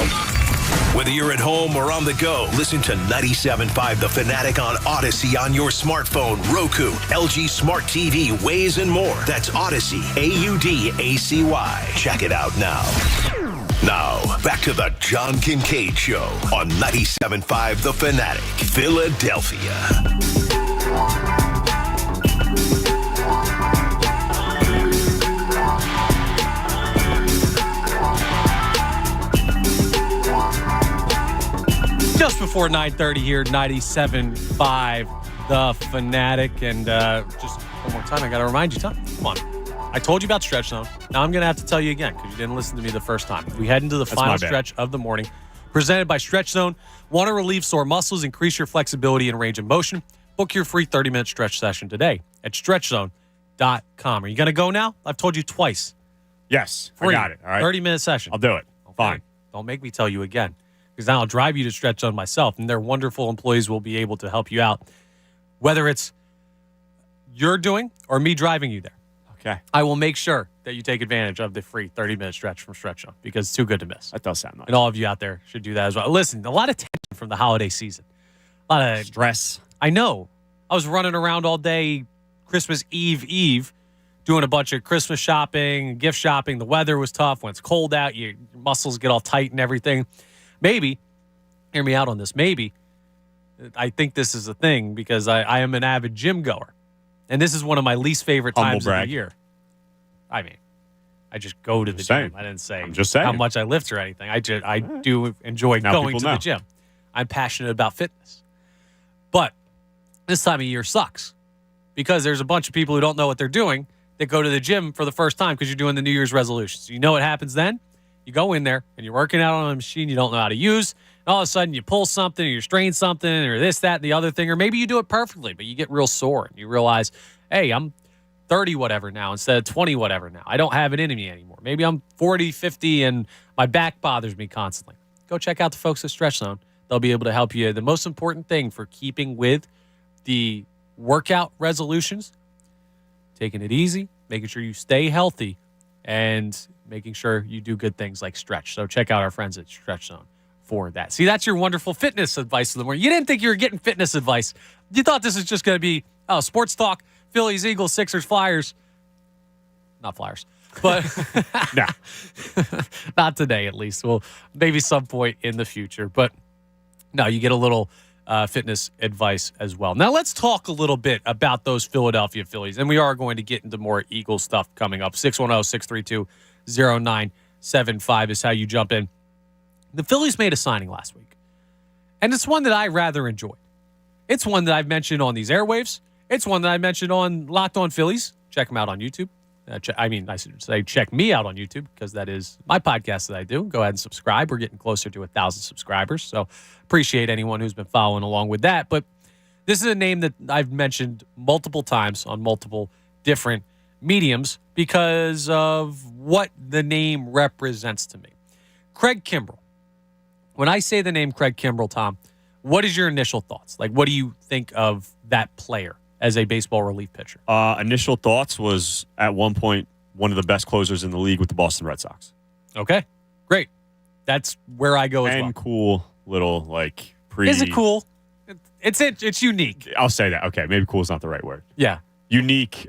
S9: Whether you're at home or on the go, listen to 97.5 The Fanatic on Odyssey on your smartphone, Roku, LG Smart TV, Waze, and more. That's Odyssey, AUDACY. Check it out now. Now, back to the John Kincaid Show on 97.5 The Fanatic, Philadelphia.
S11: Just before 9:30 here, 97.5 The Fanatic, and just one more time. I got to remind you, Tom. Come on. I told you about Stretch Zone. Now I'm going to have to tell you again because you didn't listen to me the first time. We head into the final stretch of the morning. Presented by Stretch Zone. Want to relieve sore muscles, increase your flexibility and range of motion? Book your free 30-minute stretch session today at stretchzone.com. Are you going to go now? I've told you twice.
S12: Yes,
S11: Free.
S12: I got it. All right.
S11: 30-minute session.
S12: I'll do it.
S11: Okay.
S12: Fine.
S11: Don't make me tell you again because now I'll drive you to Stretch Zone myself, and their wonderful employees will be able to help you out, whether it's you're doing or me driving you there.
S12: Okay.
S11: I will make sure that you take advantage of the free 30-minute stretch from Stretch Zone because it's too good to miss.
S12: That does sound nice.
S11: And all of you out there should do that as well. Listen, a lot of tension from the holiday season. A lot of
S12: stress.
S11: I know. I was running around all day Christmas Eve, doing a bunch of Christmas shopping, gift shopping. The weather was tough. When it's cold out, your muscles get all tight and everything. Maybe, hear me out on this, maybe, I think this is a thing because I am an avid gym goer. And this is one of my least favorite times of the year. I mean, I just go to the gym. I didn't say how much I lift or anything. I do enjoy going to the gym. I'm passionate about fitness. But this time of year sucks because there's a bunch of people who don't know what they're doing that go to the gym for the first time because you're doing the New Year's resolutions. You know what happens then? You go in there and you're working out on a machine you don't know how to use. And all of a sudden you pull something or you strain something or this, that, and the other thing. Or maybe you do it perfectly, but you get real sore and you realize, hey, I'm 30 whatever now instead of 20 whatever now. I don't have it in me anymore. Maybe I'm 40, 50, and my back bothers me constantly. Go check out the folks at Stretch Zone. They'll be able to help you. The most important thing for keeping with the workout resolutions, taking it easy, making sure you stay healthy, and making sure you do good things like stretch. So check out our friends at Stretch Zone for that. See, that's your wonderful fitness advice of the morning. You didn't think you were getting fitness advice. You thought this was just going to be sports talk, Phillies, Eagles, Sixers, Flyers. Not Flyers. But
S12: nah.
S11: Not today, at least. Well, maybe some point in the future. But no, you get a little fitness advice as well. Now, let's talk a little bit about those Philadelphia Phillies. And we are going to get into more Eagles stuff coming up. 610-632-0975 is how you jump in. The Phillies made a signing last week. And it's one that I rather enjoyed. It's one that I've mentioned on these airwaves. It's one that I mentioned on Locked On Phillies. Check them out on YouTube. I should say check me out on YouTube because that is my podcast that I do. Go ahead and subscribe. We're getting closer to 1,000 subscribers, so appreciate anyone who's been following along with that. But this is a name that I've mentioned multiple times on multiple different mediums because of what the name represents to me. Craig Kimbrell. When I say the name Craig Kimbrell, Tom, what is your initial thoughts? Like, what do you think of that player as a baseball relief pitcher?
S12: Initial thoughts was at one point one of the best closers in the league with the Boston Red Sox.
S11: Okay, great. That's where I go as well.
S12: And cool little
S11: Is it cool? It's unique.
S12: I'll say that. Okay, maybe cool is not the right word.
S11: Yeah.
S12: Unique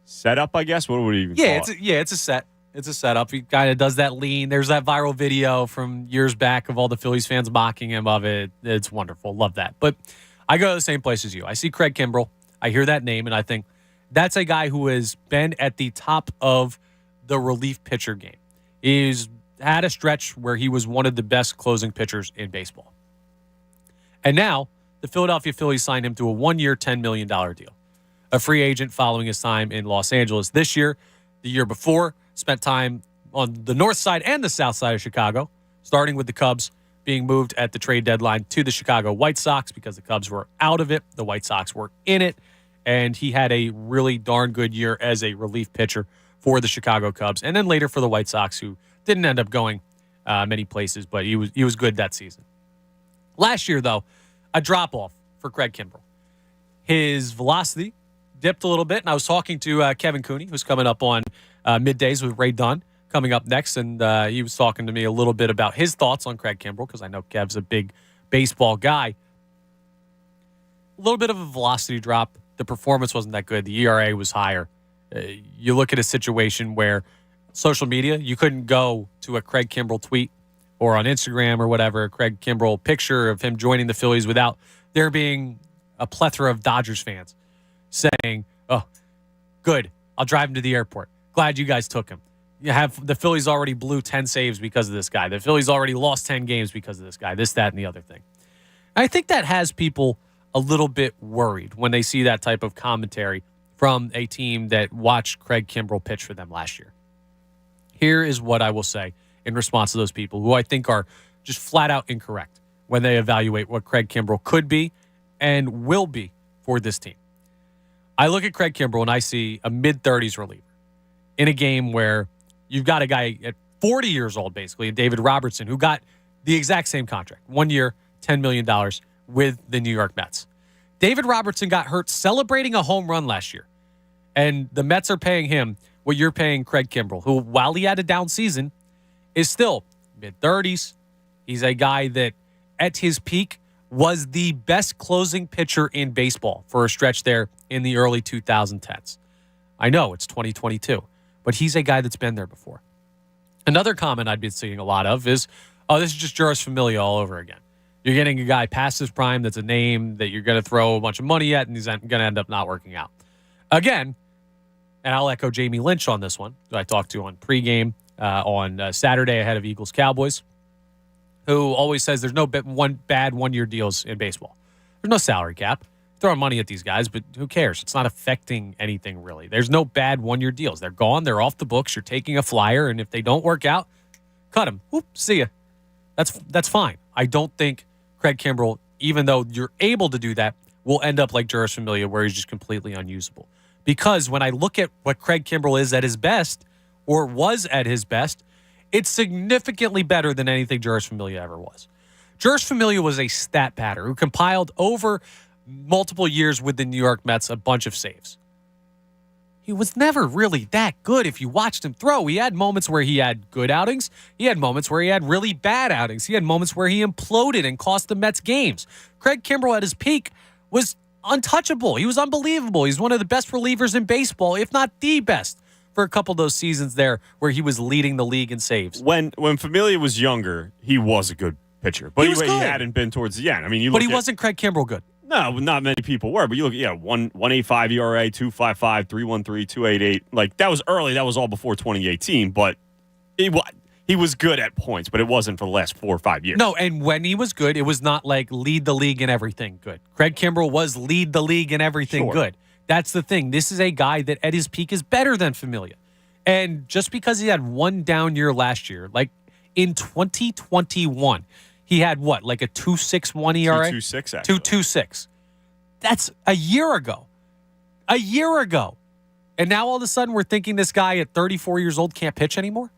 S12: setup, I guess. What would we even call it?
S11: It's a set. It's a setup. He kind of does that lean. There's that viral video from years back of all the Phillies fans mocking him of it. It's wonderful. Love that. But I go to the same place as you. I see Craig Kimbrell. I hear that name, and I think that's a guy who has been at the top of the relief pitcher game. He's had a stretch where he was one of the best closing pitchers in baseball. And now the Philadelphia Phillies signed him to a 1-year, $10 million deal. A free agent following his time in Los Angeles this year. The year before, spent time on the north side and the south side of Chicago, starting with the Cubs being moved at the trade deadline to the Chicago White Sox because the Cubs were out of it. The White Sox were in it. And he had a really darn good year as a relief pitcher for the Chicago Cubs. And then later for the White Sox, who didn't end up going many places, but he was good that season. Last year, though, a drop-off for Craig Kimbrell. His velocity dipped a little bit. And I was talking to Kevin Cooney, who's coming up on Middays with Ray Dunn, coming up next. And he was talking to me a little bit about his thoughts on Craig Kimbrell, because I know Kev's a big baseball guy. A little bit of a velocity drop. The performance wasn't that good. The ERA was higher. You look at a situation where social media, you couldn't go to a Craig Kimbrell tweet or on Instagram or whatever, a Craig Kimbrell picture of him joining the Phillies without there being a plethora of Dodgers fans saying, oh, good, I'll drive him to the airport. Glad you guys took him. You have the Phillies already blew 10 saves because of this guy. The Phillies already lost 10 games because of this guy, this, that, and the other thing. I think that has people a little bit worried when they see that type of commentary from a team that watched Craig Kimbrell pitch for them last year. Here is what I will say in response to those people who I think are just flat out incorrect when they evaluate what Craig Kimbrell could be and will be for this team. I look at Craig Kimbrell and I see a mid-30s reliever in a game where you've got a guy at 40 years old, basically, David Robertson, who got the exact same contract, 1 year, $10 million with the New York Mets. David Robertson got hurt celebrating a home run last year, and the Mets are paying him what you're paying Craig Kimbrell, who, while he had a down season, is still mid-30s. He's a guy that, at his peak, was the best closing pitcher in baseball for a stretch there in the early 2010s. I know it's 2022, but he's a guy that's been there before. Another comment I've been seeing a lot of is, oh, this is just Juris Familia all over again. You're getting a guy past his prime that's a name that you're going to throw a bunch of money at, and he's going to end up not working out. Again, and I'll echo Jamie Lynch on this one, who I talked to on pregame on Saturday ahead of Eagles-Cowboys, who always says there's no bad one-year deals in baseball. There's no salary cap. Throwing money at these guys, but who cares? It's not affecting anything, really. There's no bad one-year deals. They're gone. They're off the books. You're taking a flyer, and if they don't work out, cut them. Whoop, see ya. That's fine. I don't think Craig Kimbrell, even though you're able to do that, will end up like Juris Familia, where he's just completely unusable. Because when I look at what Craig Kimbrell is at his best, or was at his best, it's significantly better than anything Juris Familia ever was. Juris Familia was a stat patter who compiled over multiple years with the New York Mets a bunch of saves. He was never really that good if you watched him throw. He had moments where he had good outings. He had moments where he had really bad outings. He had moments where he imploded and cost the Mets games. Craig Kimbrell at his peak was untouchable. He was unbelievable. He's one of the best relievers in baseball, if not the best, for a couple of those seasons there where he was leading the league in saves.
S12: When Familia was younger, he was a good pitcher. But he hadn't been towards the end. I mean,
S11: but he wasn't Craig Kimbrell good.
S12: No, not many people were. But you look at 1.85 ERA, 2.55, 3.13, 2.88. Like, that was early. That was all before 2018. But he was good at points, but it wasn't for the last 4 or 5 years.
S11: No, and when he was good, it was not like lead the league in everything good. Craig Kimbrell was lead the league in everything good. That's the thing. This is a guy that at his peak is better than Familia. And just because he had one down year last year, like in 2021, he had what, like a 2.61 ERA?
S12: 2.26, actually.
S11: 2.26. That's a year ago. A year ago. And now all of a sudden we're thinking this guy at 34 years old can't pitch anymore?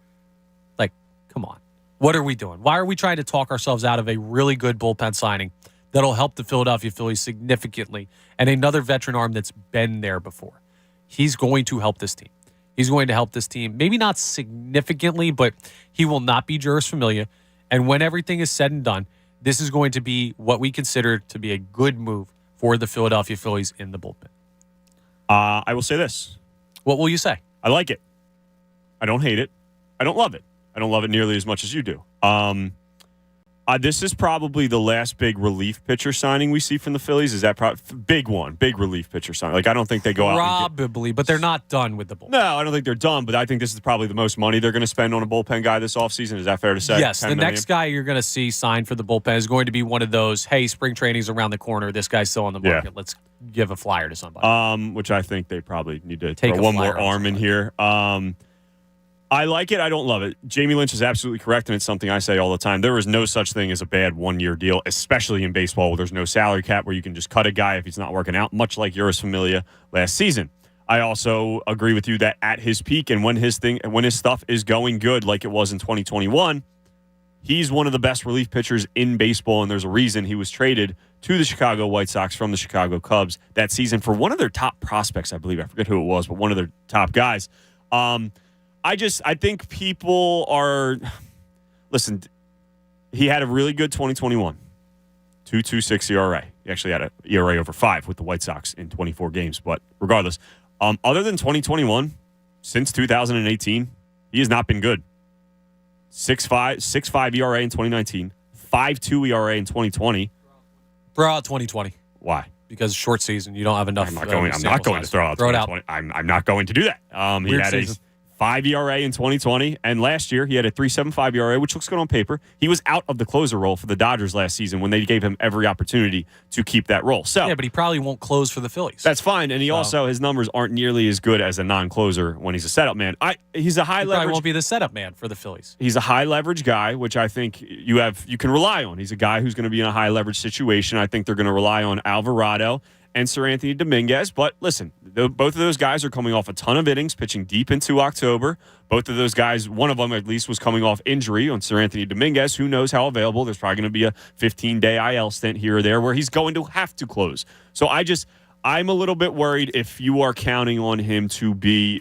S11: Like, come on. What are we doing? Why are we trying to talk ourselves out of a really good bullpen signing that'll help the Philadelphia Phillies significantly and another veteran arm that's been there before? He's going to help this team. He's going to help this team. Maybe not significantly, but he will not be Juris Familia. And when everything is said and done, this is going to be what we consider to be a good move for the Philadelphia Phillies in the bullpen.
S12: I will say this.
S11: What will you say?
S12: I like it. I don't hate it. I don't love it. I don't love it nearly as much as you do. This is probably the last big relief pitcher signing we see from the Phillies. Is that big relief pitcher signing? Like, I don't think they go out.
S11: Probably, but they're not done with the bullpen.
S12: No, I don't think they're done, but I think this is probably the most money they're going to spend on a bullpen guy this offseason. Is that fair to say?
S11: Yes, the next guy you're going to see signed for the bullpen is going to be one of those, hey, spring training's around the corner. This guy's still on the market. Yeah. Let's give a flyer to somebody.
S12: Which I think they probably need to throw one more arm in here. I like it. I don't love it. Jamie Lynch is absolutely correct, and it's something I say all the time. There is no such thing as a bad one-year deal, especially in baseball where there's no salary cap, where you can just cut a guy if he's not working out, much like Juris Familia last season. I also agree with you that at his peak and when his stuff is going good, like it was in 2021, he's one of the best relief pitchers in baseball, and there's a reason he was traded to the Chicago White Sox from the Chicago Cubs that season for one of their top prospects, I believe. I forget who it was, but one of their top guys. I think people are – listen, he had a really good 2021, 2.26 ERA. He actually had an ERA over 5 with the White Sox in 24 games. But regardless, other than 2021, since 2018, he has not been good. 6.5 ERA in 2019, 5.2 ERA in 2020.
S11: Throw out 2020.
S12: Why?
S11: Because short season, you don't have enough.
S12: I'm not going to throw out 2020. I'm not going to do that. He had a 5 ERA in 2020, and last year he had a 3.75 ERA, which looks good on paper. He was out of the closer role for the Dodgers last season when they gave him every opportunity to keep that role. So
S11: yeah, but he probably won't close for the Phillies.
S12: That's fine, and his numbers aren't nearly as good as a non-closer when he's a setup man. He's a high leverage.
S11: Probably won't be the setup man for the Phillies.
S12: He's a high leverage guy, which I think you can rely on. He's a guy who's going to be in a high leverage situation. I think they're going to rely on Alvarado and Sir Anthony Dominguez. But listen, both of those guys are coming off a ton of innings, pitching deep into October. Both of those guys, one of them at least, was coming off injury on Sir Anthony Dominguez. Who knows how available? There's probably going to be a 15-day IL stint here or there where he's going to have to close. So I'm a little bit worried if you are counting on him to be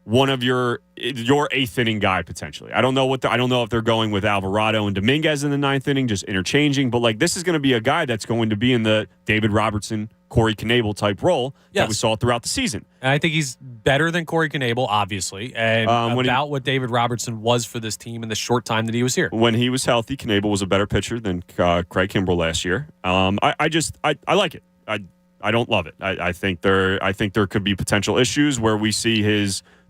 S12: one of your eighth inning guy potentially. I don't know if they're going with Alvarado and Dominguez in the ninth inning, just interchanging. But this is going to be a guy that's going to be in the David Robertson, Corey Knebel type role that we saw throughout the season.
S11: And I think he's better than Corey Knebel, obviously, and what David Robertson was for this team in the short time that he was here.
S12: When he was healthy, Knebel was a better pitcher than Craig Kimbrell last year. I like it. I don't love it. I think there could be potential issues where we see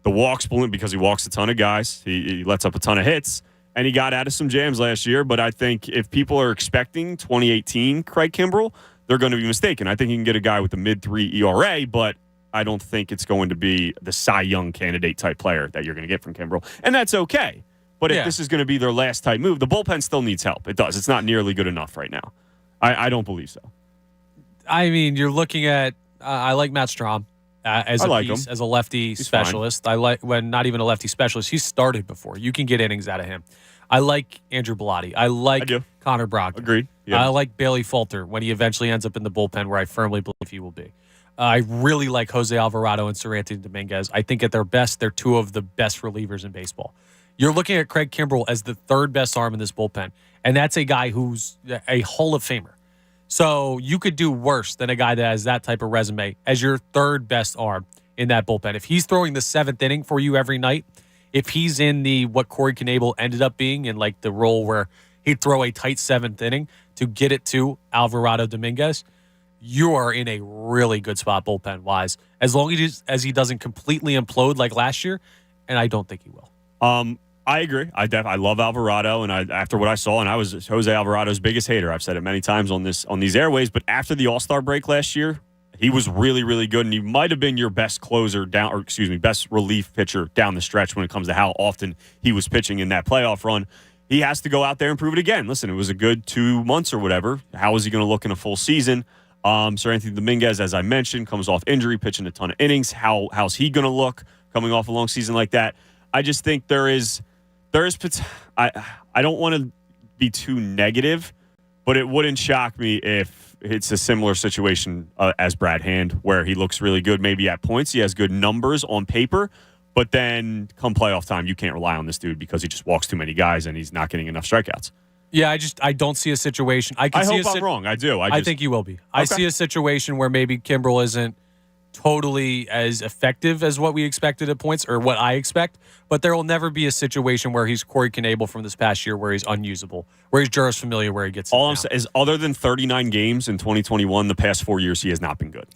S12: the walks balloon because he walks a ton of guys. He lets up a ton of hits, and he got out of some jams last year. But I think if people are expecting 2018 Craig Kimbrell, they're going to be mistaken. I think you can get a guy with a mid-3 ERA, but I don't think it's going to be the Cy Young candidate type player that you're going to get from Kimbrell. And that's okay. But if this is going to be their last type move, the bullpen still needs help. It does. It's not nearly good enough right now. I don't believe so.
S11: I mean, you're looking at I like Matt Strahm. As a lefty specialist.
S12: Fine.
S11: I like not even a lefty specialist. He's started before. You can get innings out of him. I like Andrew Bellotti. I like Connor Brogdon.
S12: Agreed. Yeah.
S11: I like Bailey Falter when he eventually ends up in the bullpen, where I firmly believe he will be. I really like Jose Alvarado and Sir Anthony Dominguez. I think at their best, they're two of the best relievers in baseball. You're looking at Craig Kimbrell as the third best arm in this bullpen, and that's a guy who's a Hall of Famer. So you could do worse than a guy that has that type of resume as your third best arm in that bullpen. If he's throwing the seventh inning for you every night, if he's in what Corey Knebel ended up being in the role where he'd throw a tight seventh inning to get it to Alvarado Dominguez, you are in a really good spot bullpen-wise, as long as he doesn't completely implode like last year, and I don't think he will.
S12: I agree. I love Alvarado, and after what I saw, and I was Jose Alvarado's biggest hater. I've said it many times on these airways, but after the All-Star break last year, he was really, really good, and he might have been your best best relief pitcher down the stretch when it comes to how often he was pitching in that playoff run. He has to go out there and prove it again. Listen, it was a good 2 months or whatever. How is he going to look in a full season? Sir Anthony Dominguez, as I mentioned, comes off injury, pitching a ton of innings. How's he going to look coming off a long season like that? I just think there is I don't want to be too negative, but it wouldn't shock me if it's a similar situation as Brad Hand, where he looks really good maybe at points. He has good numbers on paper, but then come playoff time, you can't rely on this dude because he just walks too many guys and he's not getting enough strikeouts.
S11: Yeah, I don't see a situation. I
S12: hope I'm wrong. I do.
S11: I think you will be. Okay. I see a situation where maybe Kimbrell isn't totally as effective as what we expected at points, or what I expect, but there will never be a situation where he's Corey Knebel from this past year, where he's unusable, where he's Juris Familia, where he gets
S12: all I'm saying is, other than 39 games in 2021, the past 4 years he has not been good.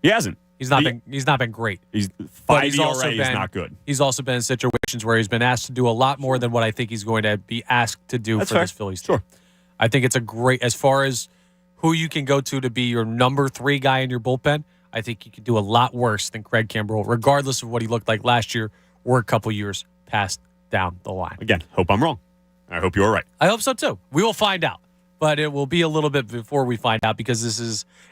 S12: He hasn't.
S11: He's not been great.
S12: He's 5 ERA is not good.
S11: He's also been in situations where he's been asked to do a lot more than what I think he's going to be asked to do for this Phillies team.
S12: Sure.
S11: I think it's a great, as far as who you can go to be your number 3 guy in your bullpen, I think you could do a lot worse than Craig Kimbrell, regardless of what he looked like last year or a couple years past down the line.
S12: Again, hope I'm wrong. I hope you're right.
S11: I hope so too. We will find out, but it will be a little bit before we find out, because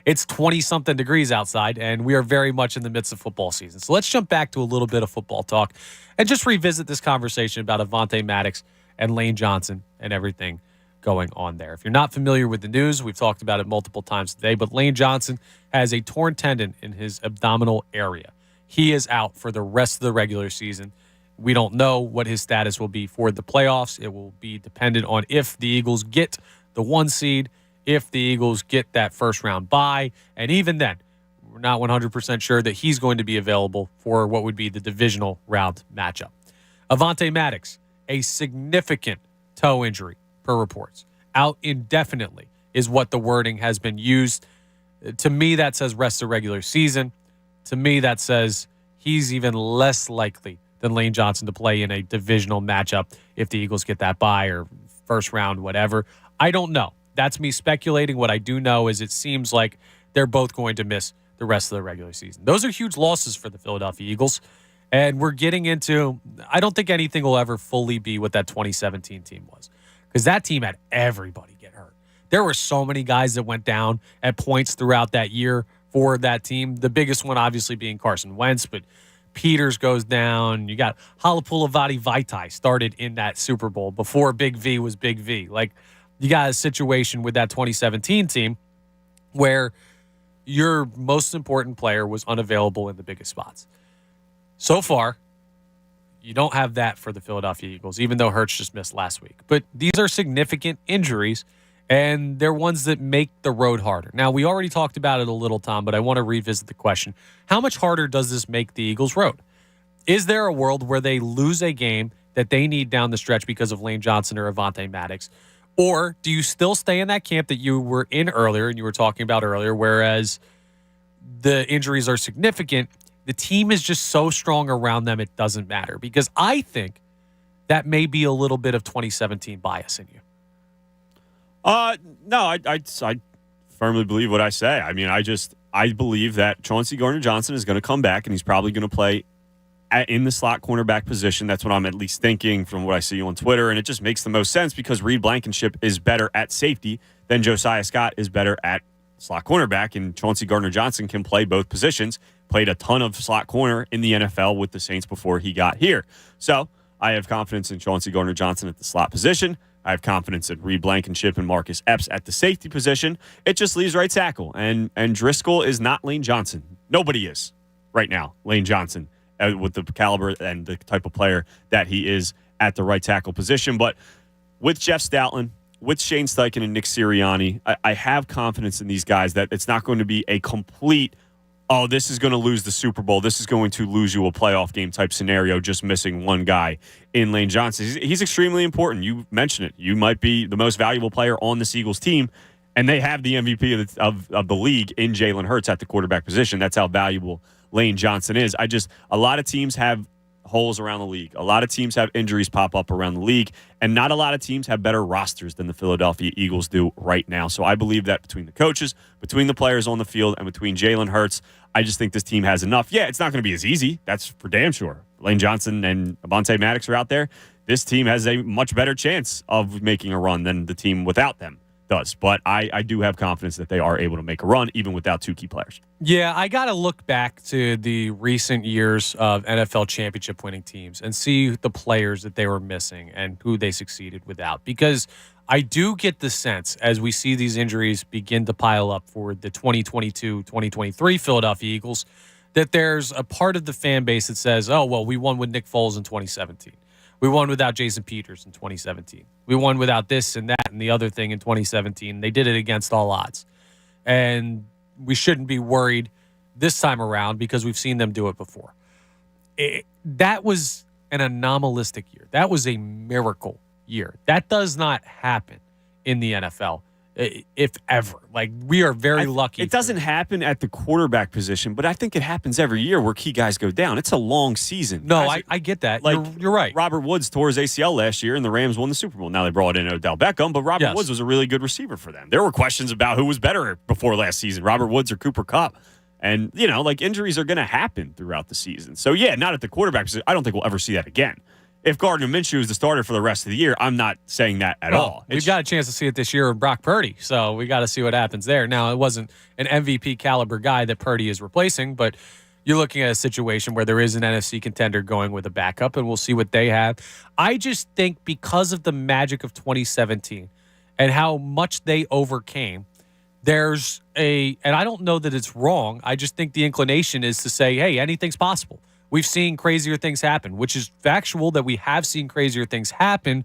S11: it's 20-something degrees outside, and we are very much in the midst of football season. So let's jump back to a little bit of football talk and just revisit this conversation about Avonte Maddox and Lane Johnson and everything going on there. If you're not familiar with the news, we've talked about it multiple times today, but Lane Johnson has a torn tendon in his abdominal area. He is out for the rest of the regular season. We don't know what his status will be for the playoffs. It will be dependent on if the Eagles get the 1 seed, if the Eagles get that first round bye, and even then, we're not 100% sure that he's going to be available for what would be the divisional round matchup. Avonte Maddox, a significant toe injury per reports. Out indefinitely is what the wording has been used. To me, that says rest of regular season. To me, that says he's even less likely than Lane Johnson to play in a divisional matchup if the Eagles get that bye or first round, whatever. I don't know. That's me speculating. What I do know is it seems like they're both going to miss the rest of the regular season. Those are huge losses for the Philadelphia Eagles. And we're getting into, I don't think anything will ever fully be what that 2017 team was, because that team had everybody get hurt. There were so many guys that went down at points throughout that year for that team. The biggest one obviously being Carson Wentz, but Peters goes down. You got Halapoulivaati Vaitai started in that Super Bowl before Big V was Big V. Like, you got a situation with that 2017 team where your most important player was unavailable in the biggest spots. So far, you don't have that for the Philadelphia Eagles, even though Hurts just missed last week. But these are significant injuries, and they're ones that make the road harder. Now, we already talked about it a little, Tom, but I want to revisit the question. How much harder does this make the Eagles' road? Is there a world where they lose a game that they need down the stretch because of Lane Johnson or Avonte Maddox? Or do you still stay in that camp that you were in earlier and you were talking about earlier, whereas the injuries are significant, the team is just so strong around them it doesn't matter? Because I think that may be a little bit of 2017 bias in you.
S12: No, I firmly believe what I say. I mean, I believe that Chauncey Gardner-Johnson is going to come back, and he's probably going to play in the slot cornerback position. That's what I'm at least thinking from what I see on Twitter, and it just makes the most sense because Reed Blankenship is better at safety than Josiah Scott is better at slot cornerback, and Chauncey Gardner-Johnson can play both positions. Played a ton of slot corner in the NFL with the Saints before he got here. So I have confidence in Chauncey Gardner-Johnson at the slot position. I have confidence in Reed Blankenship and Marcus Epps at the safety position. It just leaves right tackle, and Driscoll is not Lane Johnson. Nobody is right now Lane Johnson with the caliber and the type of player that he is at the right tackle position. But with Jeff Stoutland, with Shane Steichen and Nick Sirianni, I have confidence in these guys that it's not going to be a complete, oh, this is going to lose the Super Bowl, this is going to lose you a playoff game type scenario, just missing one guy in Lane Johnson. He's extremely important. You mentioned it. You might be the most valuable player on this Eagles team, and they have the MVP of the league in Jalen Hurts at the quarterback position. That's how valuable Lane Johnson is. A lot of teams have holes around the league. A lot of teams have injuries pop up around the league, and not a lot of teams have better rosters than the Philadelphia Eagles do right now. So I believe that between the coaches, between the players on the field, and between Jalen Hurts, I just think this team has enough. Yeah, it's not going to be as easy. That's for damn sure. Lane Johnson and Avonte Maddox are out there. This team has a much better chance of making a run than the team without them does. But I do have confidence that they are able to make a run even without two key players.
S11: Yeah, I got to look back to the recent years of NFL championship winning teams and see the players that they were missing and who they succeeded without. Because I do get the sense as we see these injuries begin to pile up for the 2022-2023 Philadelphia Eagles that there's a part of the fan base that says, oh, well, we won with Nick Foles in 2017. We won without Jason Peters in 2017. We won without this and that and the other thing in 2017. They did it against all odds. And we shouldn't be worried this time around because we've seen them do it before. That was an anomalistic year. That was a miracle year. That does not happen in the NFL, if ever. Like, we are very lucky.
S12: It doesn't happen at the quarterback position, but I think it happens every year where key guys go down. It's a long season.
S11: No, I get that. Like, you're right.
S12: Robert Woods tore his ACL last year, and the Rams won the Super Bowl. Now they brought in Odell Beckham, but Robert Woods was a really good receiver for them. There were questions about who was better before last season, Robert Woods or Cooper Kupp. And, injuries are going to happen throughout the season. So, yeah, not at the quarterback position. I don't think we'll ever see that again. If Gardner Minshew is the starter for the rest of the year, I'm not saying that at all.
S11: We've got a chance to see it this year with Brock Purdy, so we got to see what happens there. Now, it wasn't an MVP caliber guy that Purdy is replacing, but you're looking at a situation where there is an NFC contender going with a backup, and we'll see what they have. I just think because of the magic of 2017 and how much they overcame, and I don't know that it's wrong, I just think the inclination is to say, hey, anything's possible. We've seen crazier things happen, which is factual that we have seen crazier things happen.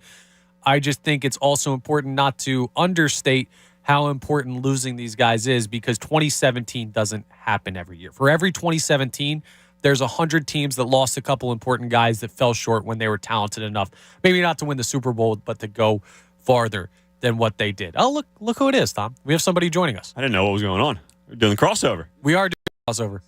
S11: I just think it's also important not to understate how important losing these guys is because 2017 doesn't happen every year. For every 2017, there's 100 teams that lost a couple important guys that fell short when they were talented enough, maybe not to win the Super Bowl, but to go farther than what they did. Oh, look who it is, Tom. We have somebody joining us.
S12: I didn't know what was going on. We're doing the crossover.
S11: We are doing the crossover.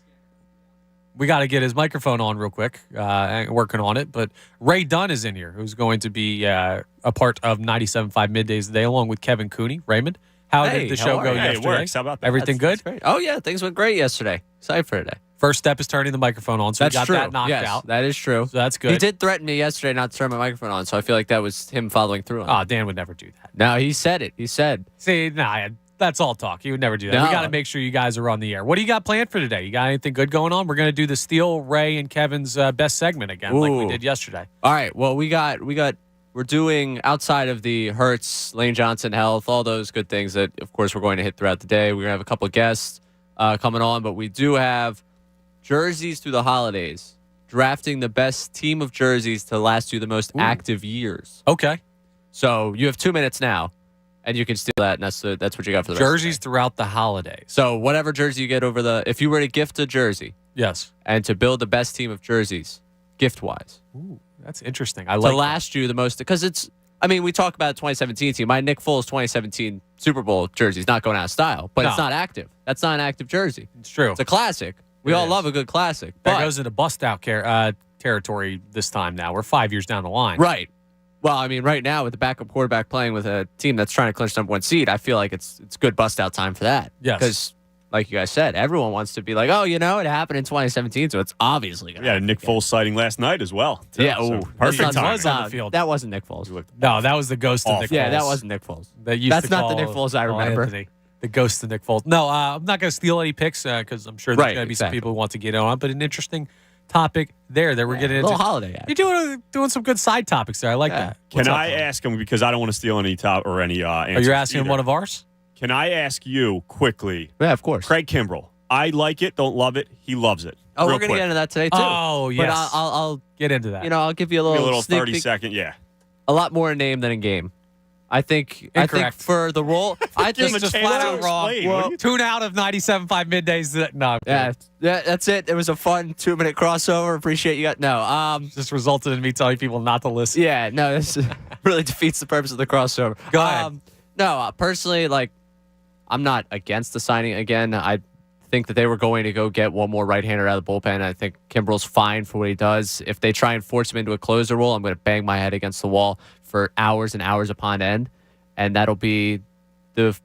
S11: we got to get his microphone on real quick. Working on it. But Ray Dunn is in here, who's going to be a part of 97.5 Middays today, along with Kevin Cooney. Raymond, how did the show go yesterday?
S12: It works. How about that?
S11: Everything good?
S1: Great. Oh, yeah. Things went great yesterday. Excited for today.
S11: First step is turning the microphone on, so
S1: That's
S11: we got
S1: true.
S11: that knocked out.
S1: That is true.
S11: So that's good.
S1: He did threaten me yesterday not to turn my microphone on, so I feel like that was him following through on it.
S11: Oh, Dan would never do that.
S1: No, he said it. He said.
S11: See, that's all talk. He would never do that.
S1: No.
S11: We got to make sure you guys are on the air. What do you got planned for today? You got anything good going on? We're going to do the Steele, Ray, and Kevin's best segment again, like we did yesterday.
S1: All right. Well, we're doing outside of the Hertz, Lane Johnson Health, all those good things that, of course, we're going to hit throughout the day. We're going to have a couple of guests coming on, but we do have jerseys through the holidays, drafting the best team of jerseys to last you the most active years.
S11: Okay.
S1: So you have 2 minutes now, and you can steal that, and that's what you got for the
S11: jerseys throughout the holidays.
S1: So whatever jersey you get if you were to gift a jersey,
S11: yes,
S1: and to build the best team of jerseys, gift-wise.
S11: Ooh, that's interesting. I like
S1: to last you the most, because it's. I mean, we talk about the 2017 team. My Nick Foles 2017 Super Bowl jersey is not going out of style, but it's not active. That's not an active jersey.
S11: It's true.
S1: It's a classic. We all love a good classic.
S11: That goes into bust-out territory this time now. We're 5 years down the line.
S1: Right. Well, I mean, right now with the backup quarterback playing with a team that's trying to clinch number 1 seed, I feel like it's good bust-out time for that.
S11: Yes.
S1: Because, like you guys said, everyone wants to be like, oh, it happened in 2017, so it's obviously going to happen.
S12: Yeah, Nick Foles sighting last night as well. Too.
S1: Yeah,
S12: so perfect time.
S11: Was on the field.
S1: That wasn't Nick Foles.
S11: No, that was the ghost of Nick Foles.
S1: Yeah, that wasn't Nick Foles.
S11: That's
S1: not the Nick Foles I remember.
S11: Anthony. The ghost of Nick Foles. No, I'm not going to steal any picks because I'm sure there's going to be some people who want to get on. But an interesting topic there that we're getting into.
S1: A little holiday.
S11: You're doing some good side topics there. I like that.
S12: Can I ask him, because I don't want to steal any answers?
S11: Are you asking him one of ours?
S12: Can I ask you quickly?
S1: Yeah, of course.
S12: Craig Kimbrell. I like it, don't love it. He loves it.
S1: Oh, we're going to get into that today, too.
S11: Oh, yes.
S1: But I'll
S11: get into that.
S1: I'll give you a little
S12: 30-second, yeah.
S1: A lot more in name than in game. I think for the role, I think
S11: it's just flat out wrong. Well, tune out of 97.5 Middays. No,
S1: yeah, that's it. It was a fun 2-minute crossover. Appreciate you.
S11: Just resulted in me telling people not to listen.
S1: Yeah, no, this really defeats the purpose of the crossover.
S11: Go ahead.
S1: No, personally, I'm not against the signing. Again, I think that they were going to go get one more right-hander out of the bullpen. I think Kimbrell's fine for what he does. If they try and force him into a closer role, I'm going to bang my head against the wall for hours and hours upon end, and that'll be the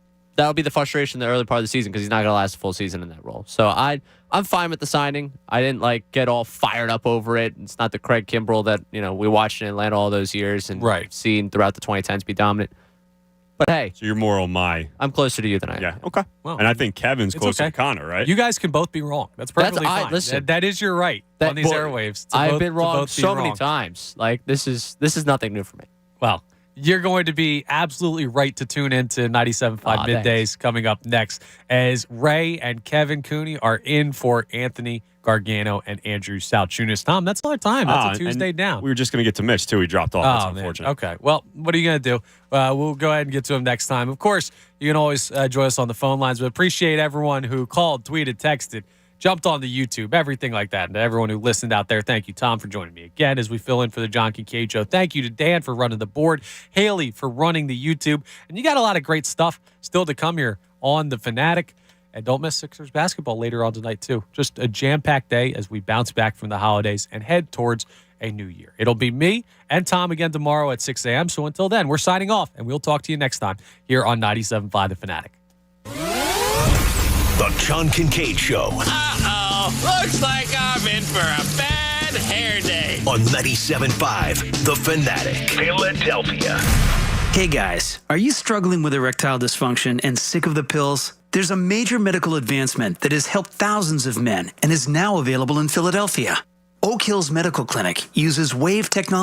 S1: frustration in the early part of the season because he's not going to last a full season in that role. So I'm fine with the signing. I didn't get all fired up over it. It's not the Craig Kimbrell that we watched in Atlanta all those years and seen throughout the 2010s be dominant. But hey,
S12: so you're more on
S1: I'm closer to you than I am.
S12: Yeah, okay. Well, and I think Kevin's closer to Connor, right?
S11: You guys can both be wrong. That's perfectly fine.
S1: Listen,
S11: that is your right on these airwaves.
S1: I've been wrong so many times. This is nothing new for me.
S11: Well, you're going to be absolutely right to tune into 97.5 Middays coming up next as Ray and Kevin Cooney are in for Anthony Gargano and Andrew Salchunas. Tom, that's all our time. That's a Tuesday down.
S12: We were just going to get to Mitch, too. He dropped off. That's unfortunate.
S11: Okay. Well, what are you going to do? We'll go ahead and get to him next time. Of course, you can always join us on the phone lines, but appreciate everyone who called, tweeted, texted, jumped on the YouTube, everything like that. And to everyone who listened out there, thank you, Tom, for joining me again as we fill in for the John Kincaid Show. Thank you to Dan for running the board, Haley for running the YouTube. And you got a lot of great stuff still to come here on The Fanatic. And don't miss Sixers basketball later on tonight, too. Just a jam-packed day as we bounce back from the holidays and head towards a new year. It'll be me and Tom again tomorrow at 6 a.m. So until then, we're signing off, and we'll talk to you next time here on 97.5 The Fanatic.
S9: The John Kincaid Show.
S8: Uh-oh. Looks like I'm in for a bad hair day.
S9: On 97.5 The Fanatic. Philadelphia.
S10: Hey guys, are you struggling with erectile dysfunction and sick of the pills? There's a major medical advancement that has helped thousands of men and is now available in Philadelphia. Oak Hills Medical Clinic uses wave technology